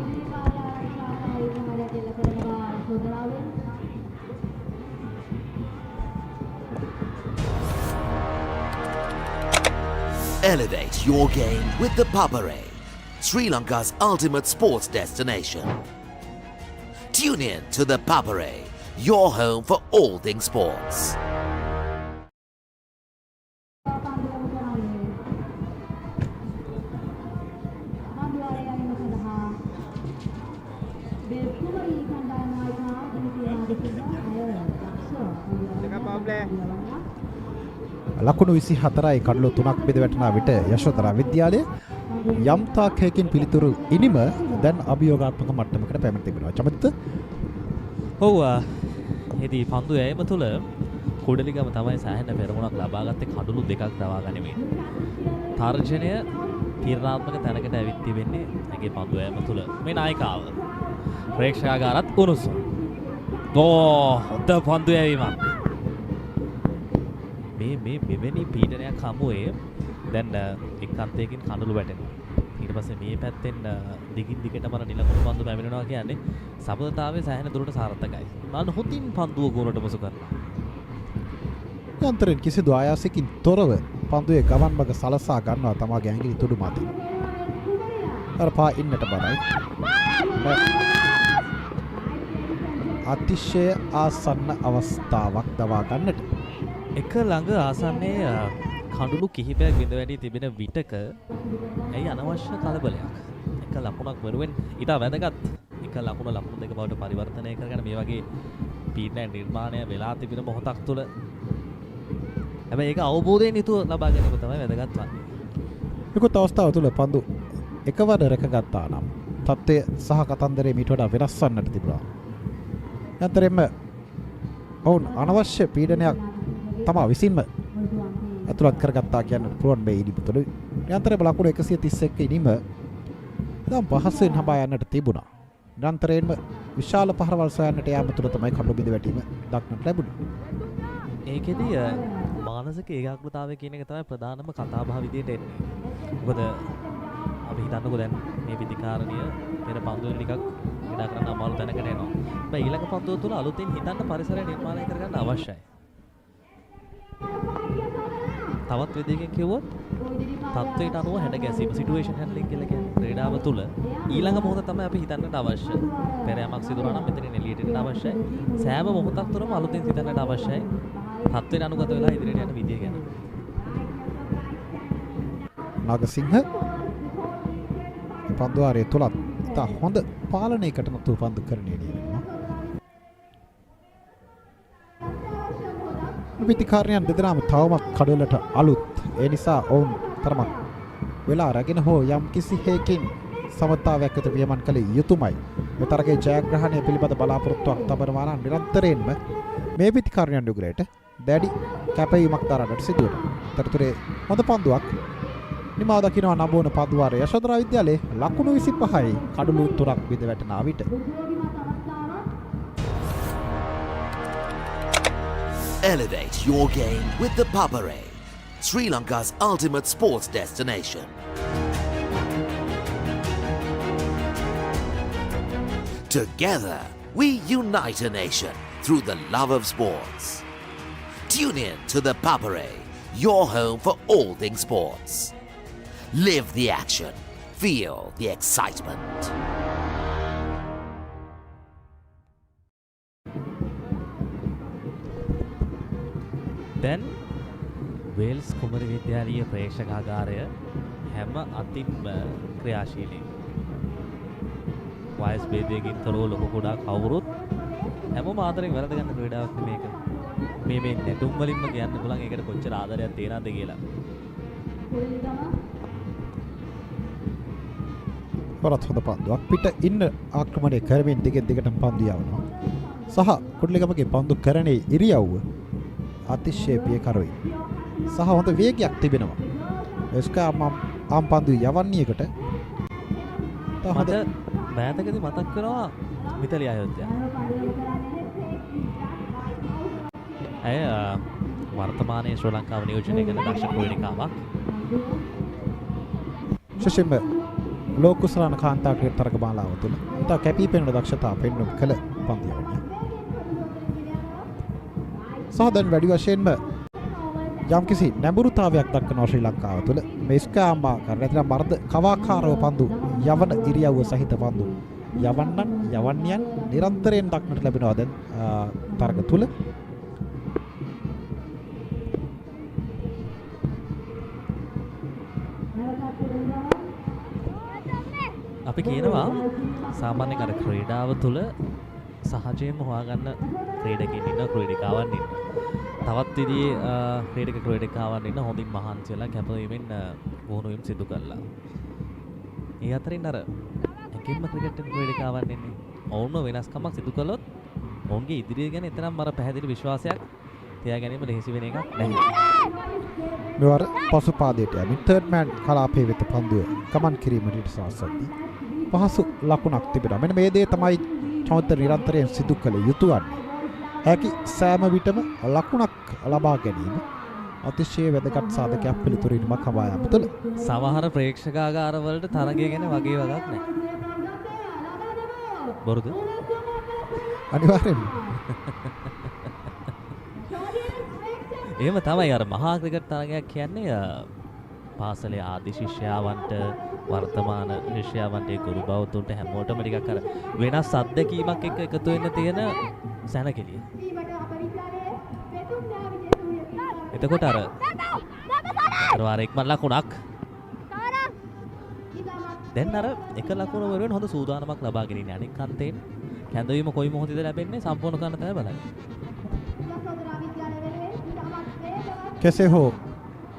Elevate your game with ThePapare, Sri Lanka's ultimate sports destination. Tune in to ThePapare, your home for all things sports. ලකුණු 24යි කඩලු 3ක් බෙද වැටෙනා විට යශෝදරා විද්‍යාලය යම් තාක්ෂයකින් පිළිතුරු ඉනිම දැන් අභියෝගාත්මක මට්ටමකට පැමිණ තිබෙනවා. චමිත ඔව් එදී පන්දු යෑම තුළ කුඩලිගම තමයි සෑහෙන පෙරමුණක් ලබාගත්තේ කඩලු දෙකක් දවා ගනිමින්. තර්ජනය තීරණාත්මක තැනකට ඇවිත් තිබෙන්නේ ඇගේ පන්දු යෑම තුළ. මේ නායිකාව ප්‍රේක්ෂකාගාරත් උණුසුම්. හොඳ පන්දු යැවීමක්. මේ මෙවැනි පීඩනයක් හමුවේ දැන් එක් අන්තයකින් කඳුළු වැටෙනවා. ඊට පස්සේ මේ පැත්තෙන් දිගින් දිගටම නිලකුණු පන්දු පැමිණෙනවා කියන්නේ සබඳතාවයේ සෑහෙන දුරට සාර්ථකයි. මම හොතින් පන්දුව ගෝලට මුසු කරනවා. යන්ත්‍රයෙන් කිසිදු ආයාසයකින් තොරව පන්දුවේ ගමන් මඟ සලසා ගන්නවා තමාගේ ඇඟිලි තුඩු මතින්. අර පා ඉන්නට බලයි. අතිශය ආසන්න අවස්ථාවක් දවා ගන්නට. එක ළඟ ආසන්නයේ කඳුළු කිහිපයක් බිඳ වැටී තිබෙන විටක ඇයි අනවශ්‍ය කලබලයක්. එක ලකුණක් වෙනුවෙන් ඊට වැදගත් එක ලකුණ දෙක බවට පරිවර්තනය කරගෙන මේ වගේ පීඩන නිර්මාණය වෙලා තිබෙන මොහොතක් තුළ හැබැයි ඒක අවබෝධයෙන් යුතුව ලබා ගැනීම තමයි වැදගත් වන්නේ. නිකුත් අවස්ථාව තුළ පන්දු එකවර රැකගත්තා නම් තත්ත්වය සහ කතන්දරේ මීට වඩා වෙනස් වන්නට තිබුණා. යන්ත්‍රයෙන්ම ඔවුන් අනවශ්‍ය පීඩනයක් තමා විසින්ම ඇතුළත් කරගත්තා කියන්න පුළුවන් මේ ඉනිම තුළ. යන්ත්‍රයේ ලකුණු 131 ඉනිම දැන් පහසෙන් හඹා යන්නට තිබුණා. නිරන්තරයෙන්ම විශාල පහරවල් සොයන්නට යාම තුළ තමයි කඩළු බිඳ වැටීම දක්නට ලැබුණේ. ඒකෙදි මානසික ඒකාග්‍රතාවය කියන එක තමයි ප්‍රධානම කතාබහ විදියට එන්නේ. මොකද අපි හිතන්නකෝ දැන් මේ විදිකාරණිය පෙර පන්දුවෙන් ටිකක් ඉඩ කරන්න අමාරු තැනකට එනවා. හැබැයි ඊළඟ පන්දුව තුළ අලුතින් හිතන්න පරිසරය නිර්මාණය කරගන්න අවශ්‍යයි. තවත් විදිහකින් කිව්වොත් තත්ත්වයට අනුව හැඩ ගැසීම සිටුේෂන් හැන්ඩ්ලින් කියලා කියන්නේ ක්‍රීඩාව තුළ ඊළඟ මොහොත තමයි අපි හිතන්නට අවශ්‍ය. පෙර යමක් සිදු වුණා නම් මෙතනින් එළියට එන්න අවශ්‍යයි. සෑම මොහොතක් තුළම අලුතින් හිතන්නට අවශ්‍යයි. තත්ත්වයට අනුගත වෙලා ඉදිරියට යන විදිය ගැන. නාගසිංහ පන්දුවාරයේ තුලත් ඉතා හොඳ පාලනයකට නතු පන්දු කරණය වෙනවා. විතිකාරයන් දෙදෙනාම තවමත් කඩවලට අලුත්. ඒ නිසා ඔවුන් තරමක් වෙලා රැගෙන හෝ යම් කිසි හේකින් සමතාවයක් වෙත වියමන් කළ යුතුමයි. මෙතරගේ ජයග්‍රහණය පිළිබඳ බලාපොරොත්තුවක් තබනවා නම් නිරන්තරයෙන්ම මේ විතිකාරයන් යුගලයට දැඩි කැපවීමක් දරන්නට සිදු වෙනවා. තරතුරේ හොඳ පන්දුවක් නිමාව දකිනවා නඹුවන පන්දුවාරය යශෝදරා විද්‍යාලයේ ලකුණු 25යි කඩලු 3ක් විද වැටෙනා විට. Elevate your game with the Papare, Sri Lanka's ultimate sports destination. Together, we unite a nation through the love of sports. Tune in to the Papare, your home for all things sports. Live the action, feel the excitement. දැන් Wales කුමර විද්‍යාලීය ප්‍රේක්ෂකාගාරය හැම අතින්ම ක්‍රියාශීලී. වයස් භේදයකින් තොරව ලොකු කුඩා කවුරුත් හැමෝම ආදරෙන් වැළඳ ගන්න ක්‍රීඩාවක් මේක. මේ නැටුම් වලින්ම කියන්න පුළුවන් ඒකට කොච්චර ආදරයක් තියෙනවද කියලා. වරත් හොඳ පන්දුවක් පිට ඉන්න ආක්‍රමණය කරමින් දිගටම පන්දු යවනවා. සහ කුඩලිගමගේ පන්දු කරණේ ඉරියව්ව අතිශය පියකරුයි. සහ හොඳ වේගයක් තිබෙනවා. එස්කා ආම් පන්දු යවන්නේකට මට මෑතකදී මතක් වෙනවා මිතලි අයෝධ්‍යා. ඇය වර්තමානයේ ශ්‍රී ලංකාව නියෝජනය කරන දක්ෂ ක්‍රීඩිකාවක්. ශෂිම්බ ලෝකුසලාන කාන්තා ක්‍රීඩා තරග මාලාව තුළ ඉතා කැපී පෙනෙන දක්ෂතාව පෙන්වුම් කළ පන්දුවක්. සහ දැන් වැඩි වශයෙන්ම යම්කිසි නැඹුරුතාවයක් දක්වන ශ්‍රී ලංකාව තුළ මේ ස්කාම්මා කරන ඇතන මර්ධ කවාකාරව පන්දු යවන ඉරියව්ව සහිත පන්දු යවන්නයන් නිරන්තරයෙන් දක්නට ලැබෙනවා දැන් තරග තුළ. අපි කියනවා සාමාන්‍යයෙන් අර ක්‍රීඩාව තුළ සහජයෙන්ම හොයාගන්න ක්‍රීඩකයන් ඉන්න ක්‍රීඩිකාවන් ඉන්න. තවත් විදිහේ ක්‍රීඩිකාවන් ඉන්න හොඳින් මහන්සි වෙලා කැපවීමෙන් වුණුවීම් සිදු කළා. ඒ අතරින් අර එකෙන්ම ක්‍රිකට් ක්‍රීඩිකාවන් ඉන්නේ. ඔවුන්ව වෙනස්කමක් සිදු කළොත් ඔවුන්ගේ ඉදිරිය ගැන එතරම් අර පැහැදිලි විශ්වාසයක් තියා ගැනීම ලෙහෙසි වෙන එකක් නැහැ. මෙවර පසුපාදයට යමින් තර්ඩ් මෑන් කලාපයේ වෙත පන්දුව ගමන් කිරීමට ඉස්සසද්දී පහසු ලකුණක් තිබෙනවා. මෙන්න මේ දේ තමයි චෞන්තර නිරන්තරයෙන් සිදු කළ යුතු වන්නේ. හැකි සෑම විටම ලකුණක් ලබා ගැනීම අතිශය වැදගත් සාධකයක් පිළිතුරීමක් හඹා යාම තුළ. සමහර ප්‍රේක්ෂකාගාර වලට තරගය ගැන වගේ වගක් නැහැ. බොරුද? අනිවාර්යෙන්ම. එහෙම තමයි අර මහා ක්‍රිකට් තරගයක් කියන්නේ පාසලේ ආදි ශිෂ්‍යයන්ට වර්තමාන ශිෂ්‍යයන්ට ගුරු බෞද්ධුන්ට හැමෝටම ටිකක් අර වෙනස් අත්දැකීමක් එක්ක එකතු වෙන්න තියෙන සැනකෙලිය. එතකොට අර වාරයක් මන් ලකුණක් දැන් අර එක ලකුණ වරුවෙන් හොඳ සූදානමක් ලබා ගැනීම අනෙක් අන්තයෙන් කැඳවීම කොයි මොහොතේද ලැබෙන්නේ සම්පූර්ණ කරන්න තමයි බලන්නේ. කෙසේ හෝ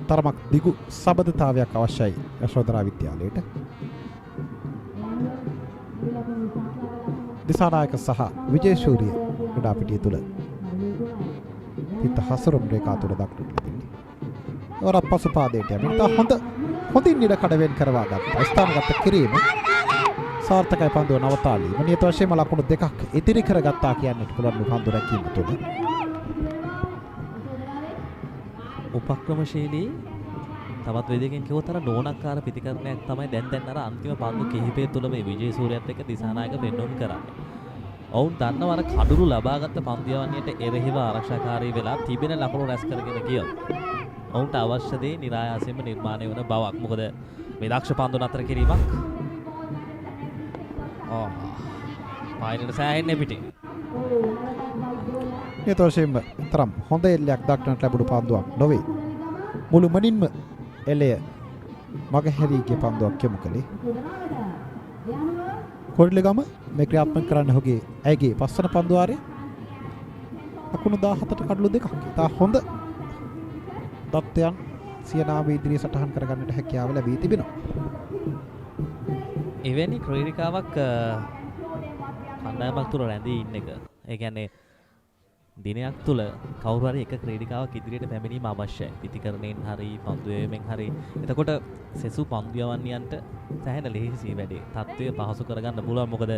තරමක් දිගු සබඳතාවයක් අවශ්‍යයි යශෝදරා විද්‍යාලයට. දිසානායක සහ විජේශූරිය ක්‍රීඩා පිටිය තුළ පිට හසුරුම් රේඛා තුළ දක්නට ලැබෙන්නේ. වරක් පසුපාදයට යමින් හොඳින් ඉඩකඩ වෙන් කරවා ගත්තා. ස්ථානගත කිරීම සාර්ථකයි පන්දුව නවතාලීම. නියත වශයෙන්ම ලකුණු දෙකක් ඉතිරි කරගත්තා කියන්නට පුළුවන් පන්දු රැකීම තුළ. උපක්‍රමශීලී තවත් වේදකින් කිව්වොත් අර නෝනක්කාර ප්‍රතිකරණයක් තමයි දැන් අර අන්තිම පන්දු කිහිපය තුළ මේ විජේසූරියත් එක්ක දිසානායක පෙන්වුම් කරන්නේ. ඔවුන් දන්නව අර කඩුළු ලබාගත් පන්දු යවන්නට එරෙහිව ආරක්ෂාකාරී වෙලා තිබෙන ලකුණු රැස් කරගෙන ගියොත් ඔවුන්ට අවශ්‍ය දේ નિરાයාසයෙන්ම නිර්මාණය වන බවක්. මොකද මේ දක්ෂ පන්දු නතර කිරීමක් පායිලට සෑහෙන්නේ පිටින්. මේ තෝෂෙම තරම් හොඳ එල්ලයක් දක්නට ලැබුණු පන්දුවක් නොවේ. මුළුමනින්ම එළය මගහැරීගේ පන්දුවක් යොමු කළේ. කොරිලගම මේ ක්‍රියාත්මක කරන්න හොගේ ඇගේ පස්සන පන්දුවාරේ ලකුණු 17ට කඩලු දෙකක්. තා හොඳ තත්ත්වයන් සියනාම ඉදිරිය සටහන් කරගන්නට හැකියාව ලැබී තිබෙනවා. එවැනි ක්‍රීඩිකාවක් කණ්ඩායමක් තුළ රැඳී ඉන්න එක. ඒ කියන්නේ දිනයක් තුළ කවුරු හරි එක ක්‍රීඩිකාවක් ඉදිරියට පැමිණීම අවශ්‍යයි. පිතිකරණයෙන් හරි පන්දුවේමෙන් හරි. එතකොට සෙසු පන්දු යවන්නයන්ට සෑහෙන ලෙහෙසි වැඩේ. තත්ත්වය පහසු කරගන්න පුළුවන්. මොකද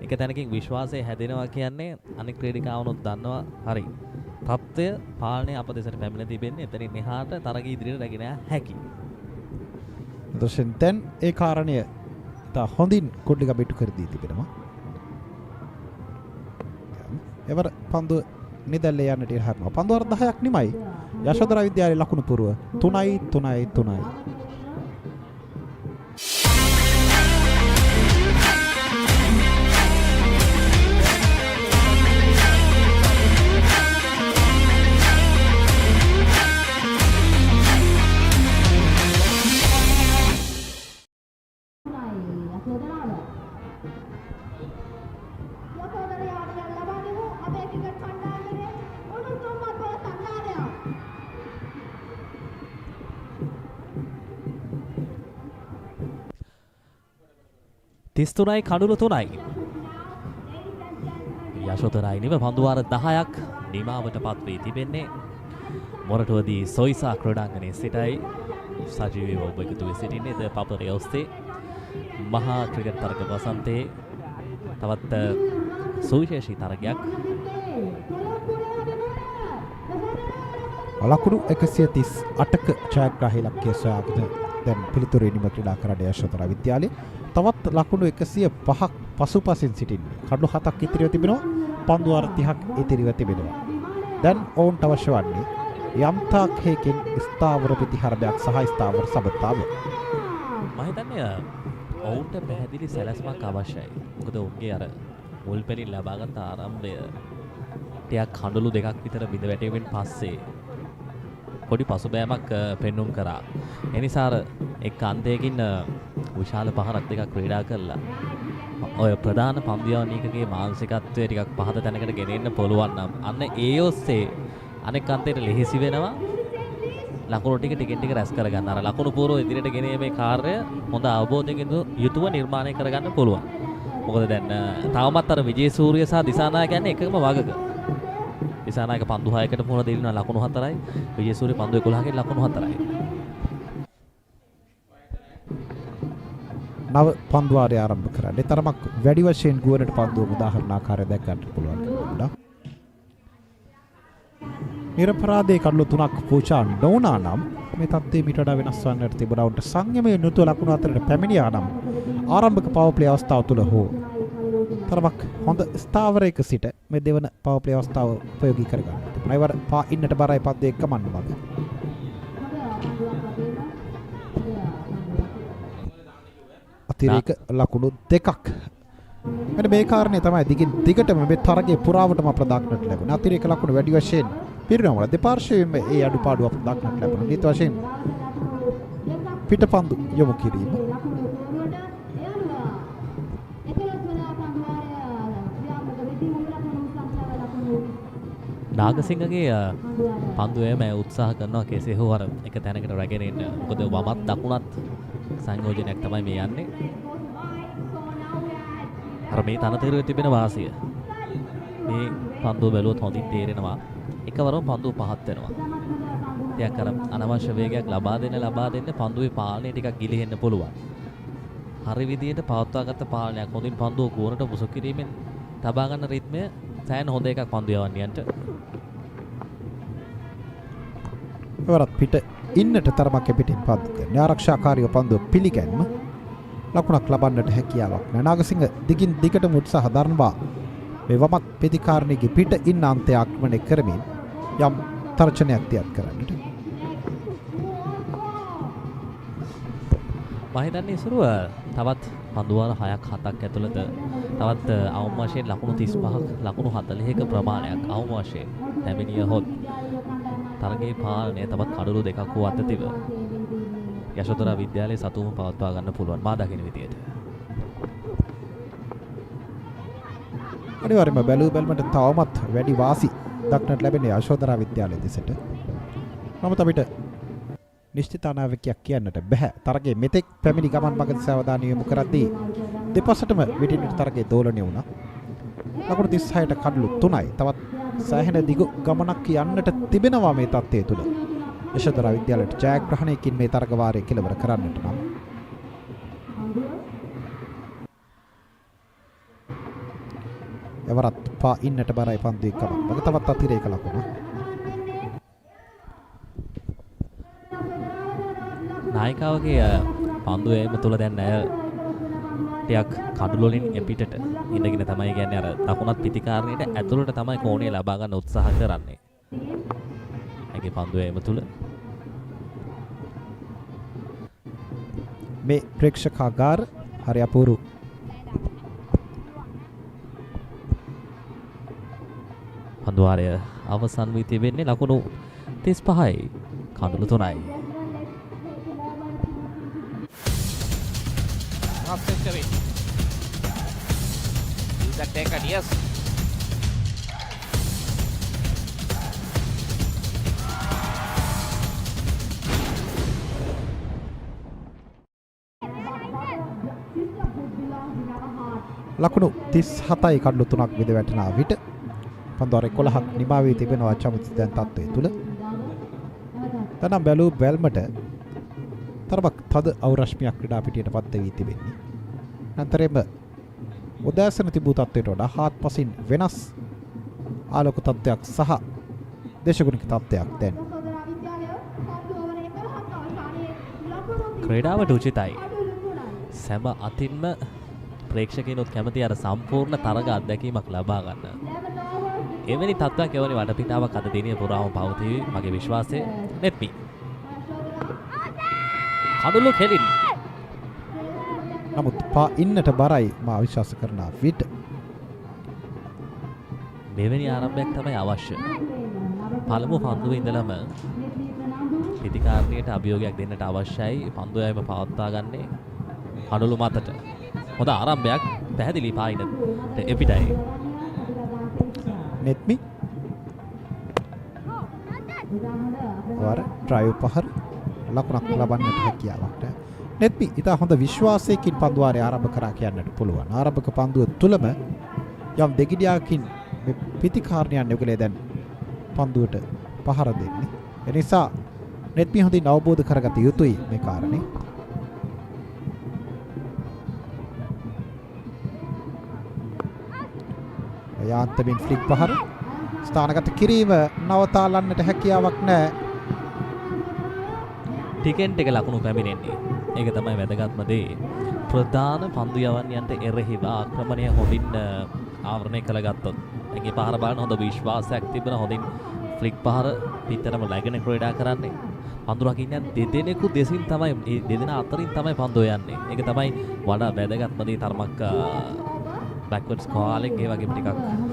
එක තැනකින් විශ්වාසය හැදෙනවා කියන්නේ අනෙක් ක්‍රීඩිකාවනොත් දන්නවා හරි. තත්ත්වය පාලනය අප දෙසට පැමිණ තිබෙන්නේ එතනින් එහාට තරග ඉදිරියට රැගෙන යා හැකි. දර්ශන් දැන් ඒ කාරණය තා හොඳින් කොඩ්ඩික බෙට්ටු කර දී තිබෙනවා. එවර පන්දුව නිදැල්ලේ යන්නට ඉහරනවා. පන්දු වර 10ක් නිමයි. යශෝදරා විද්‍යාලයේ ලකුණු පුරව 3-3-3. තිස්තුනයි කඩුළු 3යි. යශෝදරායි නිව පන්දුවාර 10ක් නිමාවට පත් වී තිබෙන්නේ. මොරටුවදී සොයිසා ක්‍රීඩාංගණයේ සිටයි සජීවීව ඔබ එකතු වී සිටින්නේ ThePapare ඔස්සේ මහා ක්‍රිකට් තරග වසන්තයේ තවත් සුවිශේෂී තරගයක්. ලකුණු 138ක ජයග්‍රාහී ලක්ෂ්‍ය සොයාගෙන දැන් පිළිතුරේ නිම ක්‍රීඩා කරන යශෝදරා විද්‍යාලයේ තවත් ලකුණු 105ක් පසුපසින් සිටින්නේ. කඩලු 7ක් ඉතිරිව තිබෙනවා. පන්දු 30ක් ඉතිරිව තිබෙනවා. දැන් ඔවුන්ට අවශ්‍ය වන්නේ යම්තාක් හේකින් ස්ථාවර ප්‍රතිහාරයක් සහ ස්ථාවර සබතාවය. මම හිතන්නේ ඔවුන්ට පැහැදිලි සැලැස්මක් අවශ්‍යයි. මොකද ඔවුන්ගේ අර මුල් පෙරින් ලබාගත් ආරම්භය ටිකක් කඳුළු දෙකක් විතර බිඳ වැටීමෙන් පස්සේ පොඩි පසුබෑමක් පෙන්눔 කරා. එනිසා එක් අන්තයකින් විශාල පහරක් දෙකක් ක්‍රීඩා කළා. ඔය ප්‍රධාන පන්දියවණීකගේ මානසිකත්වය ටිකක් පහත තැනකට ගෙනෙන්න පුළුවන් නම් අන්න ඒ ඔස්සේ අනෙක් අන්තයට ලෙහෙසි වෙනවා ලකුණු ටික ටිකෙන් ටික රැස් කරගන්න. අර ලකුණු පූර්ව ඉදිරියට ගෙනීමේ කාර්යය හොඳ අවබෝධයකින් යුතුව නිර්මාණය කරගන්න පුළුවන්. මොකද දැන් තාමත් අර විජේසූරිය සහ දිසානායක යන්නේ එකම වගක. දිසානායක පන්දු 6කට මුහුණ දෙන්න ලකුණු 4යි. විජේසූරිය පන්දු 11කින් ලකුණු 4යි. නව පන්දුවාරය ආරම්භ කරන්නේ තරමක් වැඩි වශයෙන් ගුවනට පන්දුව උදාහරණ ආකාරය දැක් ගන්නට පුළුවන්. නිරපරාධයේ කඩලු 3ක් පූජා නොවුණා නම් මේ තත්ත්වය මීට වඩා වෙනස් වන්නට තිබුණා. උන්ට සංයමයේ යුතුව ලකුණු අතරට පැමිණියා නම් ආරම්භක පවර් ප්ලේ අවස්ථාව තුළ හෝ තරමක් හොඳ ස්ථාවරයක සිට මේ දෙවන පවර් ප්ලේ අවස්ථාව ප්‍රයෝගී කරගන්න. නයිවර පා ඉන්නට බරයි පන්දු එක්කමන්න මග. අතිරේක ලකුණු දෙකක්. මෙන්න මේ කාරණේ තමයි දිගින් දිගටම මේ තරගයේ පුරාවටම අපට දක්නට ලැබුණා. අතිරේක ලකුණු වැඩි වශයෙන් පිරිනමන දෙපාර්ශ්වයෙන්ම ඒ අඩුපාඩු අපට දක්නට ලැබුණා. ඊට වශයෙන් පිටපන්දු යොමු කිරීම. නාගසිංහගේ පන්දුවේම උත්සාහ කරනවා කෙසේ හෝ අර එක තැනකට රැගෙන එන්න. මොකද වමත් දකුණත් සංයෝජනයක් තමයි මේ යන්නේ. අර මේ තනතිරුවේ තිබෙන වාසිය. මේ පන්දුව බැලුවොත් හොඳින් තේරෙනවා. එකවරම පන්දුව පහත් වෙනවා. ටිකක් අර අනවශ්‍ය වේගයක් ලබා දෙන්න පන්දුවේ පාලනය ටිකක් ගිලිහෙන්න පුළුවන්. හරි විදියට පවත්වාගත්ත පාලනයක් හොඳින් පන්දුව ගුවනට මුසු කිරීමෙන් තබා ගන්න රිද්මය සෑහෙන හොඳ එකක් පන්දු යවන්නයන්ට. එවරත් පිට ඉන්නට තරමක් පිටින් පන්දු කරන ආරක්ෂාකාරීව පන්දුව පිළිගැන්ම ලකුණක් ලබන්නට හැකියාවක් නැහැ. නාගසිංහ දිගින් දිගටම උත්සාහ දරනවා මේ වමත් ප්‍රතිකාරණයේ පිට ඉන්න අන්තය ආක්‍රමණය කරමින් යම් තර්ජනයක් තියත් කරන්නට. මම හිතන්නේ ඉසුරුව තවත් පන්දුවාර 6ක් 7ක් ඇතුළත තවත් අවම වශයෙන් ලකුණු 35ක් ලකුණු 40ක ප්‍රමාණයක් අවම වශයෙන් ලැබෙනිය හොත් තරගයේ පාලනය තවත් කඩලු දෙකක් වූ අතතිව යශෝදරා විද්‍යාලයේ සතුම පවත්වා ගන්න පුළුවන් මා දකින විදියට. අනිවාර්යයෙන්ම බැලූ බැලමට තවමත් වැඩි වාසි දක්නට ලැබෙන්නේ යශෝදරා විද්‍යාලය දෙසට. නමුත් අපිට නිශ්චිත අනාවැකියක් කියන්නට බෑ. තරගයේ මෙතෙක් පැමිණි ගමන් මගදී අවධානය යොමු කරද්දී දෙපසටම විටින් විට තරගයේ දෝලණය වුණා. ලකුණු 36ට කඩලු 3යි. තවත් සෑහෙන දිගු ගමනක් යන්නට තිබෙනවා මේ තත්ත්වය තුළ. යශෝදරා විද්‍යාලයට ජයග්‍රහණයකින් මේ තරග වාරය කෙලවර කරන්නට නම් එවරත් පා ඉන්නට බරයි පන්දුවේ කමක්. වගේ තවත් අතිරේක ලකුණ. නායිකාවගේ පන්දු ඒම තුළ දැන් ඇය ටිකක් කඩුළු වලින් එපිටට ඉඳගෙන තමයි කියන්නේ අර දකුණත් පිටිකාරණයට ඇතුළට තමයි කෝණය ලබා ගන්න උත්සාහ කරන්නේ. ඒකේ පන්දු ඒම තුළ මේ ප්‍රේක්ෂකාගාර හරි අපූරු පන්දුවාරය අවසන් වී තිබෙන්නේ ලකුණු 35යි කඩුළු 3යි. Half century. Is that taken? Yes. ලකුණු 37යි කඩලු 3ක් විද වැටෙනා විට පන්දුවාර 11ක් නිමා වී තිබෙනවා චමති දැන් තත්ත්වය තුල. තනම් බැලූ බැල්මට තරමක් තද අවරශ්මියක් ක්‍රීඩා පිටියට පත් වී තිබෙන්නේ. අතරෙම උදෑසන තිබූ තත්ත්වයට වඩා හාත්පසින් වෙනස් ආලෝක තත්ත්වයක් සහ දේශගුණික තත්ත්වයක් දැන්. ක්‍රීඩාවට උචිතයි. සෑම අතින්ම ප්‍රේක්ෂකයිනුත් කැමති අර සම්පූර්ණ තරග අත්දැකීමක් ලබා ගන්න. එවැනි තත්ත්වයක් එවැනි වටපිටාවක් අද දිනේ පුරාම පවතී මගේ විශ්වාසය. නෙත්මි කඩුළු කෙලින්. නමුත් පා ඉන්නට බරයි මා විශ්වාස කරන විට. මෙවැනි ආරම්භයක් තමයි අවශ්‍ය. පළමු පන්දුවේ ඉඳලම පිටිකාරණයට අභියෝගයක් දෙන්නට අවශ්‍යයි. පන්දුව යෑම පවත්වා ගන්නේ කඩුළු මතට. හොඳ ආරම්භයක් පැහැදිලි පායින එපිටයි. නෙත්මි වර ඩ්‍රයිව් පහර ලකුණක් ලබන්නට හැකියාවක් නැහැ. නෙත්මි ඉතා හොඳ විශ්වාසයකින් පන්දුවාරය ආරම්භ කරා කියන්නට පුළුවන්. ආරම්භක පන්දුව තුලම යම් දෙගිඩියකින් මේ පිටිකාරණයන් යොගලේ දැන් පන්දුවට පහර දෙන්නේ. ඒ නිසා නෙත්මි හොඳින් අවබෝධ කරගත යුතුයි මේ කාරණේ. යාන්තමින් ෆ්ලික් පහර ස්ථානගත කිරීම නවතාලන්නට හැකියාවක් නැහැ. ටිකෙන් ටික ලකුණු පැමිණෙන්නේ. ඒක තමයි වැදගත්ම දේ. ප්‍රධාන පන්දු යවන්නයන්ට එරෙහිව ආක්‍රමණය හොඳින් ආවරණය කරගත්තොත්. ඒකේ පහර බලන හොඳ විශ්වාසයක් තිබෙන හොඳින් ෆ්ලික් පහර පිටරම läගෙන ක්‍රීඩා කරන්නේ. පන්දු රකින්න දෙදෙනෙකු දෙසින් තමයි මේ දෙදෙනා අතරින් තමයි පන්දු යන්නේ. ඒක තමයි වඩා වැදගත්ම දේ. තරමක් බැක්වර්ඩ්ස් කාලෙන් ඒ වගේම ටිකක්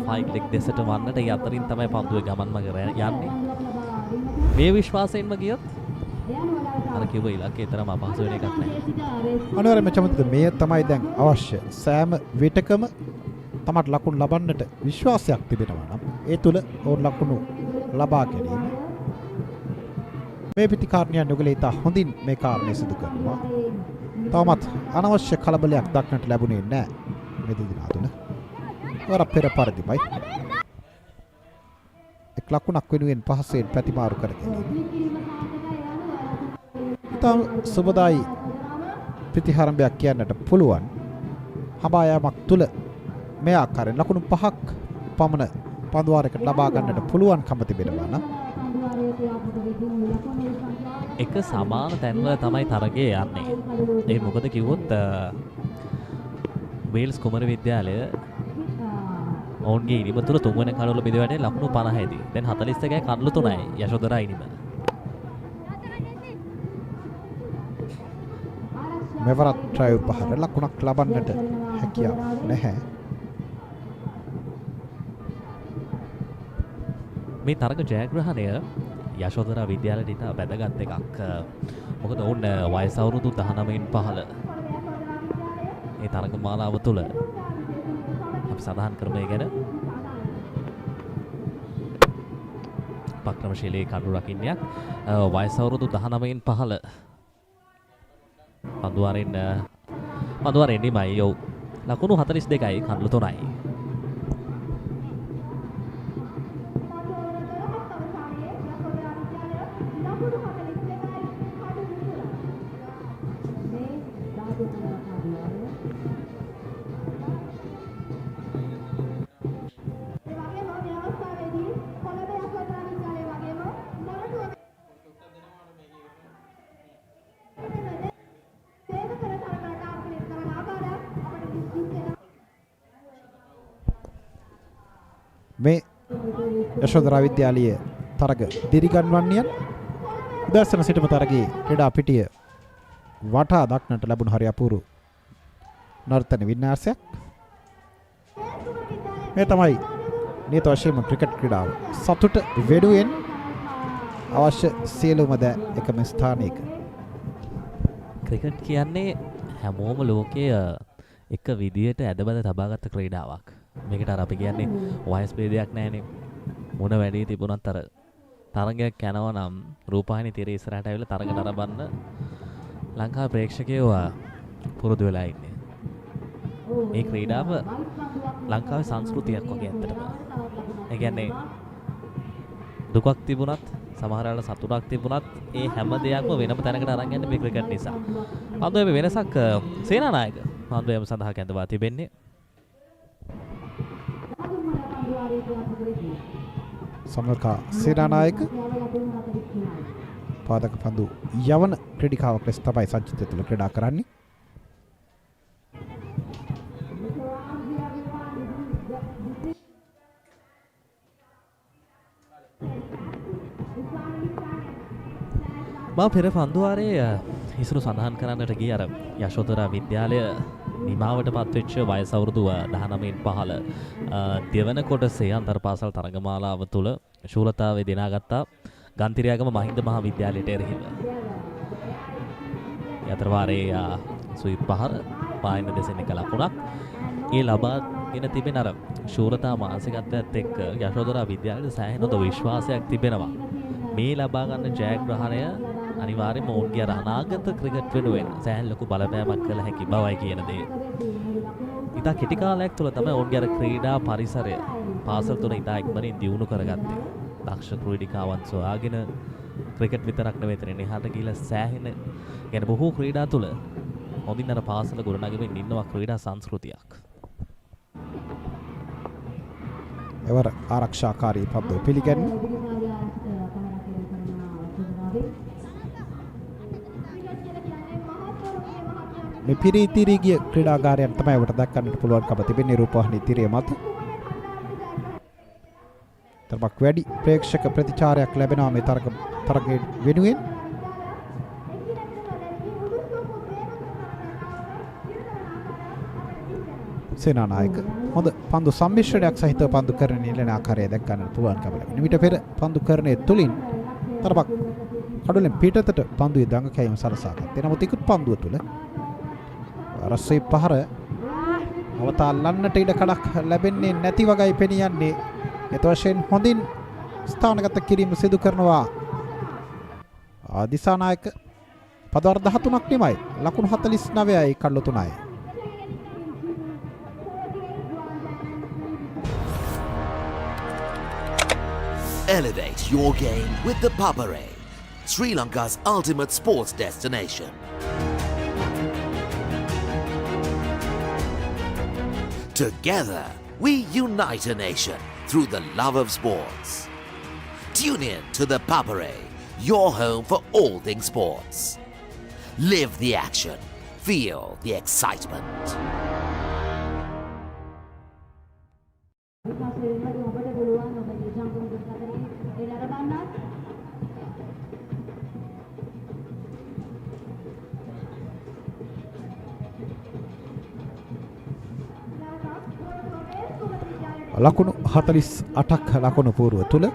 ෆයිට් ලෙග් දෙසට වන්නට ඒ අතරින් තමයි පන්දුවේ ගමන් මග යන්නේ. මේ විශ්වාසයෙන්ම ගියොත් අර කිව්ව ඉලක්කේ තරම අපහසු වෙන එකක් නැහැ. අනිවාර්යයෙන්ම චමත්ද මේ තමයි දැන් අවශ්‍ය. සෑම විටකම තමට ලකුණු ලබන්නට විශ්වාසයක් තිබෙනවා නම් ඒ තුල ඕන ලකුණු ලබා ගැනීම මේ පිටිකාරණයන් යොගලේ ඉතා හොඳින් මේ කාරණේ සිදු කරනවා. තවමත් අනවශ්‍ය කලබලයක් දක්නට ලැබුණේ නැහැ මේ දෙදෙනා තුල. වර පෙර පරිදිමයි එක් ලකුණක් වෙනුවෙන් පහසෙන් ප්‍රතිමාරු කර ගැනීම. තම සුබදායි ප්‍රතිහාරම්භයක් කියන්නට පුළුවන්. හඹා යාමක් තුල මේ ආකාරයෙන් ලකුණු 5ක් පමණ පන්දුවාරයකට ලබා ගන්නට පුළුවන්කම තිබෙනවා නම් එක සමාන තැන්වල තමයි තරගය යන්නේ. ඒ මොකද කිව්වොත් වේල්ස් කුමර විද්‍යාලය ඔවුන්ගේ ඉනිම තුල තුන්වෙනි කඩුල බෙදවැටේ ලකුණු 50යිදී. දැන් 41යි කඩුළු 3යි යශෝදරා ඉනිම. මෙවරත් ඩ්‍රයිව් පහර ලකුණක් ලබන්නට හැකියාවක් නැහැ. මේ තරග ජයග්‍රහණය යශෝදරා විද්‍යාලයට ඉතා වැදගත් එකක්. මොකද ඔවුන් වයස අවුරුදු 19න් පහළ ඒ තරග මාලාව තුළ අපි සඳහන් කරමු ඒ ගැන. පක්‍රමශීලී කඩු රකින්නයක් වයස අවුරුදු 19න් පහළ පන්දුවාරෙන් නිමයි යෝ ලකුණු 42යි කඩලු 3යි. මේ යශෝදරා විද්‍යාලයේ තරග දිරිගන්වන්නේයන් උදෑසන සිටම තරගයේ ක්‍රීඩා පිටිය වටා දක්නට ලැබුණු හරි අපූර්ව නර්තන වින්‍යාසයක්. මේ තමයි නියත වශයෙන්ම ක්‍රිකට් ක්‍රීඩාව සතුට වෙනුවෙන් අවශ්‍ය සියලුම ද එකම ස්ථානයක. ක්‍රිකට් කියන්නේ හැමෝම ලෝකයේ එක විදියට ඇදබද තබාගත්ත ක්‍රීඩාවක්. මේකට අර අපි කියන්නේ වයස් ભેදයක් නැහැනේ. මොන වැඩේ තිබුණත් අර තරගයක් යනවා නම් රූපවාහිනී තිරේ ඉස්සරහට ඇවිල්ලා තරග නරඹන්න ලංකාවේ ප්‍රේක්ෂකයෝ පුරුදු වෙලා ඉන්නේ. මේ ක්‍රීඩාව ලංකාවේ සංස්කෘතියක් වගේ ඇත්තටම. ඒ කියන්නේ දුකක් තිබුණත් සමහර වෙලාවට සතුටක් තිබුණත් ඒ හැම දෙයක්ම වෙනම තැනකට අරන් යන්නේ මේ ක්‍රිකට් නිසා. පන්දුවේ වෙනසක් සේනානායක පන්දුවේම සඳහා කැඳවා තිබෙන්නේ. සමරකා සේනානායක පාදක පන්දු යවන ක්‍රීඩිකාවක් ලෙස තමයි සංචිතය තුළ ක්‍රීඩා කරන්නේ. මම පෙර පන්දුවාරයේ ඉස්සර සඳහන් කරන්නට ගිය අර යශෝදරා විද්‍යාලය නිමාවට පත්වෙච්ච වයස අවුරුදු 19න් පහළ දෙවන කොටසේ අන්තර්පාසල් තරගමාලාව තුළ ශූලතාවේ දිනාගත්තා ගන්තිරයාගම මහින්ද මහා විද්‍යාලයට එරෙහිව. යතර වාරයේ සුයි පහර පායන දෙසෙන් එක ලකුණක් ඒ ලබාගෙන තිබෙන අර ශූරතා මානසිකත්වයත් එක්ක යශෝදරා විද්‍යාලයට සෑහෙන විශ්වාසයක් තිබෙනවා. මේ ලබා ගන්න ජයග්‍රහණය අනිවාර්යයෙන්ම ඔවුන්ගේ අනාගත ක්‍රිකට් වෙනුවෙන් සෑහෙන ලොකු බලපෑමක් කළ හැකි බවයි කියන දේ. ඉතා කෙටි කාලයක් තුළ තමයි ඔවුන්ගේ අර ක්‍රීඩා පරිසරය පාසල් තුන ඉතා ඉක්මනින් දියුණු කරගත්තේ. දක්ෂ ක්‍රීඩිකාවන් සොයාගෙන ක්‍රිකට් විතරක් නෙවෙයි එතන එහාට ගිහිල්ලා සෑහෙන يعني බොහෝ ක්‍රීඩා තුළ හොඳින් අර පාසල ගොඩනගමින් ඉන්නවා ක්‍රීඩා සංස්කෘතියක්. එවර ආරක්ෂාකාරී පද්දෝ පිළිගන්නේ මේ පිරිතිරිගිය ක්‍රීඩාගාරයන් තමයි ඔබට දක්වන්නට පුළුවන්කම තිබෙන්නේ රූපවාහිනී තිරය මත. තරමක් වැඩි ප්‍රේක්ෂක ප්‍රතිචාරයක් ලැබෙනවා මේ තරගයේ වෙනුවෙන්. සේනානායක හොඳ පන්දු සම්මිශ්‍රණයක් සහිතව පන්දු කරන නිලන ආකාරය දක්වන්නට පුළුවන්කම ලැබෙනවා. ඊට පෙර පන්දු කරන්නේ තුලින් තරමක් කඩුවෙන් පිටතට පන්දුවේ දඟ කැවීම සලසා ගත්තා. නමුත් ඉක්ුත් පන්දුව තුල රස්සේ පහර අවතාලන්නට ඉඩ කඩක් ලැබෙන්නේ නැති වගයි පෙනී යන්නේ. ඒත වශයෙන් හොඳින් ස්ථානගත කිරීම සිදු කරනවා දිසානායක. පදවර 13ක් නෙමයි ලකුණු 49යි කඩලු 3යි. Elevate your game with the Papare, Sri Lanka's ultimate sports destination. Together, we unite a nation through the love of sports. Tune in to the Papare, your home for all things sports. Live the action, feel the excitement. ලකුණු 48ක් ලකුණු පූර්ව තුල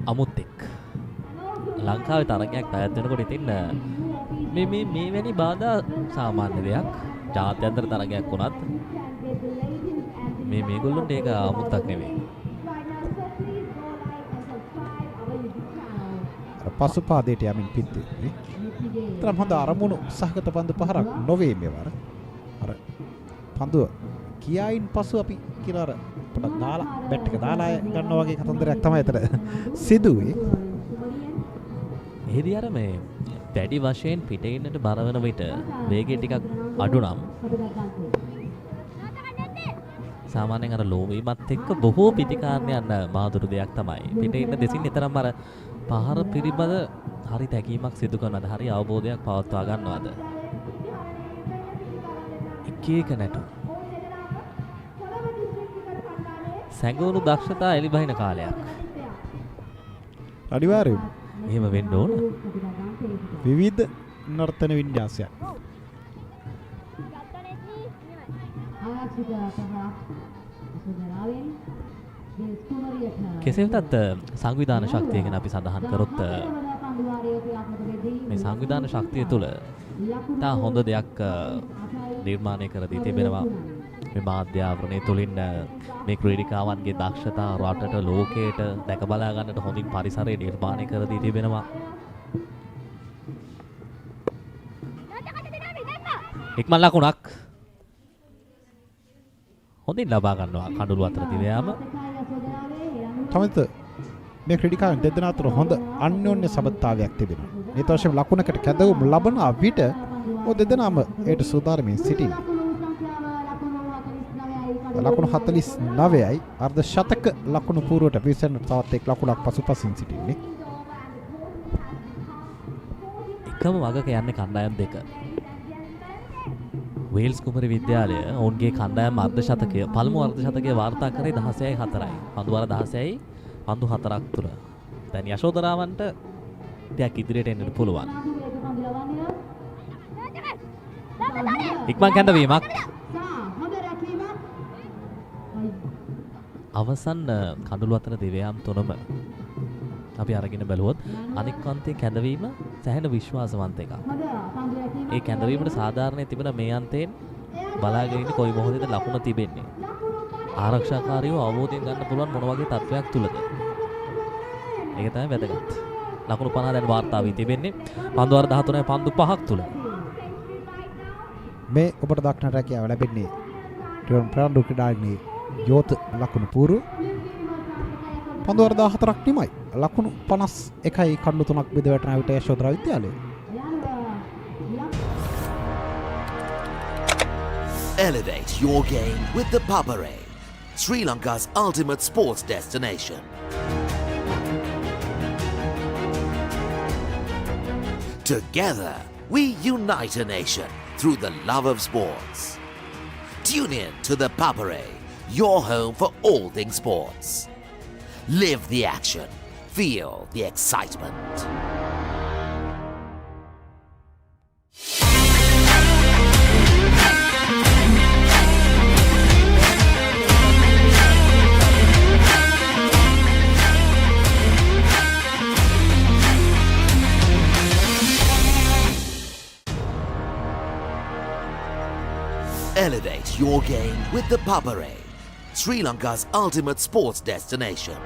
අමුත්තෙක් ලංකාවේ තරගයක් පැවැත් වෙනකොට ඉතින් මේ වැනි බාධා සාමාන්‍ය දෙයක්. ජාත්‍යන්තර තරගයක් වුණත් මේගොල්ලොන්ට ඒක 아무ත්තක් නෙවෙයි. පසුපාදයට යමින් පිද්දෙන්නේ. තරම් හොඳ අරමුණු සහගත පන්දු පහරක් නොවේ මේවර. අර පන්දුව කියායින් පසු අපි කියලා අර පොඩක් දාලා බැට් එක දාලා ගන්නවා වගේ කතන්දරයක් තමයි අතර සිදුවේ. එහෙදි අර මේ වැඩි වශයෙන් පිටින්නට බර වෙන විට වේගය ටිකක් අඩු නම් සාමාන්‍යයෙන් අර ලෝ වීමත් එක්ක බොහෝ පිටිකාරණයන් මාදුරු දෙයක් තමයි. පිටින්න දෙසින් නිතරම අර පහර පිළිබඳ හරි තැකීමක් සිදු කරනවාද, හරි අවබෝධයක් පවත්වා ගන්නවාද? එක නැටු. සැඟවුණු දක්ෂතා එලිබහින කාලයක්. අනිවාර්යයෙන්. එහෙම වෙන්න ඕන. විවිධ නර්තන වින්‍යාසයක්. කෙසේ වෙතත් සංවිධාන ශක්තිය ගැන අපි සඳහන් කරොත් මේ සංවිධාන ශක්තිය තුළ තා හොඳ දෙයක් නිර්මාණය කර දී තිබෙනවා. මේ මාධ්‍ය ආවරණය තුළින් මේ ක්‍රීඩිකාවන්ගේ දක්ෂතා රටට ලෝකයට දැක බලා ගන්නට හොඳින් පරිසරය නිර්මාණය කර දී තිබෙනවා. ඉක්මන් ලකුණක් හොඳින් ලබා ගන්නවා කඳුළු අතර දිවයාම. තමත මේ ක්‍රීඩිකාවන් දෙදෙනා අතර හොඳ අන්‍යෝන්‍ය සබඳතාවයක් තිබෙනවා. මේ තවශයෙන් ලකුණකට කැදවුම් ලබන විට ඔය දෙදෙනාම ඒට සූදානමින් සිටිනවා. ලකුණු 49යි අර්ධ ශතක ලකුණු පූර්වට පිවිසෙන තවත් එක් ලකුණක් පසුපසින් සිටින්නේ. එකම වගක යන්නේ කණ්ඩායම් දෙක. වේල්ස් කුමරි විද්‍යාලය ඔවුන්ගේ කණ්ඩායම් අර්ධ ශතකය පළමු අර්ධ ශතකය වාර්තා කරේ 16-4යි. පන්දු වල 16යි පන්දු 4ක් තුර. දැන් යශෝදරාවන්ට ටිකක් ඉදිරියට එන්න පුළුවන්. ඉක්මන් කැඳවීමක්. අවසන් කඳුළු අතර දෙවයාම් තුනම අපි අරගෙන බැලුවොත් අනෙක් අන්තයේ කැඳවීම සැහෙන විශ්වාසවන්ත එකක්. ඒ කැඳවීමට සාධාරණයේ තිබෙන මේ අන්තයෙන් බලාගෙන ඉන්න කොයි මොහොතේද ලකුණ තිබෙන්නේ. ආරක්ෂාකාරීව අවබෝධයෙන් ගන්න පුළුවන් මොන වගේ තත්වයක් තුලද. ඒක තමයි වැදගත්. ලකුණු 50 දැන් වාර්තා වී තිබෙන්නේ. පන්දු වර 13යි පන්දු 5ක් තුල. මේ ඔබට දක්නට රැකියාව ලැබෙන්නේ ට්‍රෝන් ප්‍රාන්ඩු ක්‍රීඩාංගණයේ යෝත ලකුණු පූර්ව පන්දු වර 14ක් නිමයි. ලකුණු 51යි කණ්ඩු 3ක් බෙද වැටෙන විට යශෝදරා විද්‍යාලය. Elevate your game with the Papare, Sri Lanka's ultimate sports destination. Together, we unite a nation through the love of sports. Tune in to the Papare, your home for all things sports. Live the action, feel the excitement. Elevate your game with the Papare, Sri Lanka's ultimate sports destination.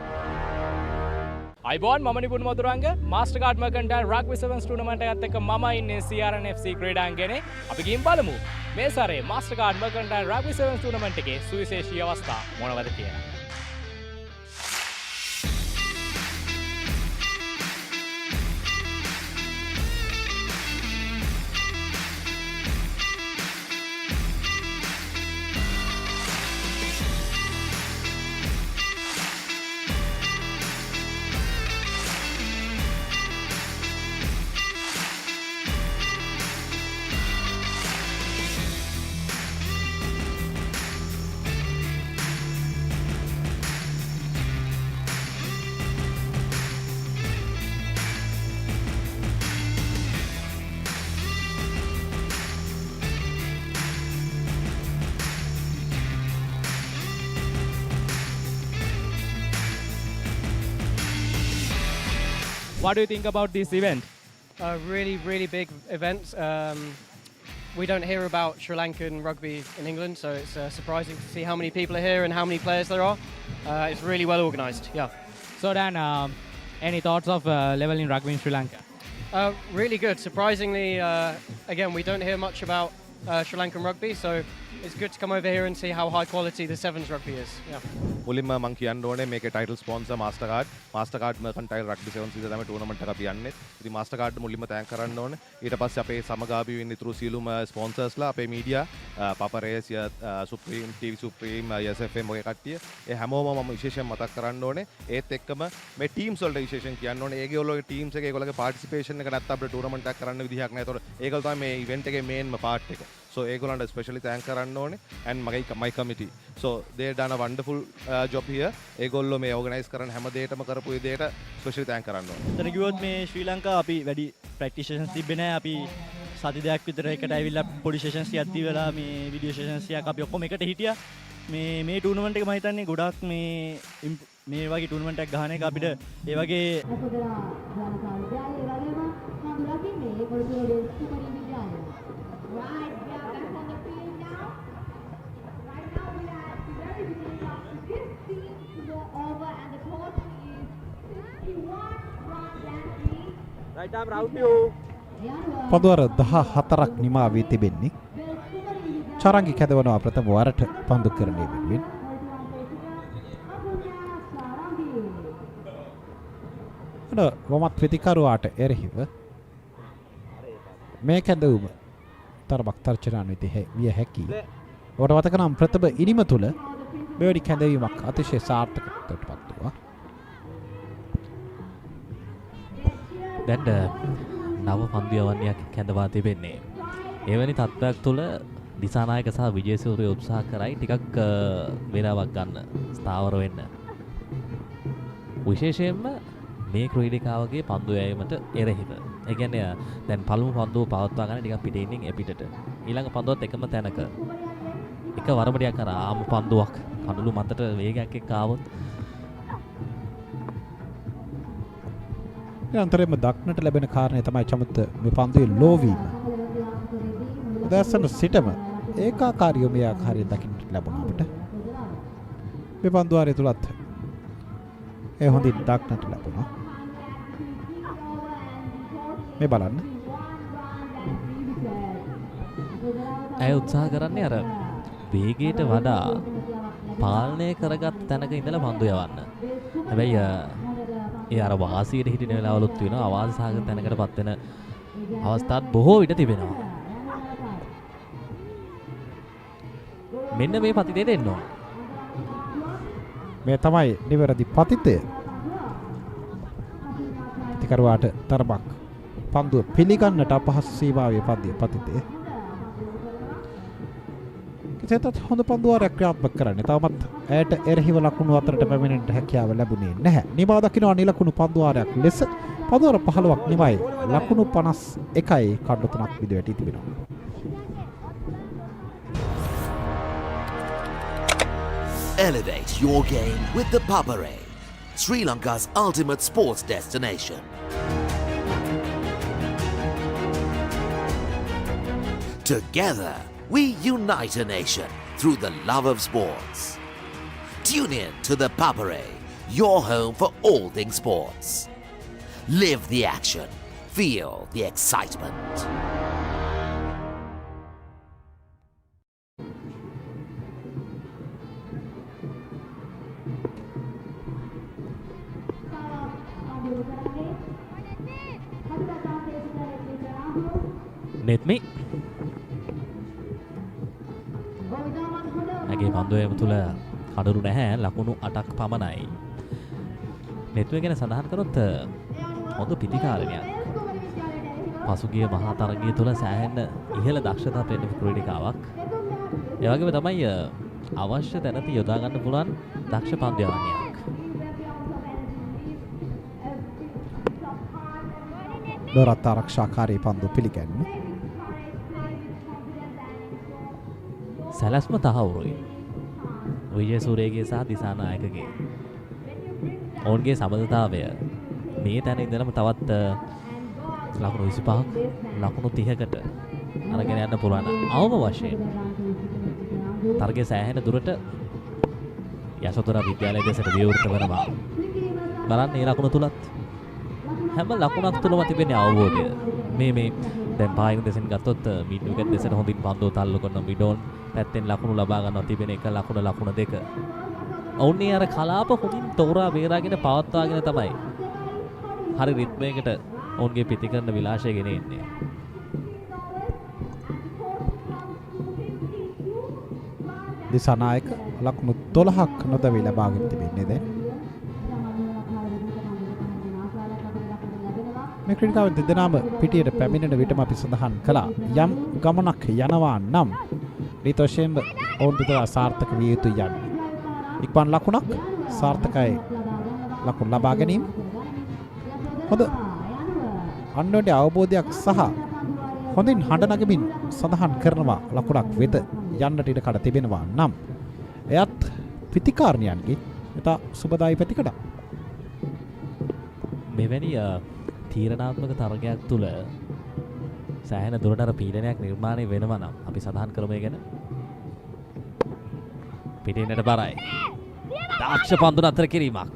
අයිබෝන් මම Nipun Maduranga මාස්ටර්කාඩ් මර්කන්ටයිල් rugby සෙවන්ස් tournament එකත් එක්ක මම ඉන්නේ CRNFC ක්‍රීඩාංගණේ. අපි ගිහින් බලමු මේ සැරේ මාස්ටර්කාඩ් මර්කන්ටයිල් රග්බි සෙවන්ස් ටූර්නමන්ට් එකේ සුවිශේෂී අවස්ථා මොනවද කියලා. What do you think about this event? A really, really big event. We don't hear about Sri Lankan rugby in England, so it's surprising to see how many people are here and how many players there are. It's really well organised, yeah. So Dan, any thoughts of level in rugby in Sri Lanka? Really good. Surprisingly, again, we don't hear much about Sri Lankan rugby, so it's good to come over here and see how high quality the Sevens rugby is. Yeah. මුලින්ම මම කියන්න ඕනේ මේකේ title sponsor මාස්ටර්කාඩ් මර්කන්ටයිල් rugby සෙවන්ස් විතර තමයි tournament එක අපි යන්නේ. ඉතින් මාස්ටර්කාඩ් මුලින්ම තෑන්ක් කරන්න ඕනේ. ඊට පස්සේ අපේ සමගාමී වෙන්න ඉතුරු සියලුම ස්පොන්සර්ස්ලා අපේ media Papare supreme TV supreme SFM ඔය කට්ටිය ඒ හැමෝම මම විශේෂයෙන් මතක් කරන්න ඕනේ. ඒත් එක්කම මේ ටීම්ස් වලට විශේෂයෙන් කියන්න ඕනේ. ඒගොල්ලෝගේ ටීම්ස් එක ඒගොල්ලෝගේ පාටිසිපේෂන් එක නැත්නම් අපිට ටූර්නමන්ට් එකක් කරන්න විදිහක් නැහැ. ඒතකොට ඒගොල්ලෝ තමයි මේ ඉවෙන්ට් එකේ මේන්ම පාර්ට් එක. So ඒගොල්ලන්ට ස්පෙෂලි තෑන්ක් කරන්න ඕනේ and my committee. So they done a wonderful job here. ඒගොල්ලෝ මේ ඕගනයිස් කරන හැම දෙයකම කරපු විදිහට ස්පෙෂලි තෑන්ක් කරන්න ඕනේ. එතන කිව්වොත් මේ ශ්‍රී ලංකාව අපි වැඩි ප්‍රැක්ටිස් සෙෂන්ස් තිබ්බේ නැහැ. අපි සති දෙකක් විතර එකට ඇවිල්ලා පොඩි සෙෂන්ස් ටිකක් දීලා මේ වීඩියෝ සෙෂන්ස් ටිකක් අපි ඔක්කොම එකට හිටියා. මේ ටූර්නමන්ට් එක මම හිතන්නේ ගොඩාක් මේ වගේ ටූර්නමන්ට් එකක් ගහන එක අපිට ඒ වගේ පදුවර 14ක් නිමා වී තිබෙන්නේ. චරංගි කැදවනවා ප්‍රථම වරට පන්දු කරන්නේ වෙනුවෙන්. වමත් ප්‍රතිකරුවාට එරෙහිව මේ කැදවුම තරමක් තර්ජනාන්විත විය හැකියි. ඔබට මතක නම් ප්‍රථම ඉනිම තුල මෙවැනි කැදවීමක් අතිශය සාර්ථකත්වයට පත් වුණා. දැන් නව පන්දු යවන්නයක් කැඳවා තිබෙන්නේ. එවැනි තත්ත්වයක් තුළ දිසානායක සහ විජේසූරිය උත්සාහ කරයි ටිකක් වේලාවක් ගන්න ස්ථාවර වෙන්න. විශේෂයෙන්ම මේ ක්‍රීඩිකාවගේ පන්දු යැවීමට එරෙහිව. ඒ කියන්නේ දැන් පළමු පන්දුව පවත්වා ගන්න ටිකක් පිටින් ඉන්නේ එපිටට. ඊළඟ පන්දුවත් එකම තැනක. එක වරමඩයක් අර ආම පන්දුවක් කඩළු මතට වේගයක් එක්ක ආවොත් අන්තරෙම දක්නට ලැබෙන කාරණය තමයි චමත් මේ පන්දුවේ ලෝවීම. උදැසන සිටම ඒකාකාරීව මේ ආකාරයෙන් දකින්නට ලැබුණා අපිට. මේ පන්දුවාරය තුලත් ඒ හොඳින් දක්නට ලැබුණා. මේ බලන්න. ඇය උත්සාහ කරන්නේ අර වේගයට වඩා පාලනය කරගත් තැනක ඉඳලා පන්දු යවන්න. හැබැයි ඒ අර වාසියට හිටින වෙලාවලුත් වෙනවා අවාසි සහගත තැනකටපත් වෙන අවස්ථාත් බොහෝ විට තිබෙනවා. මෙන්න මේ පතිතේ දෙන්න ඕන. මේ තමයි නිවැරදි පතිතය. ප්‍රතිකරුවාට තරමක් පන්දුව පිළිගන්නට අපහසු සීමාවේ පතිතේ. කෙසේතත් හොඳ පන්දුවාරයක් ක්‍රියාත්මක කරන්නේ. තවමත් ඇයට එරෙහිව ලකුණු අතරට පැමිණෙන්නට හැකියාව ලැබුණේ නැහැ. නිමා දකිනවා නිලකුණු පන්දුවාරයක් ලෙස පන්දුවාර 15ක් නිමයි ලකුණු 51යි කඩ 3ක් විද වැටි තිබෙනවා. Elevate your game with the Papare, Sri Lanka's ultimate sports destination. Together, we unite a nation through the love of sports. Tune in to the Papare, your home for all things sports. Live the action. Feel the excitement. නෙත්මි ඇගේ පන්දුවම තුළ කඩරු නැහැ ලකුණු 8ක් පමණයි. නෙත්මි ගැන සඳහන් කරොත් හොඳ පිතිකාරණයක්. පසුගිය මහා තරගය තුළ සෑහෙන ඉහළ දක්ෂතා පෙන්වපු ක්‍රීඩිකාවක්. ඒ වගේම තමයි අවශ්‍ය තැනදී යොදා ගන්න පුළුවන් දක්ෂ පන්දු යවන්නයක්. දොරත් ආරක්ෂාකාරී පන්දු පිළිගන්නේ. සැලැස්ම තහවුරුයි. විජේසූරියගේ සහ දිසානායකගේ. ඔවුන්ගේ සමගතාවය මේ තැන ඉඳලම තවත් ලකුණු 25ක් ලකුණු 30කට අරගෙන යන්න පුළුවන්. අවම වශයෙන් තරගයේ සෑහෙන දුරට යසෝදරා විද්‍යාලය දෙසට විවෘත වෙනවා. බලන්න මේ ලකුණු තුලත් හැම ලකුණක් තුලම තිබෙන අවබෝධය. මේ දැන් පායින් දෙසෙන් ගත්තොත් මිඩ් විකට් දෙසට හොඳින් පන්දුව තල්ලු කරන මිඩෝන් පැත්තෙන් ලකුණු ලබා ගන්නවා තිබෙන එක ලකුණ දෙක. ඔවුන්නේ අර කලාප හොඳින් තෝරා බේරාගෙන පවත්වාගෙන තමයි හරි රිද්මයකට ඔවුන්ගේ පිටිකරන විලාශය ගෙන එන්නේ. දිසානායක ලකුණු 12ක් නොදැවි ලබාගෙන තිබෙන්නේ දැන්. මේ ක්‍රීඩාව දෙදෙනාම පිටියට පැමිණෙන විටම අපි සඳහන් කළා යම් ගමනක් යනවා නම් ඊටොෂෙන් ඔවුන් දෙදා සාර්ථක විය යුතු යන්නේ. ඉක්මන් ලකුණක් සාර්ථකයි ලකුණු ලබා ගැනීම. හොඳ අන්වන්ට අවබෝධයක් සහ හොඳින් හඬ නගමින් සඳහන් කරනවා ලකුණක් වෙත යන්නට ඉඩ කඩ තිබෙනවා නම් එයත් ප්‍රතිකාරණයන්ගේ ඉතා සුබදායි පැතිකඩ. මෙවැනි තීරණාත්මක තරගයක් තුළ සෑහෙන දුරට අර පීඩනයක් නිර්මාණය වෙනවා නම් අපි සඳහන් කරමු ගැන පිටින්නට බරයි. දාක්ෂ පන්දු නතර කිරීමක්.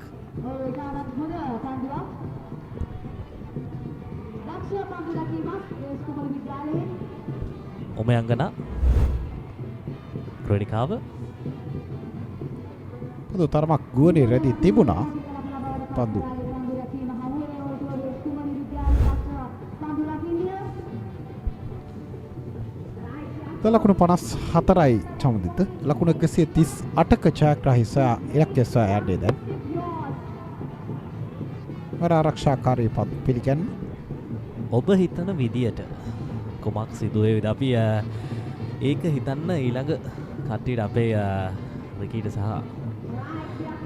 ඔමයංගන ක්‍රීඩිකාව පොදු තරමක් ගුවනේ රැඳී තිබුණා පන්දු. ලකුණු 54යි චමුදිත. ලකුණු 138ක ජයග්‍රාහී සොයා ඉලක්කය සොයා යන්නේ දැන්. වර ආරක්ෂාකාරී පන්දු පිළිගන්න. ඔබ හිතන විදියට කුමක් සිදුවේවිද අපි ඒක හිතන්න ඊළඟ කට්ටියට අපේ රිකීට සහ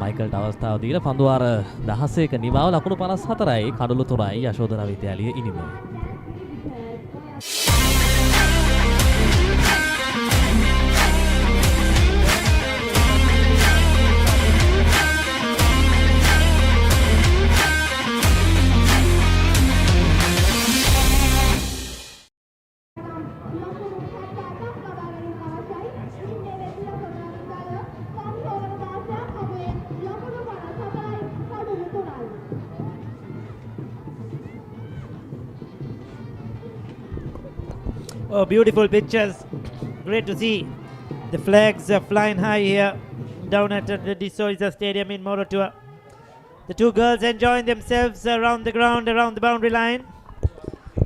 මයිකල්ට අවස්ථාව දීලා පන්දු වාර 16ක නිමාව ලකුණු 54යි කඩළු 3යි යශෝදරා විද්‍යාලයේ ඉනිම. Oh, beautiful pictures. Great to see the flags flying high here down at the Zoysa Stadium in Moratuwa. The two girls enjoying themselves around the ground, around the boundary line.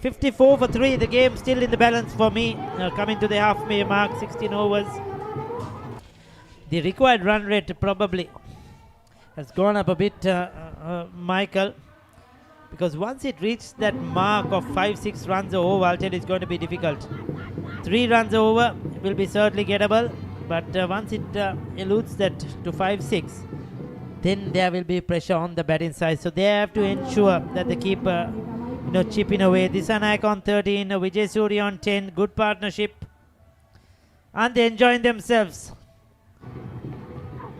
54 for 3. The game still in the balance for me. Coming to the halfway mark, 16 overs. The required run rate probably has gone up a bit, Michael. Because once it reaches that mark of 5-6 runs over, I'll tell you it's going to be difficult. 3 runs over will be certainly gettable, but once it eludes that to 5-6, then there will be pressure on the batting side. So they have to ensure that they keep chipping away. Disanak on 13, Vijay Suri on 10, good partnership, and they're enjoying themselves.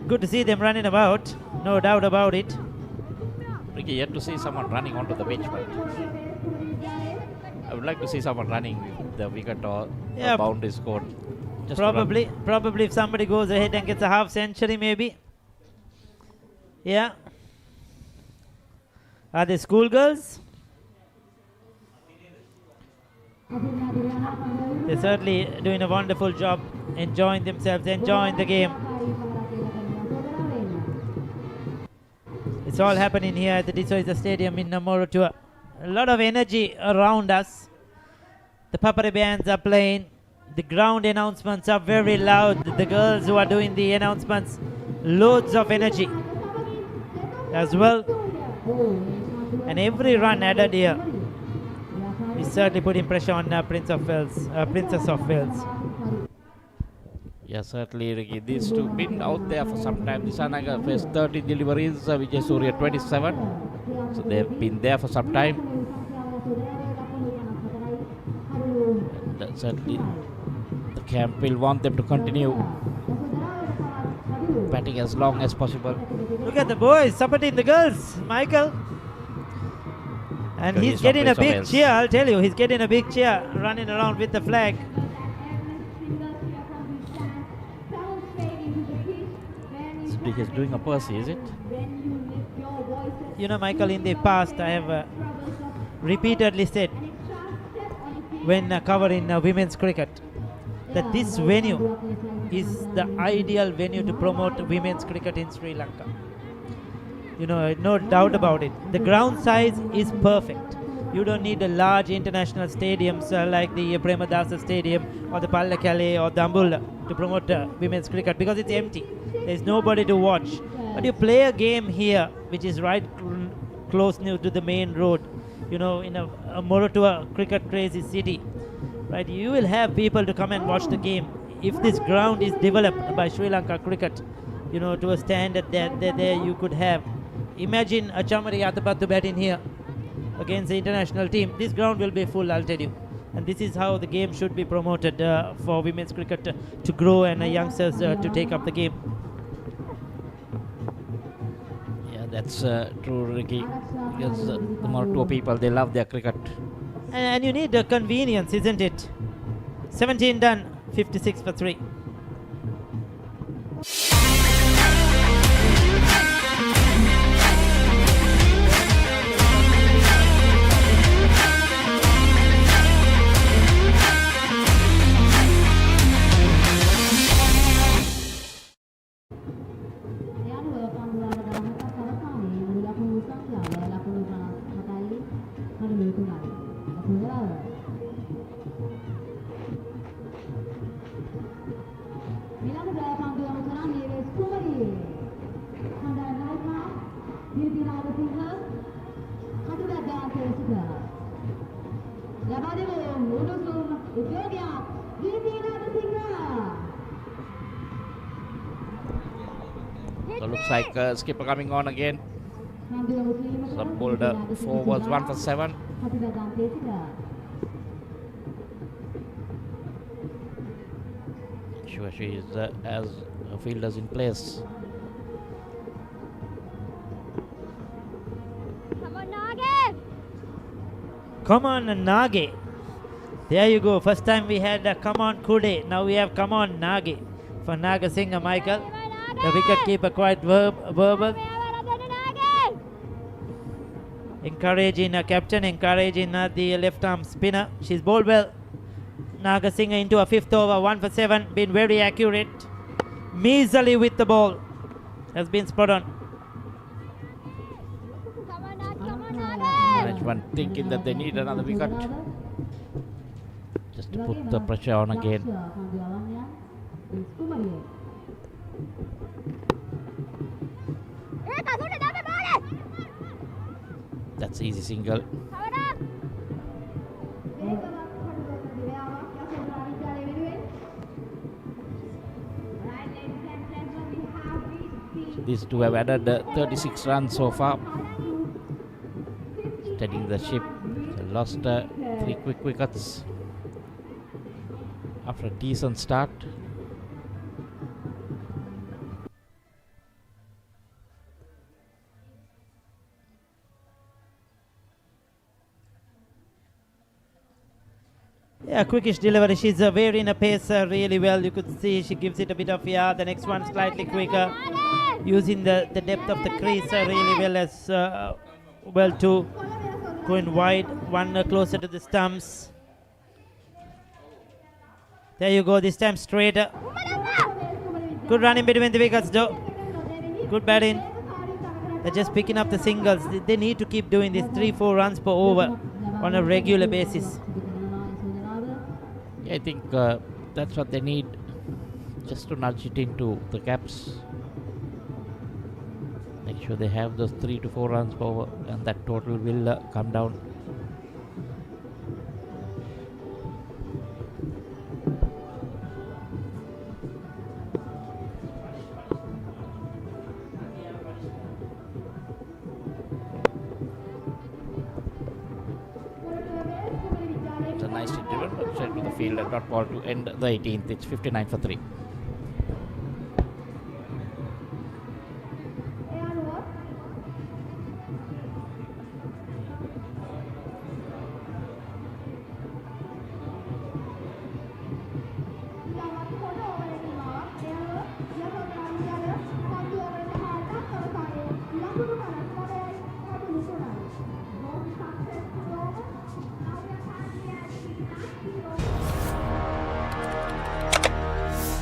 Good to see them running about, no doubt about it. Ricky, yet to see someone running onto the pitch, but I would like to see someone running with the wicket or a boundary scored. Just Probably if somebody goes ahead and gets a half century maybe. Yeah. Are they schoolgirls? They're certainly doing a wonderful job, enjoying themselves, enjoying the game. It's all happening here at the Zoysa Stadium in Moratuwa. A lot of energy around us. The Papare bands are playing. The ground announcements are very loud. The girls who are doing the announcements, loads of energy as well. And every run added here is certainly putting pressure on Princess of Wales. Yes, certainly, Ricky. These two been out there for some time. Disanaga faced 30 deliveries, Vijay Surya 27. So they've been there for some time. And certainly the camp will want them to continue batting as long as possible. Look at the boys supporting the girls, Michael. And Because he's he's getting a from big Wales. cheer, I'll tell you. He's getting a big cheer, running around with the flag. He's doing a Percy, is it? You know, Michael, in the past, I have repeatedly said, when covering women's cricket, that this venue is the ideal venue to promote women's cricket in Sri Lanka. You know, no doubt about it. The ground size is perfect. You don't need a large international stadiums like the Premadasa Stadium or the Pallakale or the Ambulla to promote women's cricket because it's empty. There's nobody to watch. But you play a game here, which is right close near to the main road, you know, in a Moratuwa cricket crazy city, right? You will have people to come and watch the game. If this ground is developed by Sri Lanka cricket, you know, to a standard that there you could have. Imagine a Chamari Atapattu batting here against the international team. This ground will be full, I'll tell you. And this is how the game should be promoted for women's cricket to grow and youngsters to take up the game. Yeah, that's true, Ricky. Because the Moratuwa people, they love their cricket. And you need the convenience, isn't it? 17 done, 56 for 3. So looks like skipper coming on again. Some bowled 4 balls, 1 for 7. Sure, she is as her fielders in place. Come on, Nage. There you go. First time we had come on Kude. Now we have come on Nage for Naga Singh, Michael. The wicket keeper quite verbal. Encouraging captain, encouraging the left arm spinner. She's bowled well. Naga Singh into a 5th over, 1 for 7. Been very accurate. Measly with the ball. Has been spot on. Management thinking that they need another wicket. Just to put the pressure on again. That's easy single. So these two have added 36 runs so far. Steadying the ship. They lost 3 quick wickets after a decent start. Yeah, quickish delivery. She's varying a pace really well. You could see she gives it a bit of the next one slightly quicker. Using the depth of the crease really well as well too. Going wide, one closer to the stumps. There you go, this time straight. Good running between the wickets though. Good batting. They're just picking up the singles. They need to keep doing this 3-4 runs per over on a regular basis. Yeah, I think that's what they need, just to nudge it into the gaps. Make sure they have those 3 to 4 runs per over, and that total will come down. It's a nicely driven, but straight to the field and not ball to end the 18th. It's 59 for 3.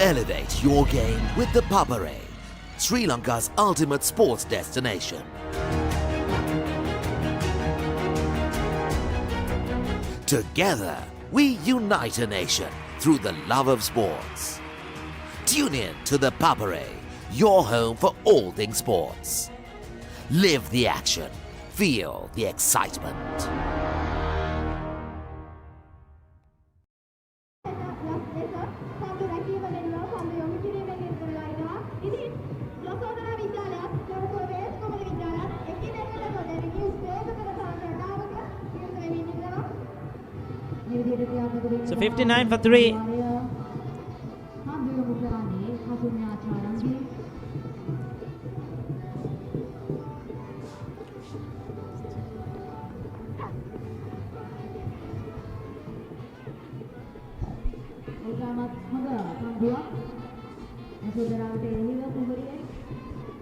Elevate your game with the Papare, Sri Lanka's ultimate sports destination. Together, we unite a nation through the love of sports. Tune in to the Papare, your home for all things sports. Live the action, feel the excitement. So 59 for 3.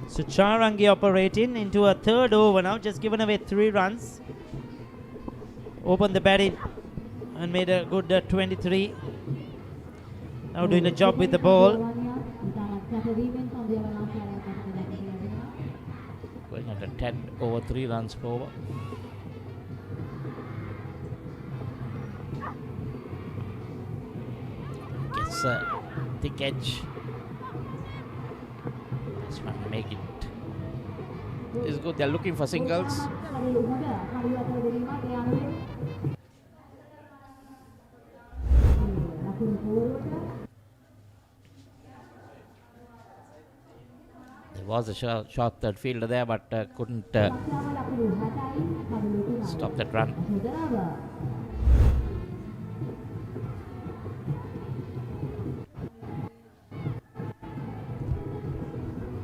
So Charangi operating into a third over now, just given away 3 runs. Opened the batting and made a good 23. Now doing a job with the ball. Going at a 10 over 3 runs per over. Gets a thick edge. Just trying to make it. This is good. They're looking for singles. There was a shot third fielder there, but couldn't stop that run.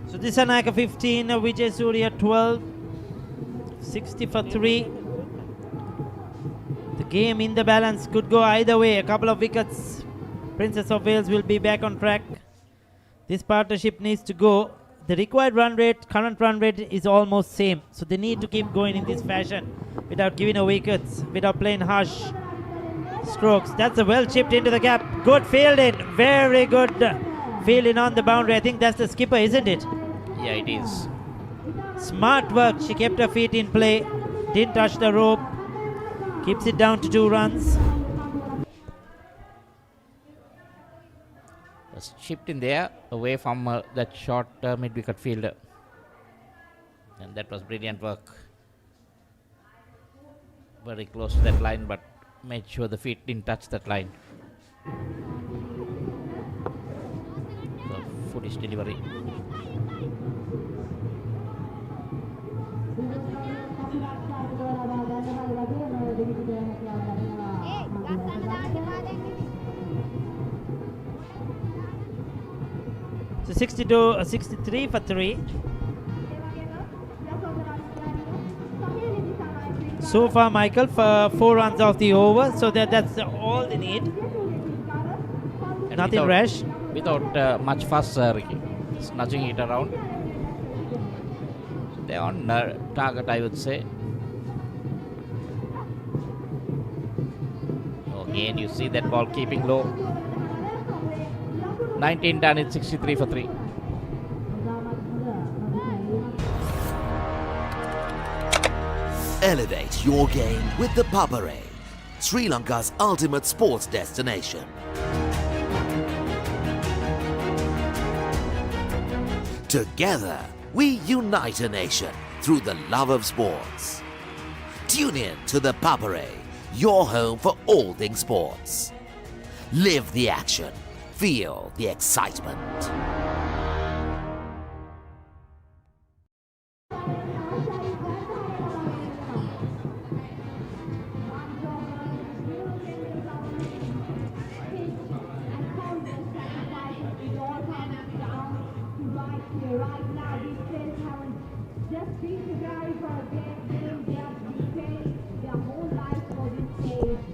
So this is Anaka 15, Vijay Surya 12, 60 for 3. The game in the balance could go either way. A couple of wickets. Princess of Wales will be back on track. This partnership needs to go. The required run rate, current run rate is almost same. So they need to keep going in this fashion without giving away wickets, without playing harsh strokes. That's a well chipped into the gap. Good fielding. Very good fielding on the boundary. I think that's the skipper, isn't it? Yeah, it is. Smart work. She kept her feet in play. Didn't touch the rope. Keeps it down to 2 runs. Was chipped in there away from that short mid-wicket fielder. And that was brilliant work. Very close to that line, but made sure the feet didn't touch that line. The foolish delivery. So 63 for 3. So far, Michael, for 4 runs off the over. So that's all they need. And nothing rash. Without much fuss, Ricky. Just nudging it around. So they're on target, I would say. Again, you see that ball keeping low. 19 done, it's 63 for 3. Elevate your game with the Papare, Sri Lanka's ultimate sports destination. Together, we unite a nation through the love of sports. Tune in to the Papare, your home for all things sports. Live the action, feel the excitement.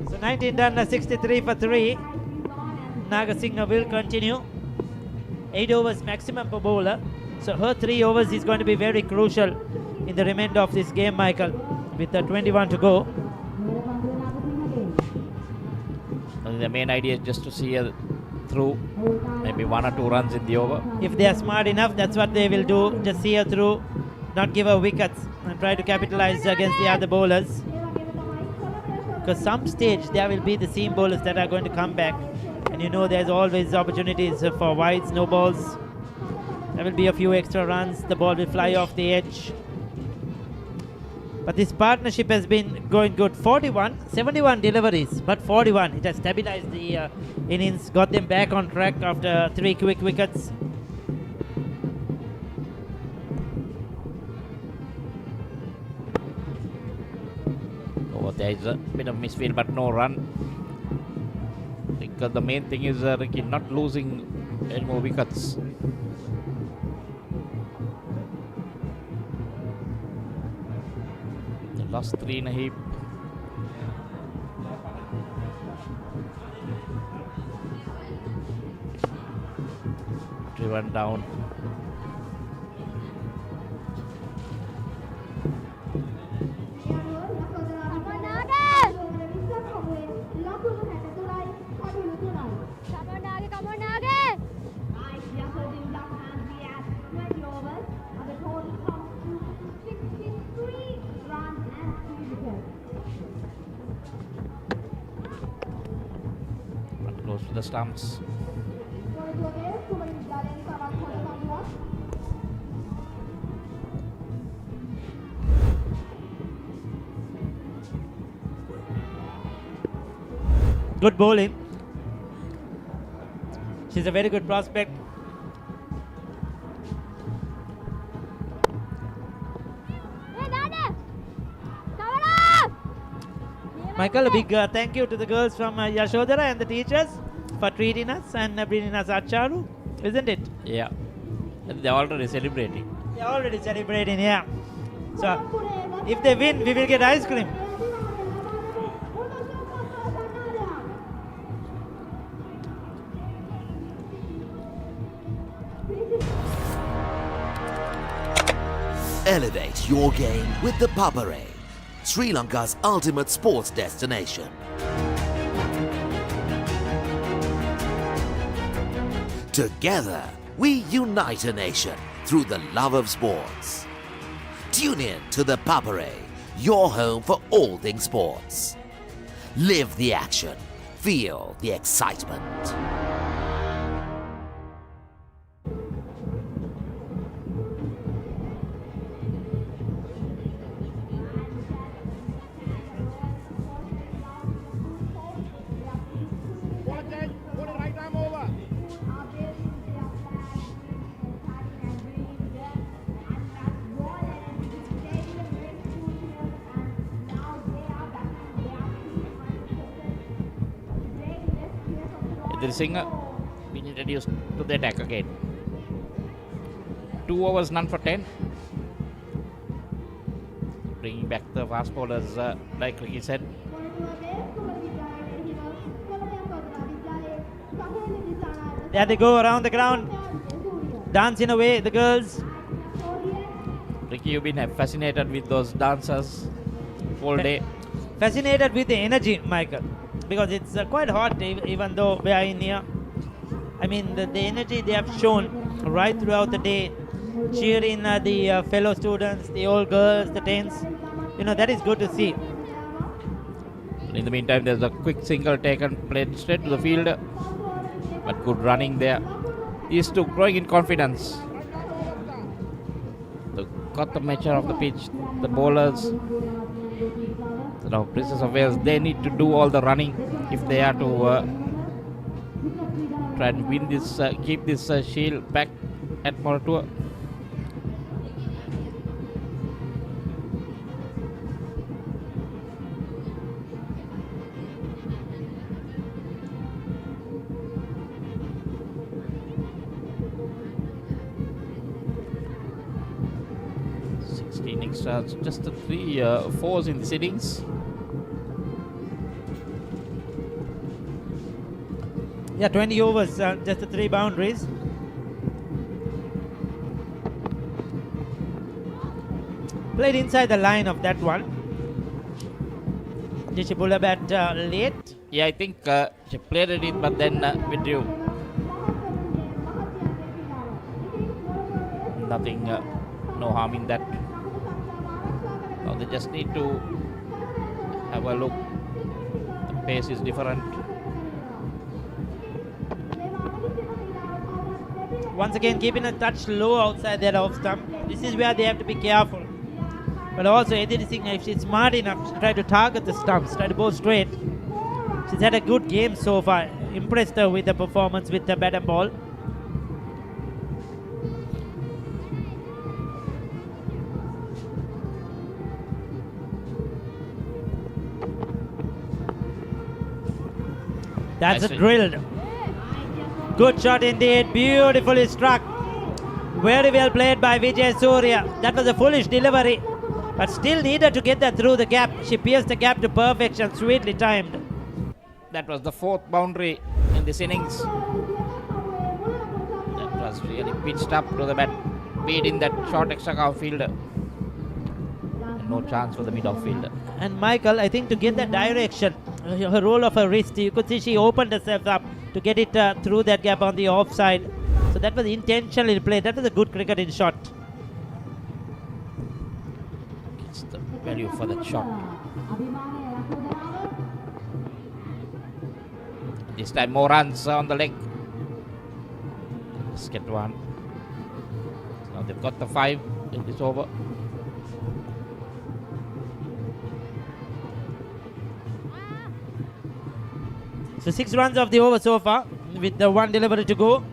So 19 done, 63 for 3. Nagasinghe will continue. 8 overs maximum per bowler. So her 3 overs is going to be very crucial in the remainder of this game, Michael, with 21 to go. And the main idea is just to see a through. Maybe 1 or 2 runs in the over. If they are smart enough, that's what they will do. Just see her through, not give her wickets, and try to capitalize against the other bowlers. Because some stage there will be the seam bowlers that are going to come back, and you know there's always opportunities for wides, no balls. There will be a few extra runs. The ball will fly off the edge. But this partnership has been going good. 71 deliveries, but 41. It has stabilized the innings, got them back on track after 3 quick wickets. Oh, there is a bit of misfield, but no run. Because the main thing is Ricky not losing any more wickets. They lost 3 in a heap. Driven down. Close to the stumps. Good bowling. She's a very good prospect. Michael, a big thank you to the girls from Yasodara and the teachers for treating us and bringing us acharu, isn't it? Yeah. They're already celebrating. They're already celebrating, yeah. So, if they win, we will get ice cream. Elevate your game with the Papare, Sri Lanka's ultimate sports destination. Together, we unite a nation through the love of sports. Tune in to the Papare, your home for all things sports. Live the action, feel the excitement. Singer been introduced to the attack again. 2 overs, none for 10. Bringing back the fast bowlers, like Ricky said. There they go around the ground, dancing away, the girls. Ricky, you've been fascinated with those dancers all day. Fascinated with the energy, Michael. Because it's quite hot, even though we are in here. I mean, the energy they have shown right throughout the day, cheering the fellow students, the old girls, the tens. You know, that is good to see. In the meantime, there's a quick single taken, played straight to the field. But good running there. These two growing in confidence. They got the measure of the pitch. The bowlers. Now, Princess of Wales, they need to do all the running if they are to try and win this, keep this shield back at Moratuwa. Extras, just the 3 4s in the innings. Yeah, 20 overs, just the 3 boundaries. Played inside the line of that one. Did she pull a bat late? Yeah, I think she played it in, but then withdrew. nothing, no harm in that. Now they just need to have a look. The pace is different. Once again, keeping a touch low outside their off stump. This is where they have to be careful. But also, Edith Singh, if she's smart enough to try to target the stumps, try to go straight. She's had a good game so far. Impressed her with the performance with the bat and ball. That's a drilled. Good shot indeed. Beautifully struck. Very well played by Vijay Surya. That was a foolish delivery, but still needed to get that through the gap. She pierced the gap to perfection. Sweetly timed. That was the fourth boundary in this innings. That was really pitched up to the bat, beating that short extra cover fielder. And no chance for the mid off fielder. And Michael, I think to get that direction, her roll of her wrist, you could see she opened herself up to get it through that gap on the offside. So that was intentionally played. That was a good cricketing shot. It's the value for that shot. This time more runs on the leg. Let's get one. Now they've got the 5 in this over. So 6 runs of the over so far, with the 1 delivery to go.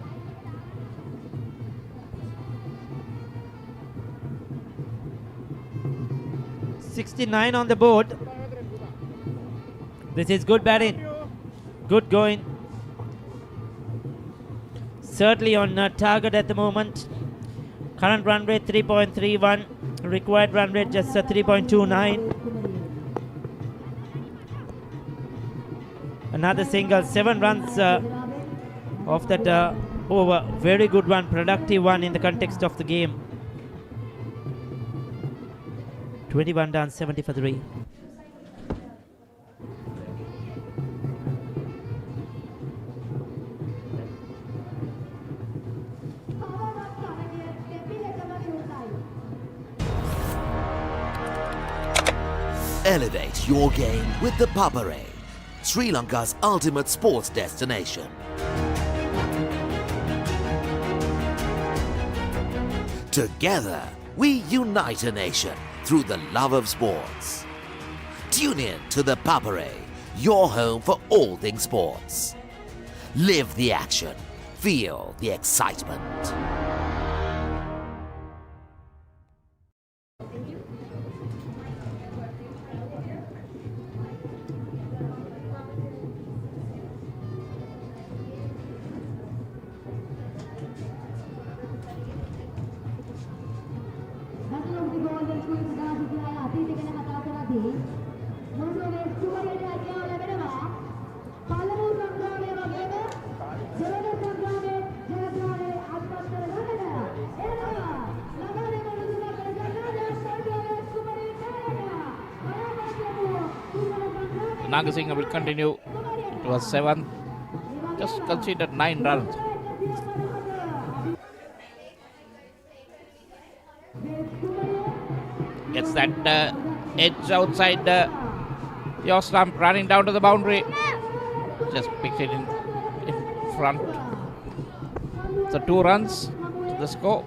.69 on the board. This is good batting. Good going. Certainly on target at the moment. Current run rate 3.31. Required run rate just 3.29. Another single, 7 runs off that over. Very good one, productive one in the context of the game. 21 done, 70 for 3. Elevate your game with the Papare, Sri Lanka's ultimate sports destination. Together, we unite a nation through the love of sports. Tune in to the Papare, your home for all things sports. Live the action, feel the excitement. Nagasinghe will continue. It was 7. Just conceded 9 runs. Gets that edge outside your stump, running down to the boundary. Just picked it in front. So 2 runs to the score.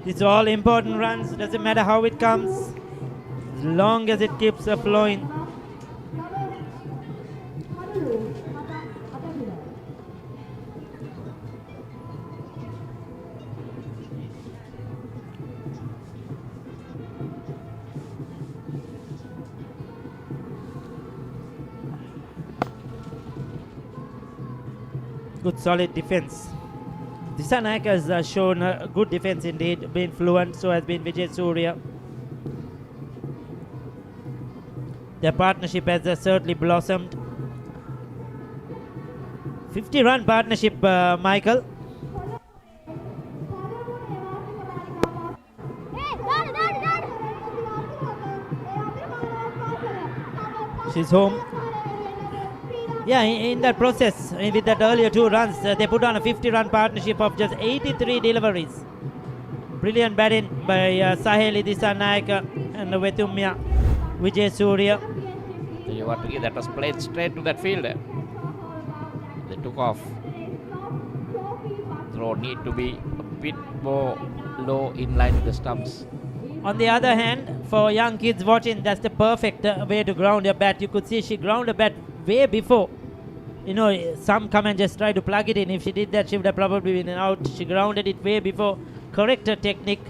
These are all important runs. Doesn't matter how it comes, as long as it keeps flowing. Good solid defense. Disanayak has shown a good defense indeed, been fluent, so has been Vijay Surya. Their partnership has certainly blossomed. 50-run partnership, Michael. She's home. Yeah, in that process, with that earlier 2 runs, they put on a 50-run partnership of just 83 deliveries. Brilliant batting by Saheli Dissanayaka and Vetumya Vijay Surya. So you want to give that was played straight to that fielder. They took off. Throw need to be a bit more low in line with the stumps. On the other hand, for young kids watching, that's the perfect way to ground your bat. You could see she ground a bat way before. You know, some come and just try to plug it in. If she did that, she would have probably been out. She grounded it way before, correct her technique,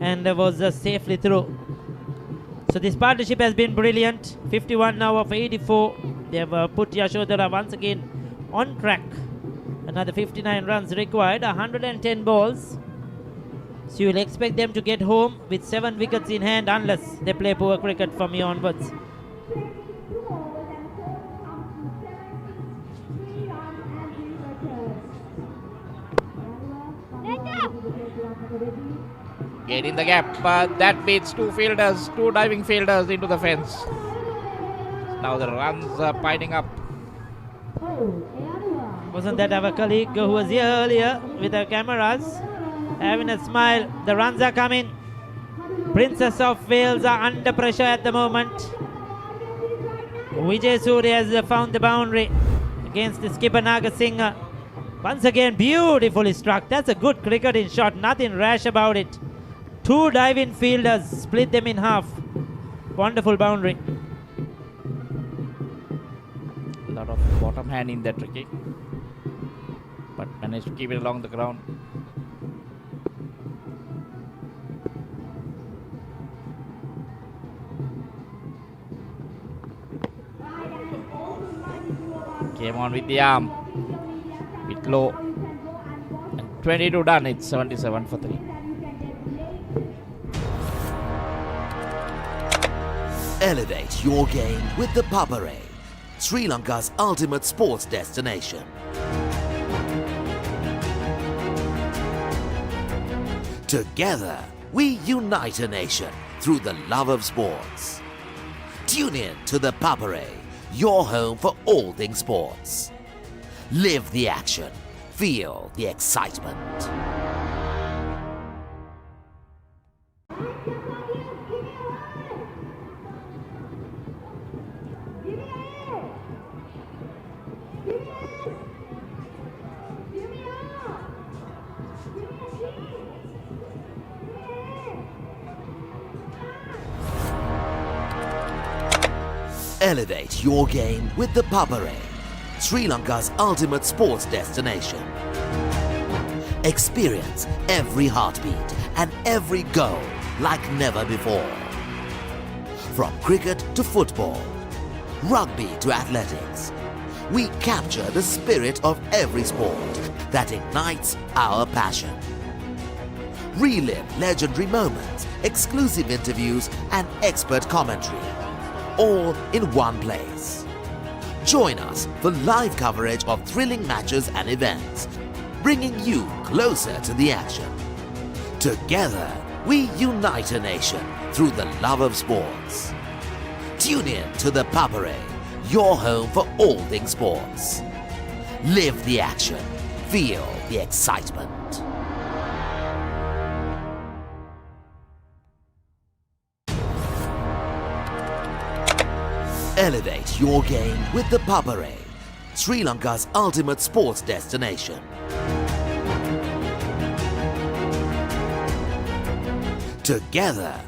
and was safely through. So this partnership has been brilliant. 51 now of 84. They have put Yasodara once again on track. Another 59 runs required, 110 balls. So you'll expect them to get home with 7 wickets in hand unless they play poor cricket from here onwards. Get in the gap, that beats 2 fielders, 2 diving fielders into the fence. Now the runs are piling up. Wasn't that our colleague who was here earlier with the cameras? Having a smile. The runs are coming. Princess of Wales are under pressure at the moment. Vijay Surya has found the boundary against the skipper Nagasinghe. Once again, beautifully struck. That's a good cricketing shot. Nothing rash about it. 2 diving fielders, split them in half. Wonderful boundary. A lot of bottom hand in that tricky, but managed to keep it along the ground. Came on with the arm, bit low, and 22 done. It's 77 for 3. Elevate your game with the Papare, Sri Lanka's ultimate sports destination. Together, we unite a nation through the love of sports. Tune in to the Papare, your home for all things sports. Live the action, feel the excitement. Elevate your game with the Papare, Sri Lanka's ultimate sports destination. Experience every heartbeat and every goal like never before. From cricket to football, rugby to athletics, we capture the spirit of every sport that ignites our passion. Relive legendary moments, exclusive interviews, and expert commentary, all in one place. Join us for live coverage of thrilling matches and events, bringing you closer to the action. Together, we unite a nation through the love of sports. Tune in to the Papare, your home for all things sports. Live the action, feel the excitement. Elevate your game with the Papare, Sri Lanka's ultimate sports destination. Together,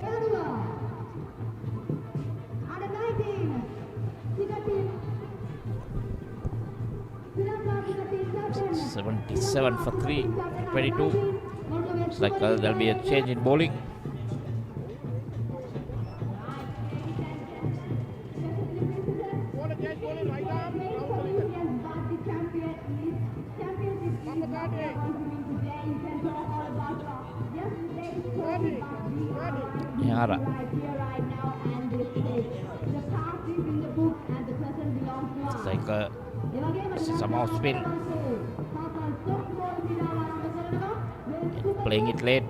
77 for 3, 22. Looks like there'll be a change in bowling. Yara. It's like somehow spin. Playing it late.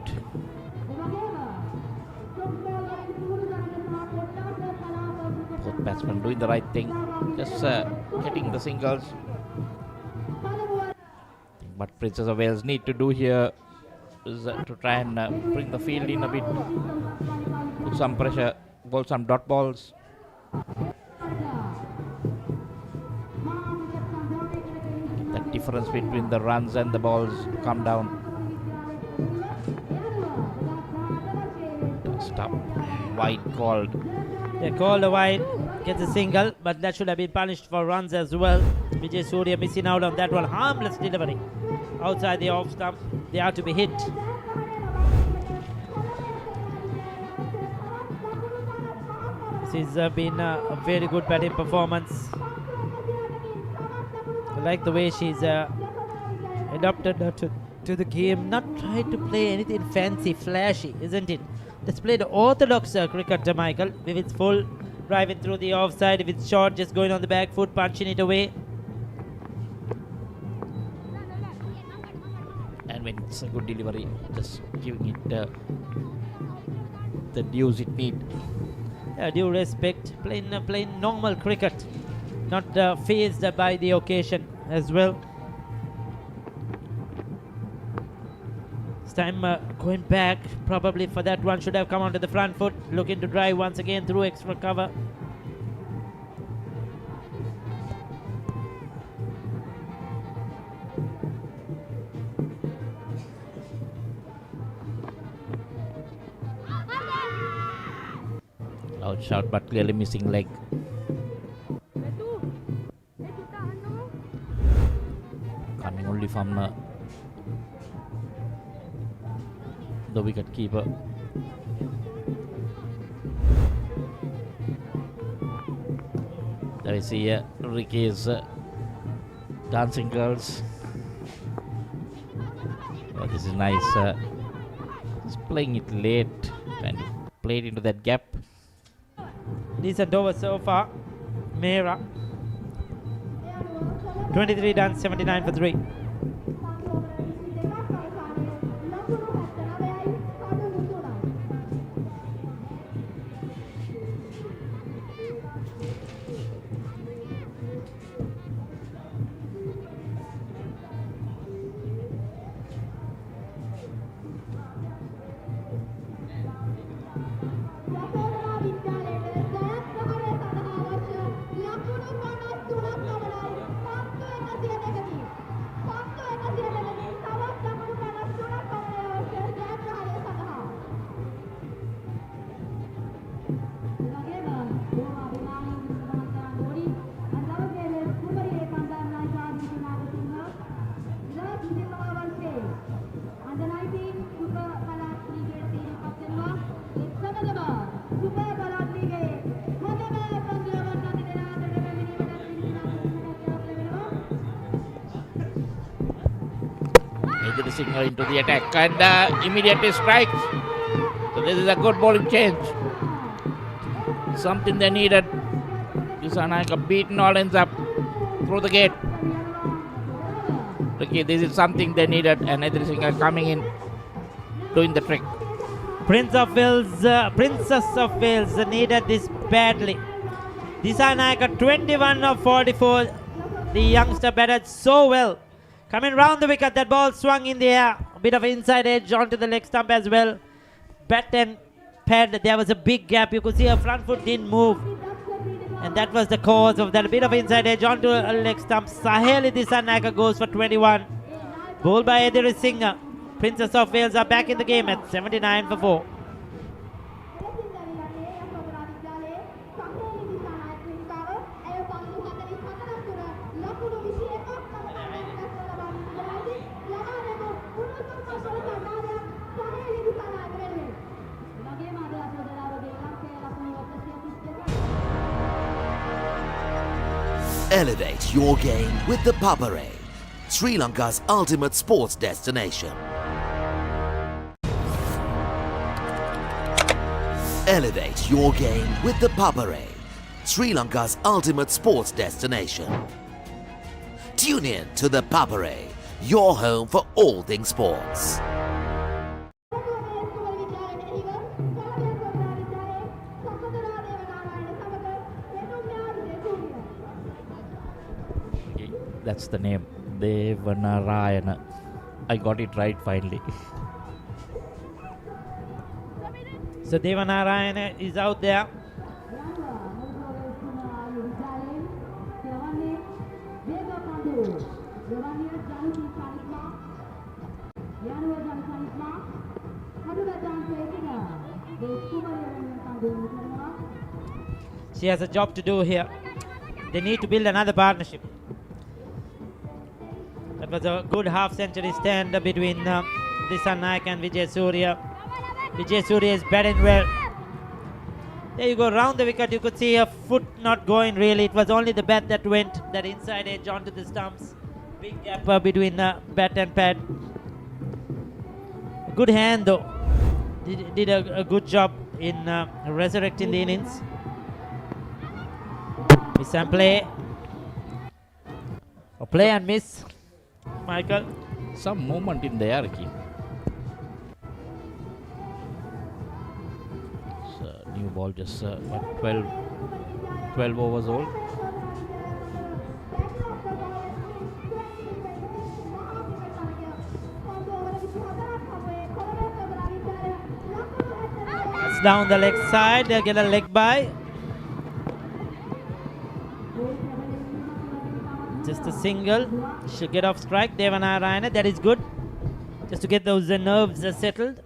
Both batsmen doing the right thing. just getting the singles. What Princess of Wales need to do here is to try and bring the field in a bit, put some pressure, bowl some dot balls. That difference between the runs and the balls come down. Stop. Wide called. They called a wide, gets a single, but that should have been punished for runs as well. Vijay Surya missing out on that one. Harmless delivery outside the off stump. They are to be hit. This has been a very good batting performance. I like the way she's adapted to the game. Not trying to play anything fancy, flashy, isn't it? Let's play the orthodox cricket, Michael, with its full driving through the offside. If it's short, just going on the back foot, punching it away. And when it's a good delivery, just giving it the dues it needs. Due respect, playing normal cricket, not phased by the occasion as well. This time going back, probably for that one, should have come onto the front foot, looking to drive once again through extra cover. Loud shot, but clearly missing leg. Coming only from the wicket keeper. There we see Ricky's dancing girls. Oh, this is nice. Just playing it late and play it into that gap. Decent over so far. Mera. 23 done, 79 for 3. Singer into the attack and immediately strikes. So this is a good bowling change. Something they needed. Disanayaka beaten all ends up through the gate. Okay, this is something they needed, and Edri Singer coming in, doing the trick. Princess of Wales needed this badly. Disanayaka 21 of 44. The youngster batted so well. Coming round the wicket, that ball swung in the air. A bit of inside edge onto the leg stump as well. Bat and pad, there was a big gap. You could see her front foot didn't move. And that was the cause of that. A bit of inside edge onto a leg stump. Saheli Disanayaka goes for 21. Bowled by Edri Singh. Princess of Wales are back in the game at 79 for 4. Elevate your game with the Papare, Sri Lanka's ultimate sports destination. Elevate your game with the Papare, Sri Lanka's ultimate sports destination. Tune in to the Papare, your home for all things sports. that's the name. Devanarayana. I got it right finally. So Devanarayana is out there. She has a job to do here. They need to build another partnership. That was a good half-century stand between Disan Naik and Vijay Surya. Vijay Surya is batting well. There you go, round the wicket. You could see her foot not going really. It was only the bat that went, that inside edge onto the stumps. Big gap between bat and pad. Good hand though. Did a good job in resurrecting the innings. Miss and play. A play and miss. Michael. Some movement in the air, Kim. So, new ball just 12 overs old. That's down the leg side. They'll get a leg by. Just a single. She'll get off strike. Devanarayana. That is good. Just to get those nerves settled.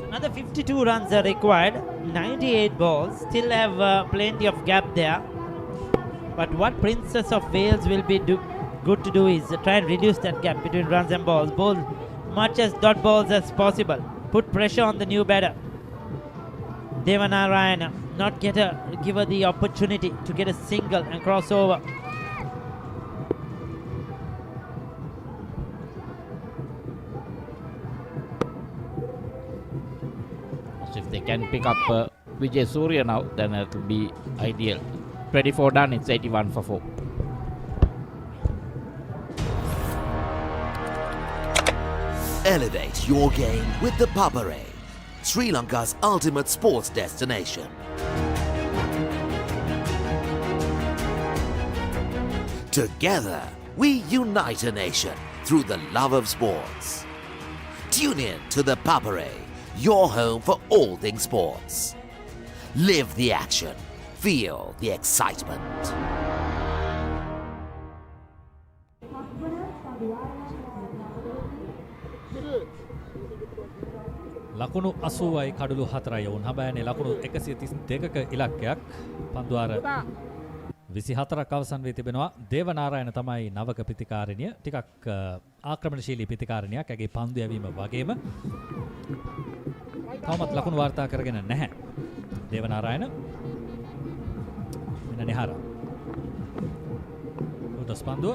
Another 52 runs are required. 98 balls. Still have plenty of gap there. But what Princess of Wales will be good to do is try and reduce that gap between runs and balls. Bowl much as dot balls as possible. Put pressure on the new batter. Devanarayana. Not give her the opportunity to get a single and cross over. If they can pick up Vijay Surya now, then it will be ideal. 24 done, it's 81 for 4. Elevate your game with the Papare, Sri Lanka's ultimate sports destination. Together, we unite a nation through the love of sports. Tune in to the Papare, your home for all things sports. Live the action. Feel the excitement. ලකුණු 80යි කඩලු 4යි වුණ හැබැයි ලකුණු 132ක ඉලක්කයක් පන්දුවාර 24ක් අවසන් වී තිබෙනවා. දේවනාරායන තමයි නවක පිතිකාරිනිය. ටිකක් ආක්‍රමණශීලී පිතිකාරිනියක්. ඇගේ පන්දු යැවීම වගේම තවමත් ලකුණු වාර්තා කරගෙන නැහැ. දේවනාරායන මෙන්න නෙහාරා. උදස් පන්දුව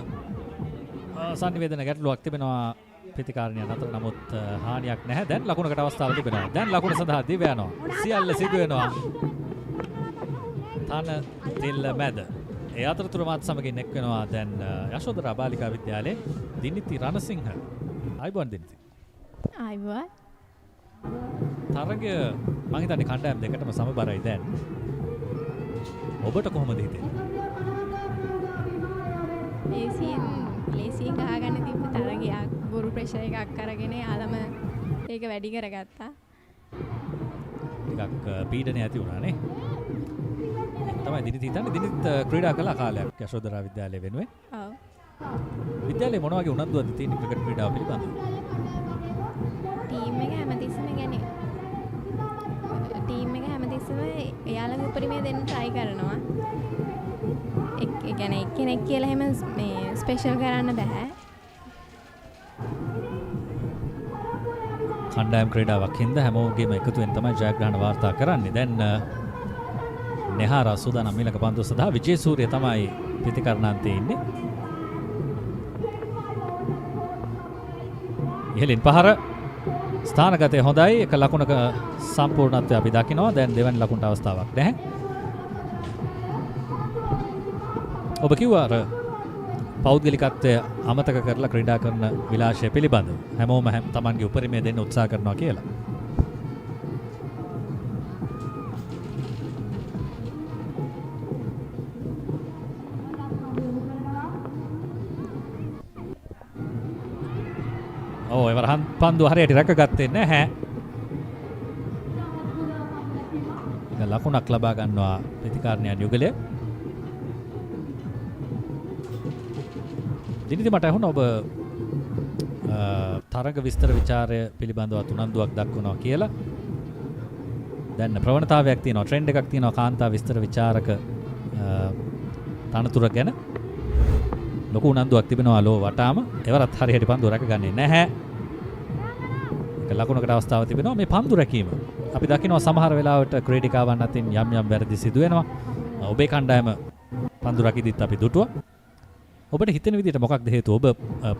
සංනිවේදන ගැටලුවක් තිබෙනවා පිතිකාරිනිය අතර. නමුත් හානියක් නැහැ. දැන් ලකුණකට අවස්ථාවක් තිබෙනවා. දැන් ලකුණ සඳහා දිව යනවා. සියල්ල සිදු වෙනවා. තන තිල්ල මැද. ඒ අතරතුර මාත් සමගින් එක් වෙනවා දැන් යශෝදරා බාලිකා විද්‍යාලයේ දිනිති රණසිංහ. ආයිබෝන් දිනිති. ආයිබෝන්. තරගය මම හිතන්නේ කණ්ඩායම් දෙකටම සමබරයි දැන්. ඔබට කොහොමද හිතෙන්නේ? ලේසියෙන් ගහගන්න තිබ්බ තරගයක් ගුරු ප්‍රෙෂර් එකක් අරගෙන යාළම ඒක වැඩි කරගත්තා. ටිකක් පීඩනය ඇති වුණා නේ. තමයි දිනිත් හිතන්නේ. දිනිත් ක්‍රීඩා කළා කාලයක් යශෝදරා විද්‍යාලය වෙනුවෙන්. ඔව්. විද්‍යාලයේ මොන වගේ උනන්දුවක්ද තියෙන ක්‍රිකට් ක්‍රීඩාව පිළිබඳව? ටීම් එක හැමතිස්සෙම එයාලගේ උපරිමය දෙන්න try කරනවා. ඒ කියන්නේ එක්කෙනෙක් කියලා හැම මේ ස්පෙෂල් කරන්න බෑ. කණ්ඩායම් ක්‍රීඩාවක් හින්දා හැමෝගෙම එකතුවෙන් තමයි ජයග්‍රහණ වාර්තා කරන්නේ. දැන් නෙහාරා සූදානම් ඊළඟ පන්දුව සඳහා. විජේ සූරිය තමයි ප්‍රතිකරණාන්තයේ ඉන්නේ. ඉහළින් පහර ස්ථානගතය හොඳයි. එක ලකුණක සම්පූර්ණත්වය අපි දකිනවා. දැන් දෙවැනි ලකුණට අවස්ථාවක් නැහැ. ඔබ කිව්වා අර පෞද්ගලිකත්වය අමතක කරලා ක්‍රීඩා කරන විලාසය පිළිබඳව හැමෝම තමන්ගේ උපරිමය දෙන්න උත්සාහ කරනවා කියලා. ඔව් එවරහන් පන්දුව හරියට රැකගත්තේ නැහැ. ලකුණක් ලබා ගන්නවා ප්‍රතිකාරණයන් යුගලය. දිනිති මට ඇහුණා ඔබ තරඟ විස්තර විචාරය පිළිබඳව උනන්දුවක් දක්වනවා කියලා. දැන් ප්‍රවණතාවයක් තියෙනවා, ට්‍රෙන්ඩ් එකක් තියෙනවා කාන්තා විස්තර විචාරක තනතුර ගැන. ලොකු උනන්දුවක් තිබෙනවා ලෝ වටාම. එවරත් හරියට පන්දුව රැකගන්නේ නැහැ. ලකුණකට අවස්ථාව තිබෙනවා මේ පන්දු රැකීම. අපි දකිනවා සමහර වෙලාවට ක්‍රීඩිකාවන් අතින් යම් යම් වැරදි සිදු වෙනවා. ඔබේ කණ්ඩායම පන්දු රැකීදිත් අපි දුටුවා. ඔබට හිතෙන විදිහට මොකක්ද හේතුව? ඔබ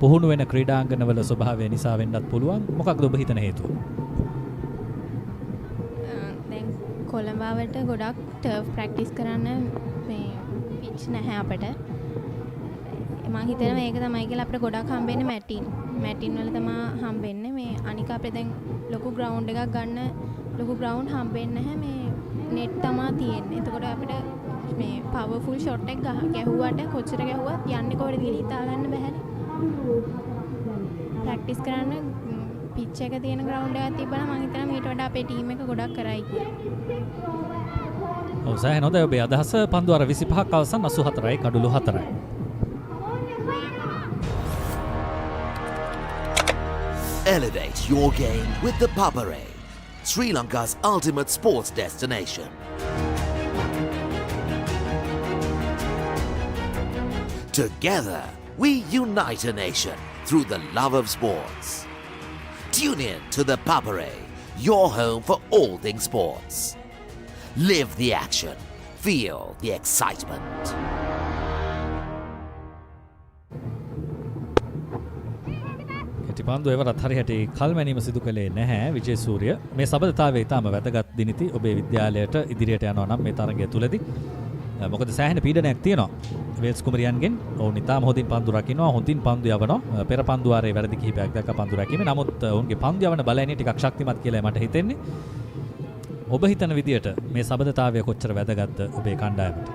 පුහුණු වෙන ක්‍රීඩාංගනවල ස්වභාවය නිසා වෙන්නත් පුළුවන්. මොකක්ද ඔබ හිතන හේතුව? දැන් කොළඹාවට ගොඩක් ටර්ෆ් ප්‍රැක්ටිස් කරන්න මේ පිච් නැහැ අපට. මම හිතනවා මේක තමයි කියලා අපිට ගොඩක් හම්බෙන්නේ මැටින් වල තමයි හම්බෙන්නේ. මේ අනික අපිට දැන් ලොකු ග්‍රවුන්ඩ් එකක් ගන්න ලොකු ග්‍රවුන්ඩ් හම්බෙන්නේ නැහැ. මේ නෙට් තමයි තියෙන්නේ. එතකොට අපිට මේ පවර්ෆුල් ෂොට් එක ගැහුවට කොච්චර ගැහුවත් යන්නේ කොහෙද කියලා හිතා ගන්න බැහැනේ. ප්‍රැක්ටිස් කරන්න පිච් එක තියෙන ග්‍රවුන්ඩ් එකක් තිබ්බනම් මම හිතනවා මීට වඩා අපේ ටීම් එක ගොඩක් කරයි කියලා. ඔව් සෑහෙන හොඳයි ඔබේ අදහස. පන්දු අර 25ක් අවසන් 84යි කඩුළු 4යි. Elevate your game with ThePapare, Sri Lanka's ultimate sports destination. Together, we unite a nation through the love of sports. Tune in to ThePapare, your home for all things sports. Live the action, feel the excitement. පන්දු එවරත් හරියට කල්මැනීම සිදු කළේ නැහැ විජේසූරිය. මේ සබඳතාවය ඉතාම වැදගත් දිනිති ඔබේ විද්‍යාලයට ඉදිරියට යනවා නම් මේ තරගය තුලදී. මොකද සෑහෙන පීඩනයක් තියෙනවා වේල්ස් කුමරියන්ගෙන්. ඔවුන් ඉතාම හොඳින් පන්දු රකින්නවා, හොඳින් පන්දු යවනවා. පෙර පන්දු වාරයේ වැරදි කිහිපයක් දැක්ක පන්දු රැකීමේ. නමුත් ඔවුන්ගේ පන්දු යවන බලයනේ ටිකක් ශක්තිමත් කියලා මට හිතෙන්නේ. ඔබ හිතන විදියට මේ සබඳතාවය කොච්චර වැදගත්ද ඔබේ කණ්ඩායමට?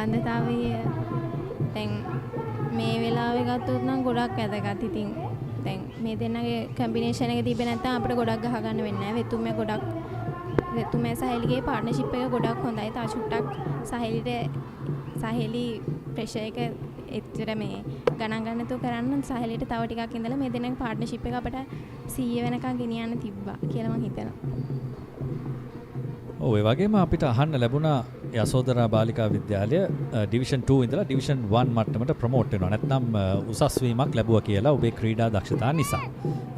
සම්බන්ධතාවය දැන් මේ වෙලාවේ ගත්තොත් නම් ගොඩක් වැදගත්. ඉතින් දැන් මේ දෙන්නගේ කම්බිනේෂන් එක තිබ්බේ නැත්නම් අපිට ගොඩක් ගහ ගන්න වෙන්නේ නැහැ. වෙතුමේ සහේලිගේ පාර්ට්නර්ෂිප් එක ගොඩක් හොඳයි. තා චුට්ටක් සහේලි ප්‍රෙෂර් එක එච්චර මේ ගණන් ගන්න තු කරන්න සහේලිට තව ටිකක් ඉඳලා මේ දෙන්නගේ පාර්ට්නර්ෂිප් එක අපිට 100 වෙනකන් ගෙනියන්න තිබ්බා කියලා මම හිතනවා. ඔව් ඒ වගේම අපිට අහන්න ලැබුණා යසෝදරා බාලිකා විද්‍යාලය ඩිවිෂන් 2 ඉඳලා ඩිවිෂන් 1 මට්ටමට ප්‍රොමෝට් වෙනවා. නැත්නම් උසස් වීමක් ලැබුවා කියලා ඔබේ ක්‍රීඩා දක්ෂතා නිසා.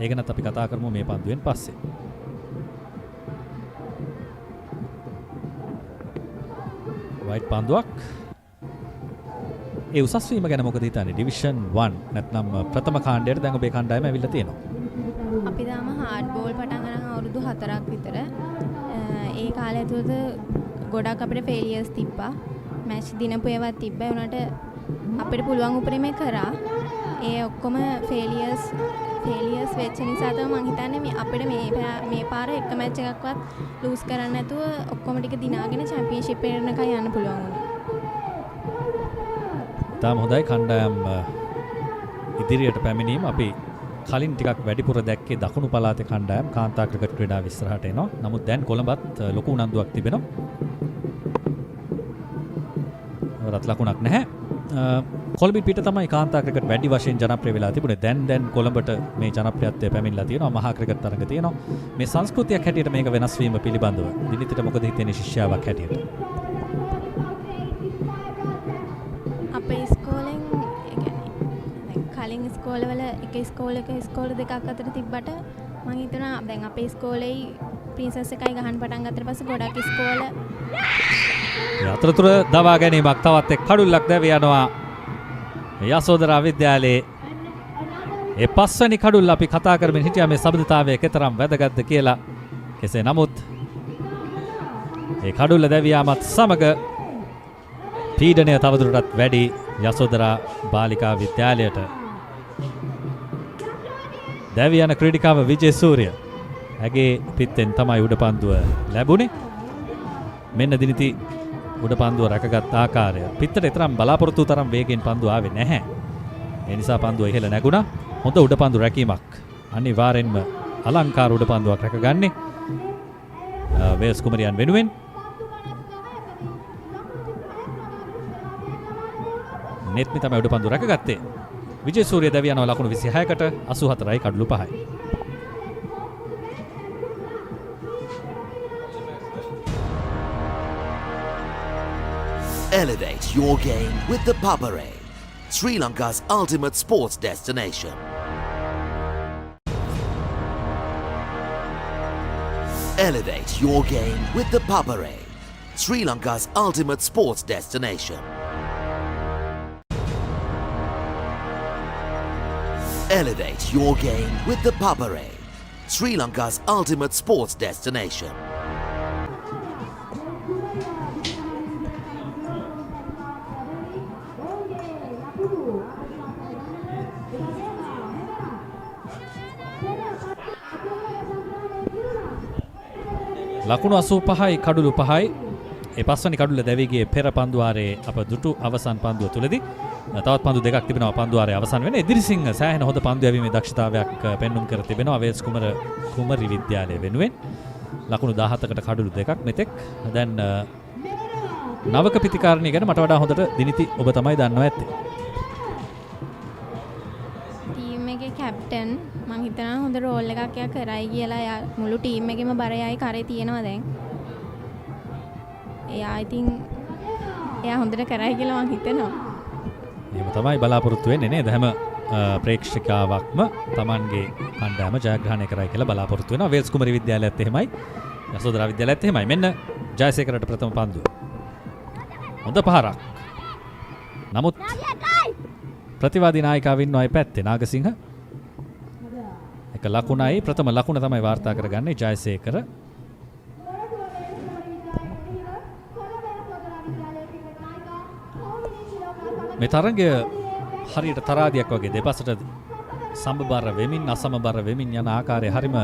ඒක නැත් අපි කතා කරමු මේ පන්දුවෙන් පස්සේ. වයිට් පන්දුවක්. ඒ උසස් වීම ගැන මොකද හිතන්නේ? ඩිවිෂන් 1 නැත්නම් ප්‍රථම කාණ්ඩයට දැන් ඔබේ කණ්ඩායම ඇවිල්ලා තියෙනවා. අපි තාම හાર્ඩ් බෝල් පටන් ගන්න අවුරුදු 4ක් විතර. ඒ කාලය ඇතුළත ගොඩක් අපිට ෆේලියර්ස් තිබ්බා. මැච් දිනපු ඒවා තිබ්බා. ඒ උනාට අපිට පුළුවන් උපරිමේ කරා. ඒ ඔක්කොම ෆේලියර්ස් වෙච්ච නිසා තමයි මම හිතන්නේ අපිට මේ පාර එක මැච් එකක්වත් ලූස් කරන්න නැතුව ඔක්කොම ටික දිනාගෙන චැම්පියන්ෂිප් එකකට යන්න පුළුවන් වුණා. තාම හොඳයි කණ්ඩායම් ඉදිරියට පැමිණීම. අපි කලින් ටිකක් වැඩිපුර දැක්කේ දකුණු පළාතේ කණ්ඩායම් කාන්තා ක්‍රිකට් ක්‍රීඩාව ඉස්සරහට එනවා. නමුත් දැන් කොළඹත් ලොකු උනන්දුවක් තිබෙනවා. වරත් ලකුණක් නැහැ. කොළඹින් පිට තමයි කාන්තා ක්‍රිකට් වැඩි වශයෙන් ජනප්‍රිය වෙලා තිබුණේ. දැන් කොළඹට මේ ජනප්‍රියත්වය පැමිණලා තියෙනවා. මහා ක්‍රිකට් තරඟ තියෙනවා. මේ සංස්කෘතියක් හැටියට මේක වෙනස් වීම පිළිබඳව දිනිතට මොකද හිතෙන්නේ ශිෂ්‍යාවක් හැටියට? අපේ ඉස්කෝලෙන් කලින් ඉස්කෝලවල එක ඉස්කෝල දෙකක් අතර තිබ්බට මම හිතනවා දැන් අපේ ඉස්කෝලේ ප්‍රින්සස් එකයි ගහන්න පටන් ගත්තට පස්සේ ගොඩක් ඉස්කෝල අතරතුර දවා ගැනීමක් තවත් එක් කඩුල්ලක් දැව යනවා යසෝදරා විද්‍යාලයේ. ඒ පස්වැනි කඩුල්ල අපි කතා කරමින් හිටියා මේ සබඳතාවය කෙතරම් වැදගත්ද කියලා. කෙසේ නමුත් ඒ කඩුල්ල දැවියාමත් සමග පීඩනය තවදුරටත් වැඩි යසෝදරා බාලිකා විද්‍යාලයට. දැවි යන ක්‍රීඩිකාව විජේසූරිය. ඇගේ පිත්තෙන් තමයි උඩපන්දුව ලැබුණේ. මෙන්න දිනිති උඩපන්දුව රැකගත් ආකාරය. පිත්තට තරම් බලාපොරොත්තු තරම් වේගෙන් පන්දුව ආවේ නැහැ. ඒ නිසා පන්දුව ඉහළ නැගුණා. හොඳ උඩපන්දු රැකීමක්. අනිවාර්යෙන්ම අලංකාර උඩපන්දුවක් රැකගන්නේ වේල්ස් කුමරියන් වෙනුවෙන්. නෙත්මි තමයි උඩපන්දු රැකගත්තේ. විජේසූරිය දැවි යනවා ලකුණු 26කට 84යි කඩලු 5යි. Elevate your game with the Papare, Sri Lanka's ultimate sports destination. Elevate your game with the Papare, Sri Lanka's ultimate sports destination. Elevate your game with the Papare, Sri Lanka's ultimate sports destination. ලකුණු 85යි කඩුළු 5යි. ඒ පස්වැනි කඩුල්ල දැවී ගියේ පෙර පන්දුවාරයේ අප දුටු අවසන් පන්දුව තුලදී. තවත් පන්දු දෙකක් තිබෙනවා පන්දුවාරයේ අවසන් වෙන. ඉදිරිසිංහ සෑහෙන හොඳ පන්දු යැවීමේ දක්ෂතාවයක් පෙන්눔 කර තිබෙනවා වේල්ස් කුමරි විද්‍යාලය වෙනුවෙන්. ලකුණු 17කට කඩුළු දෙකක් මෙතෙක්. දැන් නවක පිතිකාරණිය ගැන මට වඩා හොඳට දිනිති ඔබ තමයි දන්නවා ඇත්තේ. ටීම් එකේ කැප්ටන් මං හිතනවා හොඳ රෝල් එකක් එයා කරයි කියලා. එයා මුළු ටීම් එකෙම බරයයි කරේ තියෙනවා දැන්. එයා ඉතින් එයා හොඳට කරයි කියලා මං හිතනවා. එහෙම තමයි බලාපොරොත්තු වෙන්නේ නේද? හැම ප්‍රේක්ෂකාවක්ම Tamanගේ කණ්ඩායම ජයග්‍රහණය කරයි කියලා බලාපොරොත්තු වෙනවා. වේල්ස් කුමරි විද්‍යාලයත් එහෙමයි. යසෝදරා විද්‍යාලයත් එහෙමයි. මෙන්න ජයසේකරට ප්‍රථම පන්දුව. හොඳ පහරක්. නමුත් ප්‍රතිවාදී නායිකාව ඉන්නවා ඒ පැත්තේ නාගසිංහ. එක ලකුණයි ප්‍රථම ලකුණ තමයි වාර්තා කරගන්නේ ජයසේකර. මේ තරගය හරියට තරාදියක් වගේ දෙපසට සමබර වෙමින් අසමබර වෙමින් යන ආකාරය හරිම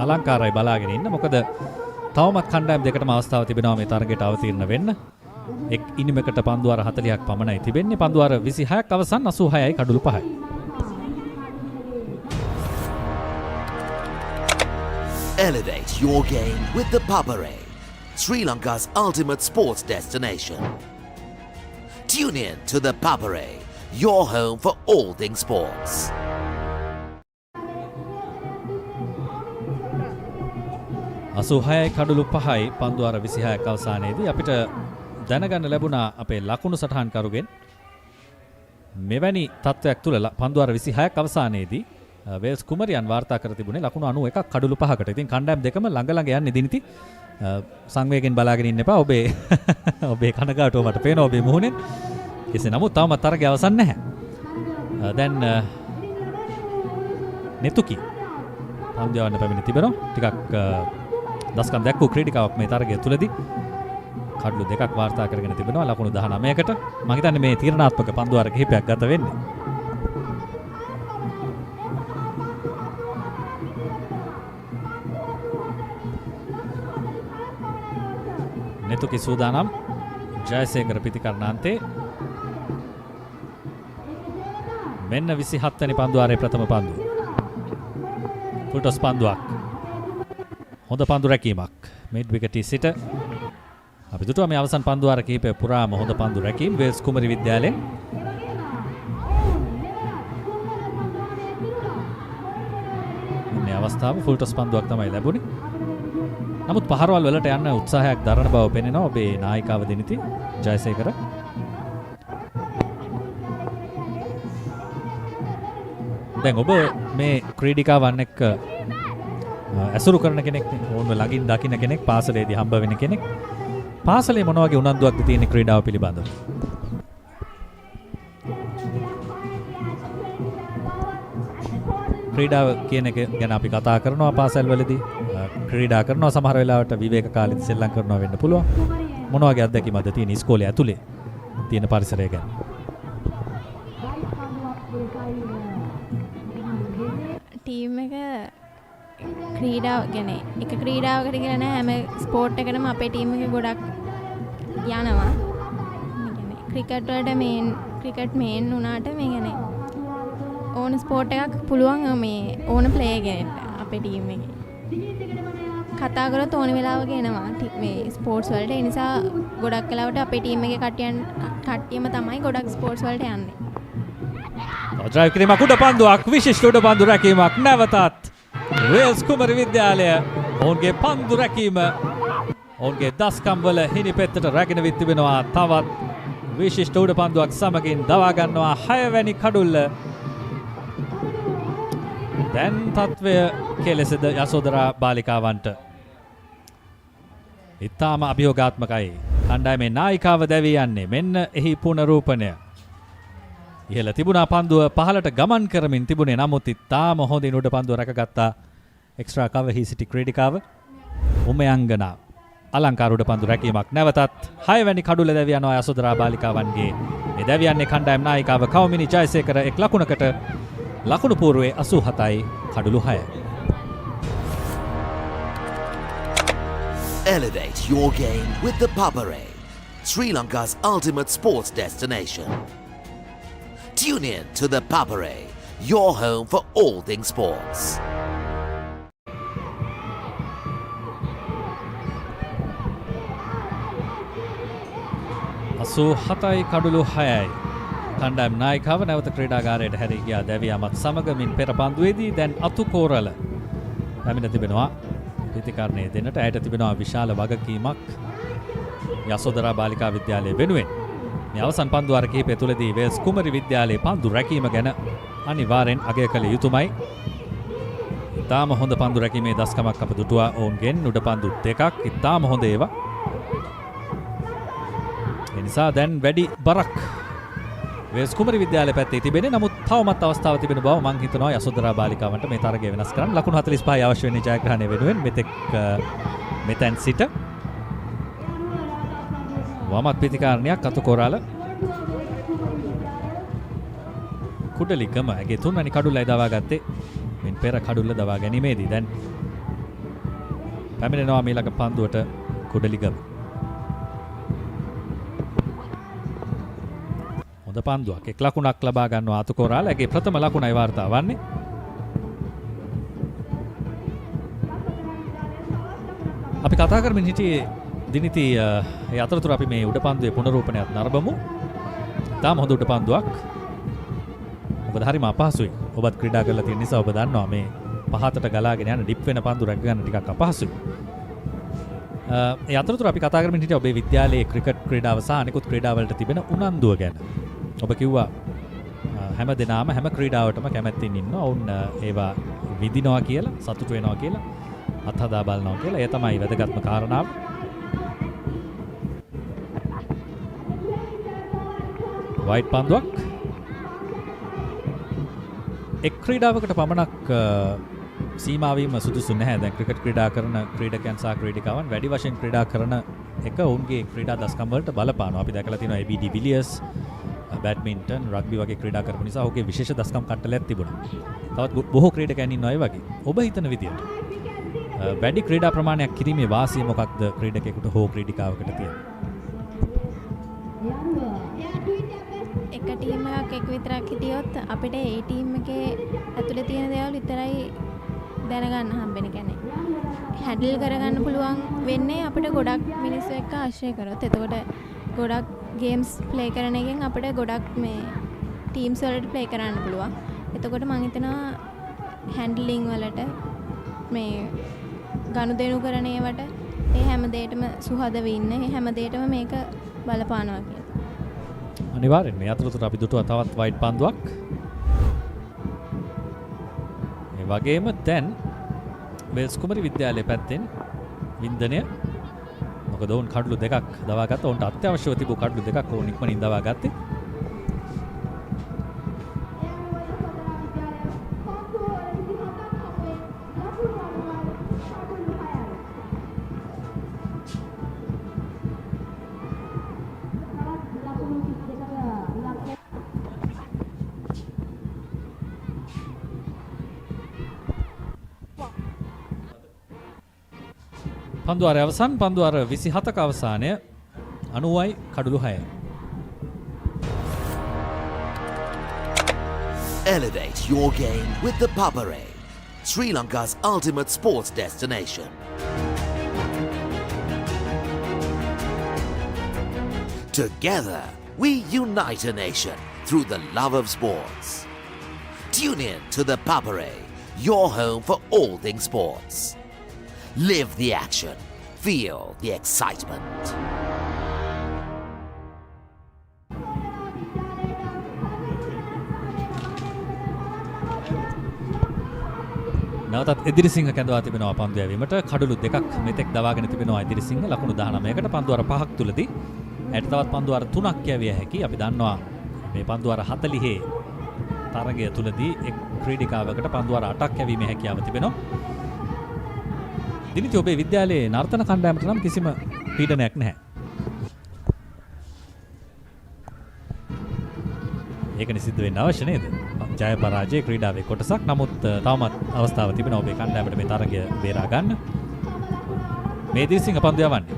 අලංකාරයි බලාගෙන ඉන්න. මොකද තවමත් කණ්ඩායම් දෙකටම අවස්ථාව තිබෙනවා මේ තරගයට අවතීර්ණ වෙන්න. එක් ඉනිමකට පන්දුවාර 40ක් පමණයි තිබෙන්නේ. පන්දුවාර 26ක් අවසන් 86යි කඩුළු 5යි. Elevate your game with the Papare, Sri Lanka's ultimate sports destination. Tune in to the Papare, your home for all things sports. අසූහයයි කඩුළු 5යි පන්දුවාර 26ක් අවසානයේදී අපිට දැනගන්න ලැබුණා අපේ ලකුණු සටහන්කරුගෙන් මෙවැනි තත්ත්වයක් තුල පන්දුවාර 26ක් අවසානයේදී වේල්ස් කුමරියන් වාර්තා කර තිබුණේ ලකුණු 91ක් කඩුළු 5කට. ඉතින් කණ්ඩායම් දෙකම ළඟ ළඟ යන්නේ දිනිති. සංවේගයෙන් බලාගෙන ඉන්න එපා. ඔබේ කනගාටුව මට පේනවා ඔබේ මුහුණෙන්. කෙසේ නමුත් තවමත් තරගය අවසන් නැහැ. දැන් නෙතුකි පන්දු යවන්න පැමිණ තිබෙනවා. ටිකක් දස්කම් දැක්වූ ක්‍රීඩිකාවක් මේ තරගය තුලදී කඩලු දෙකක් වාර්තා කරගෙන තිබෙනවා ලකුණු 19කට. මම හිතන්නේ මේ තීරණාත්මක පන්දුවාර කිහිපයක් ගත වෙන්නේ. නෙතුකි සූදානම්. ජයසේකර පිතිකරණාන්තේ. මෙන්න 27 වෙනි පන්දුවාරයේ ප්‍රථම පන්දුව. ෆුල්ටොස් පන්දුවක්. හොඳ පන්දු රැකීමක්. මිඩ් විකටි සිට අපි දුටුවා මේ අවසන් පන්දුවාර කිහිපය පුරාම හොඳ පන්දු රැකීම් වේල්ස් කුමරි විද්‍යාලයෙන්. මේ අවස්ථාව ෆුල්ටොස් පන්දුවක් තමයි ලැබුණේ. නමුත් පහරවල් වලට යන්න උත්සාහයක් දරන බව පෙනෙනවා ඔබේ නායිකාව දිනිති ජයසේකර. දැන් ඔබ මේ ක්‍රීඩිකාවන් එක්ක ඇසුරු කරන කෙනෙක් නේ. ඕනම ළඟින් දකින්න කෙනෙක්, පාසලේදී හම්බ වෙන කෙනෙක්. පාසලේ මොන වගේ උනන්දුවක්ද තියෙන ක්‍රීඩාව පිළිබඳව? ක්‍රීඩාව කියන එක ගැන අපි කතා කරනවා පාසල්වලදී. ක්‍රීඩා කරනවා සමහර වෙලාවට විවේක කාලෙත් සෙල්ලම් කරනවා වෙන්න පුළුවන්. මොන වගේ අත්දැකීමක්ද තියෙන ඉස්කෝලේ ඇතුලේ තියෙන පරිසරය ගැන? ටීම් එක ක්‍රීඩාව ගැන එක ක්‍රීඩාවකට කියලා නෑ හැම ස්පෝර්ට් එකකටම අපේ ටීම් එක ගොඩක් යනවා. ක්‍රිකට් වලට ක්‍රිකට් මේන් වුණාට මේ කියන්නේ ඕන ස්පෝර්ට් එකක් පුළුවන් මේ ඕන ප්ලේයර් කෙනෙක්ට අපේ ටීම් එකේ. කතා කරොත් ඕන වෙලාවක එනවා මේ ස්පෝර්ට්ස් වලට. ඒ නිසා ගොඩක් වෙලාවට අපේ ටීම් එකේ කට්ටියම තමයි ගොඩක් ස්පෝර්ට්ස් වලට යන්නේ. ඩ්‍රයිව් කිරීමක් උඩ පන්දුවක් විශිෂ්ට උඩ පන්දු රැකීමක් නැවතත් වේල්ස් කුමරි විද්‍යාලය ඔවුන්ගේ පන්දු රැකීම ඔවුන්ගේ දස්කම් වල හිණි පෙත්තට රැගෙන විත් තිබෙනවා. තවත් විශිෂ්ට උඩ පන්දුවක් සමගින් දවා ගන්නවා 6 වැනි කඩුල්ල. දැන් තත්වය කෙලෙසද යසෝදරා බාලිකාවන්ට ඉතාම අභියෝගාත්මකයි. කණ්ඩායමේ නායිකාව දැවී යන්නේ. මෙන්න එහි පුනරූපණය. ඉහළ තිබුණා පන්දුව පහළට ගමන් කරමින් තිබුණේ. නමුත් ඉතාම හොඳින් උඩ පන්දුව රැකගත්තා එක්ස්ට්‍රා කවර් හිසිටි ක්‍රීඩිකාව උමයංගනා. අලංකාර උඩ පන්දු රැකීමක් නැවතත් 6 වැනි කඩුල දැවී යනවා යසෝදරා බාලිකාවන්ගේ. මේ දැවී යන්නේ කණ්ඩායම් නායිකාව කවමිනි ජයසේකර එක් ලකුණකට. ලකුණු පූර්වයේ 87යි කඩුළු 6. Elevate your game with the Papare, Sri Lanka's ultimate sports destination. Tune in to the Papare, your home for all things sports. හතයි කඩුළු 6යි. කණ්ඩායම් නායිකාව නැවත ක්‍රීඩාගාරයට හැරී ගියා. දැවියාමත් සමගමින් පෙර පන්දුවේදී දැන් අතු කෝරල පැමිණ තිබෙනවා. ප්‍රතිකාරණය දෙන්නට ඇයට තිබෙනවා විශාල වගකීමක් යසෝදරා බාලිකා විද්‍යාලය වෙනුවෙන්. මේ අවසන් පන්දු වාර කිහිපය තුළදී වේල්ස් කුමරි විද්‍යාලයේ පන්දු රැකීම ගැන අනිවාර්යෙන් අගය කළ යුතුමයි. ඉතාම හොඳ පන්දු රැකීමේ දස්කමක් අප දුටුවා ඔවුන්ගෙන්. උඩ පන්දු දෙකක් ඉතාම හොඳ ඒවා. ඒ නිසා දැන් වැඩි බරක් වේල්ස් කුමරි විද්‍යාලය පැත්තේ තිබෙන්නේ. නමුත් තවමත් අවස්ථාව තිබෙන බව මම හිතනවා යසෝදරා බාලිකාවන්ට මේ තරගය වෙනස් කරන්න. ලකුණු 45යි අවශ්‍ය වෙන්නේ ජයග්‍රහණය වෙනුවෙන්. මෙතෙන් සිට වමත් ප්‍රතිකාරණයක් අතු කොරාල කුඩලිකම ඇගේ 3 වැනි කඩුල්ලයි දවා ගත්තේ. මින් පෙර කඩුල්ල දවා ගැනීමේදී දැන් පැමිණෙනවා මීළඟ පන්දුවට කුඩලිගම. හොඳ පන්දුවක්. එක් ලකුණක් ලබා ගන්නවා අතු කොරාල. ඇගේ ප්‍රථම ලකුණයි වාර්තා වන්නේ. අපි කතා කරමින් හිටියේ දිනිති ඒ අතරතුර අපි මේ උඩ පන්දුවේ පුනරූපණයක් නරඹමු. තාම හොඳ උඩ පන්දුවක්. මොකද හරිම අපහසුයි. ඔබත් ක්‍රීඩා කරලා තියෙන නිසා ඔබ දන්නවා මේ පහතට ගලාගෙන යන ඩිප් වෙන පන්දු රැක ගන්න ටිකක් අපහසුයි. ඒ අතරතුර අපි කතා කරමින් හිටියේ ඔබේ විද්‍යාලයේ ක්‍රිකට් ක්‍රීඩාව සහ අනිකුත් ක්‍රීඩා වලට තිබෙන උනන්දුව ගැන. ඔබ කිව්වා හැම දෙනාම හැම ක්‍රීඩාවටම කැමැත්තෙන් ඉන්නවා. ඔවුන් ඒවා විඳිනවා කියලා, සතුටු වෙනවා කියලා, අත්හදා බලනවා කියලා. ඒ තමයි වැදගත්ම කාරණාව. වයිට් පන්දුවක්. එක් ක්‍රීඩාවකට පමණක් සීමා වීම සුදුසු නැහැ. දැන් ක්‍රිකට් ක්‍රීඩා කරන ක්‍රීඩකයන් සහ ක්‍රීඩිකාවන් වැඩි වශයෙන් ක්‍රීඩා කරන එක ඔවුන්ගේ ක්‍රීඩා දස්කම් වලට බලපානවා. අපි දැකලා තියෙනවා ABD විලියර්ස් බැඩ්මින්ටන්, රග්බි වගේ ක්‍රීඩා කරපු නිසා ඔහුගේ විශේෂ දස්කම් කට්ටලයක් තිබුණා. තවත් බොහෝ ක්‍රීඩකයන් ඉන්නවා ඒ වගේ. ඔබ හිතන විදියට වැඩි ක්‍රීඩා ප්‍රමාණයක් කිරීමේ වාසිය මොකක්ද ක්‍රීඩකයෙකුට හෝ ක්‍රීඩිකාවකට තියෙන්නේ? එක ටීම් එකක් එක් විතරක් හිටියොත් අපිට ඒ ටීම් එකේ ඇතුලේ තියෙන දේවල් විතරයි දැනගන්න හම්බෙන. කියන්නේ හැන්ඩල් කරගන්න පුළුවන් වෙන්නේ අපිට ගොඩක් මිනිස්සු එක්ක ආශ්‍රය කරොත්. එතකොට ගොඩක් ගේම්ස් ප්ලේ කරන එකෙන් අපිට ගොඩක් මේ ටීම්ස් වලට ප්ලේ කරන්න පුළුවන්. එතකොට මම හිතනවා හැන්ඩලින් වලට මේ ගනුදෙනු කරන ඒවට ඒ හැම දෙයකටම සුහදව ඉන්න, ඒ හැම දෙයකටම මේක බලපානවා කියලා. අනිවාර්යෙන් මේ අතරතුර අපි දුටුවා තවත් වයිට් පන්දුවක්. ඒ වගේම දැන් වේල්ස් කුමරි විද්‍යාලයේ පැත්තෙන් වින්දනය. මොකද ඔවුන් කඩලු දෙකක් දවා ගත්තා. ඔවුන්ට අත්‍යවශ්‍යව තිබු කඩලු දෙකක් ඔවුන් ඉක්මනින් දවා ගත්තේ. පන්දුවාරය අවසන් පන්දුවාර 27ක අවසානය 90යි කඩුළු 6. Elevate your game with the Papare, Sri Lanka's ultimate sports destination. Together, we unite a nation through the love of sports. Tune in to the Papare, your home for all things sports. Live the action, feel the excitement. නැවතත් එදිරිසිංහ කැඳවා තිබෙනවා පන්දු යැවීමට කඩුළු දෙකක් මෙතෙක් දවාගෙන තිබෙනවා එදිරිසිංහ ලකුණු 19කට පන්දුවාර 5ක් තුලදී ඇයට තවත් පන්දුවාර 3ක් යැවිය හැකි. අපි දන්නවා මේ පන්දුවාර 40 තරගය තුලදී එක් ක්‍රීඩිකාවකට පන්දුවාර 8ක් යැවීමේ හැකියාව තිබෙනවා. දිනිති ඔබේ විද්‍යාලයේ නර්තන කණ්ඩායමට නම් කිසිම පීඩනයක් නැහැ. ඒකනේ සිද්ධ වෙන්න අවශ්‍ය නේද? ජය පරාජය ක්‍රීඩාවේ කොටසක්. නමුත් තවමත් අවස්ථාවක් තිබෙනවා ඔබේ කණ්ඩායමට මේ තරගය බේරා ගන්න. මේ දිරිසිංහ පන්දු යවන්නේ.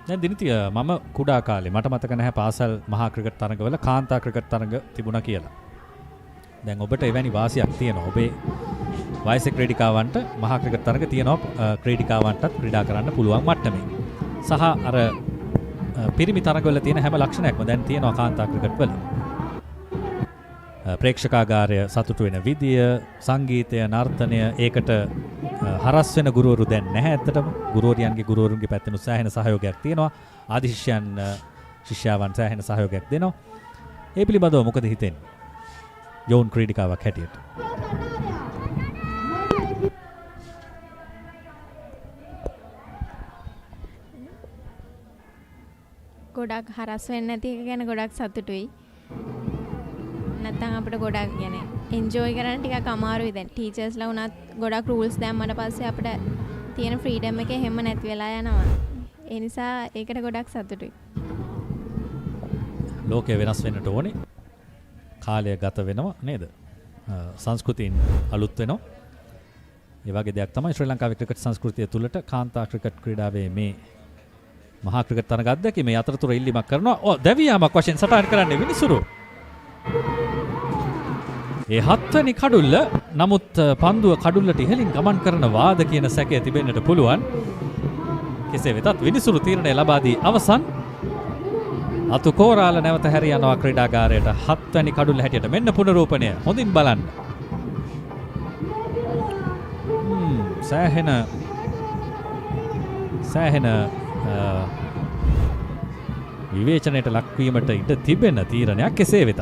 දැන් දිනිතිය මම කුඩා කාලේ මට මතක නැහැ පාසල් මහා ක්‍රිකට් තරඟවල කාන්තා ක්‍රිකට් තරඟ තිබුණා කියලා. දැන් ඔබට එවැනි වාසියක් තියෙනවා. ඔබේ වයසේ ක්‍රීඩිකාවන්ට මහා ක්‍රිකට් තරඟ තියෙනවා ක්‍රීඩිකාවන්ටත් ක්‍රීඩා කරන්න පුළුවන් මට්ටමේ. සහ අර පිරිමි තරඟවල තියෙන හැම ලක්ෂණයක්ම දැන් තියෙනවා කාන්තා ක්‍රිකට් වල. ප්‍රේක්ෂකාගාරය සතුටු වෙන විදිය, සංගීතය, නර්තනය, ඒකට හරස් වෙන ගුරුවරු දැන් නැහැ ඇත්තටම. ගුරුවරුන්ගේ පැත්තෙන් සෑහෙන සහයෝගයක් තියෙනවා. ආදි ශිෂ්‍යයන් ශිෂ්‍යාවන් සෑහෙන සහයෝගයක් දෙනවා. ඒ පිළිබඳව මොකද හිතෙන්නේ? යෝන් ක්‍රීඩිකාවක් හැටියට. ගොඩක් හරස් වෙන්නේ නැති එක ගැන ගොඩක් සතුටුයි. නැත්තම් අපිට ගොඩක් يعني එන්ජොයි කරන්න ටිකක් අමාරුයි දැන්. ටීචර්ස්ලා වුණත් ගොඩක් රූල්ස් දැම්මට පස්සේ අපිට තියෙන ෆ්‍රීඩම් එක හැම නැති වෙලා යනවා. ඒ නිසා ඒකට ගොඩක් සතුටුයි. ලෝකය වෙනස් වෙන්නට ඕනේ. කාලය ගත වෙනවා නේද? සංස්කෘතීන් අලුත් වෙනවා. ඒ වගේ දෙයක් තමයි ශ්‍රී ලංකාවේ ක්‍රිකට් සංස්කෘතිය තුළට කාන්තා ක්‍රිකට් ක්‍රීඩාවේ මේ මහා ක්‍රිකට් තරඟ අධ්‍යක්ෂක මේ අතරතුර ඉල්ලීමක් කරනවා. දැවියාමක් වශයෙන් සටහන් කරන්නේ විනිසුරු. ඒ 7 වෙනි කඩුල්ල නමුත් පන්දුව කඩුල්ලට ඉහළින් ගමන් කරන වාද කියන සැකය තිබෙන්නට පුළුවන්. කෙසේ වෙතත් විනිසුරු තීරණය ලබා දී අවසන්. අතු කෝරාල නැවත හැරී යනවා ක්‍රීඩාගාරයට 7 වෙනි කඩුල්ල හැටියට. මෙන්න පුනරූපණය. හොඳින් බලන්න. සෑහෙන විවේචනයට ලක්වීමට ඉඩ තිබෙන තීරණයක්. කෙසේ වෙතත්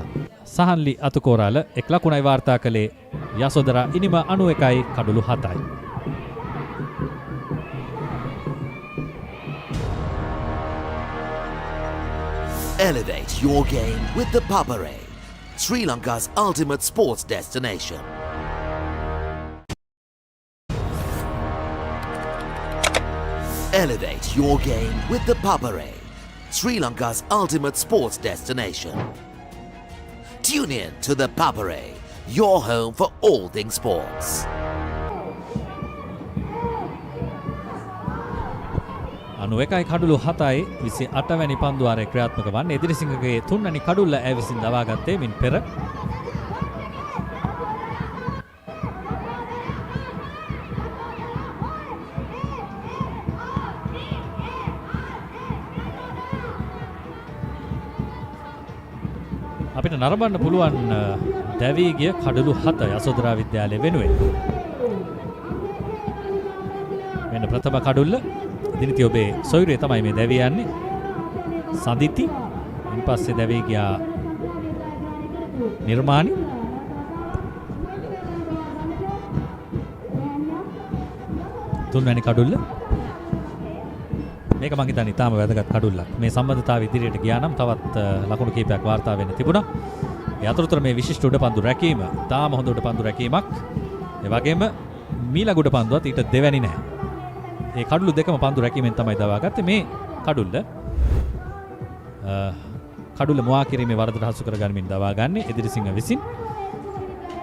සහන්ලි අතුකෝරාල එක් ලකුණයි වාර්තා කළේ Yasodhara ඉනිම 91යි කඩුළු 7යි. Elevate your game with the Papare, Sri Lanka's ultimate sports destination. Elevate your game with the Papare, Sri Lanka's ultimate sports destination. Tune in to the Papare, your home for all things sports. එකයි කඩුළු 7යි 28 වැනි පන්දුවාරයේ ක්‍රියාත්මක වන්නේ. එදිරිසිංහගේ 3 වැනි කඩුල්ල ඇය විසින් දවාගත්තේ මින් පෙර. අපිට නරඹන්න පුළුවන් දැවී ගිය කඩුළු 7 යසෝදරා විද්‍යාලය වෙනුවෙන්. මෙන්න ප්‍රථම කඩුල්ල. දිනිති ඔබේ සොයුරේ තමයි මේ දැවී යන්නේ. සදිති. ඉන්පස්සේ දැවී ගියා නිර්මාණි. තුන්වැනි කඩුල්ල. මේක මං හිතන්නේ තාම වැදගත් කඩුල්ලක්. මේ සම්බන්ධතාවය ඉදිරියට ගියා නම් තවත් ලකුණු කීපයක් වාර්තා වෙන්න තිබුණා. ඒ අතරතුර මේ විශිෂ්ට උඩපන්දු රැකීම තාම හොඳ උඩපන්දු රැකීමක්. ඒ වගේම මීළඟ උඩපන්දුවත් ඊට දෙවැනි නැහැ. ඒ කඩුළු දෙකම පන්දු රැකීමෙන් තමයි දවාගත්තේ. මේ කඩුල්ල කඩුල මුවා කිරීමේ වරදට හසු කර ගනිමින් දවා ගන්නේ එදිරිසිංහ විසින්.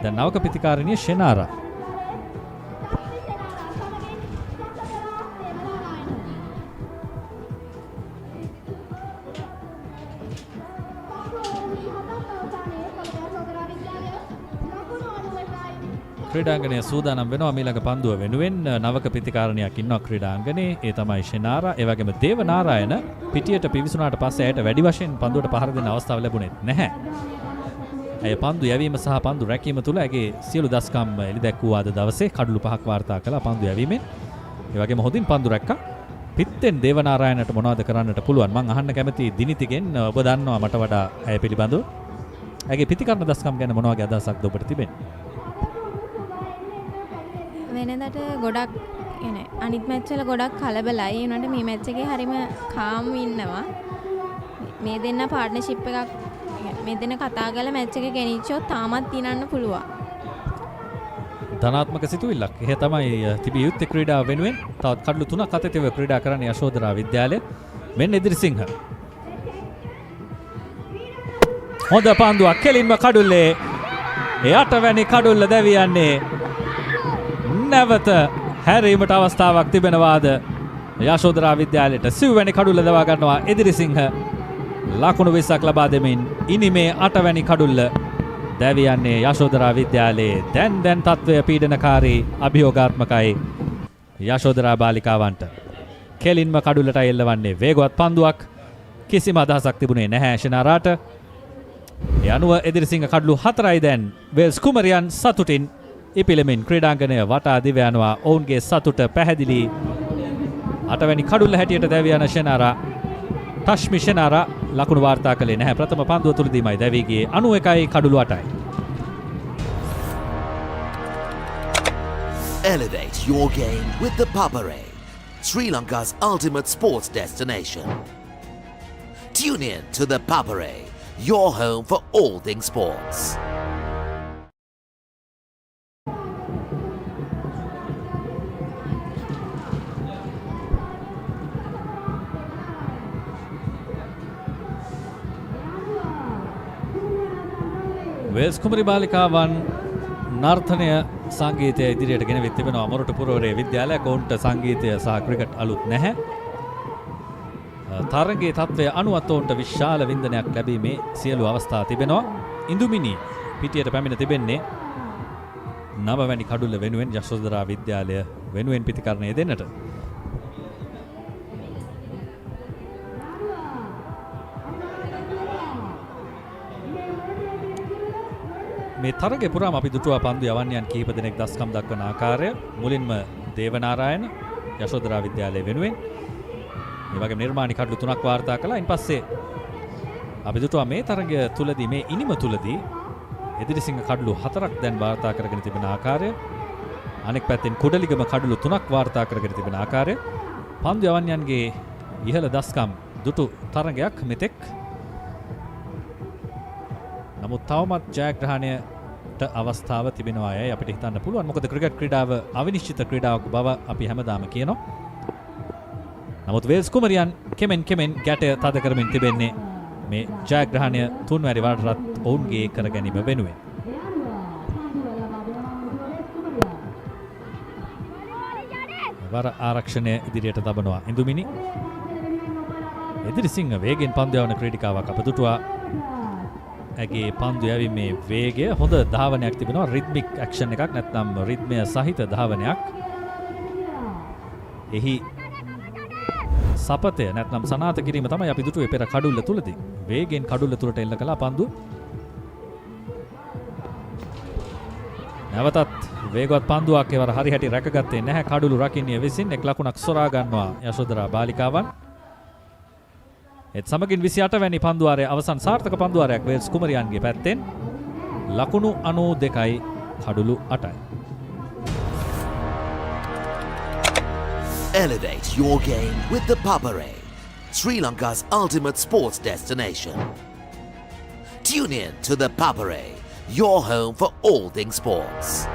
දැන් නවක ප්‍රතිකාරණීය ෂෙනාරා ක්‍රීඩාංගනය සූදානම් වෙනවා මීළඟ පන්දුව වෙනුවෙන්. නවක ප්‍රතිකාරණයක් ඉන්නවා ක්‍රීඩාංගනේ. ඒ තමයි ෂෙනාරා. ඒ වගේම දේවනාරායන පිටියට පිවිසුනාට පස්සේ ඇයට වැඩි වශයෙන් පන්දුවට පහර දෙන්න අවස්ථාව ලැබුණේ නැහැ. ඇය පන්දු යැවීම සහ පන්දු රැකීම තුළ ඇගේ සියලු දස්කම් එළිදැක්වූ අද දවසේ කඩලු 5ක් වාර්තා කළා පන්දු යැවීමෙන්. ඒ වගේම හොඳින් පන්දු රැක්කා. පිත්තෙන් දේවනාරායනට මොනවද කරන්නට පුළුවන්? මම අහන්න කැමති දිනිතිගෙන් ඔබ දන්නවා මට වඩා ඇය පිළිබඳව. ඇගේ ප්‍රතිකරණ දස්කම් ගැන මොන වගේ අදහසක්ද ඔබට තිබෙන්නේ? වෙනදට ගොඩක් අනිත් මැච් වල ගොඩක් කලබලයි. ඒ වුණාට මේ මැච් එකේ හරිම කාම් ඉන්නවා. මේ දෙන්න පාර්ට්නර්ෂිප් එකක් මේ දෙන්න කතා කරලා මැච් එක ගෙනිච්චොත් තාමත් දිනන්න පුළුවන්. ධනාත්මක සිතුවිල්ලක්. එහෙ තමයි තිබිය යුත්තේ ක්‍රීඩාව වෙනුවෙන්. තවත් කඩලු 3ක් අතතිව ක්‍රීඩා කරන්නේ යශෝදරා විද්‍යාලය. මෙන්න එදිරිසිංහ. හොඳ පන්දුවක් කෙලින්ම කඩුල්ලේ. ඒ 8 වැනි කඩුල්ල දැවියන්නේ. නැවත හැරීමට අවස්ථාවක් තිබෙනවාද යශෝදරා විද්‍යාලයට? 9 වැනි කඩුල්ල දවා ගන්නවා එදිරිසිංහ. ලකුණු 20ක් ලබා දෙමින් ඉනිමේ 8 වැනි කඩුල්ල දැවියන්නේ යශෝදරා විද්‍යාලයේ. දැන් තත්වය පීඩනකාරී අභියෝගාත්මකයි යශෝදරා බාලිකාවන්ට. කෙලින්ම කඩුල්ලට එල්ලවන්නේ වේගවත් පන්දුවක්. කිසිම අදහසක් තිබුණේ නැහැ ෂෙනාරාට. ඒ අනුව එදිරිසිංහ කඩලු 4යි දැන් වේල්ස් කුමරියන් සතුටින් ඉපිලමින් ක්‍රීඩාංගණය වටා දිව යනවා. ඔවුන්ගේ සතුට පැහැදිලි. 8 වැනි කඩුල්ල හැටියට දැවියන ෂෙනාරා ටශ්මි ෂෙනාරා ලකුණු වාර්තා කළේ නැහැ. ප්‍රථම පන්දුව තුලදීමයි දැවී ගියේ. 91යි කඩුළු 8යි. Elevate your game with the Papare, Sri Lanka's ultimate sports destination. Tune in to the Papare, your home for all things sports. Wales කුමරි බාලිකාවන් නර්තනය සංගීතය ඉදිරියට ගෙනවිත් තිබෙනවා මොරටුපුරවරේ විද්‍යාලයක්. ඔවුන්ට සංගීතය සහ ක්‍රිකට් අලුත් නැහැ. තරගයේ තත්ත්වය අනුවත් ඔවුන්ට විශාල වින්දනයක් ලැබීමේ සියලු අවස්ථා තිබෙනවා. ඉඳුමිනි පිටියට පැමිණ තිබෙන්නේ 9 වැනි කඩුල්ල වෙනුවෙන් යශෝදරා විද්‍යාලය වෙනුවෙන් ප්‍රතිකරණය දෙන්නට. මේ තරගය පුරාම අපි දුටුවා පන්දු යවන්නයන් කිහිප දෙනෙක් දස්කම් දක්වන ආකාරය. මුලින්ම දේවනාරායන යශෝදරා විද්‍යාලය වෙනුවෙන් මේ වගේ නිර්මාණ කඩලු 3ක් වාර්තා කළා. ඉන්පස්සේ අපි දුටුවා මේ තරගය තුලදී මේ ඉනිම තුලදී එදිරිසිංහ කඩලු 4ක් දැන් වාර්තා කරගෙන තිබෙන ආකාරය. අනෙක් පැත්තෙන් කුඩලිගම කඩලු 3ක් වාර්තා කරගෙන තිබෙන ආකාරය. පන්දු යවන්නයන්ගේ ඉහළ දස්කම් දුටු තරගයක් මෙතෙක්. නමුත් තවමත් ජයග්‍රහණයට අවස්ථාව තිබෙනවා යයි අපිට හිතන්න පුළුවන්. මොකද ක්‍රිකට් ක්‍රීඩාව අවිනිශ්චිත ක්‍රීඩාවක් බව අපි හැමදාම කියනවා. නමුත් වේල්ස් කුමරියන් කෙමෙන් ගැට තද කරමින් තිබෙන්නේ මේ ජයග්‍රහණය 3 වැනි වරටත් ඔවුන්ගේ කර ගැනීම වෙනුවෙන්. වර ආරක්ෂණය ඉදිරියට තබනවා ඉඳුමිනි. එදිරිසිංහ වේගෙන් පන්දු යවන ක්‍රීඩිකාවක් අප දුටුවා. ඇගේ පන්දු යැවීමේ වේගය හොඳ ධාවනයක් තිබෙනවා. රිද්මික් ඇක්ෂන් එකක් නැත්නම් රිද්මය සහිත ධාවනයක්. එහි සපතය නැත්නම් සනාත කිරීම තමයි අපි දුටුවේ පෙර කඩුල්ල තුලදී. වේගෙන් කඩුල්ල තුලට එල්ල කළා පන්දුව. නැවතත් වේගවත් පන්දුවක් ඒවර හරි හැටි රැකගත්තේ නැහැ. කඩුළු රකින්නේ විසින් එක් ලකුණක් සොරා ගන්නවා යශෝදරා බාලිකාවන්. ඒත් සමගින් 28 වැනි පන්දුවාරය අවසන් සාර්ථක පන්දුවාරයක් වේල්ස් කුමරියන්ගේ පැත්තෙන්. ලකුණු 92යි කඩුළු 8යි. Elevate your game with the Papare, Sri Lanka's ultimate sports destination. Tune in to the Papare, your home for all things sports.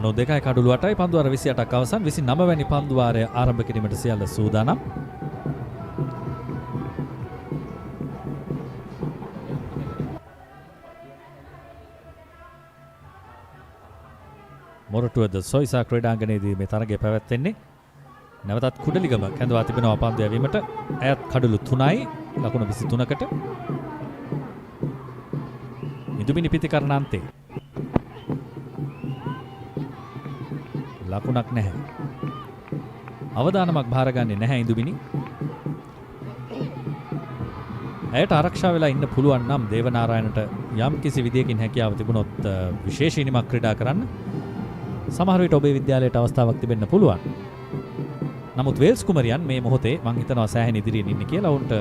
92යි කඩුළු 8යි පන්දු වාර 28ක් අවසන් 29 වැනි පන්දු වාරය ආරම්භ කිරීමට සියල්ල සූදානම්. මොරටුවද සොයිසා ක්‍රීඩාංගණයේදී මේ තරගය පැවැත්වෙන්නේ. නැවතත් කුඩලිගම කැඳවා තිබෙනවා පන්දු යැවීමට. ඇයත් කඩුළු 3යි ලකුණු 23කට. ඉදුමිනි පිතිකරණාන්තේ ලකුණක් නැහැ. අවදානමක් භාරගන්නේ නැහැ ඉදුමිනි. ඇයට ආරක්ෂා වෙලා ඉන්න පුළුවන් නම් දේවනාරායණට යම් කිසි විදියකින් හැකියාව තිබුණොත් විශේෂ ඉනිමක් ක්‍රීඩා කරන්න සමහර විට ඔබේ විද්‍යාලයට අවස්ථාවක් තිබෙන්න පුළුවන්. නමුත් වේල්ස් කුමරියන් මේ මොහොතේ මං හිතනවා සෑහෙන ඉදිරියෙන් ඉන්නේ කියලා. උන්ට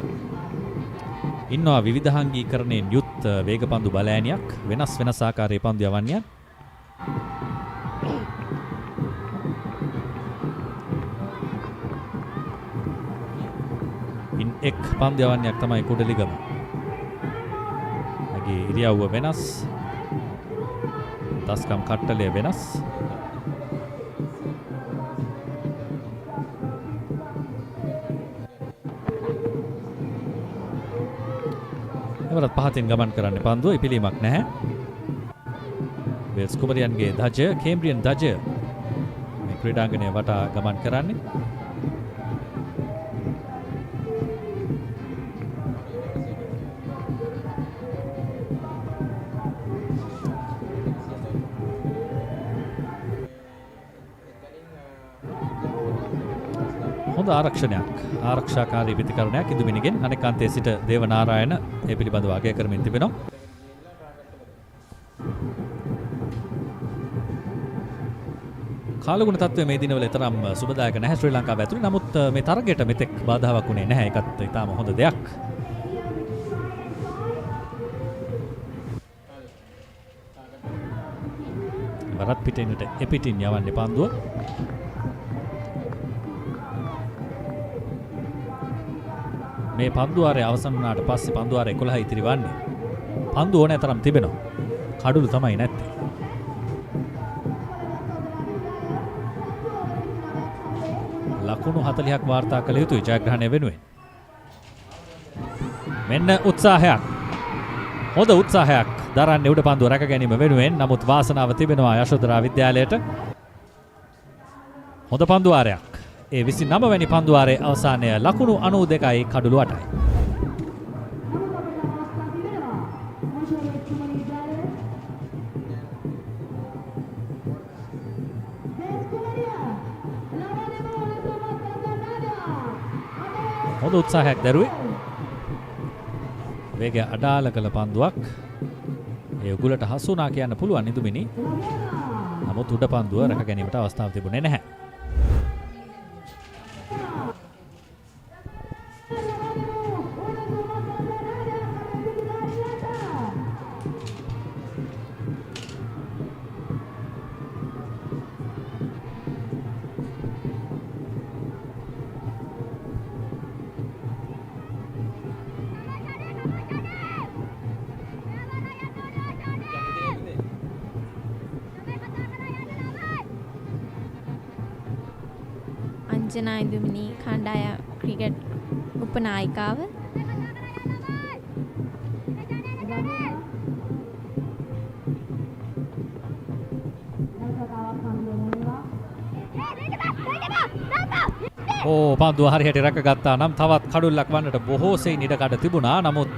ඉන්නවා විවිධාංගීකරණයෙන් යුත් වේගපන්දු බලෑනියක්, වෙනස් ආකාරයේ පන්දු යවන්නයක්. එක් පන්දු යවන්නයක් තමයි කුඩලිගම. මගේ ඉරියව්ව වෙනස්. දස්කම් කට්ටලය වෙනස්. එවරත් පහතින් ගමන් කරන්න පන්දුව ඉපිලීමක් නැහැ. වේල්ස් කුමරියන්ගේ ධජය, කේම්බ්‍රියන් ධජය මේ ක්‍රීඩාංගණය වටා ගමන් කරන්නේ. හොඳ ආරක්ෂණයක්, ආරක්ෂාකාරී පිතිකරණයක් ඉදුමිනිගෙන්. අනෙක් අන්තයේ සිට දේවනාරායණ ඒ පිළිබඳව අගය කරමින් තිබෙනවා. කාලගුණ තත්ත්වය මේ දිනවල තරම් සුබදායක නැහැ ශ්‍රී ලංකාව ඇතුළේ. නමුත් මේ තරගයට මෙතෙක් බාධාවක් වුණේ නැහැ. ඒකත් ඉතාම හොඳ දෙයක්. වරත් පිටින්ට එපිටින් යවන්නේ පන්දුව. මේ පන්දුවාරය අවසන් වුණාට පස්සේ පන්දුවාරය 11 ඉතිරි වන්නේ. පන්දු ඕනෑ තරම් තිබෙනවා. කඩුළු තමයි නැත්තේ. ලකුණු 40ක් වාර්තා කළ යුතුයි ජයග්‍රහණය වෙනුවෙන්. මෙන්න උත්සාහයක්. හොඳ උත්සාහයක් දරන්නේ උඩ පන්දුව රැක ගැනීම වෙනුවෙන්. නමුත් වාසනාව තිබෙනවා යශෝදරා විද්‍යාලයට. හොඳ පන්දුවාරයක්. ඒ 29 වැනි පන්දුවාරයේ අවසානය ලකුණු 92යි කඩුළු 8යි. හොඳ උත්සාහයක් දරුවේ. වේගය අඩාල කළ පන්දුවක්. ඒ උගුලට හසු වුණා කියන්න පුළුවන් ඉදුමිනි. නමුත් උඩ පන්දුව රැක ගැනීමට අවස්ථාවක් තිබුණේ නැහැ. අංජනා ඉදුමිනි කණ්ඩායම් ක්‍රිකට් උපනායිකාව. පන්දුව හරියට රැකගත්තා නම් තවත් කඩුල්ලක් වන්නට බොහෝ සෙයින් ඉඩකඩ තිබුණා. නමුත්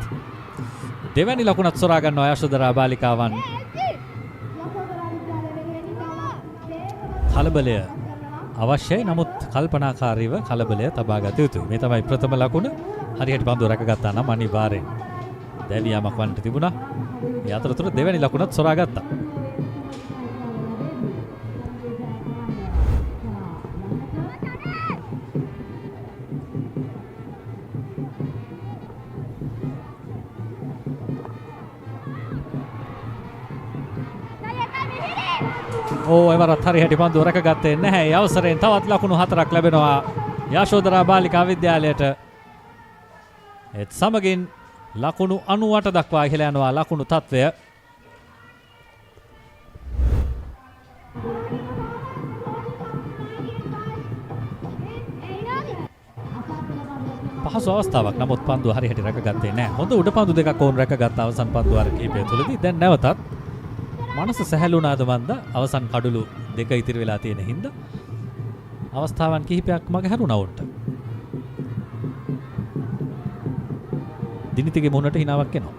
දෙවැනි ලකුණත් සොරා ගන්නවා යශෝදරා බාලිකාවන්. කලබලය අවශ්‍යයි. නමුත් කල්පනාකාරීව කලබලය තබා ගත යුතුයි. මේ තමයි ප්‍රථම ලකුණ. හරියට පන්දුව රැකගත්තා නම් අනිවාර්යෙන් දැවියාමක් වන්නට තිබුණා. ඒ අතරතුර දෙවැනි ලකුණත් සොරා ගත්තා. එවරත් හරියට පන්දුව රැකගත්තේ නැහැ. ඒ අවසරයෙන් තවත් ලකුණු 4ක් ලැබෙනවා යශෝදරා බාලිකා විද්‍යාලයට. ඒත් සමගින් ලකුණු 98 දක්වා ඉහළ යනවා ලකුණු තත්ත්වය. පහසු අවස්ථාවක්. නමුත් පන්දුව හරියට රැකගත්තේ නැහැ. හොඳ උඩ පන්දු දෙකක් ඕන් රැකගත්ත අවසන් පන්දු වාර කිහිපය තුළදී. දැන් නැවතත් මනස සැහැල්ලු වුණාද මන්ද අවසන් කඩුළු දෙක ඉතිරි වෙලා තියෙන හින්දා අවස්ථාවන් කිහිපයක් මග හැරුණා උන්ට. දිනිතිගේ මුහුණට හිනාවක් එනවා.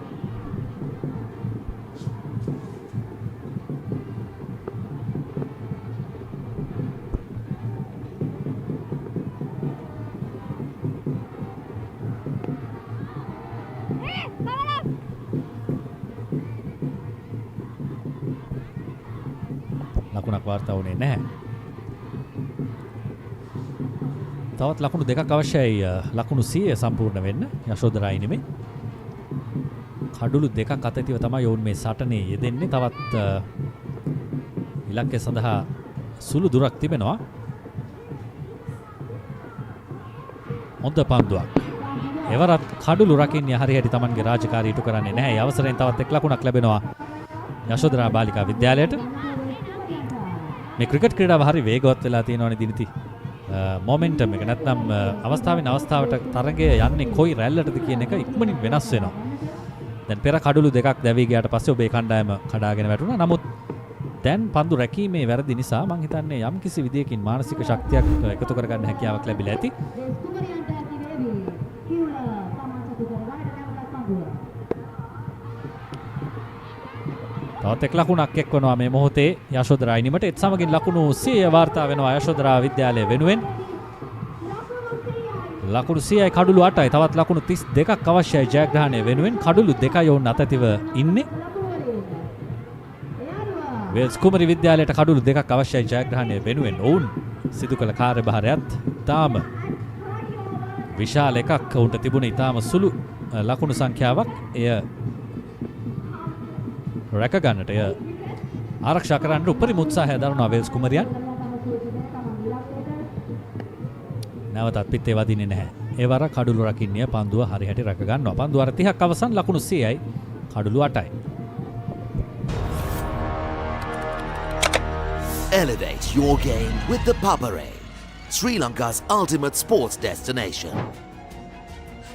ලකුණක් වාර්තා වුණේ නැහැ. තවත් ලකුණු දෙකක් අවශ්‍යයි ලකුණු 100 සම්පූර්ණ වෙන්න. යශෝදරා ඉනිමේ කඩුළු දෙකක් අතතිව තමයි ඔවුන් මේ සටනේ යෙදෙන්නේ. තවත් ඉලක්කය සඳහා සුළු දුරක් තිබෙනවා. හොඳ පන්දුවක්. එවරත් කඩුළු රකින්නේ හරියට තමන්ගේ රාජකාරිය ඉටු කරන්නේ නැහැ. ඒ අවසරයෙන් තවත් එක් ලකුණක් ලැබෙනවා යශෝදරා බාලිකා විද්‍යාලයට. මේ ක්‍රිකට් ක්‍රීඩාව හරි වේගවත් වෙලා තියෙනවනේ දිනිති. මොමන්ටම් එක නැත්නම් අවස්ථාවෙන් අවස්ථාවට තරගය යන්නේ කොයි රැල්ලටද කියන එක ඉක්මනින් වෙනස් වෙනවා. දැන් පෙර කඩුළු දෙකක් දැවී ගියාට පස්සේ ඔබේ කණ්ඩායම කඩාගෙන වැටුණා. නමුත් දැන් පන්දු රැකීමේ වැරදි නිසා මම හිතන්නේ යම් කිසි විදියකින් මානසික ශක්තියක් එකතු කරගන්න හැකියාවක් ලැබිලා ඇති. තවත් එක් ලකුණක් එක්වනවා මේ මොහොතේ යශෝදරා ඉනිමට. ඒත් සමගින් ලකුණු 100 වාර්තා වෙනවා යශෝදරා විද්‍යාලය වෙනුවෙන්. ලකුණු 100යි කඩුළු 8යි. තවත් ලකුණු 32ක් අවශ්‍යයි ජයග්‍රහණය වෙනුවෙන්. කඩුළු 2යි ඔවුන් අතතිව ඉන්නේ. වේල්ස් කුමරි විද්‍යාලයට කඩුළු 2ක් අවශ්‍යයි ජයග්‍රහණය වෙනුවෙන්. ඔවුන් සිදු කළ කාර්යභාරයත් තාම විශාල එකක්. ඔවුන්ට තිබුණේ ඊටාම සුළු ලකුණු සංඛ්‍යාවක්. එය රැක ගන්නට ආරක්ෂා කරන්න උපරිම උත්සාහය දරනවා වේල්ස් කුමරියන්. නැවතත් පිටේ වදින්නේ නැහැ. ඒ වර කඩුළු රකින්නේ පන්දුව හරියට රැක ගන්නවා. පන්දුව අර 30ක් අවසන් ලකුණු 100යි කඩුළු 8යි. Elevate your game with the Papare, Sri Lanka's ultimate sports destination.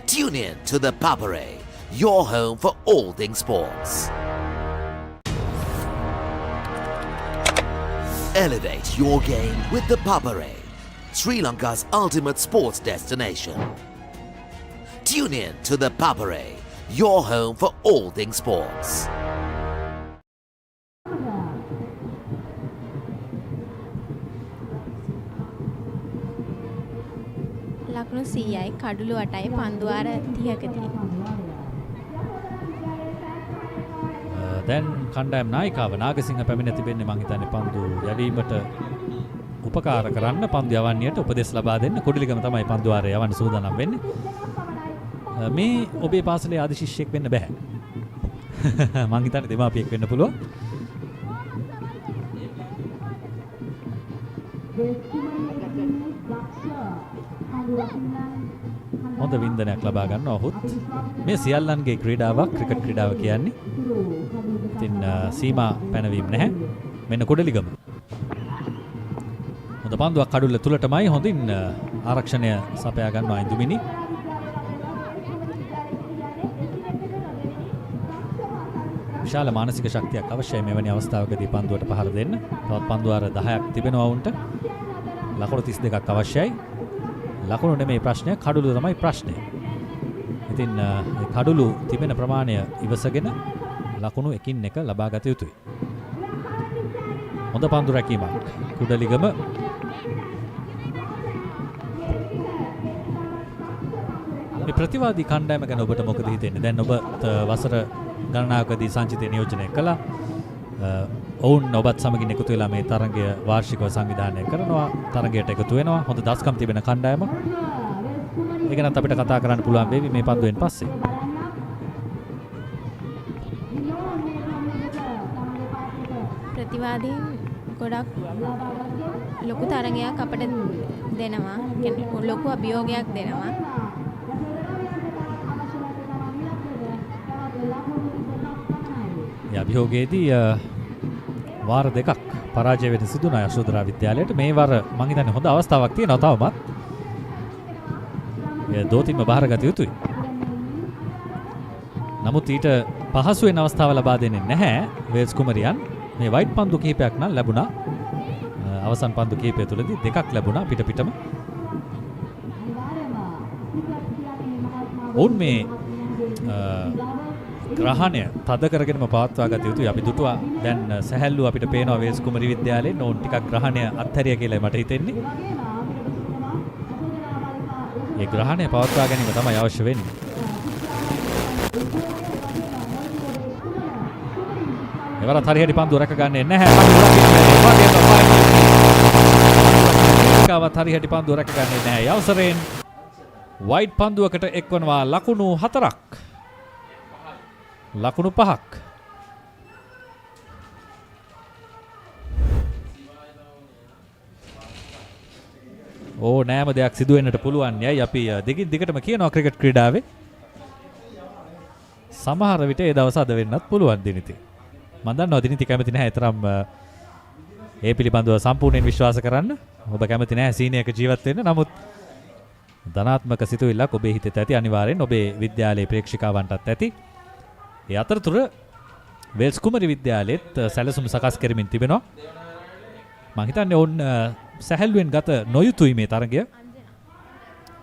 Tune in to the Papare, your home for all things sports. Elevate your game with the Papare, Sri Lanka's ultimate sports destination. Tune in to the Papare, your home for all things sports. ලකුණු 100යි කඩුළු 8යි පන්දු වාර 30කදී. දැන් කණ්ඩායම් නායිකාව නාගසිංහ පැමිණ තිබෙන්නේ මං හිතන්නේ පන්දු යැවීමට උපකාර කරන්න, පන්දු යවන්නට උපදෙස් ලබා දෙන්න. කුඩලිගම තමයි පන්දු වාරය යවන්න සූදානම් වෙන්නේ. මේ ඔබේ පාසලේ ආදි ශිෂ්‍යෙක් වෙන්න බෑ. මං හිතන්නේ දෙමාපියෙක් වෙන්න පුළුවන්. හොඳ වින්දනයක් ලබා ගන්නවා ඔහුත්. මේ සියල්ලන්ගේ ක්‍රීඩාවක් ක්‍රිකට් ක්‍රීඩාව කියන්නේ. ඉතින් සීමා පැනවීම නැහැ. මෙන්න කුඩලිගම. හොඳ පන්දුවක් කඩුල්ල තුලටමයි හොඳින් ආරක්ෂණය සපයා ගන්නවා ඉන්දුමිනි. විශාල මානසික ශක්තියක් අවශ්‍යයි මෙවැනි අවස්ථාවකදී පන්දුවට පහර දෙන්න. තවත් පන්දු වාර 10ක් තිබෙනවා වුන්ට. ලකුණු 32ක් අවශ්‍යයි. ලකුණු නෙමෙයි ප්‍රශ්නය, කඩුළු තමයි ප්‍රශ්නේ. ඉතින් මේ කඩුළු තිබෙන ප්‍රමාණය ඉවසගෙන ලකුණු එකින් එක ලබා ගත යුතුයි. හොඳ පන්දු රැකීමක්. කුඩලිගම මේ ප්‍රතිවාදී කණ්ඩායම ගැන ඔබට මොකද හිතෙන්නේ? දැන් ඔබ වසර ගණනාවකදී සංචිතය නියෝජනය කළා. ඔවුන් ඔබත් සමගින් එකතු වෙලා මේ තරගය වාර්ෂිකව සංවිධානය කරනවා. තරගයට එකතු වෙනවා. හොඳ දස්කම් තිබෙන කණ්ඩායමක්. ඒක නම් අපිට කතා කරන්න පුළුවන් වේවි මේ පන්දුවෙන් පස්සේ. ප්‍රතිවාදීන් ගොඩක් ලොකු තරගයක් අපිට දෙනවා. කියන්නේ ලොකු අභියෝගයක් දෙනවා. ඒ අභියෝගයේදී වාර දෙකක් පරාජය වෙන්න සිදු වුණා යශෝදරා විද්‍යාලයට. මේ වර මම හිතන්නේ හොඳ අවස්ථාවක් තියෙනවා තවමත්. එය දෝතින්ම බාරගත යුතුයි. නමුත් ඊට පහසු වෙන අවස්ථාව ලබා දෙන්නේ නැහැ වේල්ස් කුමරියන්. මේ වයිට් පන්දු කිහිපයක් නම් ලැබුණා. අවසන් පන්දු කිහිපය තුලදී දෙකක් ලැබුණා පිටම. ඔවුන් මේ ග්‍රහණය තද කරගෙනම පවත්වා ගත යුතුයි. අපි දුටුවා දැන් සැහැල්ලු අපිට පේනවා වේල්ස් කුමරි විද්‍යාලයෙන් ඔවුන් ටිකක් ග්‍රහණය අත්හැරිය කියලා මට හිතෙන්නේ. ඒ ග්‍රහණය පවත්වා ගැනීම තමයි අවශ්‍ය වෙන්නේ. එවරත් හරියට පන්දුව රැකගන්නේ නැහැ. කාවත් හරියට පන්දුව රැකගන්නේ නැහැ. අවසරයෙන් වයිට් පන්දුවකට එක්වනවා ලකුණු 4ක්. ලකුණු 5ක්. නෑම දෙයක් සිදු වෙන්නට පුළුවන් යයි අපි දිගින් දිගටම කියනවා ක්‍රිකට් ක්‍රීඩාවේ. සමහර විට ඒ දවස් අද වෙන්නත් පුළුවන් දිනිති. මම දන්නවා දිනිති කැමති නැහැ තරම් ඒ පිළිබඳව සම්පූර්ණයෙන් විශ්වාස කරන්න. ඔබ කැමති නැහැ සීනියක ජීවත් වෙන්න. නමුත් ධනාත්මක සිතුවිල්ලක් ඔබේ හිතේ ඇති අනිවාර්යෙන් ඔබේ විද්‍යාලයේ ප්‍රේක්ෂකවන්ටත් ඇති. ඒ අතරතුර වේල්ස් කුමරි විද්‍යාලයේත් සැලසුම් සකස් කරමින් තිබෙනවා. මම හිතන්නේ ඔවුන් සැහැල්ලුවෙන් ගත නොයුතුයි මේ තරගය.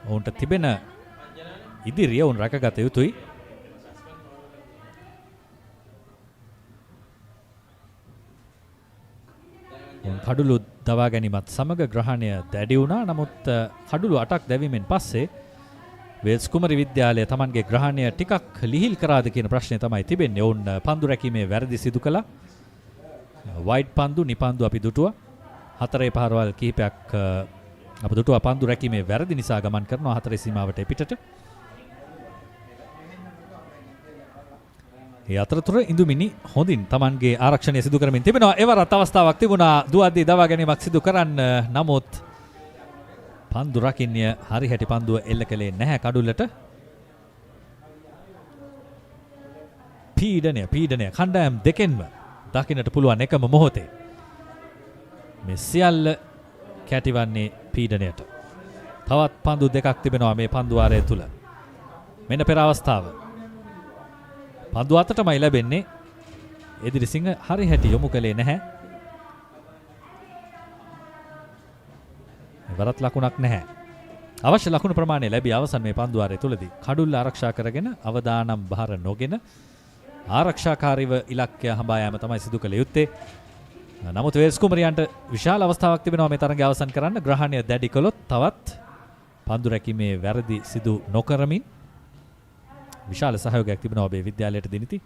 ඔවුන්ට තිබෙන ඉදිරිය ඔවුන් රැකගත යුතුයි. කඩුළු දවා ගැනීමත් සමග ග්‍රහණය දැඩි වුණා. නමුත් කඩුළු 8ක් දැවීමෙන් පස්සේ වේල්ස් කුමරි විද්‍යාලය Tamanගේ ග්‍රහණය ටිකක් ලිහිල් කරාද කියන ප්‍රශ්නේ තමයි තිබෙන්නේ. ඔවුන් පන්දු රැකීමේ වැරදි සිදු කළා. වයිට් පන්දු නිපන්දු අපි දුටුවා. 4 පහරවල් කිහිපයක් අප දුටුවා පන්දු රැකීමේ වැරදි නිසා ගමන් කරනවා 4 සීමාවට පිටට. ඒ අතරතුර ඉඳුමිනි හොඳින් Tamanගේ ආරක්ෂණය සිදු කරමින් තිබෙනවා. එවරත් අවස්ථාවක් තිබුණා දුවද්දී දවා ගැනීමක් සිදු කරන්න. නමුත් පන්දු රකින්නේ හරි හැටි පන්දුව එල්ල කළේ නැහැ කඩුල්ලට. පීඩනය කණ්ඩායම් දෙකෙන්ම දකින්නට පුළුවන් එකම මොහොතේ. මේ සියල්ල කැටිවන්නේ පීඩනයට. තවත් පන්දු දෙකක් තිබෙනවා මේ පන්දු වාරය තුල. මෙන්න පෙර අවස්ථාව. පන්දු අතටමයි ලැබෙන්නේ. එදිරිසිංහ හරි හැටි යොමු කළේ නැහැ. වරත් ලකුණක් නැහැ. අවශ්‍ය ලකුණු ප්‍රමාණය ලැබී අවසන් මේ පන්දු වාරය තුලදී කඩුල්ල ආරක්ෂා කරගෙන අවදානම් බහර නොගෙන ආරක්ෂාකාරීව ඉලක්කය හඹා යාම තමයි සිදු කළ යුත්තේ. නමුත් වේල්ස් කුමරියන්ට විශාල අවස්ථාවක් තිබෙනවා මේ තරගය අවසන් කරන්න. ග්‍රහණය දැඩි කළොත් තවත් පන්දු රැකීමේ වැරදි සිදු නොකරමින් විශාල සහයෝගයක් තිබෙනවා ඔබේ විද්‍යාලයට දිනිති.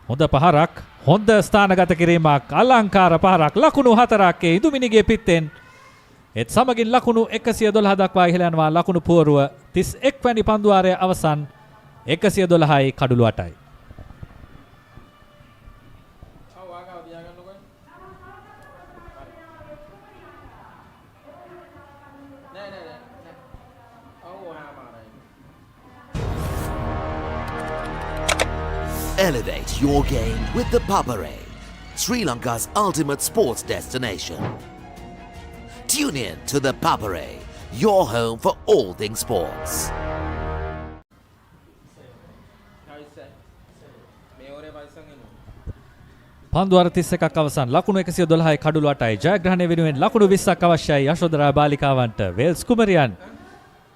හොඳ පහරක්, හොඳ ස්ථානගත කිරීමක්, අලංකාර පහරක්, ලකුණු 4ක් ඉදුමිනිගේ පිත්තෙන්. ඒත් සමගින් ලකුණු 112 දක්වා ඉහළ යනවා. ලකුණු පුවරුව 31 වැනි පන්දු වාරය අවසන් 112යි කඩුළු 8යි. Elevate your game with the Papare, Sri Lanka's ultimate sports destination. Tune in to the Papare, your home for all things sports. පන්දු වාර 31ක් අවසන් ලකුණු 112යි කඩුළු 8යි. ජයග්‍රහණය වෙනුවෙන් ලකුණු 20ක් අවශ්‍යයි යශෝදරා බාලිකාවන්ට. වේල්ස් කුමරියන්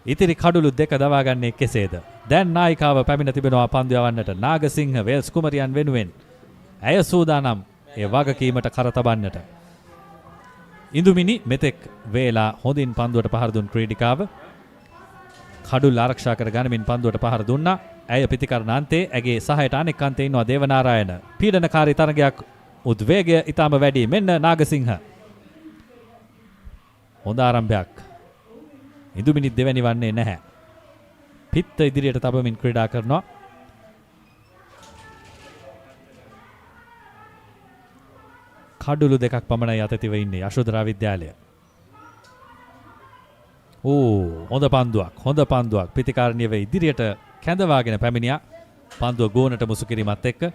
ඉතිරි කඩුළු දෙක දවාගන්නේ කෙසේද? දැන් නායිකාව පැමිණ තිබෙනවා පන්දු යවන්නට. නාගසිංහ වේල්ස් කුමරියන් වෙනුවෙන් ඇය සූදානම් ඒ වගකීමට කර තබන්නට. ඉඳුමිනි මෙතෙක් වේලා හොඳින් පන්දුවට පහර දුන් ක්‍රීඩිකාව කඩුල්ල ආරක්ෂා කර ගනිමින් පන්දුවට පහර දුන්නා. ඇය පිතිකරන අන්තේ ඇගේ සහයට අනෙක් අන්තේ ඉන්නවා දේවනාරායන. පීඩනකාරී තරගයක් උද්වේගය ඊටම වැඩි. මෙන්න නාගසිංහ. හොඳ ආරම්භයක්. ඉඳුමිනි දෙවැනි වන්නේ නැහැ. පිත්ත ඉදිරියට තබමින් ක්‍රීඩා කරනවා. කඩුළු දෙකක් පමණයි අතතිව ඉන්නේ යශෝදරා විද්‍යාලය. හොඳ පන්දුවක්. පිතිකාරණියව ඉදිරියට කැඳවාගෙන පැමිණියා. පන්දුව ගෝනට මුසු කිරීමත් එක්ක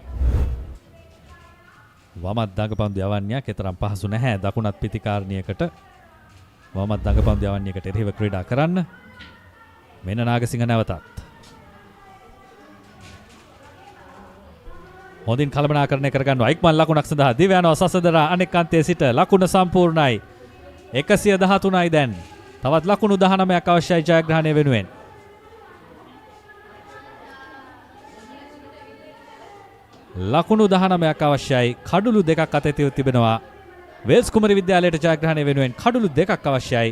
වමත් දඟපන්දු යවන්නයක් තරම් පහසු නැහැ. දකුණත් පිතිකාරණියකට වමත් දඟපන්දු යවන්නයකට එරෙහිව ක්‍රීඩා කරන්න. මෙන්න නාගසිංහ නැවතත්. හොඳින් කළමනාකරණය කරගන්නවා. ඉක්මන් ලකුණක් සඳහා දිව යනවා සසදරා අනෙක් අන්තයේ සිට ලකුණ සම්පූර්ණයි. 113යි දැන්. තවත් ලකුණු 19ක් අවශ්‍යයි ජයග්‍රහණය වෙනුවෙන්. ලකුණු 19ක් අවශ්‍යයි. කඩුළු දෙකක් අතේ තිබෙනවා. වේල්ස් කුමරි විද්‍යාලයට ජයග්‍රහණය වෙනුවෙන් කඩුළු දෙකක් අවශ්‍යයි.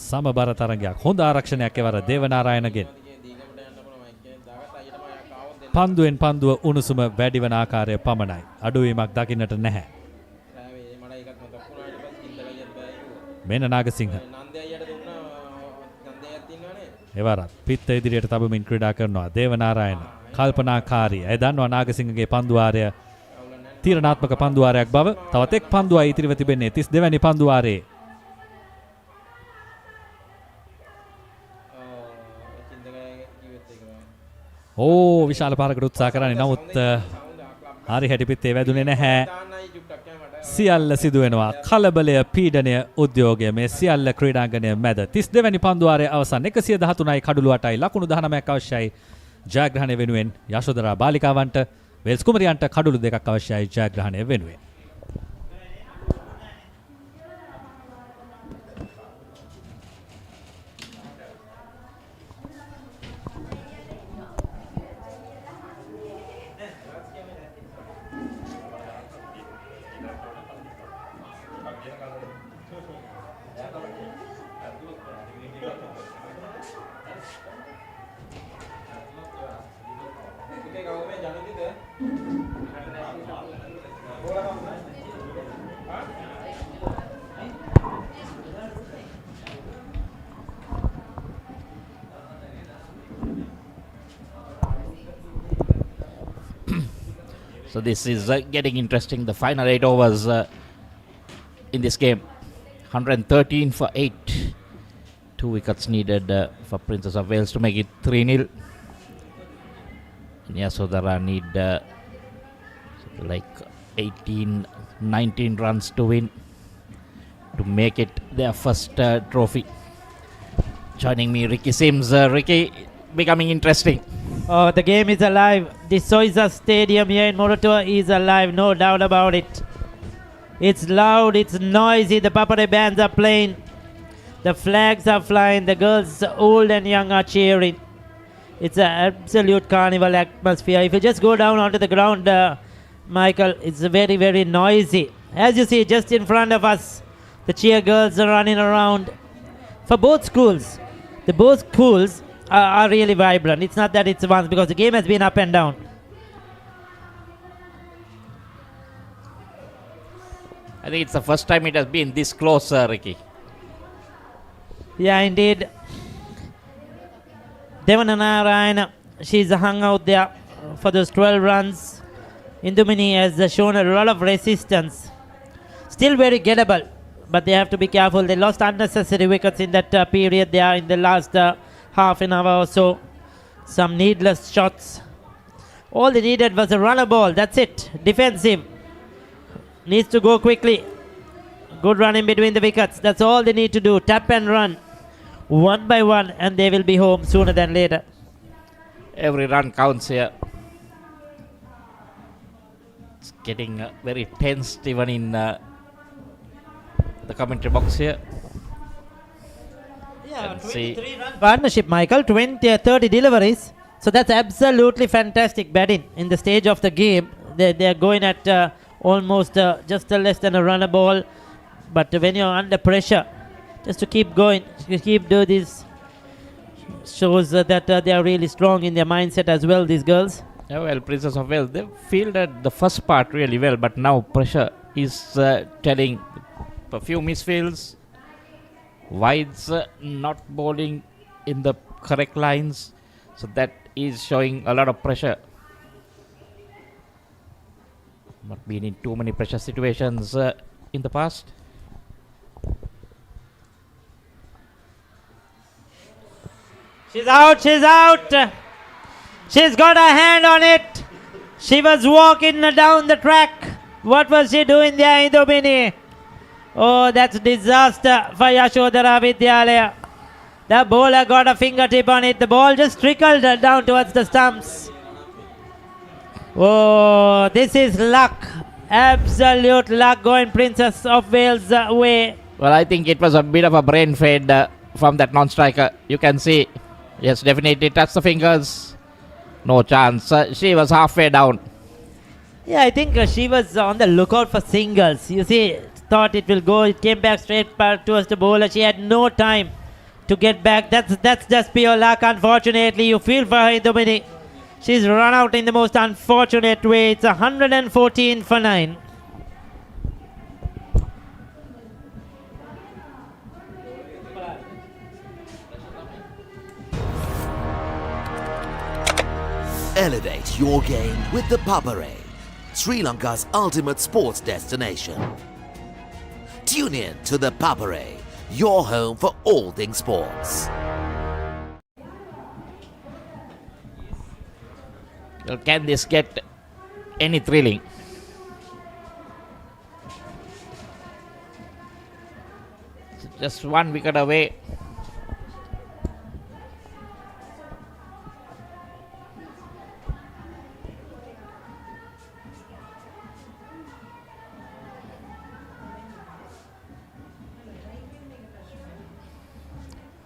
සමබර තරගයක්. හොඳ ආරක්ෂණයක් එවර දේවනාරායනගෙන්. පන්දුවෙන් පන්දුව උණුසුම වැඩි වන ආකාරය පමණයි. අඩුවීමක් දකින්නට නැහැ. මෙන්න නාගසිංහ. එවරත් පිත්ත ඉදිරියට තබමින් ක්‍රීඩා කරනවා දේවනාරායන. කල්පනාකාරී. ඒ දන්නවා නාගසිංහගේ පන්දුවාරය තීරණාත්මක පන්දුවාරයක් බව. තවත් එක් පන්දුවයි ඉතිරිව තිබෙන්නේ 32 වැනි පන්දුවාරයේ. විශාල පාරකට උත්සාහ කරන්නේ නමුත් හරි හැටි පිත්තේ වැදුනේ නැහැ. සියල්ල සිදු වෙනවා. කලබලය, පීඩනය, උද්‍යෝගය මේ සියල්ල ක්‍රීඩාංගණය මැද. 32 වැනි පන්දුවාරයේ අවසන් 113යි කඩුළු 8යි ලකුණු 19ක් අවශ්‍යයි ජයග්‍රහණය වෙනුවෙන්. යශෝදරා බාලිකාවන්ට වේල්ස් කුමරියන්ට කඩුළු දෙකක් අවශ්‍යයි ජයග්‍රහණය වෙනුවෙන්. So this is getting interesting. The final 8 overs in this game. 113 for 8. 2 wickets needed for Princess of Wales to make it 3-0. Yasodara need like 18, 19 runs to win to make it their first trophy. Joining me, Ricky Sims. Ricky, becoming interesting. Oh, the game is alive. The Zoysa Stadium here in Moratuwa is alive, no doubt about it. It's loud, it's noisy, the Papare bands are playing, the flags are flying, the girls old and young are cheering. It's an absolute carnival atmosphere. If you just go down onto the ground, Michael, it's very, very noisy. As you see, just in front of us, the cheer girls are running around. For both schools, both schools are really vibrant. It's not that it's once, because the game has been up and down. I think it's the first time it has been this close, Ricky. Yeah, indeed. Devananarayana, she's hung out there for those 12 runs. Indumini has shown a lot of resistance. Still very gettable, but they have to be careful. They lost unnecessary wickets in that period there in the last half an hour or so. Some needless shots. All they needed was a runner ball. That's it. Defensive. Needs to go quickly. Good run in between the wickets. That's all they need to do. Tap and run. One by one, and they will be home sooner than later. Every run counts here. It's getting very tense even in the commentary box here. Yeah, 23-run partnership, Michael. 30 deliveries. So that's absolutely fantastic batting in the stage of the game. They are going at almost just less than a runner ball. But when you're under pressure, just to keep going, to keep doing this, shows that they are really strong in their mindset as well, these girls. Yeah, well, Princess of Wales, they fielded the first part really well, but now pressure is telling a few misfields, wides not bowling in the correct lines, so that is showing a lot of pressure. Not been in too many pressure situations in the past. She's out, she's out. She's got her hand on it. She was walking down the track. What was she doing there, Indumini? Oh, that's disaster for Yasodara Vidyalaya. The bowler got a fingertip on it. The ball just trickled down towards the stumps. Oh, this is luck. Absolute luck going Princess of Wales' way. Well, I think it was a bit of a brain fade from that non-striker. You can see, yes, definitely touched the fingers. No chance. She was halfway down. Yeah, I think she was on the lookout for singles. You see, thought it will go. It came back straight back towards the bowler. She had no time to get back. That's just pure luck. Unfortunately, you feel for her, Dominic. She's run out in the most unfortunate way. It's 114 for 9. Elevate your game with the Papare, Sri Lanka's ultimate sports destination. Tune in to the Papare, your home for all things sports. Well, can this get any thrilling? Just one wicket away.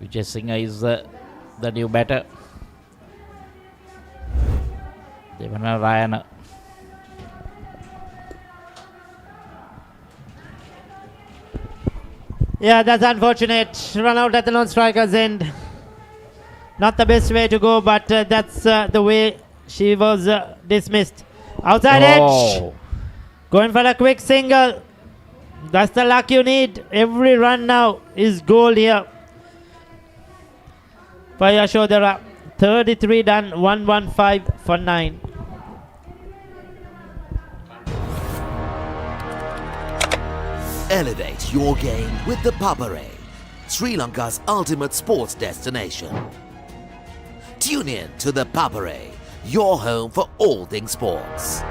Vijay Singh is the new batter. Devana Ryan. Yeah, that's unfortunate. Run out at the non-striker's end. Not the best way to go, but that's the way she was dismissed. Outside edge. Going for a quick single. That's the luck you need. Every run now is goal here for Yasodara. 33 done, 115 for 9. Elevate your game with the Papare, Sri Lanka's ultimate sports destination. Tune in to the Papare, your home for all things sports.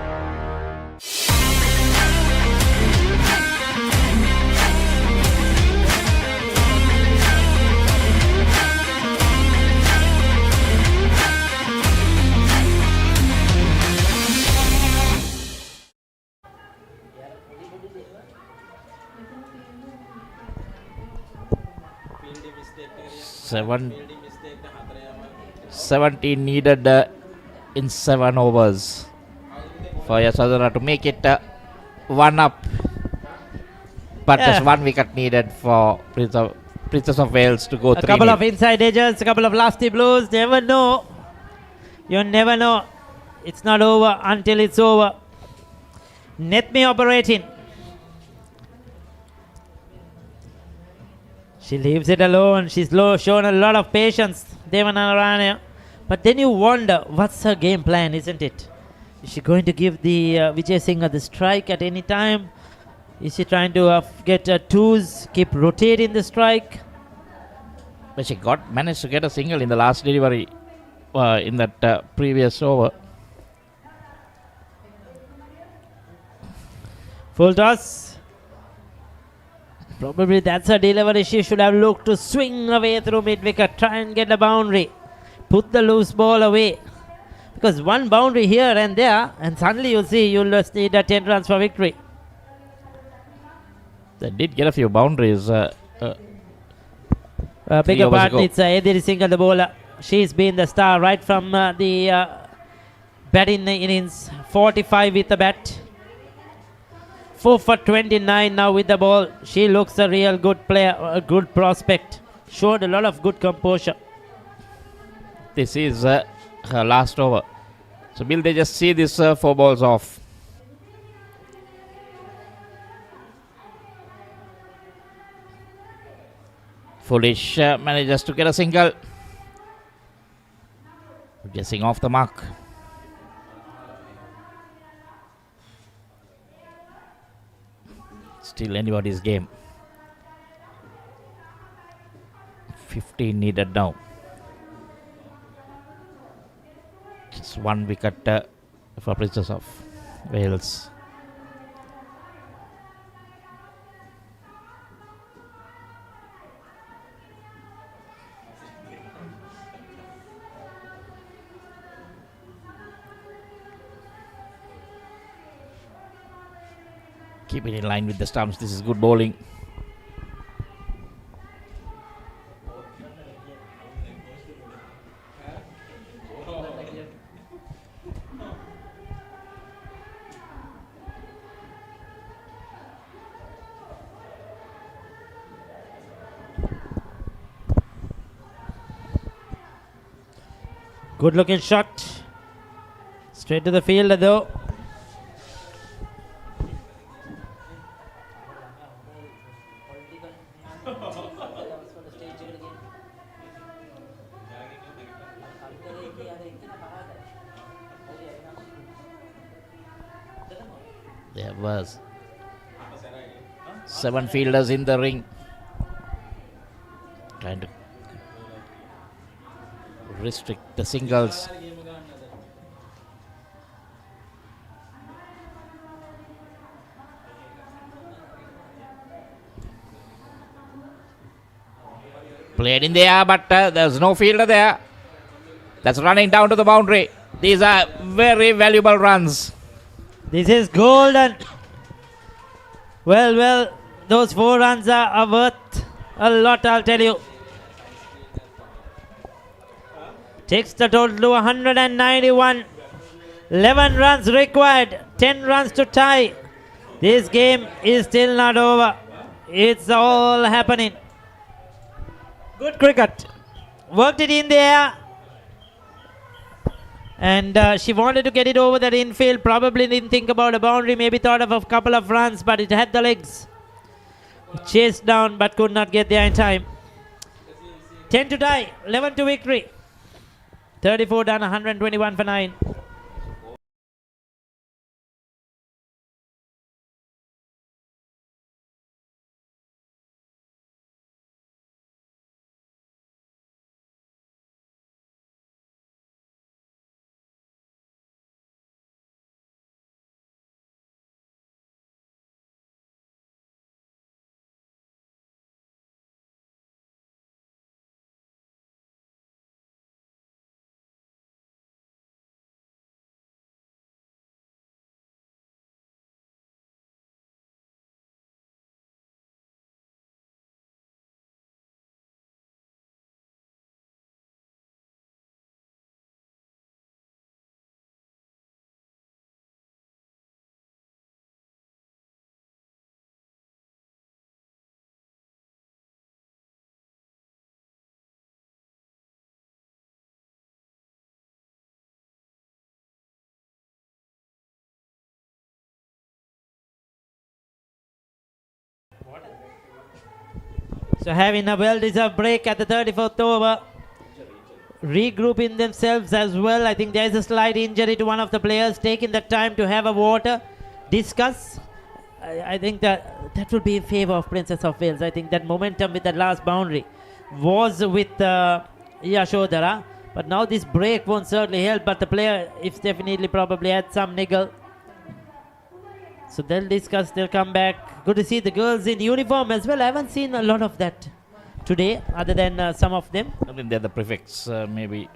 Seven, 17 needed in 7 overs for Yasodara to make it 1 up. But just 1 wicket needed for Princess of Wales to go 3. A couple of inside edges, a couple of lasty blows. Never know. You never know. It's not over until it's over. Netme operating. She leaves it alone. She's shown a lot of patience, Devanarayana. But then you wonder, what's her game plan, isn't it? Is she going to give the Vijay Singh the strike at any time? Is she trying to get twos, keep rotating the strike? But she managed to get a single in the last delivery in that previous over. Full toss. Probably that's a delivery she should have looked to swing away through mid-wicket, try and get a boundary, put the loose ball away. Because one boundary here and there, and suddenly you'll see you'll just need 10 runs for victory. They did get a few boundaries. Bigger part, it's Ediri Singh, the bowler. She's been the star right from the batting innings. 45 with the bat. 4 for 29 now with the ball. She looks a real good player, a good prospect. Showed a lot of good composure. This is her last over. So will they just see this 4 balls off? Foolish manages to get a single. Guessing off the mark. Still anybody's game. 15 needed now. Just 1 wicket for Princess of Wales. Keep it in line with the stumps. This is good bowling. Good looking shot. Straight to the fielder though. There was 7 fielders in the ring. Trying to restrict the singles. Played in the air, but there's no fielder there. That's running down to the boundary. These are very valuable runs. This is golden. Well, those 4 runs are worth a lot, I'll tell you. Takes the total to 191. 11 runs required. 10 runs to tie. This game is still not over. It's all happening. Good cricket. Worked it in the air. And she wanted to get it over that infield. Probably didn't think about a boundary. Maybe thought of a couple of runs, but it had the legs. Chased down, but could not get there in time. 10 to tie. 11 to victory. 34 done, 121 for 9. So having a well-deserved break at the 34th over. Regrouping themselves as well. I think there is a slight injury to one of the players. Taking the time to have a water. Discuss. I think that would be in favour of Princess of Wales. I think that momentum with that last boundary was with Yasodara. But now this break won't certainly help. But the player, if definitely probably had some niggle. So they'll discuss, they'll come back. Good to see the girls in uniform as well. I haven't seen a lot of that today, other than some of them. I mean, they're the prefects, maybe.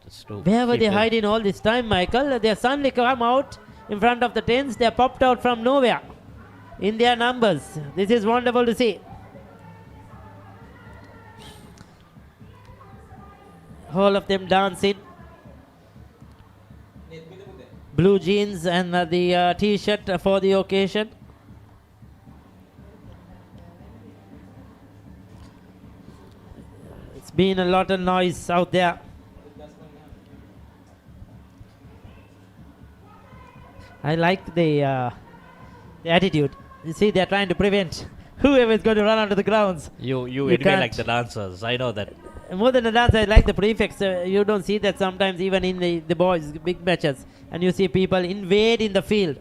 Just to Where were they them. hiding all this time, Michael? They suddenly come out in front of the tents. They're popped out from nowhere in their numbers. This is wonderful to see. All of them dancing. Blue jeans and the t-shirt for the occasion. It's been a lot of noise out there. I like the attitude. You see, they're trying to prevent whoever is going to run onto the grounds. You can't. anyway like the dancers. I know that. More than the dance, I like the prefects. You don't see that sometimes even in the boys' big matches. And you see people invade in the field.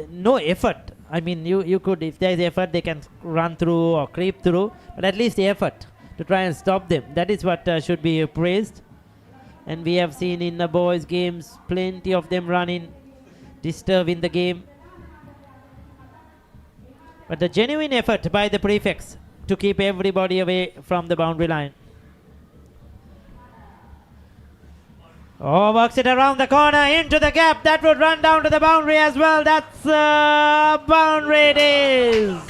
No effort. I mean, you could, if there is effort, they can run through or creep through. But at least the effort to try and stop them. That is what should be praised. And we have seen in the boys' games, plenty of them running, disturbing the game. But the genuine effort by the prefects to keep everybody away from the boundary line. Oh, works it around the corner into the gap. That would run down to the boundary as well. That's boundary it is.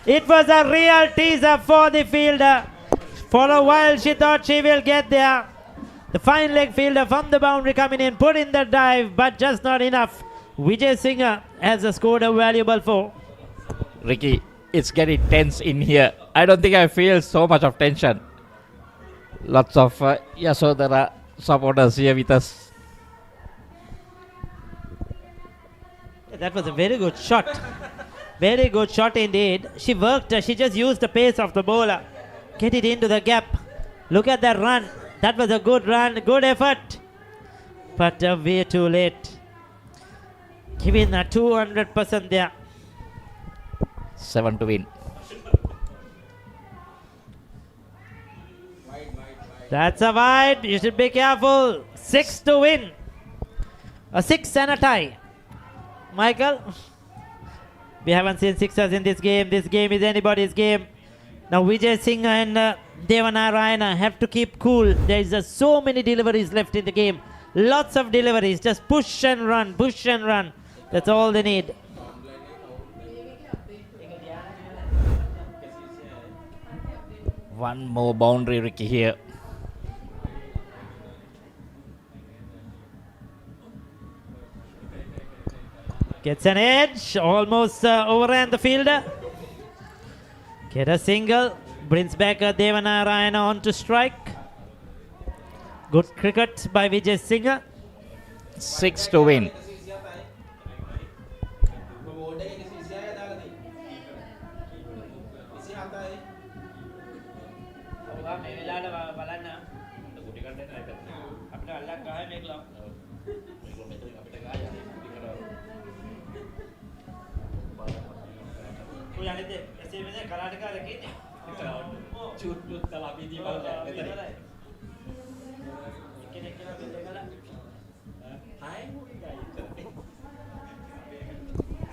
It was a real teaser for the fielder. For a while she thought she will get there. The fine leg fielder from the boundary coming in, put in the dive, but just not enough. Vijay Singh has scored a valuable 4. Ricky, it's getting tense in here. I don't think I feel so much of tension. Lots of Yasodara supporters here with us. That was a very good shot. Very good shot indeed. She worked, she just used the pace of the bowler. Get it into the gap. Look at that run. That was a good run, good effort. But way too late. Giving a 200% there. 7 to win. That's a wide. You should be careful. 6 to win. A 6 and a tie. Michael, we haven't seen sixers in this game. This game is anybody's game. Now Vijay Singh and Devanarayana have to keep cool. There is so many deliveries left in the game. Lots of deliveries. Just push and run, push and run. That's all they need. One more boundary, Ricky, here. Gets an edge, almost overran the fielder. Get a single, brings back Devanarayana on to strike. Good cricket by Vijay Singh. 6 to win.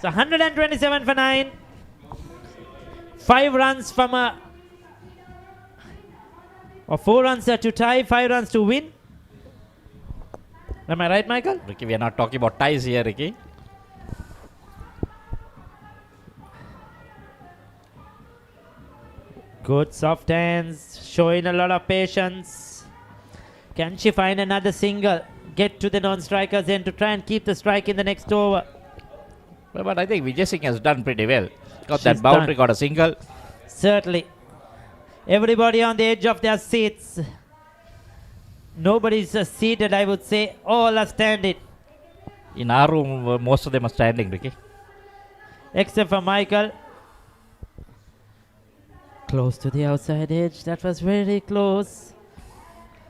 So 127 for 9. 5 runs from or 4 runs to tie, 5 runs to win. Am I right, Michael? Ricky, we are not talking about ties here, Ricky. Good soft hands, showing a lot of patience. Can she find another single? Get to the non-strikers end to try and keep the strike in the next over. Well, but I think Vijay Singh has done pretty well. Got She's that boundary, done. got a single. Certainly. Everybody on the edge of their seats. Nobody's seated, I would say. All are standing. In our room, most of them are standing, Ricky. Except for Michael. Close to the outside edge. That was very close.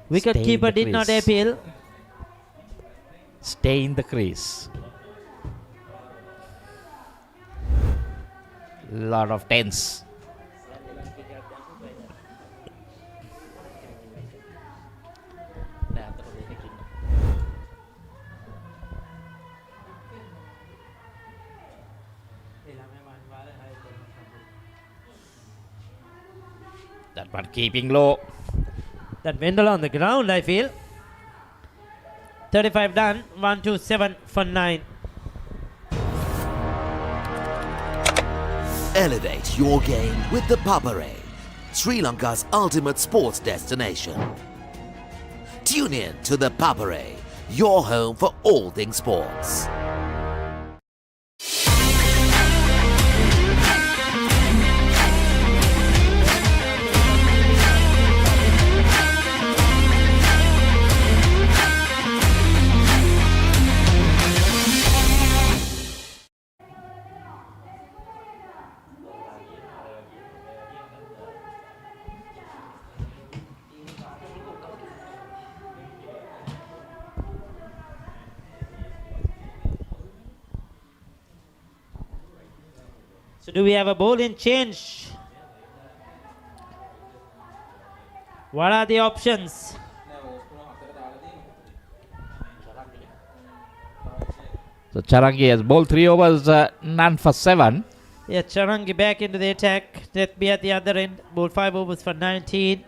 Wicket Stay in keeper the did not crease. appeal. Stay in the crease. Lot of tense. That one keeping low. That went on the ground, I feel. 35 done. 127 for 9. Elevate your game with the Papare, Sri Lanka's ultimate sports destination. Tune in to the Papare, your home for all things sports. So do we have a bowling change? What are the options? So Charangi has bowled 3 overs, none for 7. Yeah, Charangi back into the attack. Let be at the other end. Bowled 5 overs for 19.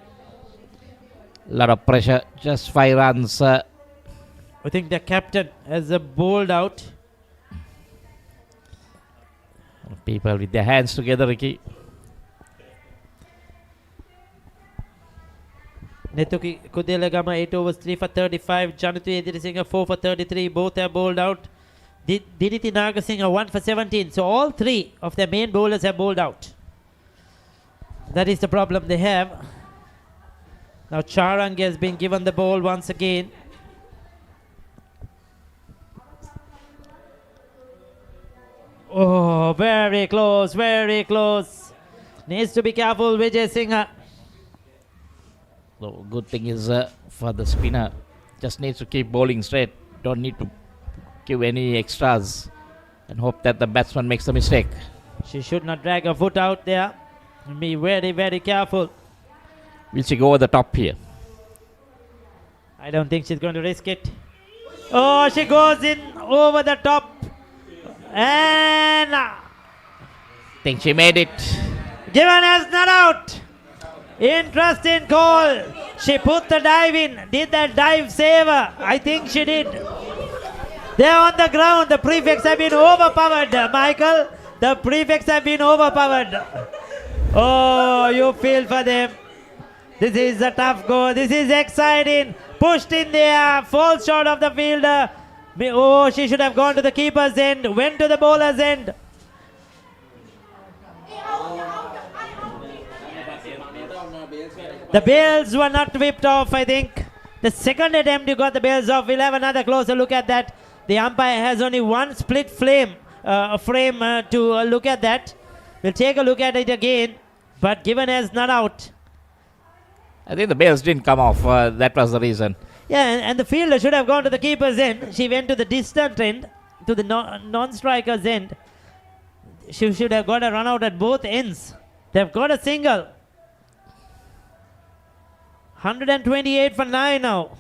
Lot of pressure, just 5 runs. I think the captain has bowled out. People with their hands together, Ricky. Netuki Kudelagama 8 overs 3 for 35. Janatu Edirisinghe 4 for 33. Both have bowled out. Diniti Nagasinghe 1 for 17. So all three of their main bowlers have bowled out. That is the problem they have. Now Charangi has been given the ball once again. Oh, very close, very close. Needs to be careful, Vijay Singha. So good thing is for the spinner, just needs to keep bowling straight. Don't need to give any extras and hope that the batsman makes the mistake. She should not drag her foot out there. Be very, very careful. Will she go over the top here? I don't think she's going to risk it. Oh, she goes in over the top. And Think she made it. given as not out. Interesting call. She put the dive in. Did that dive save her? I think she did. They're on the ground. The prefects have been overpowered, Michael. The prefects have been overpowered. Oh, you feel for them. This is a tough goal. This is exciting. Pushed in there. Falls short of the fielder. Oh, she should have gone to the keeper's end. Went to the bowler's end. The bails were not whipped off, I think. The second attempt you got the bails off. We'll have another closer look at that. The umpire has only one split frame to look at that. We'll take a look at it again. But given as not out. I think the bails didn't come off. That was the reason. Yeah, and the fielder should have gone to the keeper's end. She went to the distant end, to the non-striker's end. She should have got a run out at both ends. They've got a single. 128 for 9 now.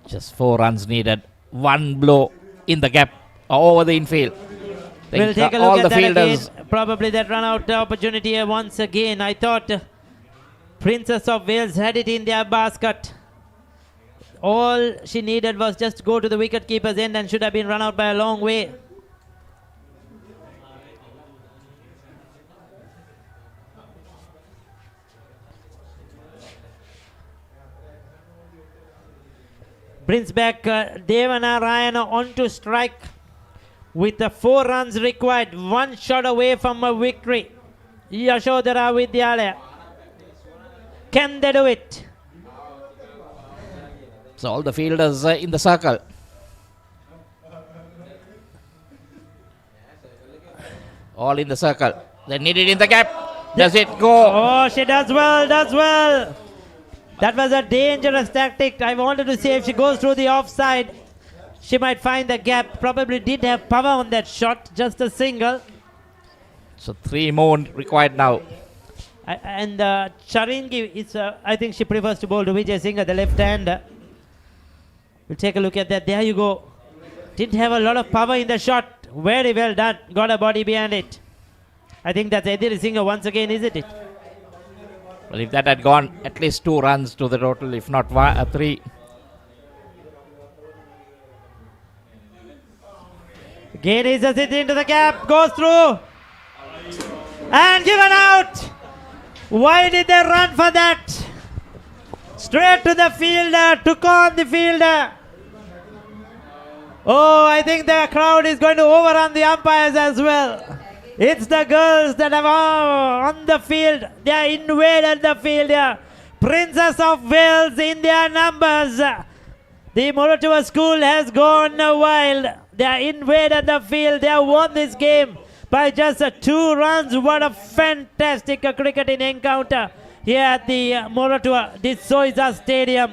Just 4 runs needed. One blow in the gap over the infield. We'll take a all look the at that fielders. again. Probably that run out opportunity here once again. I thought Princess of Wales had it in their basket. All she needed was just go to the wicket keeper's end and should have been run out by a long way. Brings back Devanarayana on to strike with the 4 runs required. 1 shot away from a victory. Yasodara Vidyalaya. Can they do it? So all the fielders in the circle. All in the circle. They need it in the gap. Does it go? Oh, she does well, does well. That was a dangerous tactic. I wanted to say if she goes through the offside, she might find the gap. Probably did have power on that shot, just a single. So 3 more required now. And Charangi is, I think she prefers to bowl to Vijay Singha, the left-hander. We'll take a look at that. There you go. Didn't have a lot of power in the shot. Very well done. Got a body behind it. I think that's Ediri Singha once again, isn't it? Well, if that had gone, at least 2 runs to the total, if not 3. Again is a sit into the gap, goes through. And given out. Why did they run for that? Straight to the fielder, took on the fielder. Oh, I think the crowd is going to overrun the umpires as well. It's the girls that are on the field. They are invaded the field here. Princess of Wales in their numbers. The Moratuwa school has gone wild. They are invaded the field. They have won this game by just 2 runs. What a fantastic cricketing encounter here at the Moratuwa, this Zoysa Stadium.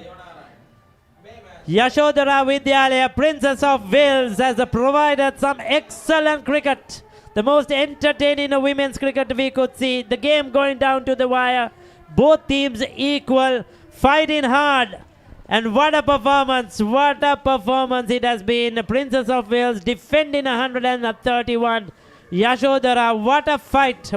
Yasodara Vidyalaya, Princess of Wales, has provided some excellent cricket. The most entertaining women's cricket we could see. The game going down to the wire. Both teams equal, fighting hard. And what a performance it has been. Princess of Wales defending 131. Yasodara, what a fight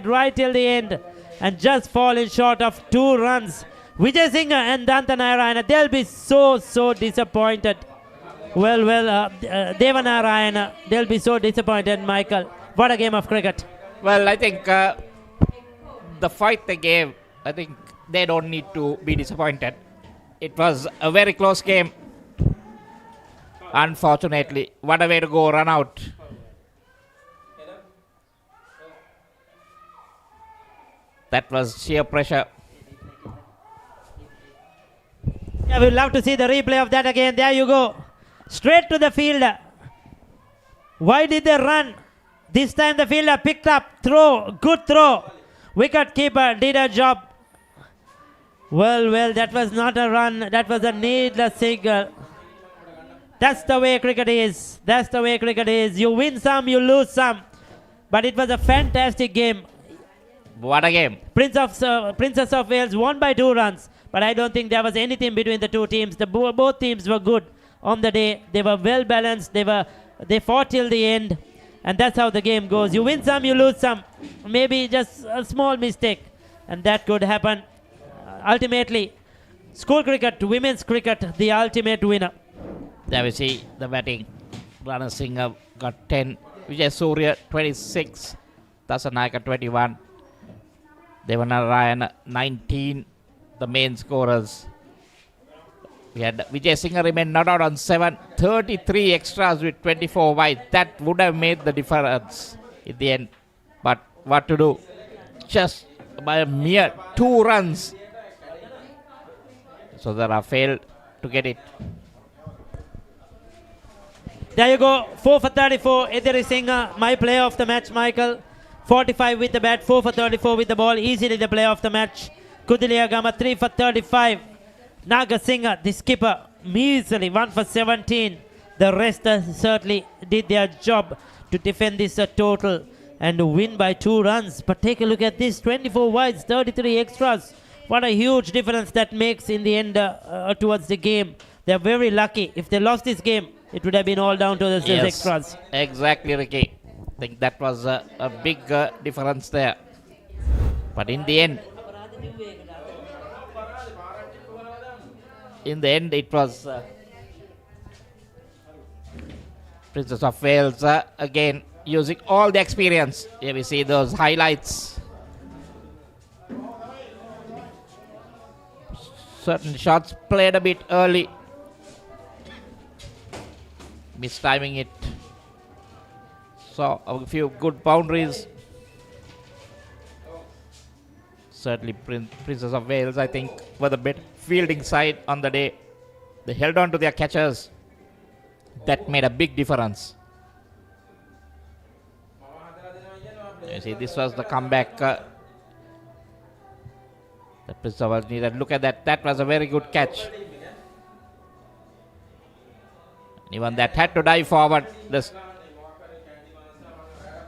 right till the end. And just falling short of 2 runs Vijay Singh and Dantanarayana, they'll be so disappointed. Devanarayana, they'll be so disappointed, Michael. What a game of cricket. Well, I think the fight they gave, I think they don't need to be disappointed. It was a very close game. Unfortunately, what a way to go, run out. That was sheer pressure. Yeah, we'd love to see the replay of that again. There you go. Straight to the fielder. Why did they run? This time the fielder picked up, throw, good throw. Wicket keeper did a job. Well, that was not a run. That was a needless single. That's the way cricket is. That's the way cricket is. You win some, you lose some. But it was a fantastic game. What a game. Princess of Wales won by 2 runs. But I don't think there was anything between the two teams. Both teams were good on the day. They were well balanced. They fought till the end. And that's how the game goes. You win some, you lose some. Maybe just a small mistake. And that could happen. Ultimately, school cricket, women's cricket, the ultimate winner. There we see the batting. Rana Singh got 10. Vijay Surya 26. Dasanayaka 21. Devanarayana 19. The main scorers. We had Vijay Singh remained not out on 7. 33 extras with 24 wide. That would have made the difference in the end. But what to do? Just by a mere 2 runs. So Yasodara failed to get it. There you go. 4 for 34. Ediri Singh, my player of the match, Michael. 45 with the bat, 4 for 34 with the ball. Easily the player of the match. Kudiliyagama 3 for 35. Nagasingh, the skipper, measly 1 for 17. The rest certainly did their job to defend this total and win by 2 runs. But take a look at this, 24 wides, 33 extras. What a huge difference that makes in the end towards the game. They're very lucky. If they lost this game, it would have been all down to those extras. Exactly, Ricky. I think that was a big difference there. But in the end, it was Princess of Wales again using all the experience. Here we see those highlights. Certain shots played a bit early. Mistiming it. So a few good boundaries. Certainly Princess of Wales, I think, were the better fielding side on the day. They held on to their catchers. That made a big difference. You see, this was the comeback. The Princess of Wales needed. Look at that. That was a very good catch. Even that had to dive forward.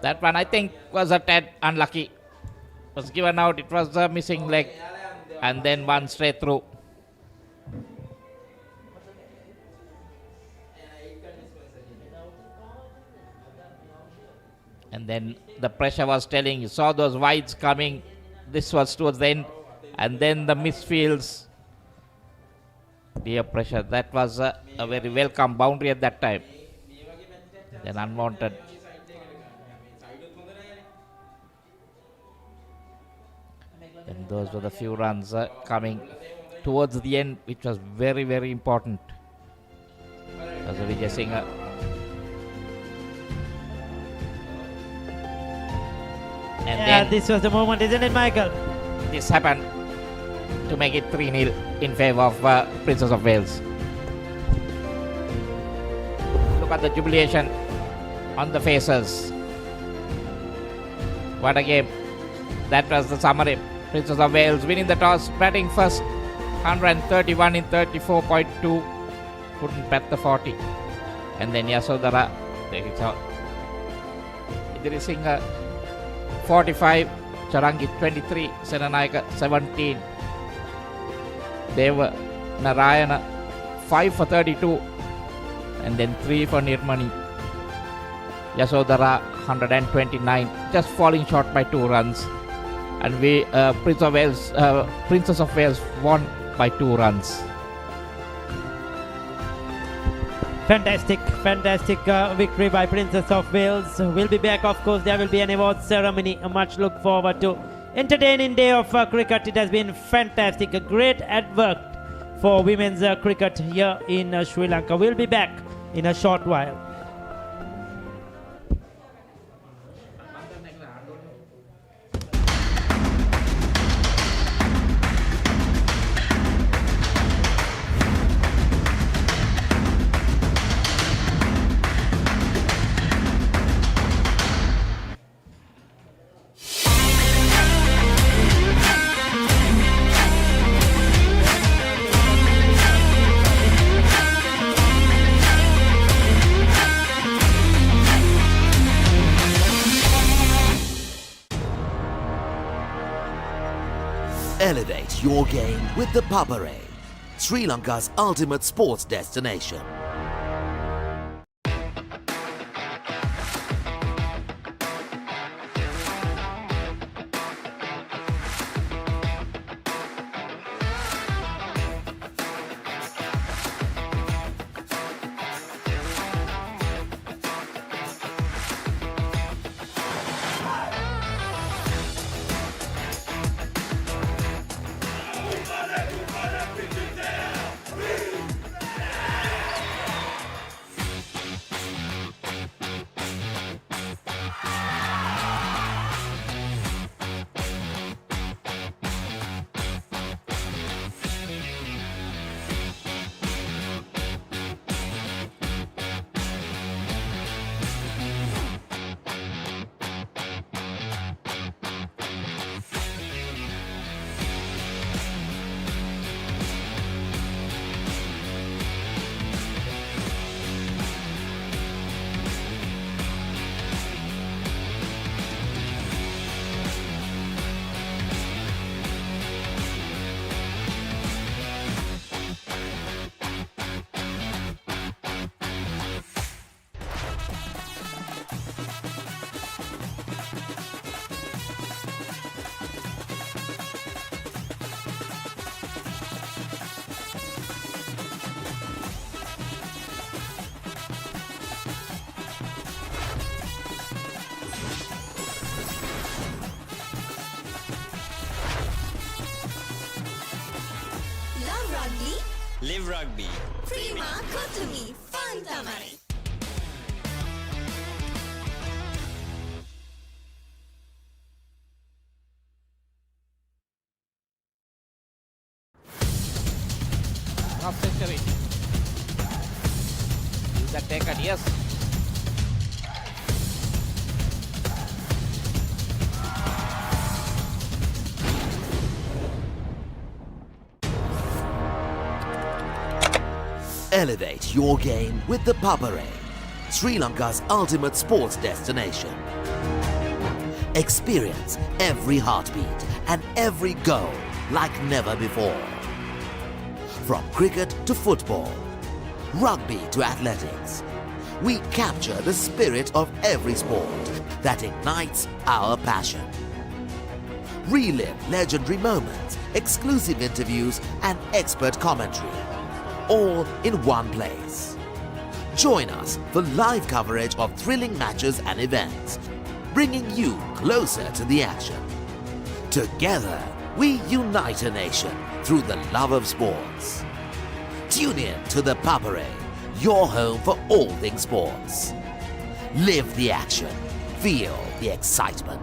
That one, I think, was a tad unlucky. Was given out. It was a missing leg. And then one straight through. And then the pressure was telling. You saw those wides coming. This was towards the end. And then the misfields. Dear pressure. That was a very welcome boundary at that time. Then unwanted. And those were the few runs coming towards the end, which was very, very important. As a Vijay Singh. And then this was the moment, isn't it, Michael? This happened to make it 3-0 in favour of Princess of Wales. Look at the jubilation on the faces. What a game. That was the summary. Princess of Wales winning the toss, batting first, 131 in 34.2. Couldn't bat the 40. And then Yasodara, Idris Singh 45, Charangi 23, Senanayaka 17. Deva Narayana 5 for 32 and then 3 for Nirmani. Yasodara 129, just falling short by 2 runs. And Princess of Wales won by 2 runs. Fantastic victory by Princess of Wales. We'll be back, of course. There will be an award ceremony. Much look forward to. Entertaining day of cricket. It has been fantastic. A great advert for women's cricket here in Sri Lanka. We'll be back in a short while. Elevate your game with the Papare, Sri Lanka's ultimate sports destination. Live rugby. Prima Kotumi Fun Tamari. Half century. Is that taken? Yes. Elevate your game with the Papare, Sri Lanka's ultimate sports destination. Experience every heartbeat and every goal like never before. From cricket to football, rugby to athletics, we capture the spirit of every sport that ignites our passion. Relive legendary moments, exclusive interviews, and expert commentary, all in one place. Join us for live coverage of thrilling matches and events, bringing you closer to the action. Together, we unite a nation through the love of sports. Tune in to the Papare, your home for all things sports. Live the action. Feel the excitement.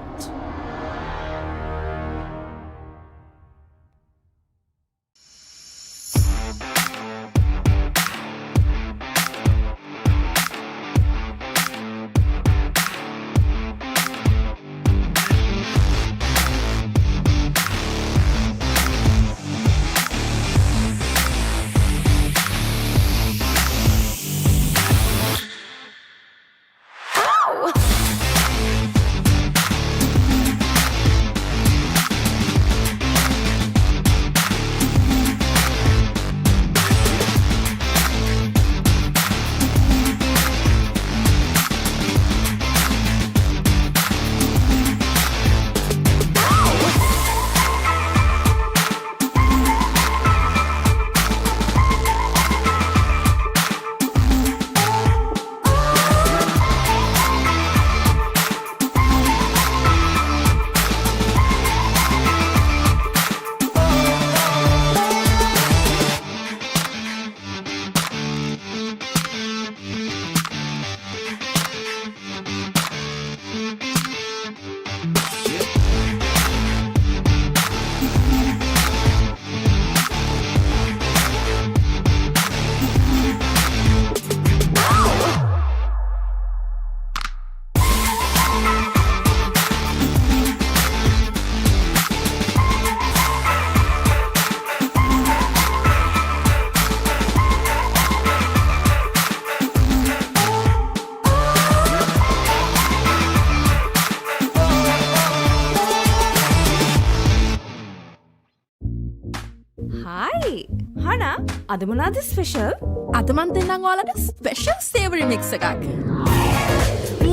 හනා අද මොනාද special? අද මන් දෙන්නම් ඔයාලට special savory mix එකක්.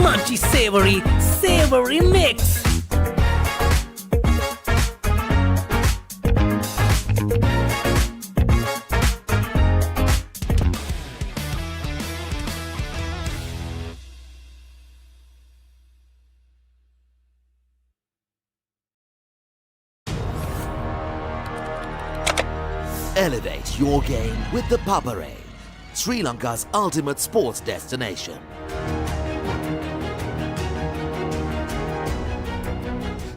Munchy savory mix. Elevate your game with the Papare, Sri Lanka's ultimate sports destination.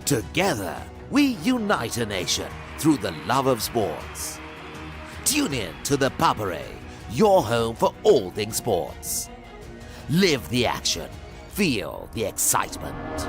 Together, we unite a nation through the love of sports. Tune in to the Papare, your home for all things sports. Live the action, feel the excitement.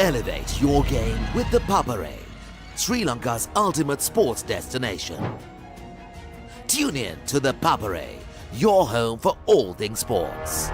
Elevate your game with the Papare, Sri Lanka's ultimate sports destination. Tune in to the Papare, your home for all things sports.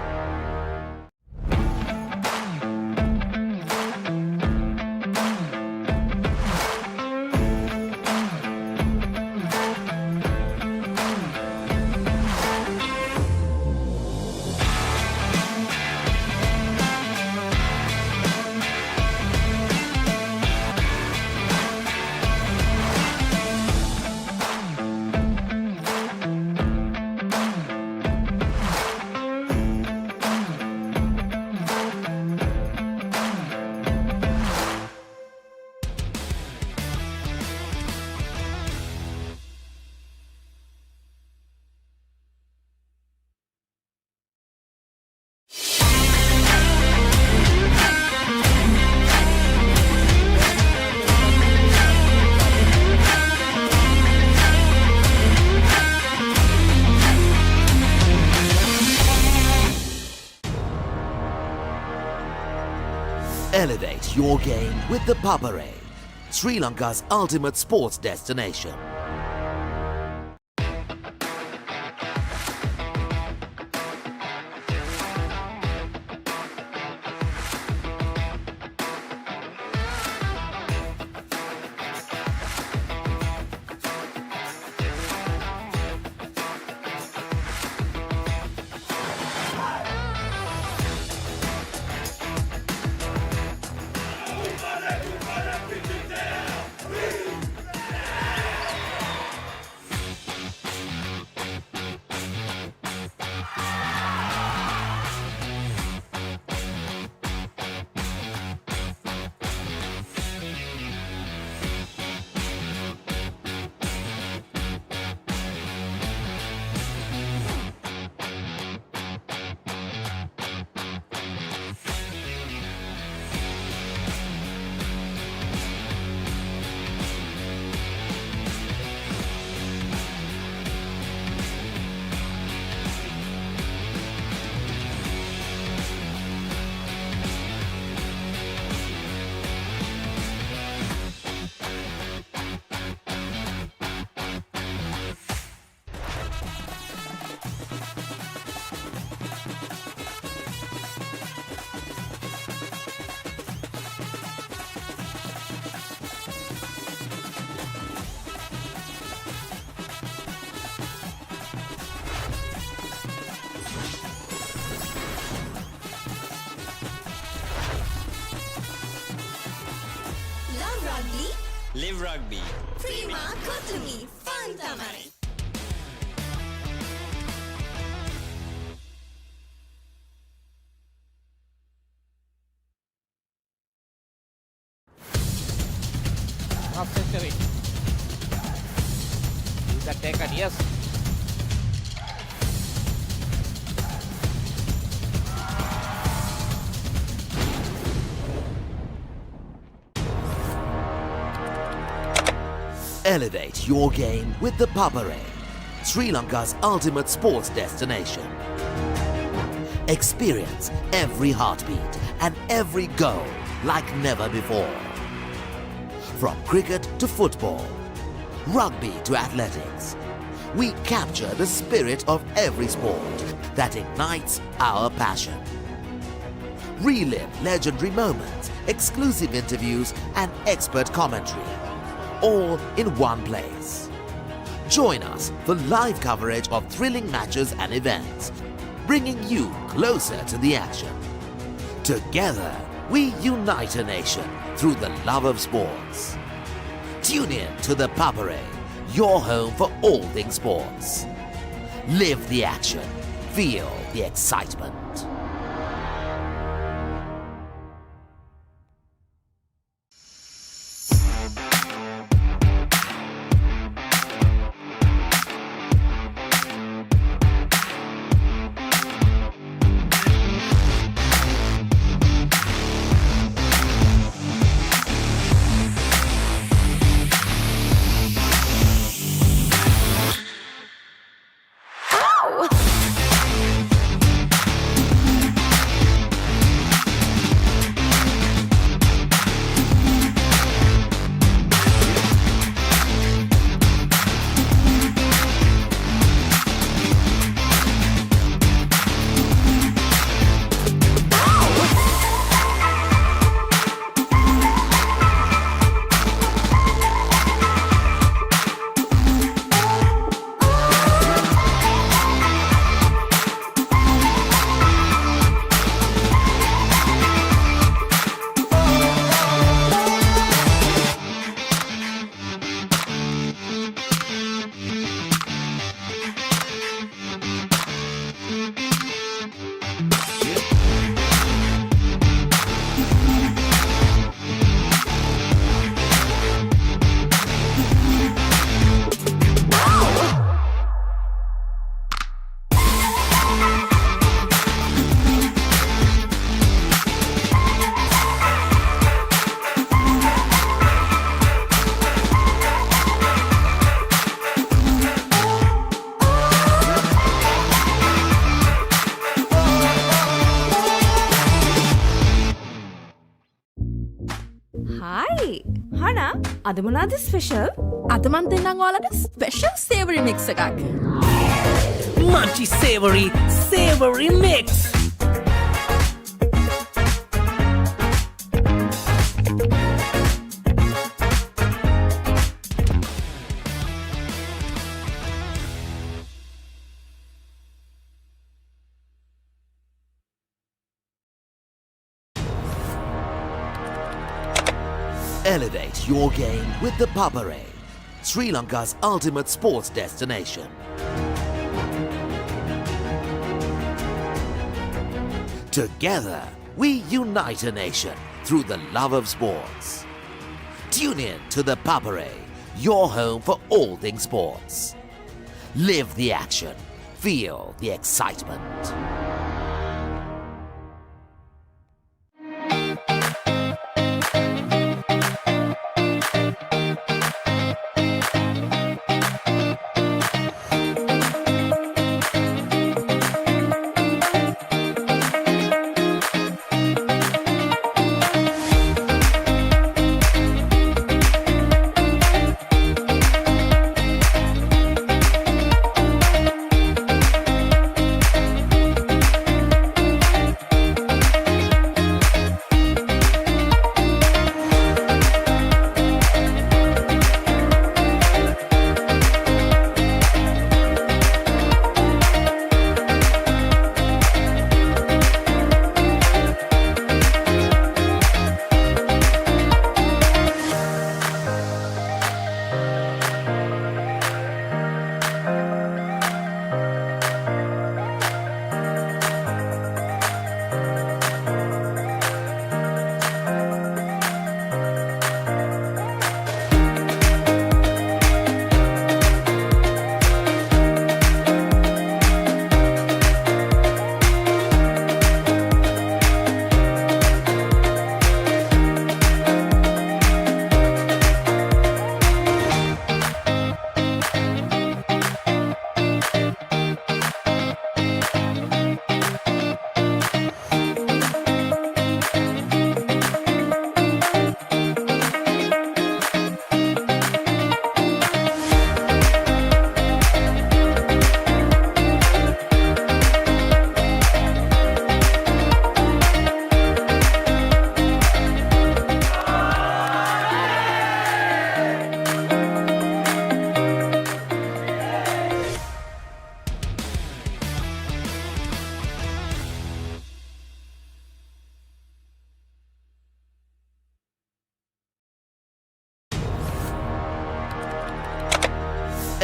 Elevate your game with the Papare, Sri Lanka's ultimate sports destination. Live rugby. Prima Kotumi Fantamari. Half century. Is that taken? Yes. Elevate your game with the Papare, Sri Lanka's ultimate sports destination. Experience every heartbeat and every goal like never before. From cricket to football, rugby to athletics, we capture the spirit of every sport that ignites our passion. Relive legendary moments, exclusive interviews, and expert commentary, all in one place. Join us for live coverage of thrilling matches and events, bringing you closer to the action. Together, we unite a nation through the love of sports. Tune in to the Papare, your home for all things sports. Live the action. Feel the excitement. අද මොනාද special? අද මන් දෙන්නම් ඔයාලට special savory mix එකක්. Munchy savory mix. Elevate your game with the Papare, Sri Lanka's ultimate sports destination. Together, we unite a nation through the love of sports. Tune in to the Papare, your home for all things sports. Live the action. Feel the excitement.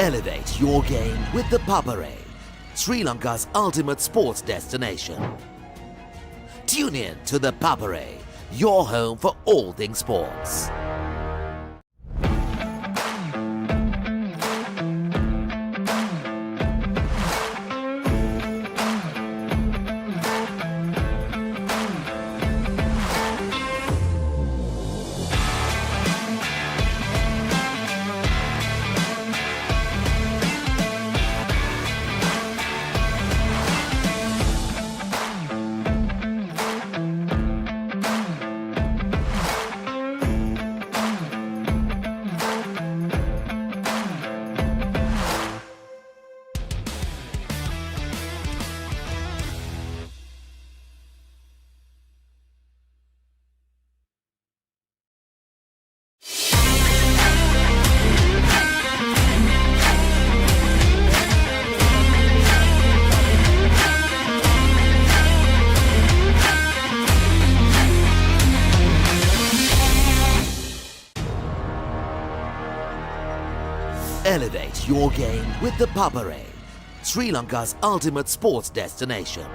Elevate your game with the Papare, Sri Lanka's ultimate sports destination. Tune in to the Papare, your home for all things sports. Elevate your game with the Papare, Sri Lanka's ultimate sports destination.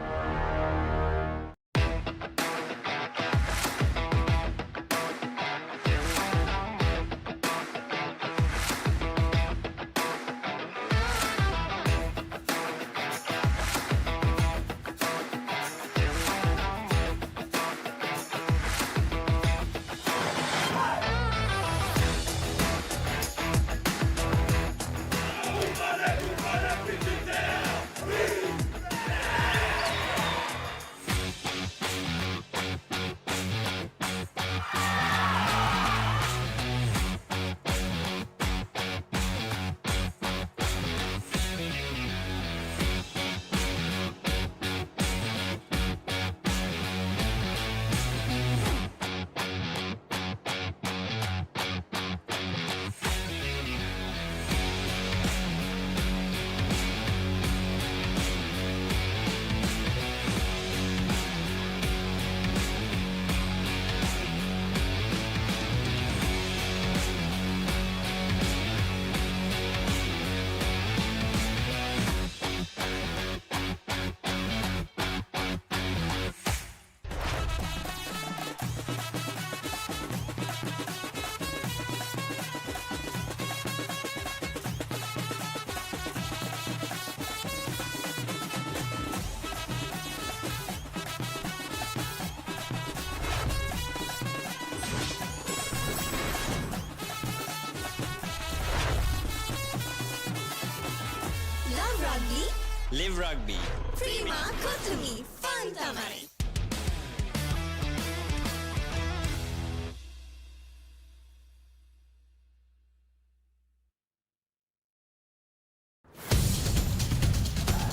Live rugby. Prima Kotumi Fantamari.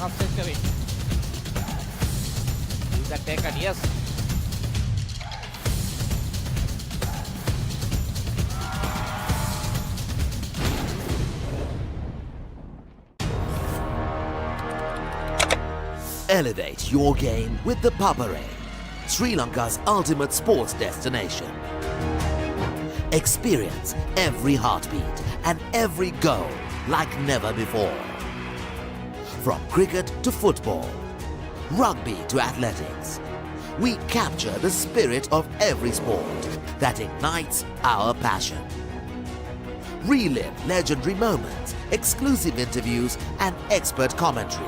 Upset Kavin. Is that taken? Yes. Elevate your game with the Papare, Sri Lanka's ultimate sports destination. Experience every heartbeat and every goal like never before. From cricket to football, rugby to athletics, we capture the spirit of every sport that ignites our passion. Relive legendary moments, exclusive interviews, and expert commentary,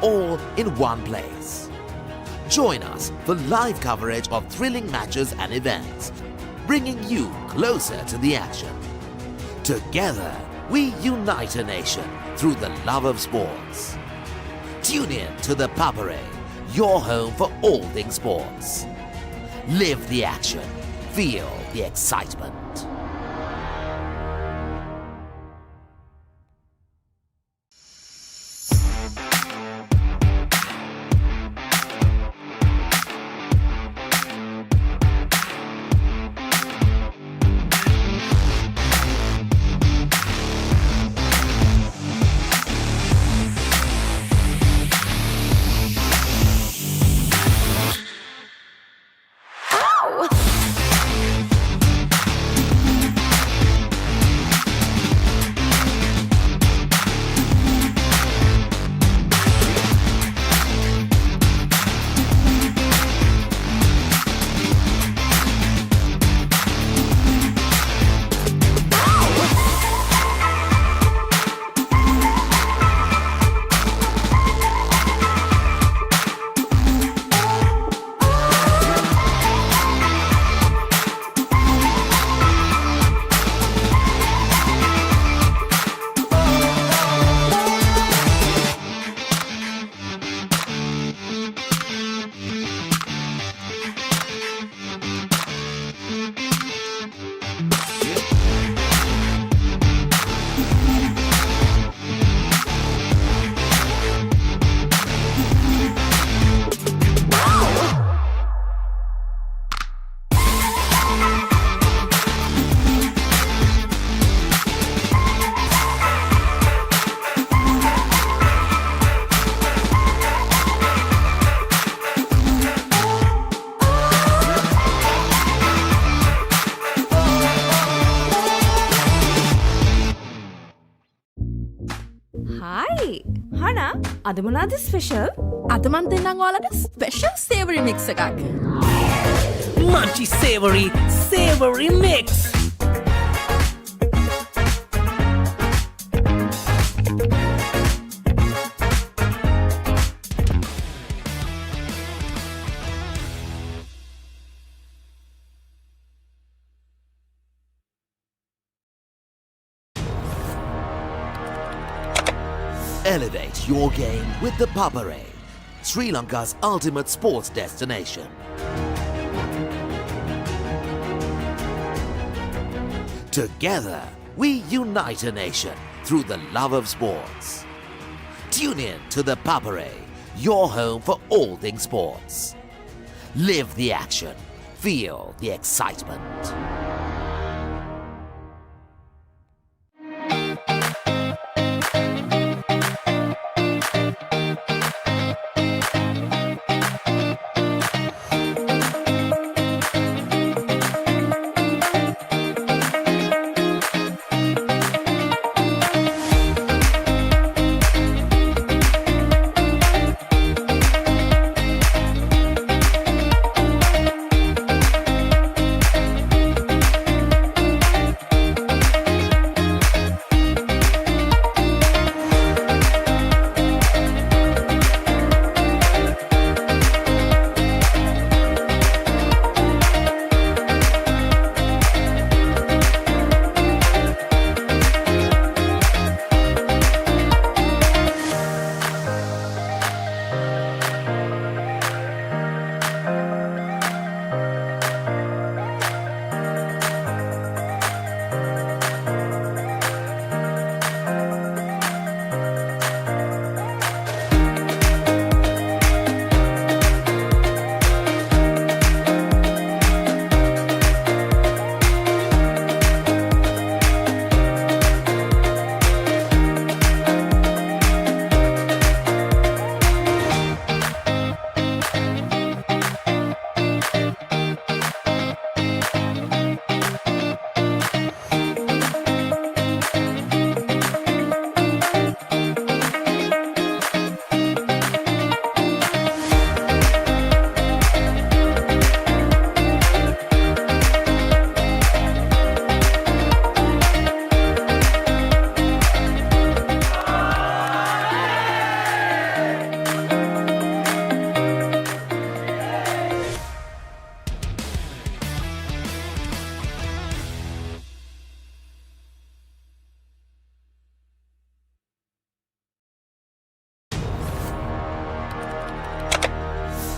all in one place. Join us for live coverage of thrilling matches and events, bringing you closer to the action. Together, we unite a nation through the love of sports. Tune in to the Papare, your home for all things sports. Live the action. Feel the excitement. Hi Hana අද මොනාද special? අද මන් දෙන්නම් ඔයාලට special savory mix එකක්. Munchy savory mix. Elevate your game with the Papare, Sri Lanka's ultimate sports destination. Together, we unite a nation through the love of sports. Tune in to the Papare, your home for all things sports. Live the action, feel the excitement.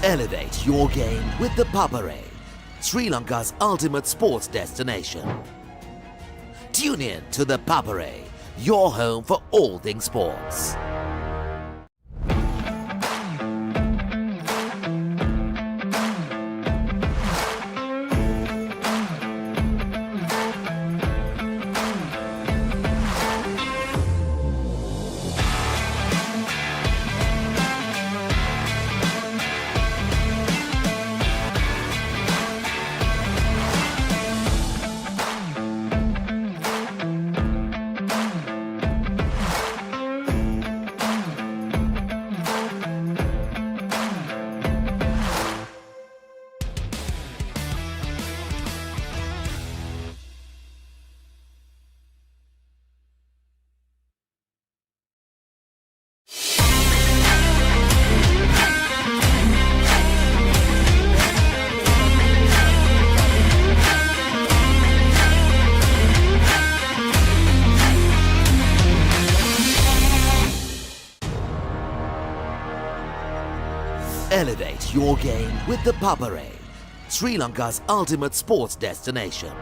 Elevate your game with the Papare, Sri Lanka's ultimate sports destination. Tune in to the Papare, your home for all things sports. Elevate your game with the Papare, Sri Lanka's ultimate sports destination.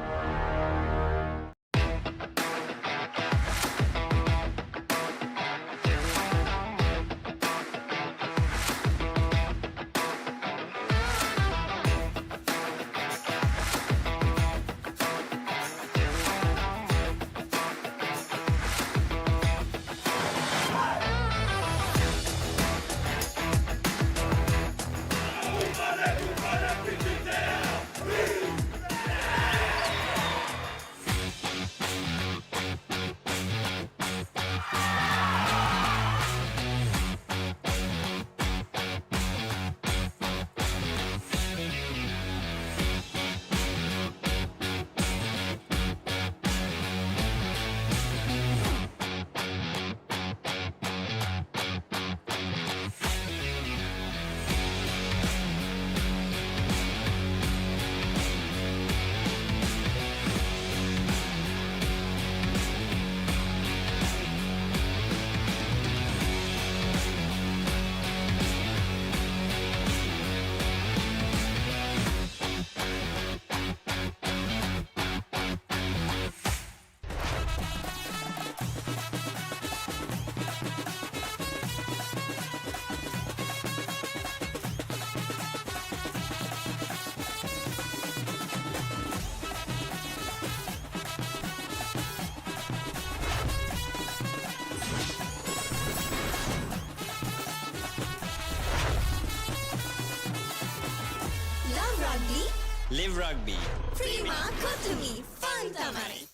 Live rugby. Prima Kotumi Fun Tamari.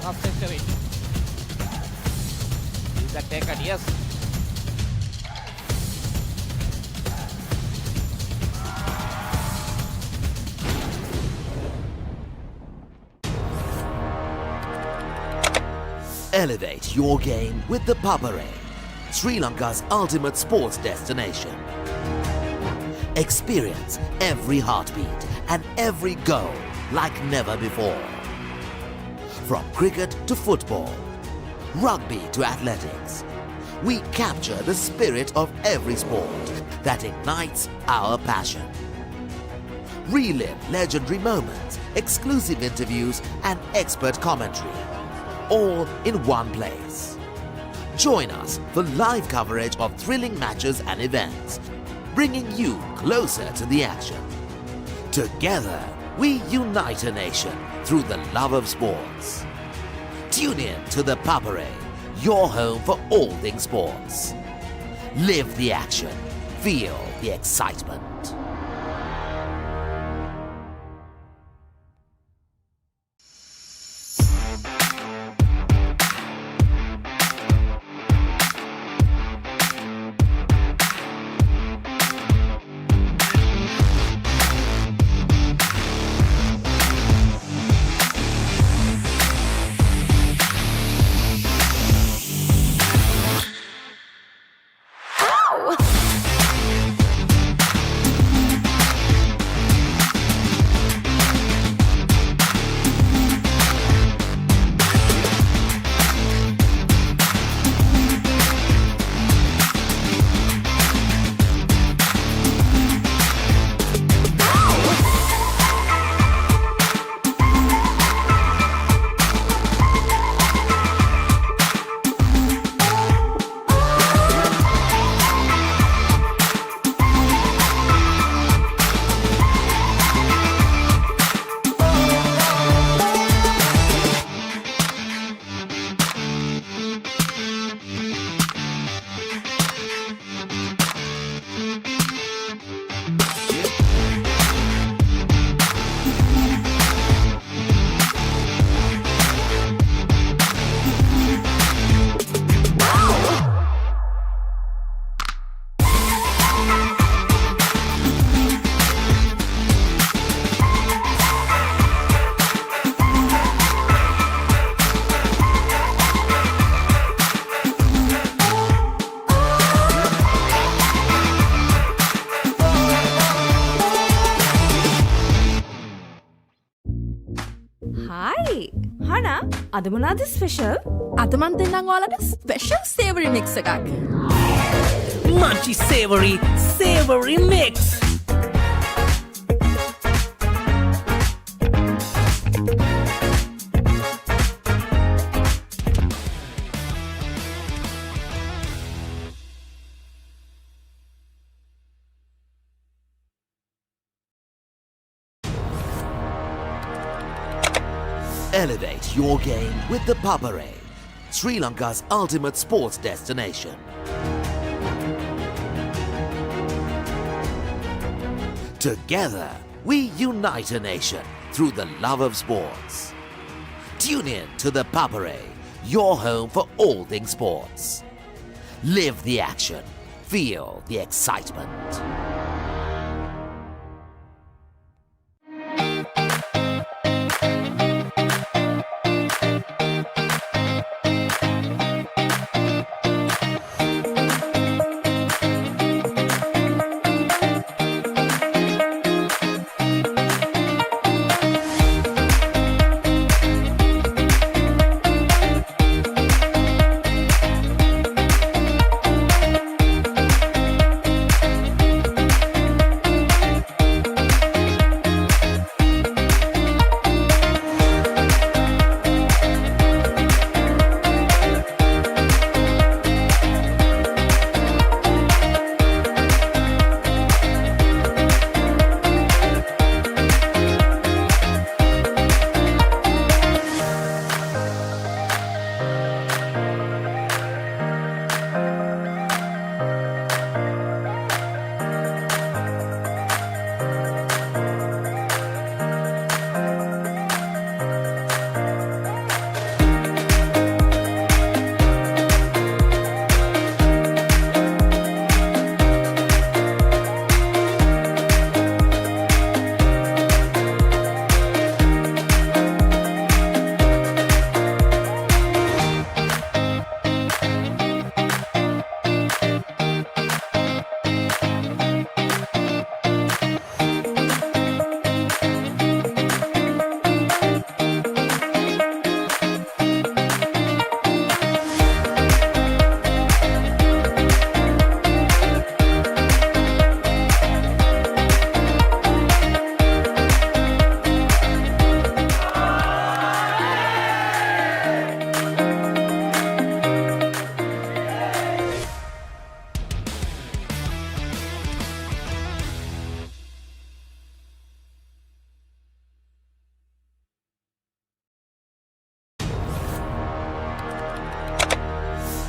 Half century. Is that taken? Yes. Elevate your game with the Papare, Sri Lanka's ultimate sports destination. Experience every heartbeat and every goal like never before. From cricket to football, rugby to athletics, we capture the spirit of every sport that ignites our passion. Relive legendary moments, exclusive interviews, and expert commentary, all in one place. Join us for live coverage of thrilling matches and events, bringing you closer to the action. Together, we unite a nation through the love of sports. Tune in to the Papare, your home for all things sports. Live the action, feel the excitement. අද මොනාද special? අද මන් දෙන්නම් ඔයාලට special savory mix එකක්. Munchy savory mix. Elevate your game with the Papare, Sri Lanka's ultimate sports destination. Together, we unite a nation through the love of sports. Tune in to the Papare, your home for all things sports. Live the action, feel the excitement.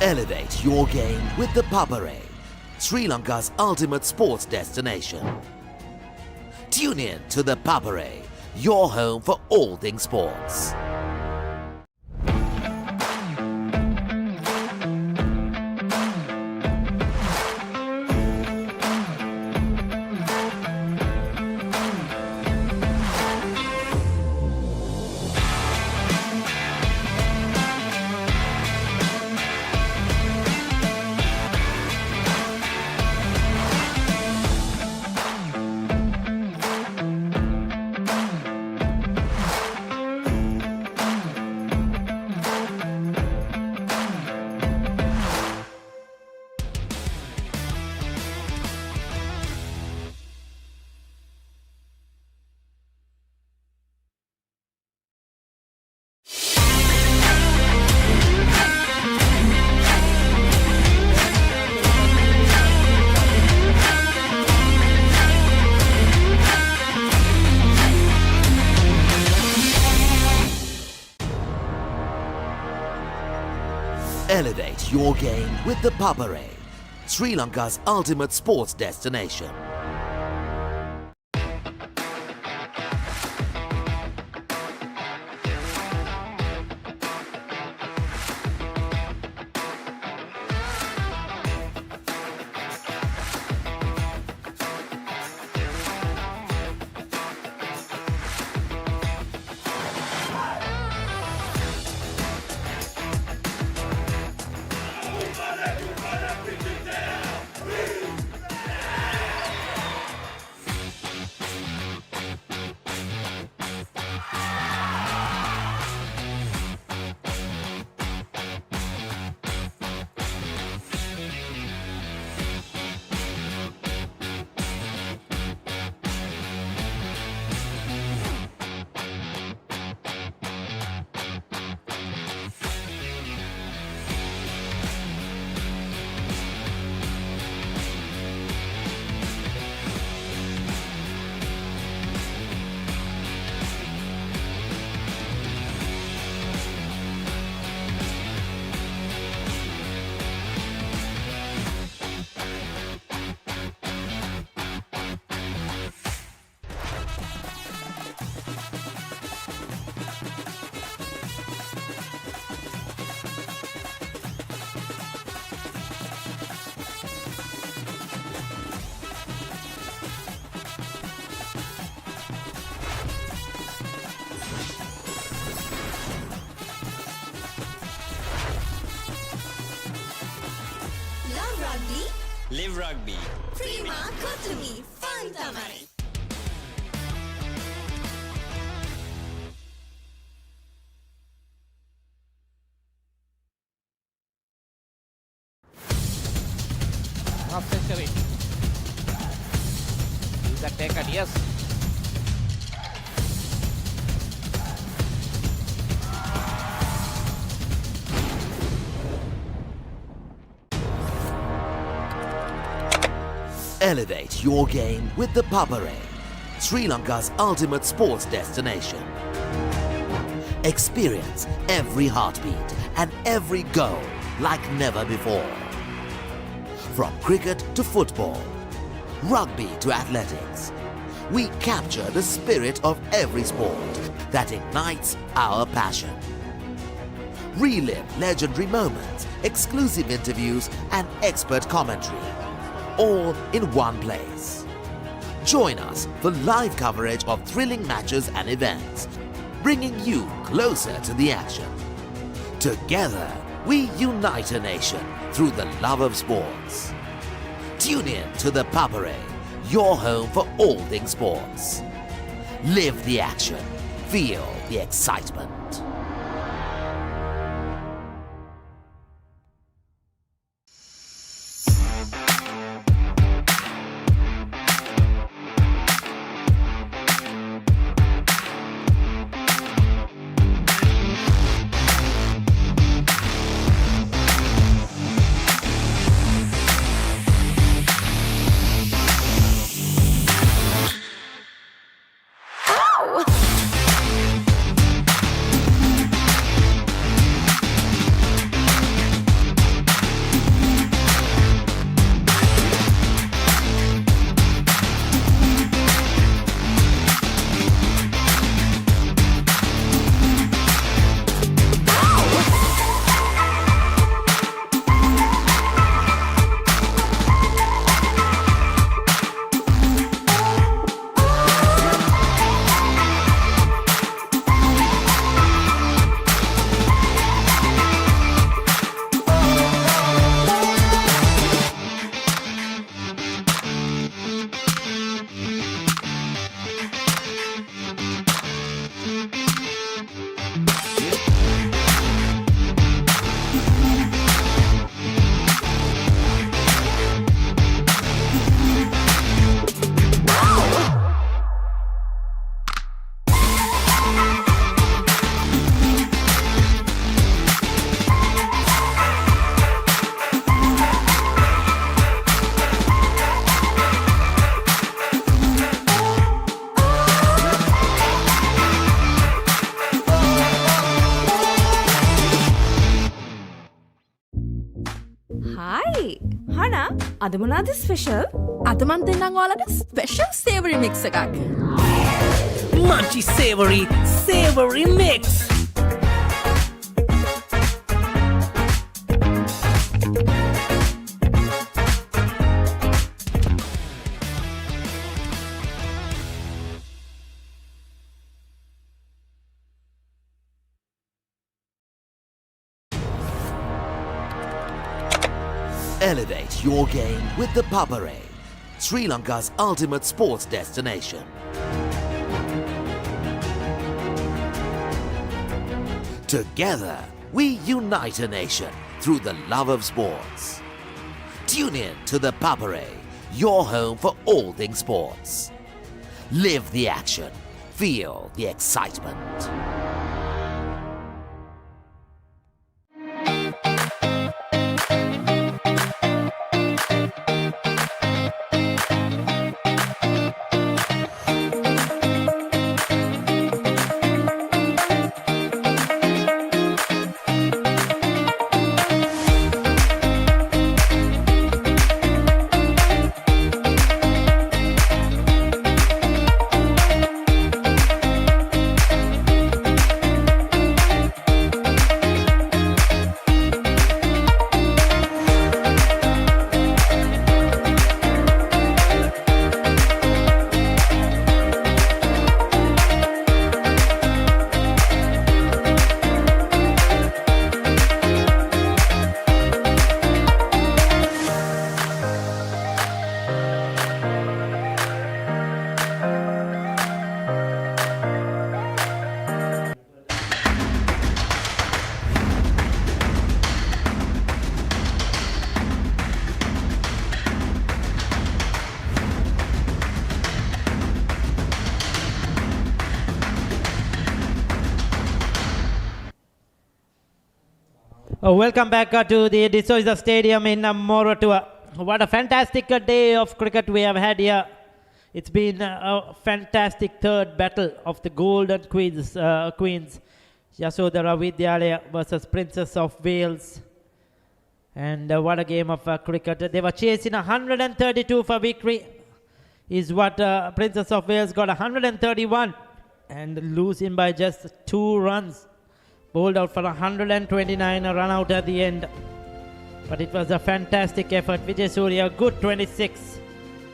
Elevate your game with the Papare, Sri Lanka's ultimate sports destination. Tune in to the Papare, your home for all things sports. Elevate your game with the Papare, Sri Lanka's ultimate sports destination. Love rugby. Live rugby. Prima Kotumi. Fun Tamari. Half century. Is that taken? Yes. Elevate your game with the Papare, Sri Lanka's ultimate sports destination. Experience every heartbeat and every goal like never before. From cricket to football, rugby to athletics, we capture the spirit of every sport that ignites our passion. Relive legendary moments, exclusive interviews, and expert commentary, all in one place. Join us for live coverage of thrilling matches and events, bringing you closer to the action. Together, we unite a nation through the love of sports. Tune in to the Papare, your home for all things sports. Live the action. Feel the excitement. අද මොනවද special? අද මන් දෙන්නම් ඔයාලට special savory mix එකක්. Munchy savory mix. Elevate your game with the Papare, Sri Lanka's ultimate sports destination. Together, we unite a nation through the love of sports. Tune in to the Papare, your home for all things sports. Live the action, feel the excitement. Welcome back to the Zoysa Stadium in Moratuwa. What a fantastic day of cricket we have had here. It's been a fantastic third battle of the Golden Queens. Yasodara Vidyalaya versus Princess of Wales. And what a game of cricket. They were chasing 132 for victory. Is what Princess of Wales got 131 and losing by just 2 runs. Bowled out for 129, a run out at the end. But it was a fantastic effort. Vijay Surya, good 26.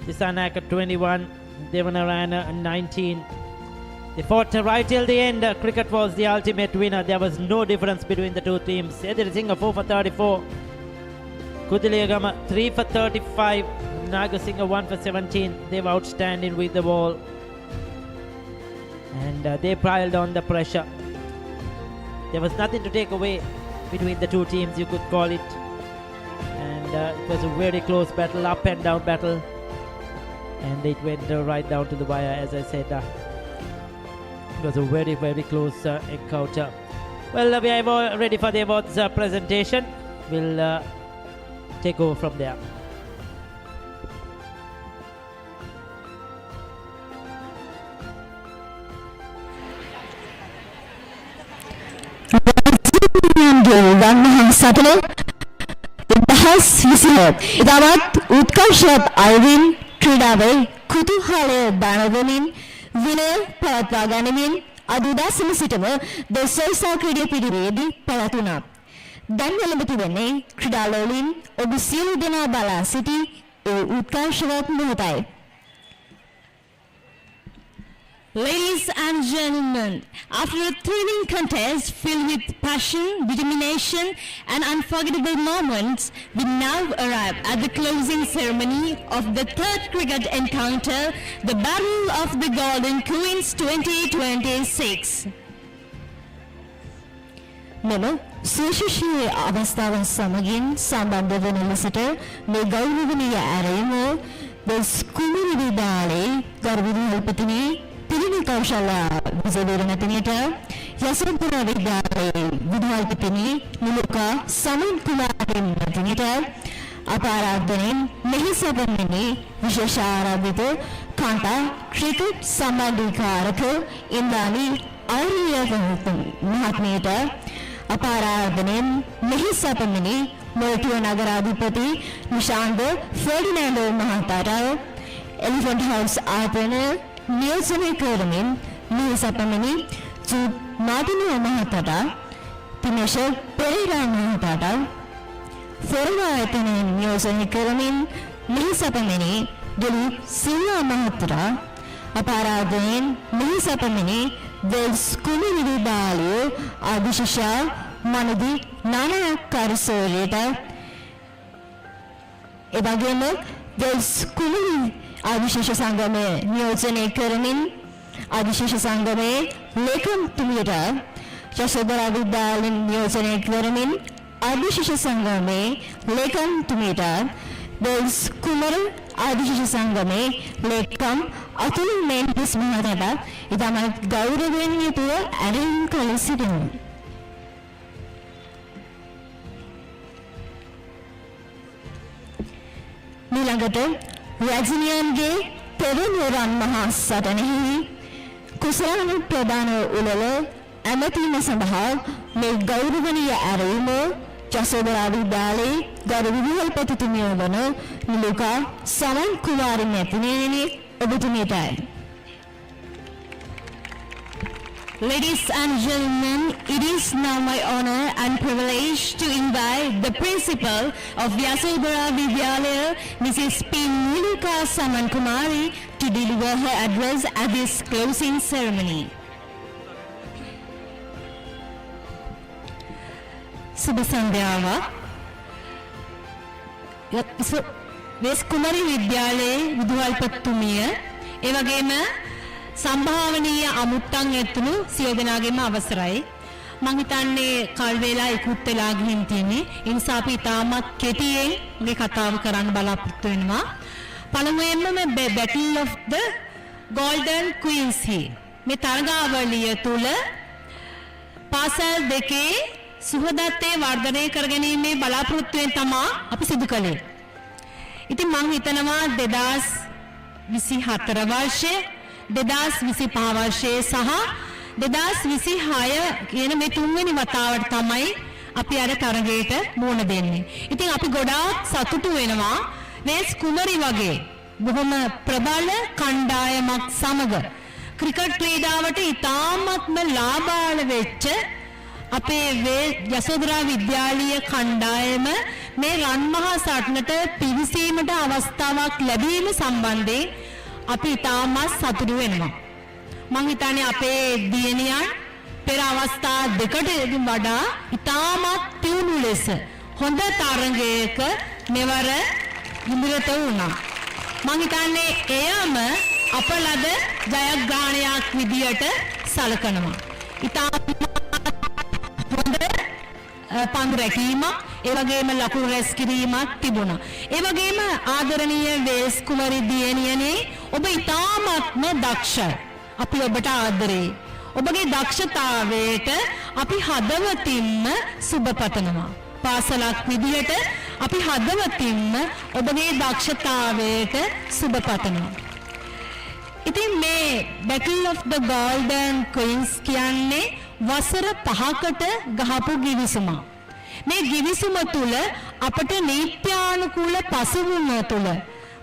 Disanaka 21. Devanarayana 19. They fought right till the end. Cricket was the ultimate winner. There was no difference between the two teams. Edhir Singh 4 for 34. Kudiliyagama 3 for 35. Nagasinghe 1 for 17. They were outstanding with the ball. And they piled on the pressure. There was nothing to take away between the two teams, you could call it. And it was a very close battle, up and down battle. And it went right down to the wire, as I said. It was a very, very close encounter. Well, we are ready for the awards presentation. We'll take over from there. සටන දහස් 20 ඉතාමත් උත්කර්ෂවත් අයුරින් ක්‍රීඩාවේ කුතුහලය බාරගනිමින් විනය පවත්වා ගනිමින් අද උදෑසන සිටම ද සොයිසා ක්‍රීඩා පිළිවෙලදී පැවතුණා. දැන් වෙළඹ තිබෙන්නේ ක්‍රීඩාලෝලීන් ඔබ සියලු දෙනා බලා සිටි ඒ උත්කර්ෂවත් මොහොතයි. Ladies and gentlemen, after a thrilling contest filled with passion, determination and unforgettable moments, we now arrive at the closing ceremony of the third cricket encounter, the Battle of the Golden Queens 2026. මෙම සුවිශේෂී අවස්ථාවන් සමගින් සම්බන්ධ වන ලෙසට මේ ගෞරවනීය ඇරයුම කුමරි විද්‍යාලයේ ගෞරවනීය උපතිනි පිරිණි කෞශල විජේවීරනතුමියට යසෝදරා විද්‍යාලයේ විදුහල්පතිනි මුලුකා සමන් කුමාරතුමියට අපාරාධනෙන් මෙහි සැපෙන්නේ විශේෂ ආරාධිත කාන්තා ක්‍රිකට් සම්බන්ධීකාරක ඉන්දානි ආරිය මහත්මියට අපාරාධනෙන් මෙහි සැපෙන්නේ මොරටුව නගරාධිපති නිශාන්ත ෆර්ඩිනෑන්ඩෝ මහතාට එලිෆන්ට් හවුස් ආයතන නියෝජනය කරමින් නිසපමණි ජූඩ් මාටිනිය මහතාට තිමේෂ පෙරේරා මහතාට ෆොරම ආයතන නියෝජනය කරමින් නිසපමණි දිලීප් සිල්වා මහතාට අපරාධයෙන් නිසපමණි වෙල්ස් කුමිනි විභාගයේ අධිශිෂා මනදි නානාකාරසෝලයට එවැගේම වෙල්ස් කුමිනි අධිශිෂ සංගමය නියෝජනය කරමින් අධිශිෂ සංගමයේ ලේකම්තුමියට යශෝදරා විද්‍යාලයෙන් නියෝජනය කරමින් අධිශිෂ සංගමයේ ලේකම්තුමියට වෙල්ස් කුමර අධිශිෂ සංගමයේ ලේකම් අතුල් මේන්ටිස් මහතාට ඉතාමත් ගෞරවයෙන් යුතුව ඇරයුම් කළ සිටිනවා. ඊළඟට රැජිනියන්ගේ පෙරමුරන් මහා සටනෙහි කුසලාන ප්‍රදාන උළෙල ඇමතීම සඳහා මේ ගෞරවනීය ඇරයුම යශෝදරා විද්‍යාලයේ ගරු විදුහල්පතිතුමිය වන නිලුකා සමන් කුමාරි මැතිණියනි ඔබතුමියටයි. Ladies and gentlemen, it is now my honor and privilege to invite the principal of Yasodara Vidyalaya, Mrs. P. Niluka Saman Kumari, to deliver her address at this closing ceremony. Subha Sandhyava. Ves Kumari Vidyalaya විදුහල්පතිතුමිය එවැගේම සම්භාවනීය අමුත්තන් ඇතුළු සියලු දෙනාගේම අවසරයි. මම හිතන්නේ කල් වේලා ඉක්ුත් වෙලා ගිහින් තියෙන්නේ. ඒ නිසා අපි තාමත් කෙටියෙන් මේ කතාව කරන්න බලාපොරොත්තු වෙනවා. පළමුවෙන්ම මේ Battle of the Golden Queens මේ තරගාවලිය තුල පාසල් දෙකේ සුහදත්වයේ වර්ධනය කරගැනීමේ බලාපොරොත්තුවෙන් තමයි අපි සිදු කළේ. ඉතින් මම හිතනවා 2024 වර්ෂයේ 2025 වර්ෂයේ සහ 2026 කියන මේ තුන්වෙනි වතාවට තමයි අපි අර තරගයට මුහුණ දෙන්නේ. ඉතින් අපි ගොඩාක් සතුටු වෙනවා වෙස් කුමරි වගේ බොහොම ප්‍රබල කණ්ඩායමක් සමග ක්‍රිකට් ක්‍රීඩාවට ඉතාමත්ම ලාභාල වෙච්ච අපේ යශෝදරා විද්‍යාලීය කණ්ඩායම මේ රන්මහා සටනට පිවිසීමට අවස්ථාවක් ලැබීම සම්බන්ධයෙන් අපි ඉතාමත් සතුටු වෙනවා. මම හිතන්නේ අපේ දියණියන් පෙර අවස්ථා දෙකට වඩා ඉතාමත් තියුණු ලෙස හොඳ තරගයක මෙවර නිරත වුණා. මම හිතන්නේ එයම අපලද ජයග්‍රහණයක් විදියට සලකනවා. ඉතාමත් හොඳ පන්දු රැකීමක් ඒ වගේම ලකුණු රැස් කිරීමක් තිබුණා. ඒ වගේම ආදරණීය වේස් කුමරි දියණියනේ ඔබ ඉතාමත්ම දක්ෂයි. අපි ඔබට ආදරේ. ඔබගේ දක්ෂතාවයට අපි හදවතින්ම සුබ පතනවා. පාසලක් විදියට අපි හදවතින්ම ඔබගේ දක්ෂතාවයට සුබ පතනවා. ඉතින් මේ Battle of the Golden Queens කියන්නේ වසර 5කට ගහපු ගිවිසුමක්. මේ ගිවිසුම තුල අපට නීත්‍යානුකූල පසුබිම තුල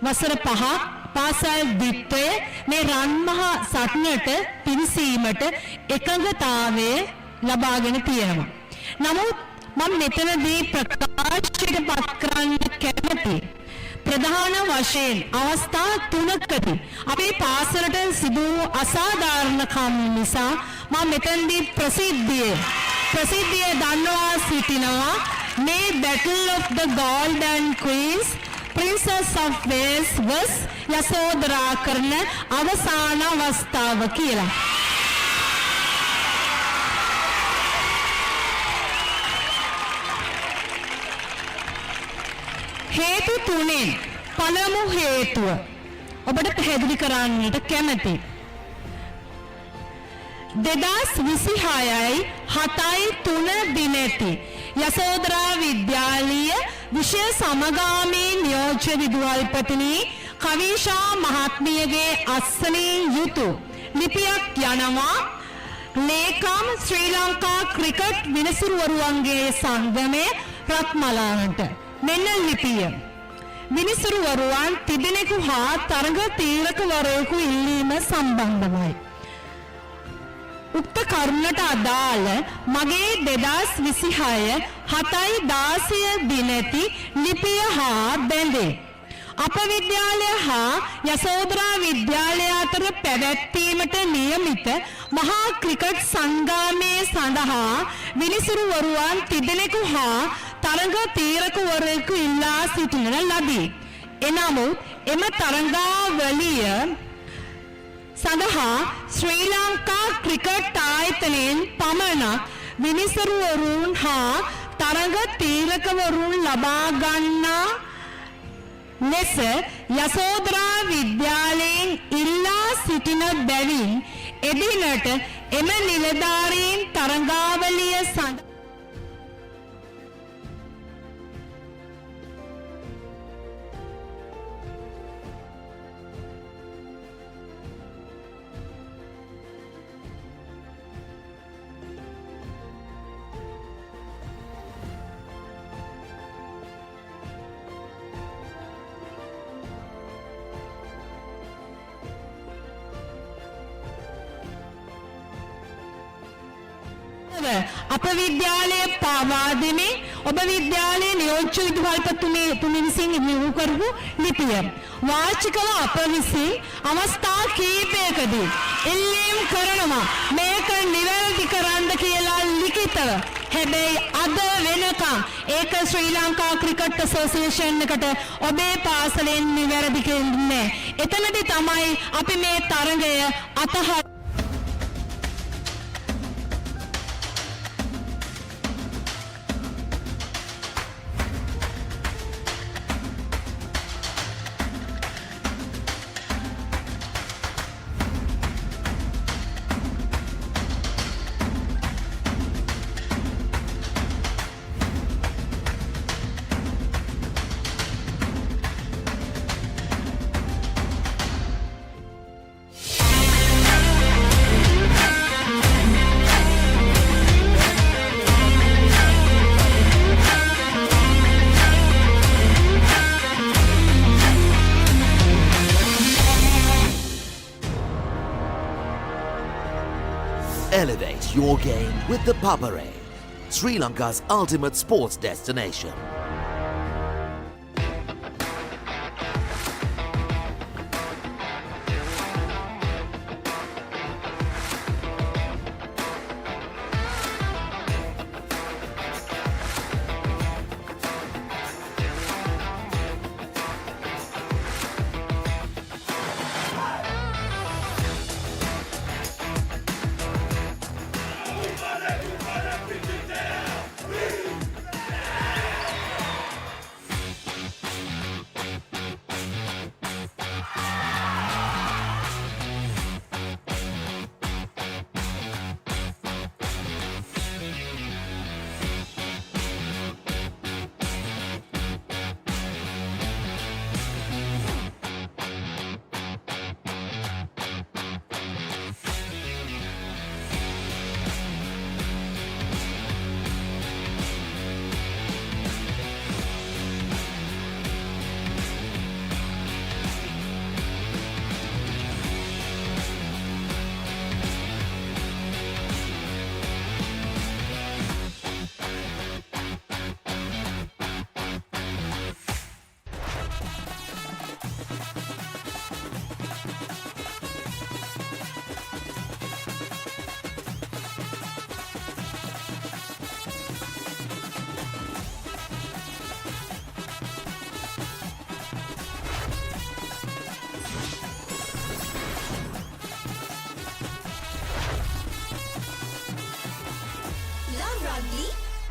වසර 5ක් පාසල් දිත්වය මේ රන්මහා සටනට පිවිසීමට එකඟතාවය ලබාගෙන තියෙනවා. නමුත් මම මෙතනදී ප්‍රකාශයට පත් කරන්න කැමති ප්‍රධාන වශයෙන් අවස්ථා 3කදී අපේ පාසලට සිදු වූ අසාධාරණකම් නිසා මම මෙතනදී ප්‍රසිද්ධිය දන්වා සිටිනවා මේ Battle of the Golden Queens Princess of Wales vs Yasodhara කරන අවසාන අවස්ථාව කියලා. හේතු තුනෙන් පළමු හේතුව ඔබට පැහැදිලි කරන්නට කැමැති. 2026යි 7යි 3 දිනේදී යසෝදරා විද්‍යාලීය විෂය සමගාමී නියෝජ්‍ය විදුහල්පතිනි කවිෂා මහත්මියගේ අස්සනේ යුතු ලිපියක් යනවා ලේකම් ශ්‍රී ලංකා ක්‍රිකට් විනිසුරුවරුන්ගේ සංගමයේ රත්මලාවන්ට මෙන්න ලිපිය. මිනිසුරුවරුවන් තිදෙනෙකු හා තරඟ තීරකවරයෙකු ඉල්ලීම සම්බන්ධවයි. උක්ත කරුණට අදාළ මගේ 2026 7/16 දිනති ලිපිය හා බැඳේ. අප විද්‍යාලය හා යසෝදරා විද්‍යාලය අතර පැවැත්වීමට නියමිත මහා ක්‍රිකට් සංගමයේ සඳහා විනිසුරුවරුවන් තිදෙනෙකු හා තරඟ තීරකවරයෙකු ඉල්ලා සිටින ලදී. එනමුත් එම තරඟාවලිය සඳහා ශ්‍රී ලංකා ක්‍රිකට් ආයතනයෙන් පමණක් විනිසුරුවරුන් හා තරඟ තීරකවරුන් ලබා ගන්නා ලෙස යසෝදරා විද්‍යාලයෙන් ඉල්ලා සිටින බැවින් එදිනට එම නිලධාරීන් තරඟාවලිය සඳහා අප විද්‍යාලයේ පාවා දෙමේ ඔබ විද්‍යාලයේ නියෝජ්‍ය විදුහල්පතිතුමී විසින් නියුණු කරපු ලිපිය වාචිකව අප විසින් අවස්ථා කීපයකදී ඉල්ලීම් කරනවා මේක නිවැරදි කරන්න කියලා ලිඛිතව. හැබැයි අද වෙනකම් ඒක ශ්‍රී ලංකා ක්‍රිකට් ඇසෝසියේෂන් එකට ඔබේ පාසලෙන් නිවැරදි කෙරෙන්නේ. එතනදී තමයි අපි මේ තරඟය අතහරින්නේ. Elevate your game with the Papare, Sri Lanka's ultimate sports destination.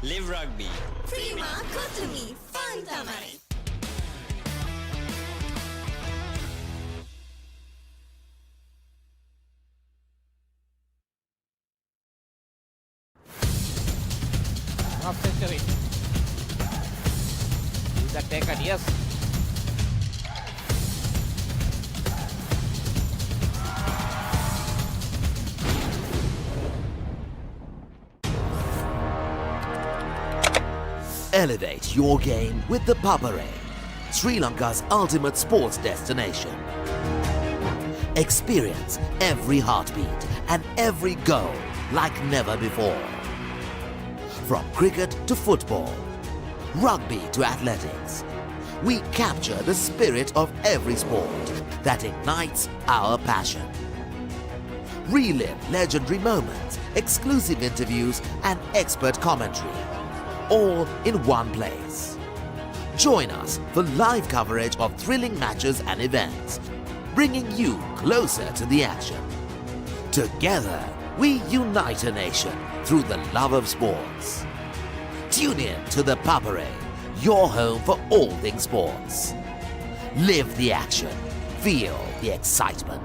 Live rugby. Prima Kotumi Fun Tamari. Half century. Is that taken? Yes. Elevate your game with the Papare, Sri Lanka's ultimate sports destination. Experience every heartbeat and every goal like never before. From cricket to football, rugby to athletics, we capture the spirit of every sport that ignites our passion. Relive legendary moments, exclusive interviews and expert commentary, all in one place. Join us for live coverage of thrilling matches and events, bringing you closer to the action. Together, we unite a nation through the love of sports. Tune in to the Papare, your home for all things sports. Live the action. Feel the excitement.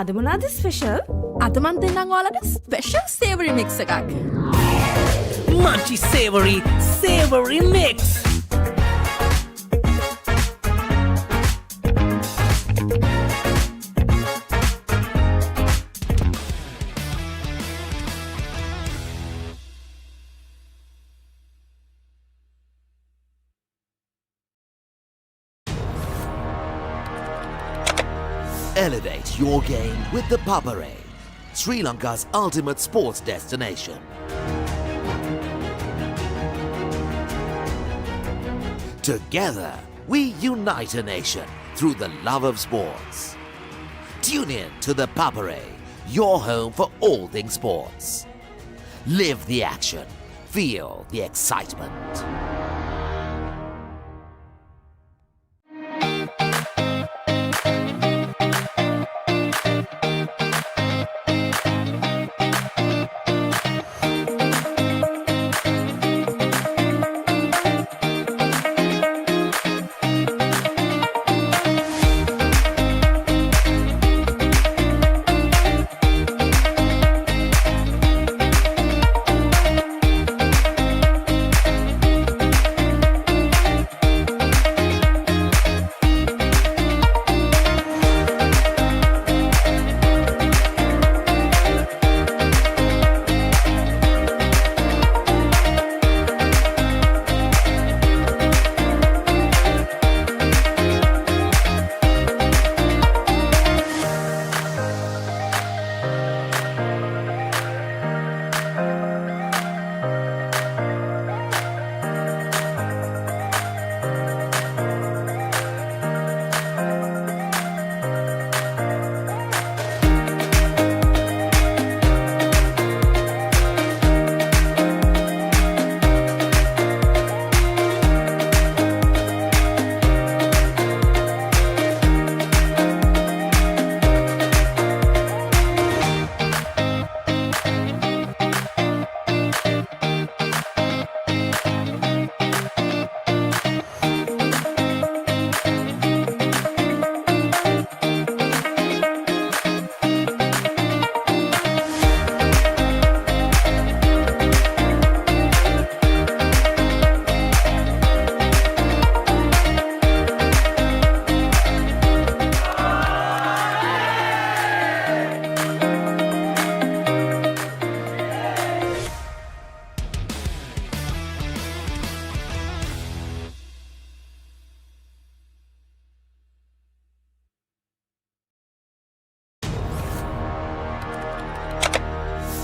අද මොනාද special? අද මන් දෙන්නම් ඔයාලට special savory mix එකක්. Munchy savory mix. Elevate your game with the Papare, Sri Lanka's ultimate sports destination. Together, we unite a nation through the love of sports. Tune in to the Papare, your home for all things sports. Live the action. Feel the excitement.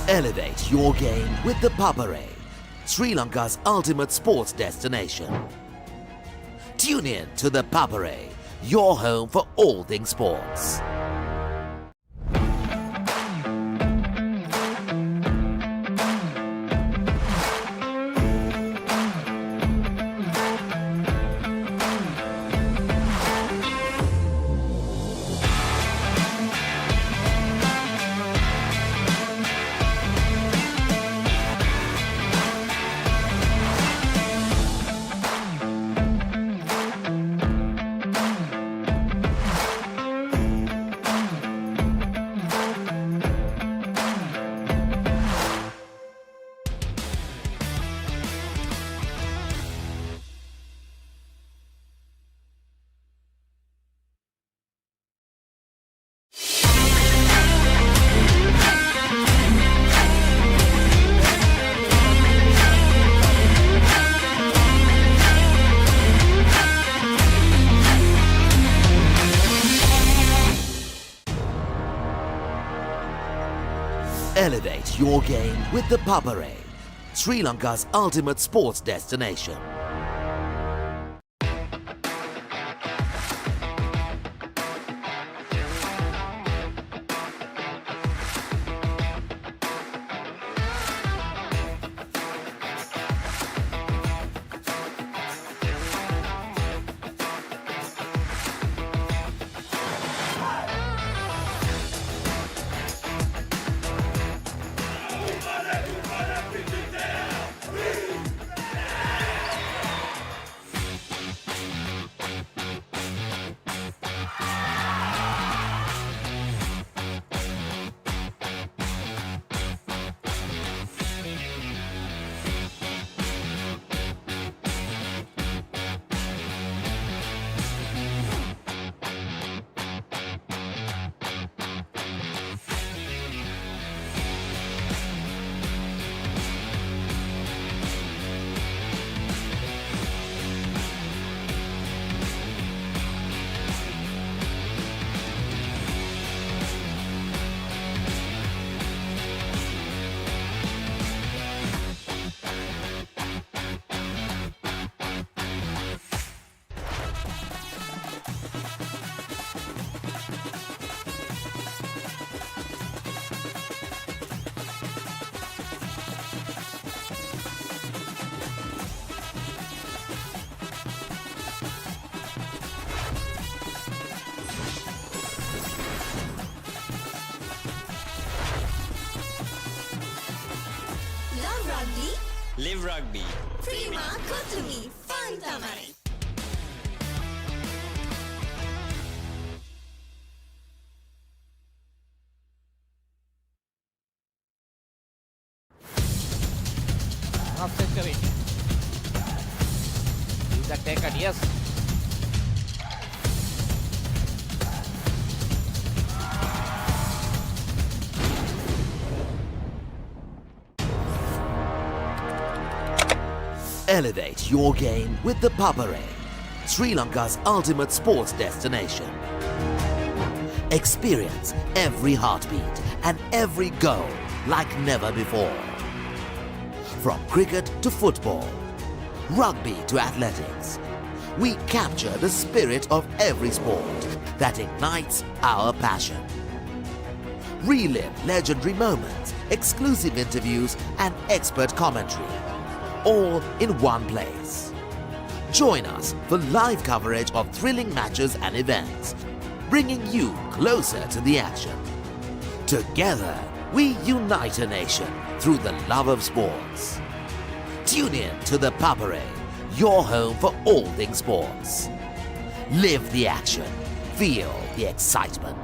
Elevate your game with the Papare, Sri Lanka's ultimate sports destination. Tune in to the Papare, your home for all things sports. Elevate your game with the Papare, Sri Lanka's ultimate sports destination. Live rugby. Prima Kotumi Fun Tamari. Half century. Is that taken? Yes. Elevate your game with the Papare, Sri Lanka's ultimate sports destination. Experience every heartbeat and every goal like never before. From cricket to football, rugby to athletics, we capture the spirit of every sport that ignites our passion. Relive legendary moments, exclusive interviews, and expert commentary, all in one place. Join us for live coverage of thrilling matches and events, bringing you closer to the action. Together, we unite a nation through the love of sports. Tune in to the Papare, your home for all things sports. Live the action, feel the excitement.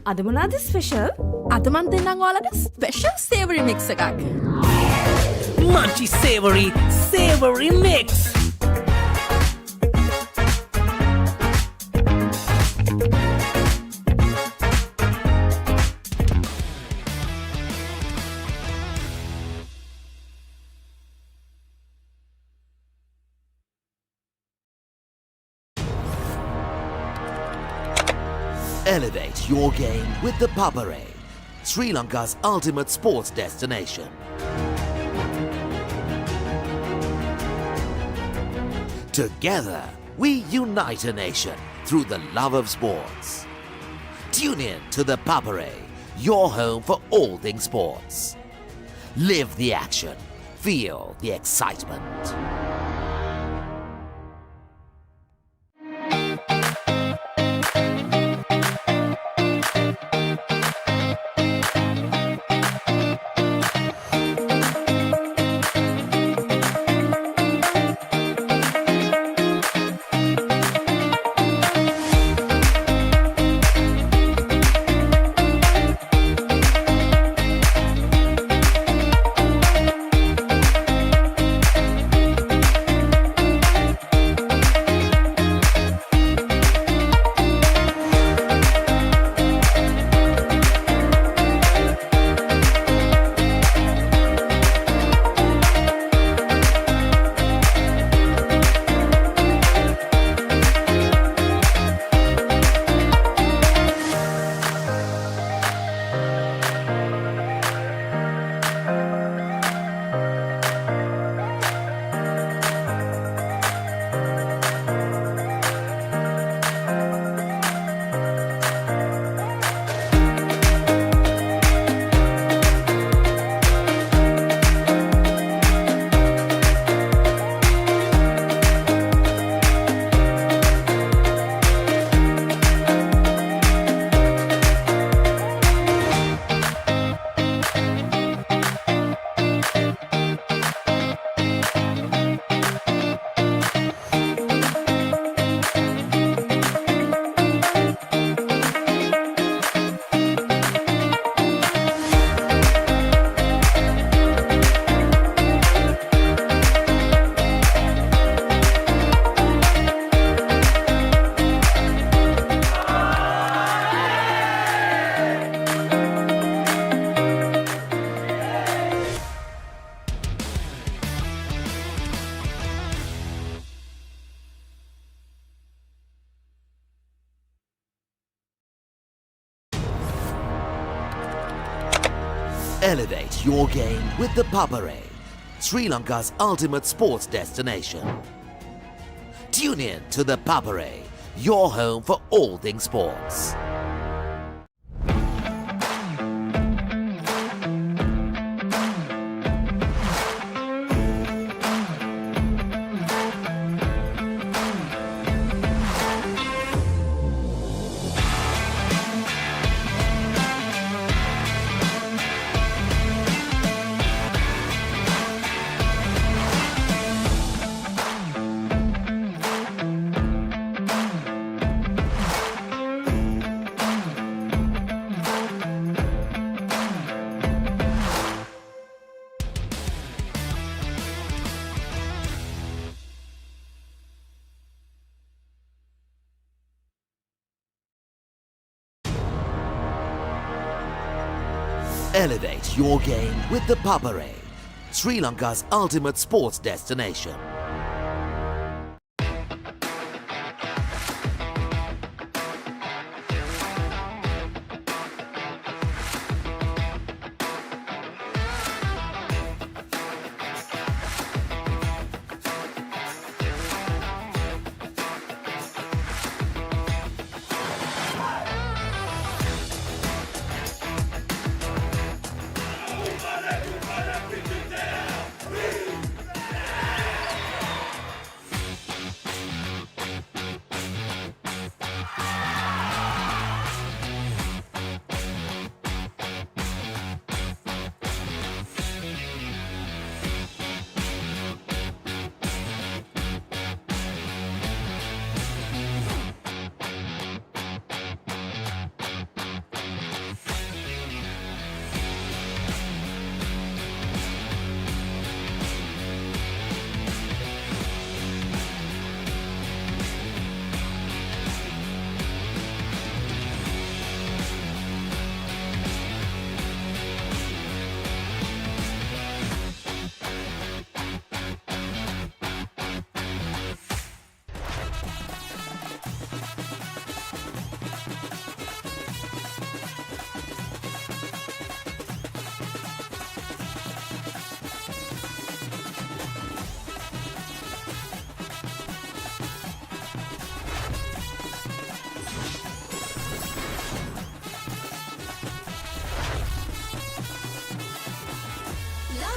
අද මොනාද special? අද මන් දෙන්නම් ඔයාලට special savory mix එකක්. Munchy savory mix. Elevate your game with the Papare, Sri Lanka's ultimate sports destination. Together, we unite a nation through the love of sports. Tune in to the Papare, your home for all things sports. Live the action, feel the excitement. Elevate your game with the Papare, Sri Lanka's ultimate sports destination. Tune in to the Papare, your home for all things sports. Elevate your game with the Papare, Sri Lanka's ultimate sports destination.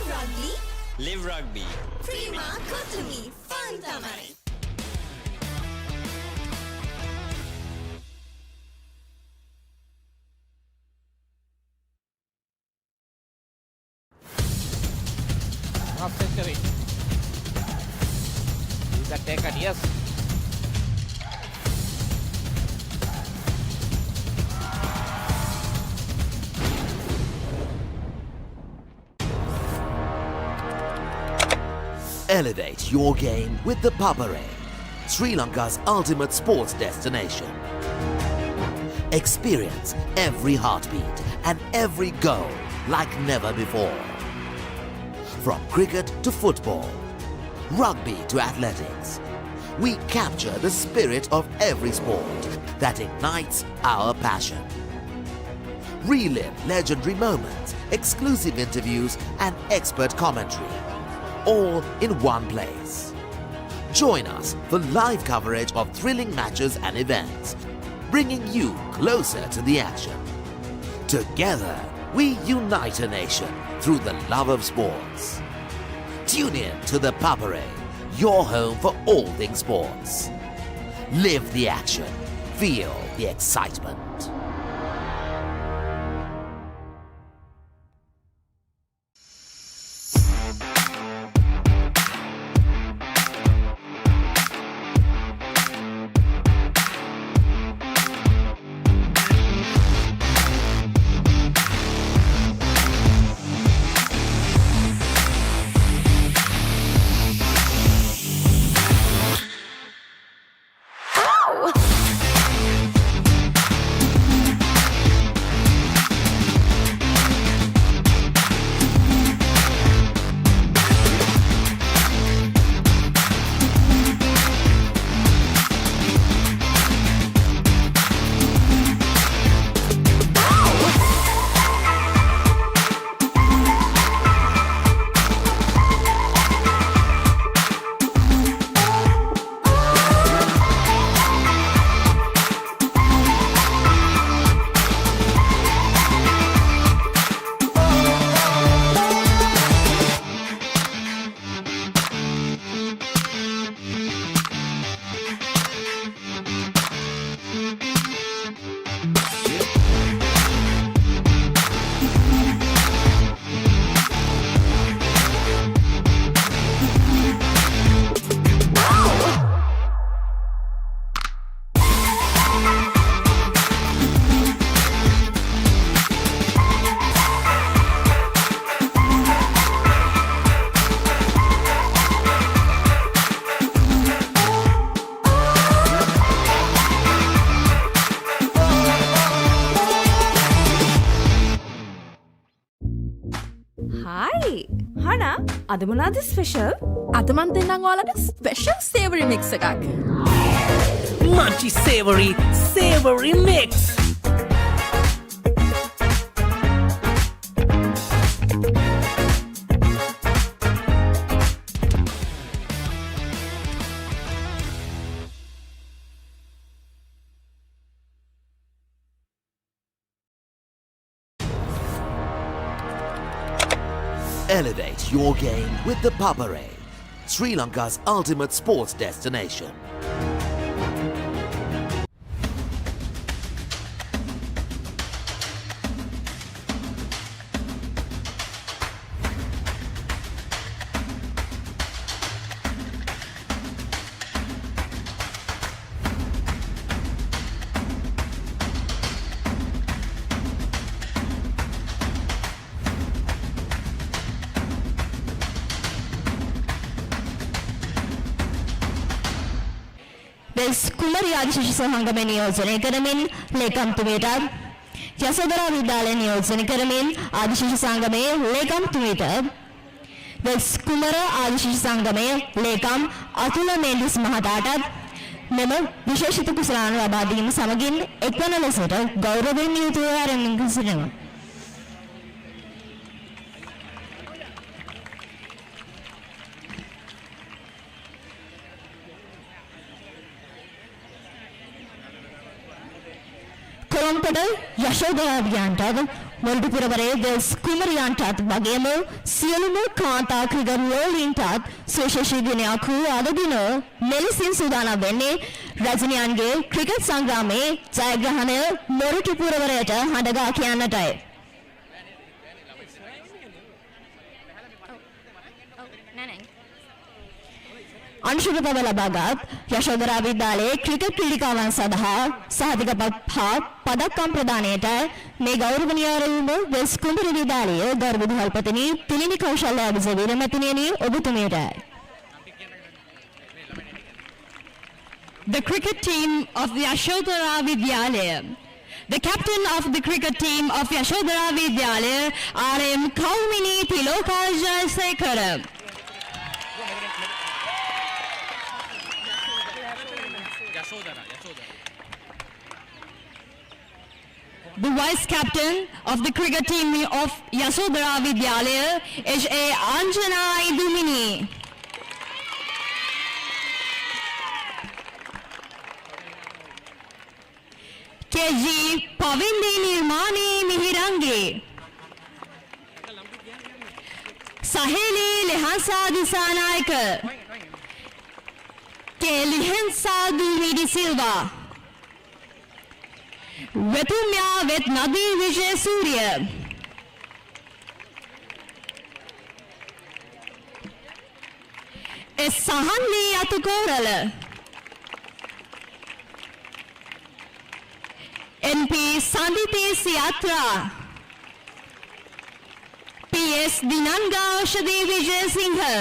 Rugby. Live rugby. Prima Kotumi. Fun Tamari. Half century. Is that taken? Yes. Elevate your game with the Papare, Sri Lanka's ultimate sports destination. Experience every heartbeat and every goal like never before. From cricket to football, rugby to athletics, we capture the spirit of every sport that ignites our passion. Relive legendary moments, exclusive interviews, and expert commentary, all in one place. Join us for live coverage of thrilling matches and events, bringing you closer to the action. Together, we unite a nation through the love of sports. Tune in to the Papare, your home for all things sports. Live the action. Feel the excitement. අද මොනාද special? අද මන් දෙන්නම් ඔයාලට special savory mix එකක්. Munchy savory mix. Elevate your game with the Papare, Sri Lanka's ultimate sports destination. कुमारी आदिशिष्य संघमे नियोजन करमिन लेखमतुमीटर यशोधरा विद्यालय नियोजन करमिन आदिशिष्य संघमे लेखमतुमीटर कुमार आदिशिष्य संघमे लेखम अतुल मेंडिस महताटत මෙම විශේෂිත කුසලාන ලබා දීම සමගින් එක්වන ලෙසට ගෞරවයෙන් යුතුව ආරම්භ කරනවා. කොළඹට යශෝදරා විද්‍යාලයට මොරටුපුරවරේ වෙල්ස් කුමරියන්ටත් වගේම සියලුම කාන්තා ක්‍රිකට් ලෝලීන්ටත් සුවිශේෂී දිනයක් වූ අද දින මෙලෙසින් සූදානම් වෙන්නේ රජනියන්ගේ ක්‍රිකට් සංග්‍රාමයේ ජයග්‍රහණය මොරටුපුරවරයට හඬගා කියන්නටයි. අංශුරපව ලබාගත් යශෝදරා විද්‍යාලයේ ක්‍රිකට් ක්‍රීඩිකාවන් සඳහා සහතික හා පදක්කම් ප්‍රදානයට මේ ගෞරවනීය ආරම්භ වෙස් කුඹුරු විද්‍යාලයේ ගෞරව විදුහල්පතිනි තිලිනි කෞශල්‍ය අභිජීවීර මැතිණියනි ඔබතුමියටයි. The cricket team of the Yasodara Vidyalaya. The captain of the cricket team of Yasodara Vidyalaya, R.M. Kaumini Tilokajasekara. The vice captain of the cricket team of Yasodara Vidyalaya, H.A. Anjana Idumini. K.G. Pavindi Nirmani Mihirangi. Saheli Lehansa Disanaika. K. Lihensa Dulmidi Silva. Vetumya Vet Nadi Vijay Surya. S. Sahanli Atukorala. NP Sandite Siatra. PS Dinanga Oshadi Vijay Singha.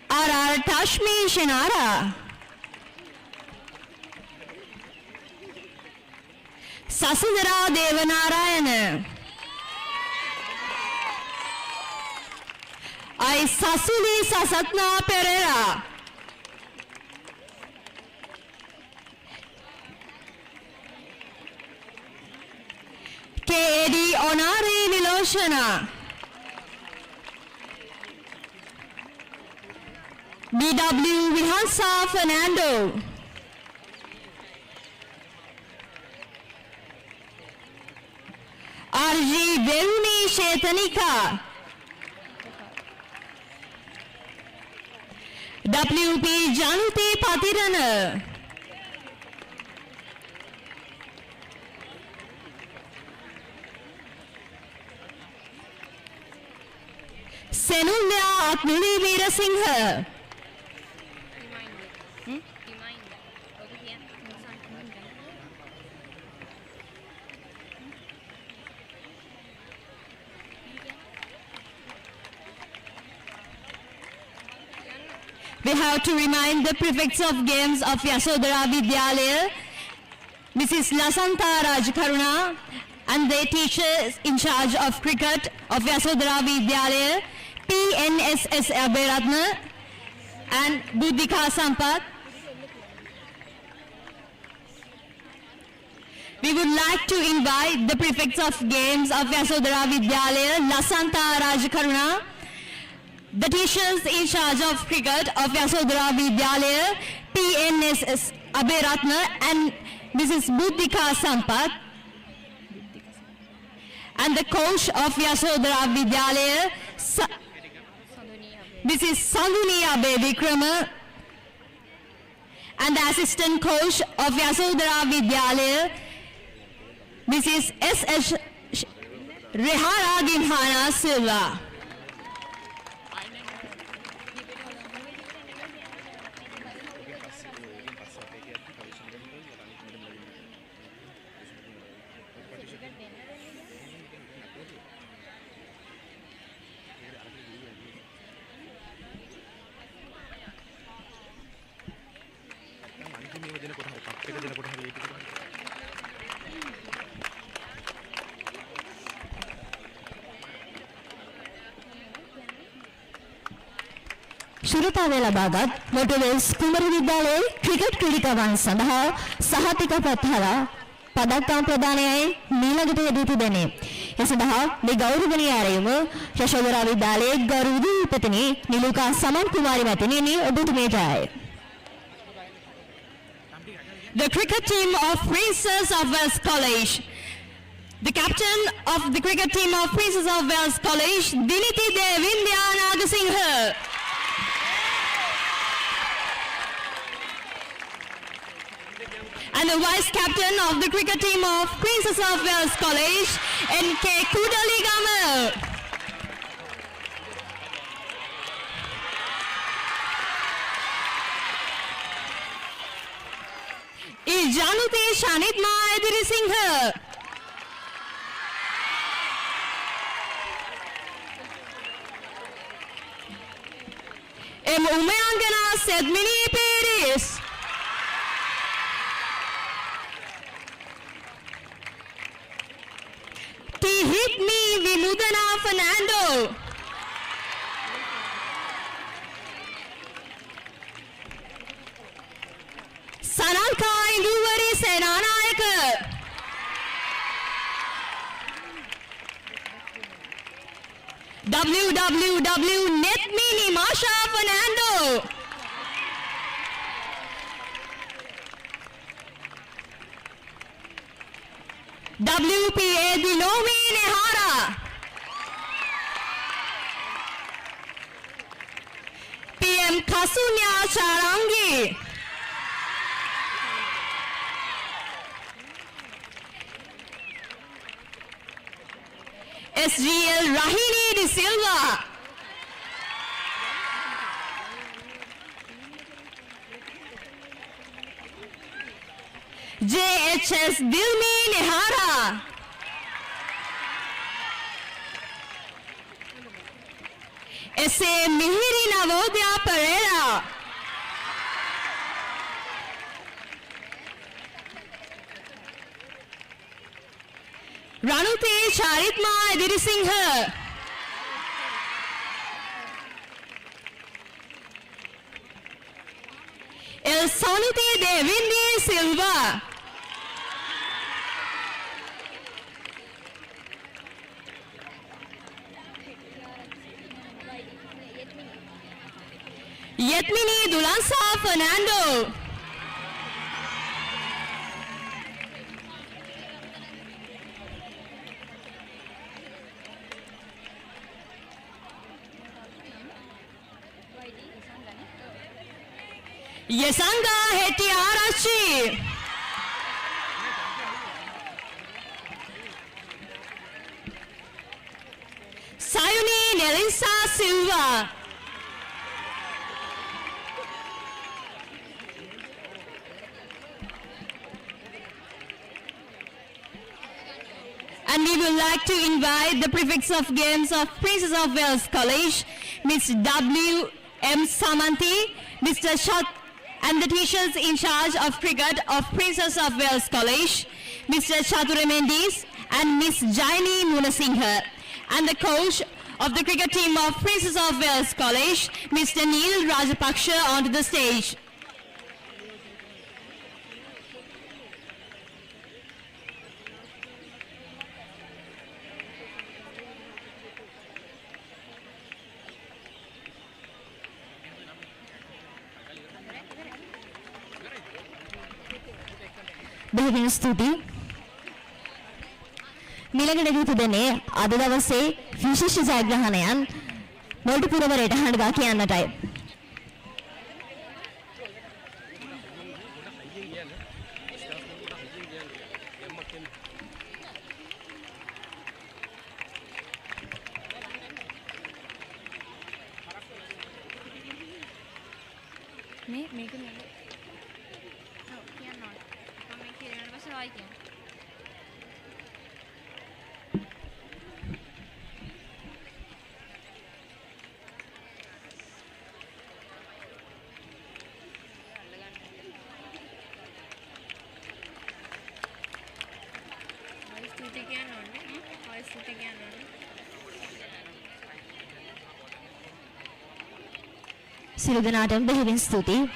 R.R. Tashmi Shenara. Sasundara Devanarayana. I Sasuli Sasatna Pereira. K.A.D. Onari Niloshana. B.W. Vihansa Fernando. R.G. Veruni Shetanika. W.P. Januti Patirana. Senulya Atmuli Veerasinghe. We have to remind the prefects of games of Yasodara Vidyalaya, Mrs. Lasanta Rajkaruna, and the teachers in charge of cricket of Yasodara Vidyalaya, PNSS Aberatna and Buddhika Sampat. We would like to invite the prefects of games of Yasodara Vidyalaya, Lasanta Rajkaruna, the teachers in charge of cricket of Yasodara Vidyalaya, PNSS Aberatna and Mrs. Buddhika Sampat, and the coach of Yasodara Vidyalaya, Mrs. Sanduni Abe Vikrama, and the assistant coach of Yasodara Vidyalaya, Mrs. S.H. Rehara Ginhana Silva. ශුරතාවය ලබාගත් මොටවෙල්ස් කුමරු විද්‍යාලයේ cricket ක්‍රීඩිකාවන් සඳහා සහතික පත්හලා පදක්කම් ප්‍රදානයයි මීළඟට යෙදී තිබෙන්නේ. ඒ සඳහා මේ ගෞරවනීය ආරයුම යශෝදරා විද්‍යාලයේ ගෞරව විදුහල්පතිනි නිලුකා සමන් කුමාරි මැතිණියනි ඔබතුමියටයි. The cricket team of Princess of West College, The captain of the cricket team of Princess of Wales College, Diniti Vidyalaya. And the vice captain of the cricket team of Princess of Wales College, N.K. Kudaligama. Januti Shanitma Edirisinghe. M. Umayangana Sedmini Paris. T. Hit me Vinudana Fernando. Sanalka Induvari Senanayaka. WWW Net Mini Masha Fernando. WPA Dinomi Nehara. PM Kasunya Charangi. SGL Rahini De Silva. JHS Dilmi Nehara. SA Mihiri Navodya Pereira. Ranuti Charitma Edirisinghe. El Soniti Devindi Silva. Yetmini Dulansa Fernando. Yesanga Hetiarachi. Sayuni Nelisa Silva. And we would like to invite the prefects of games of Princess of Wales College, Ms. W. M. Samanthi, Mr. Shat, and the teachers in charge of cricket of Princess of Wales College, Mr. Chature Mendes and Miss Jaini Munasinghe, and the coach of the cricket team of Princess of Wales College, Mr. Neil Rajapaksha, onto the stage. බොහොම ස්තුතියි. මිලකට ගීතදෙනේ අද දවසේ විශේෂ ජයග්‍රහණයන් මොරටුපුරවරයට හඬගා කියන්නටයි. මේක සියලු දෙනාටම බෙහෙවින් ස්තුතියි.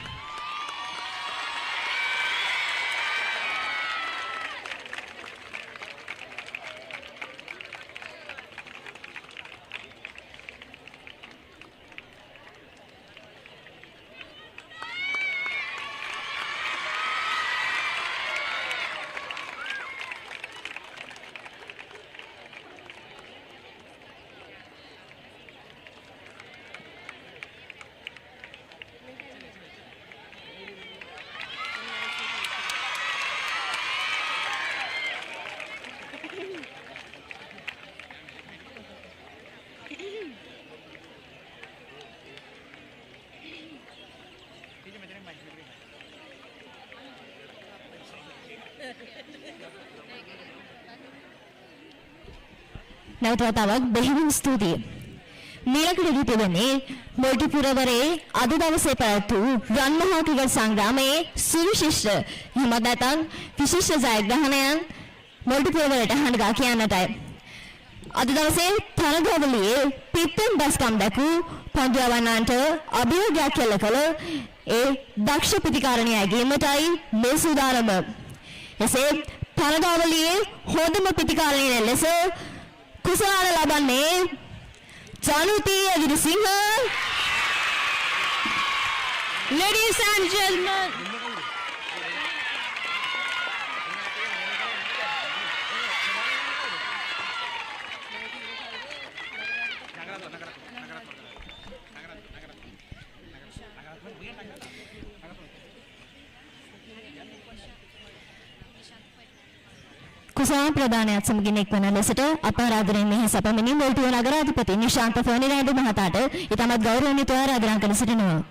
නැවත වතාවක් බෙහෙවින් ස්තුතියි. මීළඟට තිබෙන්නේ මොල්ටිපුරවරේ අද දවසේ පැවැත්වූ රන්මහා ක්‍රිකට් සංග්‍රාමයේ සුවිශිෂ්ට හිමත් නැතන් විශිෂ්ට ජයග්‍රහණයන් මොල්ටිපුරවරට හඬා කියන්නටයි. අද දවසේ තරගාවලියේ පිට්ටන් බස්කම් දැකූ පන්දුවන්නන්ට අභියෝගයක් කෙල්ල කළ ඒ දක්ෂ ප්‍රතිකාරණය ඇගීමටයි මේ සූදානම. එසේ තරගාවලියේ හොඳම ප්‍රතිකාරණය ලෙස කුසලාන ලබන්නේ ජනුතිය විදුසිංහ. Ladies and gentlemen, කුසලාන ප්‍රදානයත් සමගින් එක්වන ලෙසට අප ආරාධනයෙන් මෙහි සැපමිනි මොල්ටිය නගරාධිපති නිශාන්ත ෆර්නිරෑන්ඩ් මහතාට ඉතාමත් ගෞරවණීයව ආරාධනා කර සිටිනවා.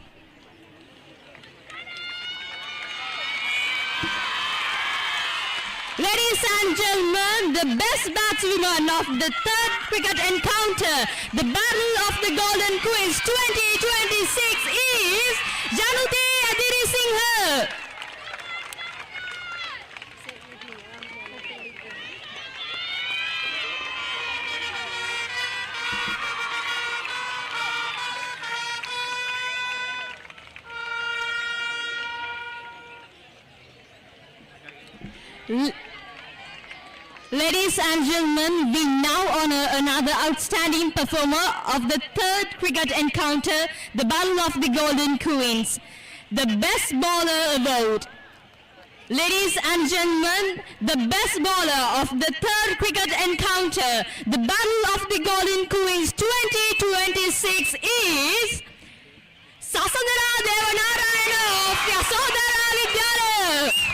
ladies and gentlemen, the best batswoman of the third cricket encounter, the Battle of the Golden Queens 2026 is Januti Adirisinghe. Ladies and gentlemen, we now honor another outstanding performer of the third cricket encounter, the Battle of the Golden Queens, the Best Bowler Award. Ladies and gentlemen, the best bowler of the third cricket encounter, the Battle of the Golden Queens 2026 is Yasodara Devanarayana of Yasodara Vidyalaya.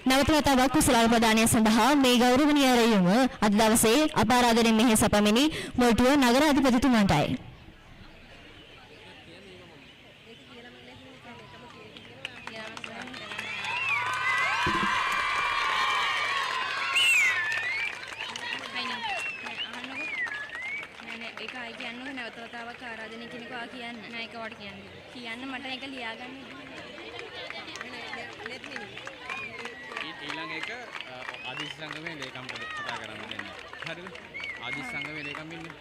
නැවත වතාවක් කුසලාන ප්‍රදානය සඳහා මේ ගෞරවනීය රැයුම අද දවසේ අප ආරාධනෙන් මෙහි සැපමිනි මොල්ටිය නගරාධිපතිතුමන්ටයි. ඊළඟ එක ආදිස් සංගමේ ලේකම්ට කතා කරන්න දෙන්න. හරිද? ආදිස් සංගමේ ලේකම් ඉන්නේ.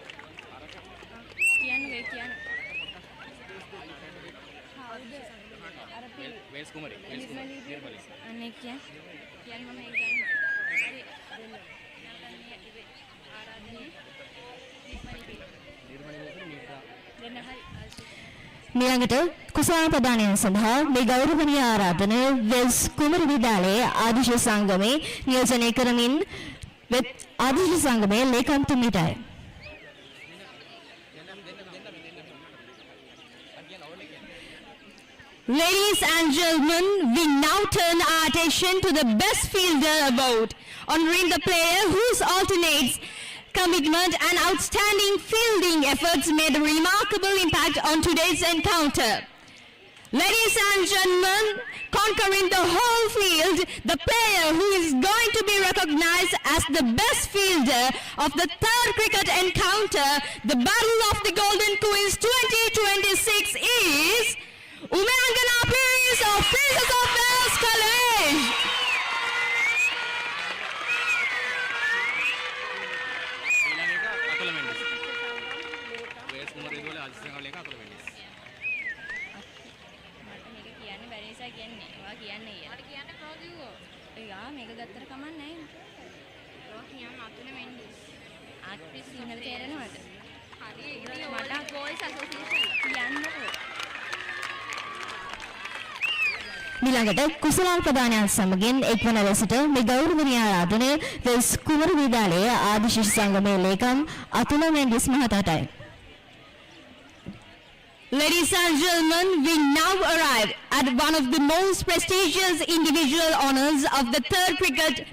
කියන්න කියන්න. වේස් කුමරි. අනේ කියන්න මම ඒක ගන්න. හරි. ආරාධනේ. දෙන්න හරි. මීළඟට කුසලාන ප්‍රදානය සඳහා මේ ගෞරවනීය ආරාධන වෙල්ස් කුමරු විද්‍යාලයේ ආදිශ සංගමේ නියෝජනය කරමින් ආදිශ සංගමේ ලේකම්තුමිටයි. Ladies and gentlemen, we now turn our attention to the Best Fielder Award, honoring the player whose alternates commitment and outstanding fielding efforts made a remarkable impact on today's encounter. Ladies and gentlemen, conquering the whole field, the player who is going to be recognized as the best fielder of the third cricket encounter, the Battle of the Golden Queens 2026 is Umangana Pires of Princess of Wales College. මේක ගත්තට කමක් නැහැ. ඔය කියන්න අතුල මෙන්ඩිස්. ආක්ට්‍රස් සිංහල තේරෙනවද? හරි ඒක මට වොයිස් ඇසෝසියේෂන් කියන්නකෝ. මීළඟට කුසලාන ප්‍රදානයන් සමගින් එක්වන ලෙසට මේ ගෞරවනීය ආරාධනය වෙල්ස් කුමරු විද්‍යාලයේ ආදිශ සංගමේ ලේකම් Athula Mendis මහතාටයි. Ladies and gentlemen, we now arrive at one of the most prestigious individual honors of the third cricket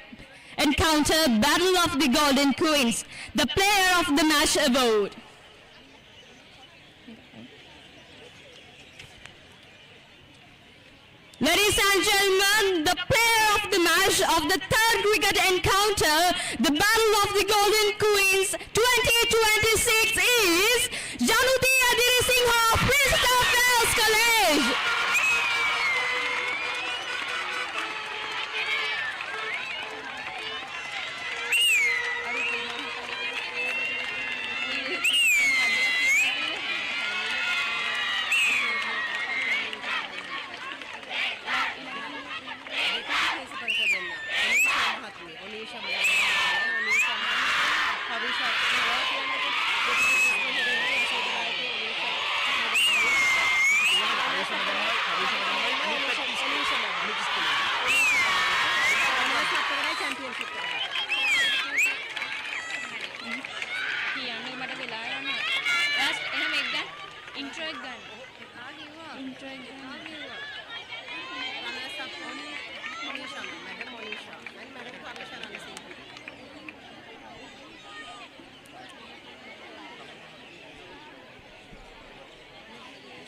Encounter Battle of the Golden Queens, the Player of the Match Award. Ladies and gentlemen, the player of the match of the third cricket encounter, the Battle of the Golden Queens 2026 is Januti Adirisingha, Prince of Wales College.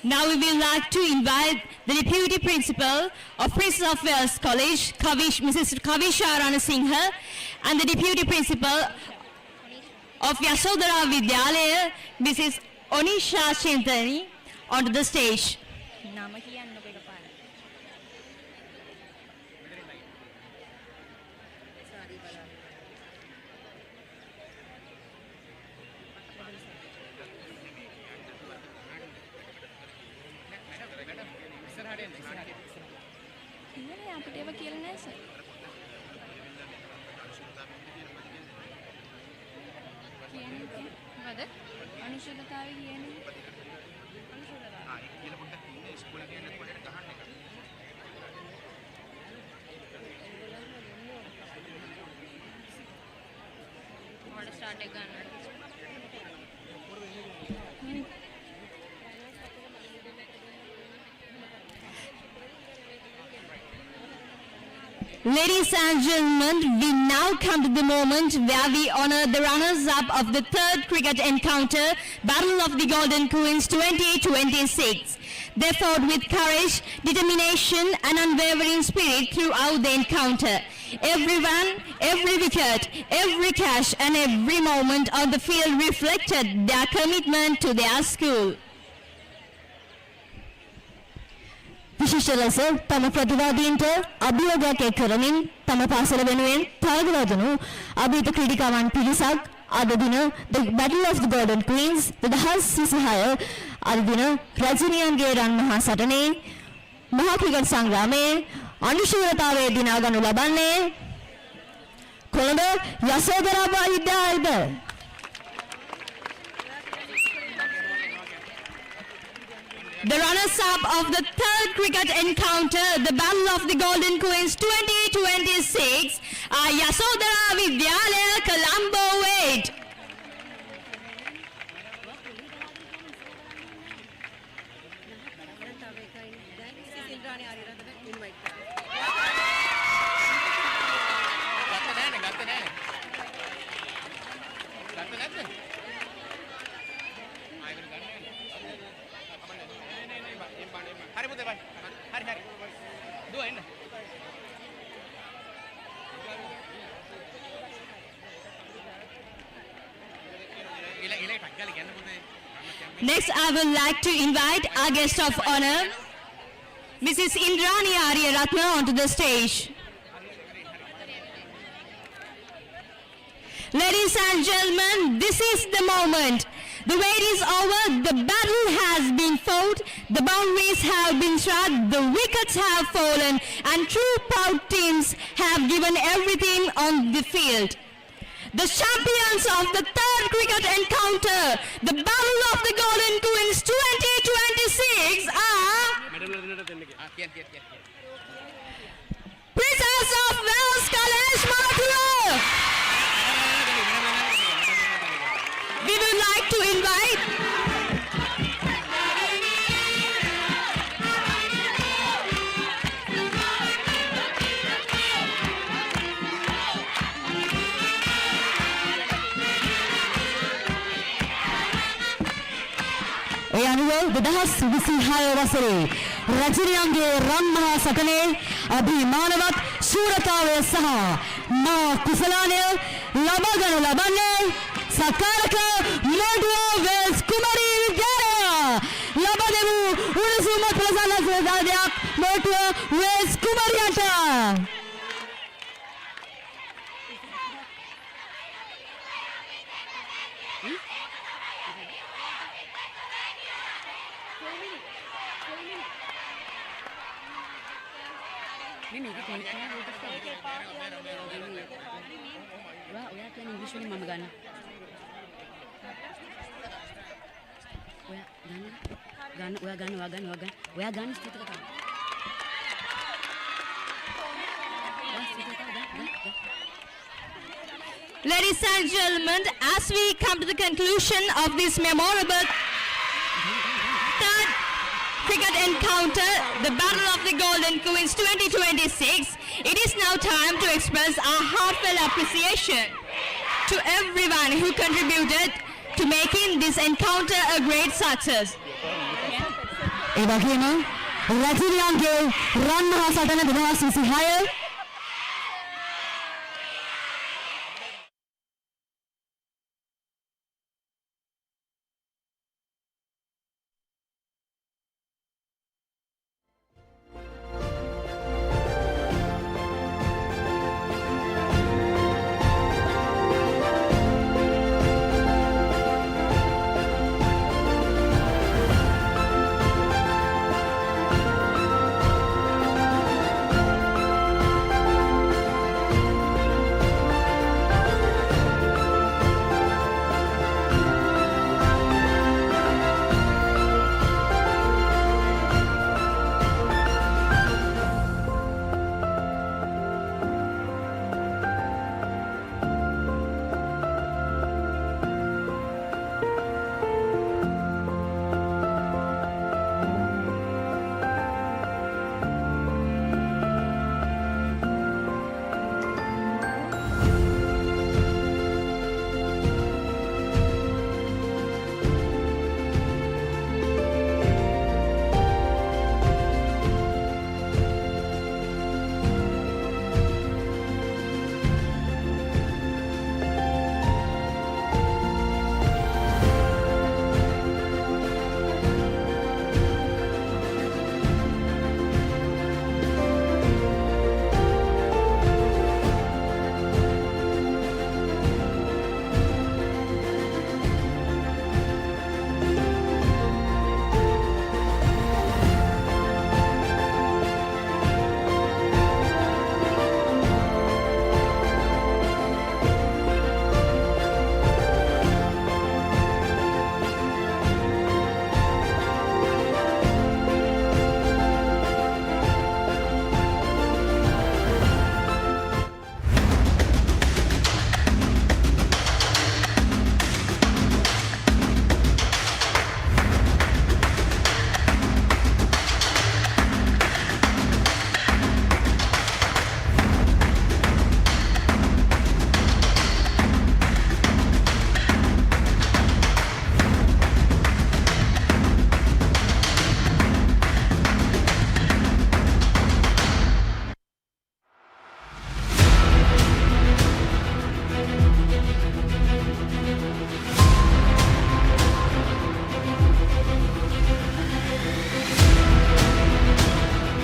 Now we would like to invite the Deputy Principal of Prince of Wales College, Mrs. Kavisha Ranasinghe, and the Deputy Principal of Yasodara Vidyalaya, Mrs. Onisha Chintani, onto the stage. Ladies and gentlemen, we now come to the moment where we honor the runners-up of the third cricket encounter, Battle of the Golden Queens 2026. They fought with courage, determination and unwavering spirit throughout the encounter. Everyone, every wicket, every catch and every moment on the field reflected their commitment to their school. විශේෂ ලෙස තම ප්‍රතිවාදීන්ට අභියෝගයක් එක් කරමින් තම පාසල වෙනුවෙන් තාගවදනු අභීත ක්‍රීඩිකාවන් පිරිසක් අද දින The Battle of the Golden Queens 2026 අද දින රජිනියන්ගේ රන් මහා සටනේ මහා ක්‍රිකට් සංග්‍රාමයේ අනුශීලතාවයේ දිනා ගනු ලබන්නේ Colombo Yasodhara විද්‍යාලයද. The runners-up of the third cricket encounter, the Battle of the Golden Queens 2026, are Yasodara Vidyalaya, Colombo Wade. Next, I would like to invite our guest of honor, Mrs. Indrani Aryaratna, onto the stage. Ladies and gentlemen, this is the moment. The wait is over, the battle has been fought, the boundaries have been struck, the wickets have fallen, and two proud teams have given everything on the field. The champions of the third cricket encounter, the Battle of the Golden Queens 2026 are Princess of Wales College, Moratuwa. We would like to invite ඒ අනුව 2026 වසරේ රජිනියන්ගේ රන් මහා සටනේ අභිමානවත් ශූරතාවය සහ මා කුසලානය ලබාගනු ලබන්නේ සකාරක Moratuwa Wales කුමරී විද්‍යාලය ලබා දෙමු උණුසුම ප්‍රසන්න සේදාදයක් මොරටුව වෙල්ස් කුමරියට. Ladies and gentlemen, as we come to the conclusion of this memorable third cricket encounter, the Battle of the Golden Queens 2026, it is now time to express our heartfelt appreciation to everyone who contributed to making this encounter a great success. ඒ වගේම රජිනියන්ගේ රන් මහා සටන 2026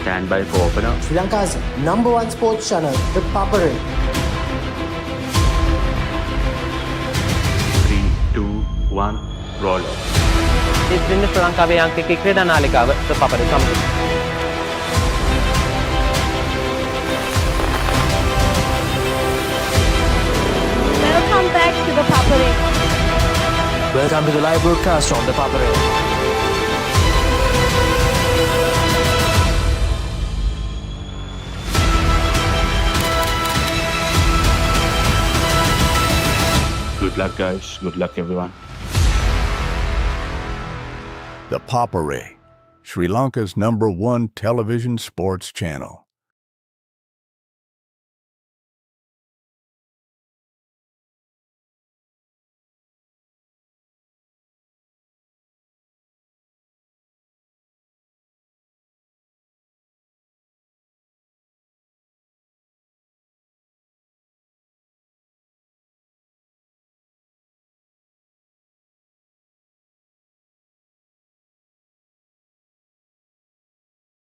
Stand by for opener. Sri Lanka's #1 sports channel, ThePapare. 3, 2, 1, roll. ඉතින් ශ්‍රී ලංකාවේ අංකික ක්‍රීඩා නාලිකාව ThePapare සමග. Welcome back to ThePapare. Welcome to the live broadcast on ThePapare. Good luck, guys. Good luck, everyone. The Papare, Sri Lanka's #1 television sports channel.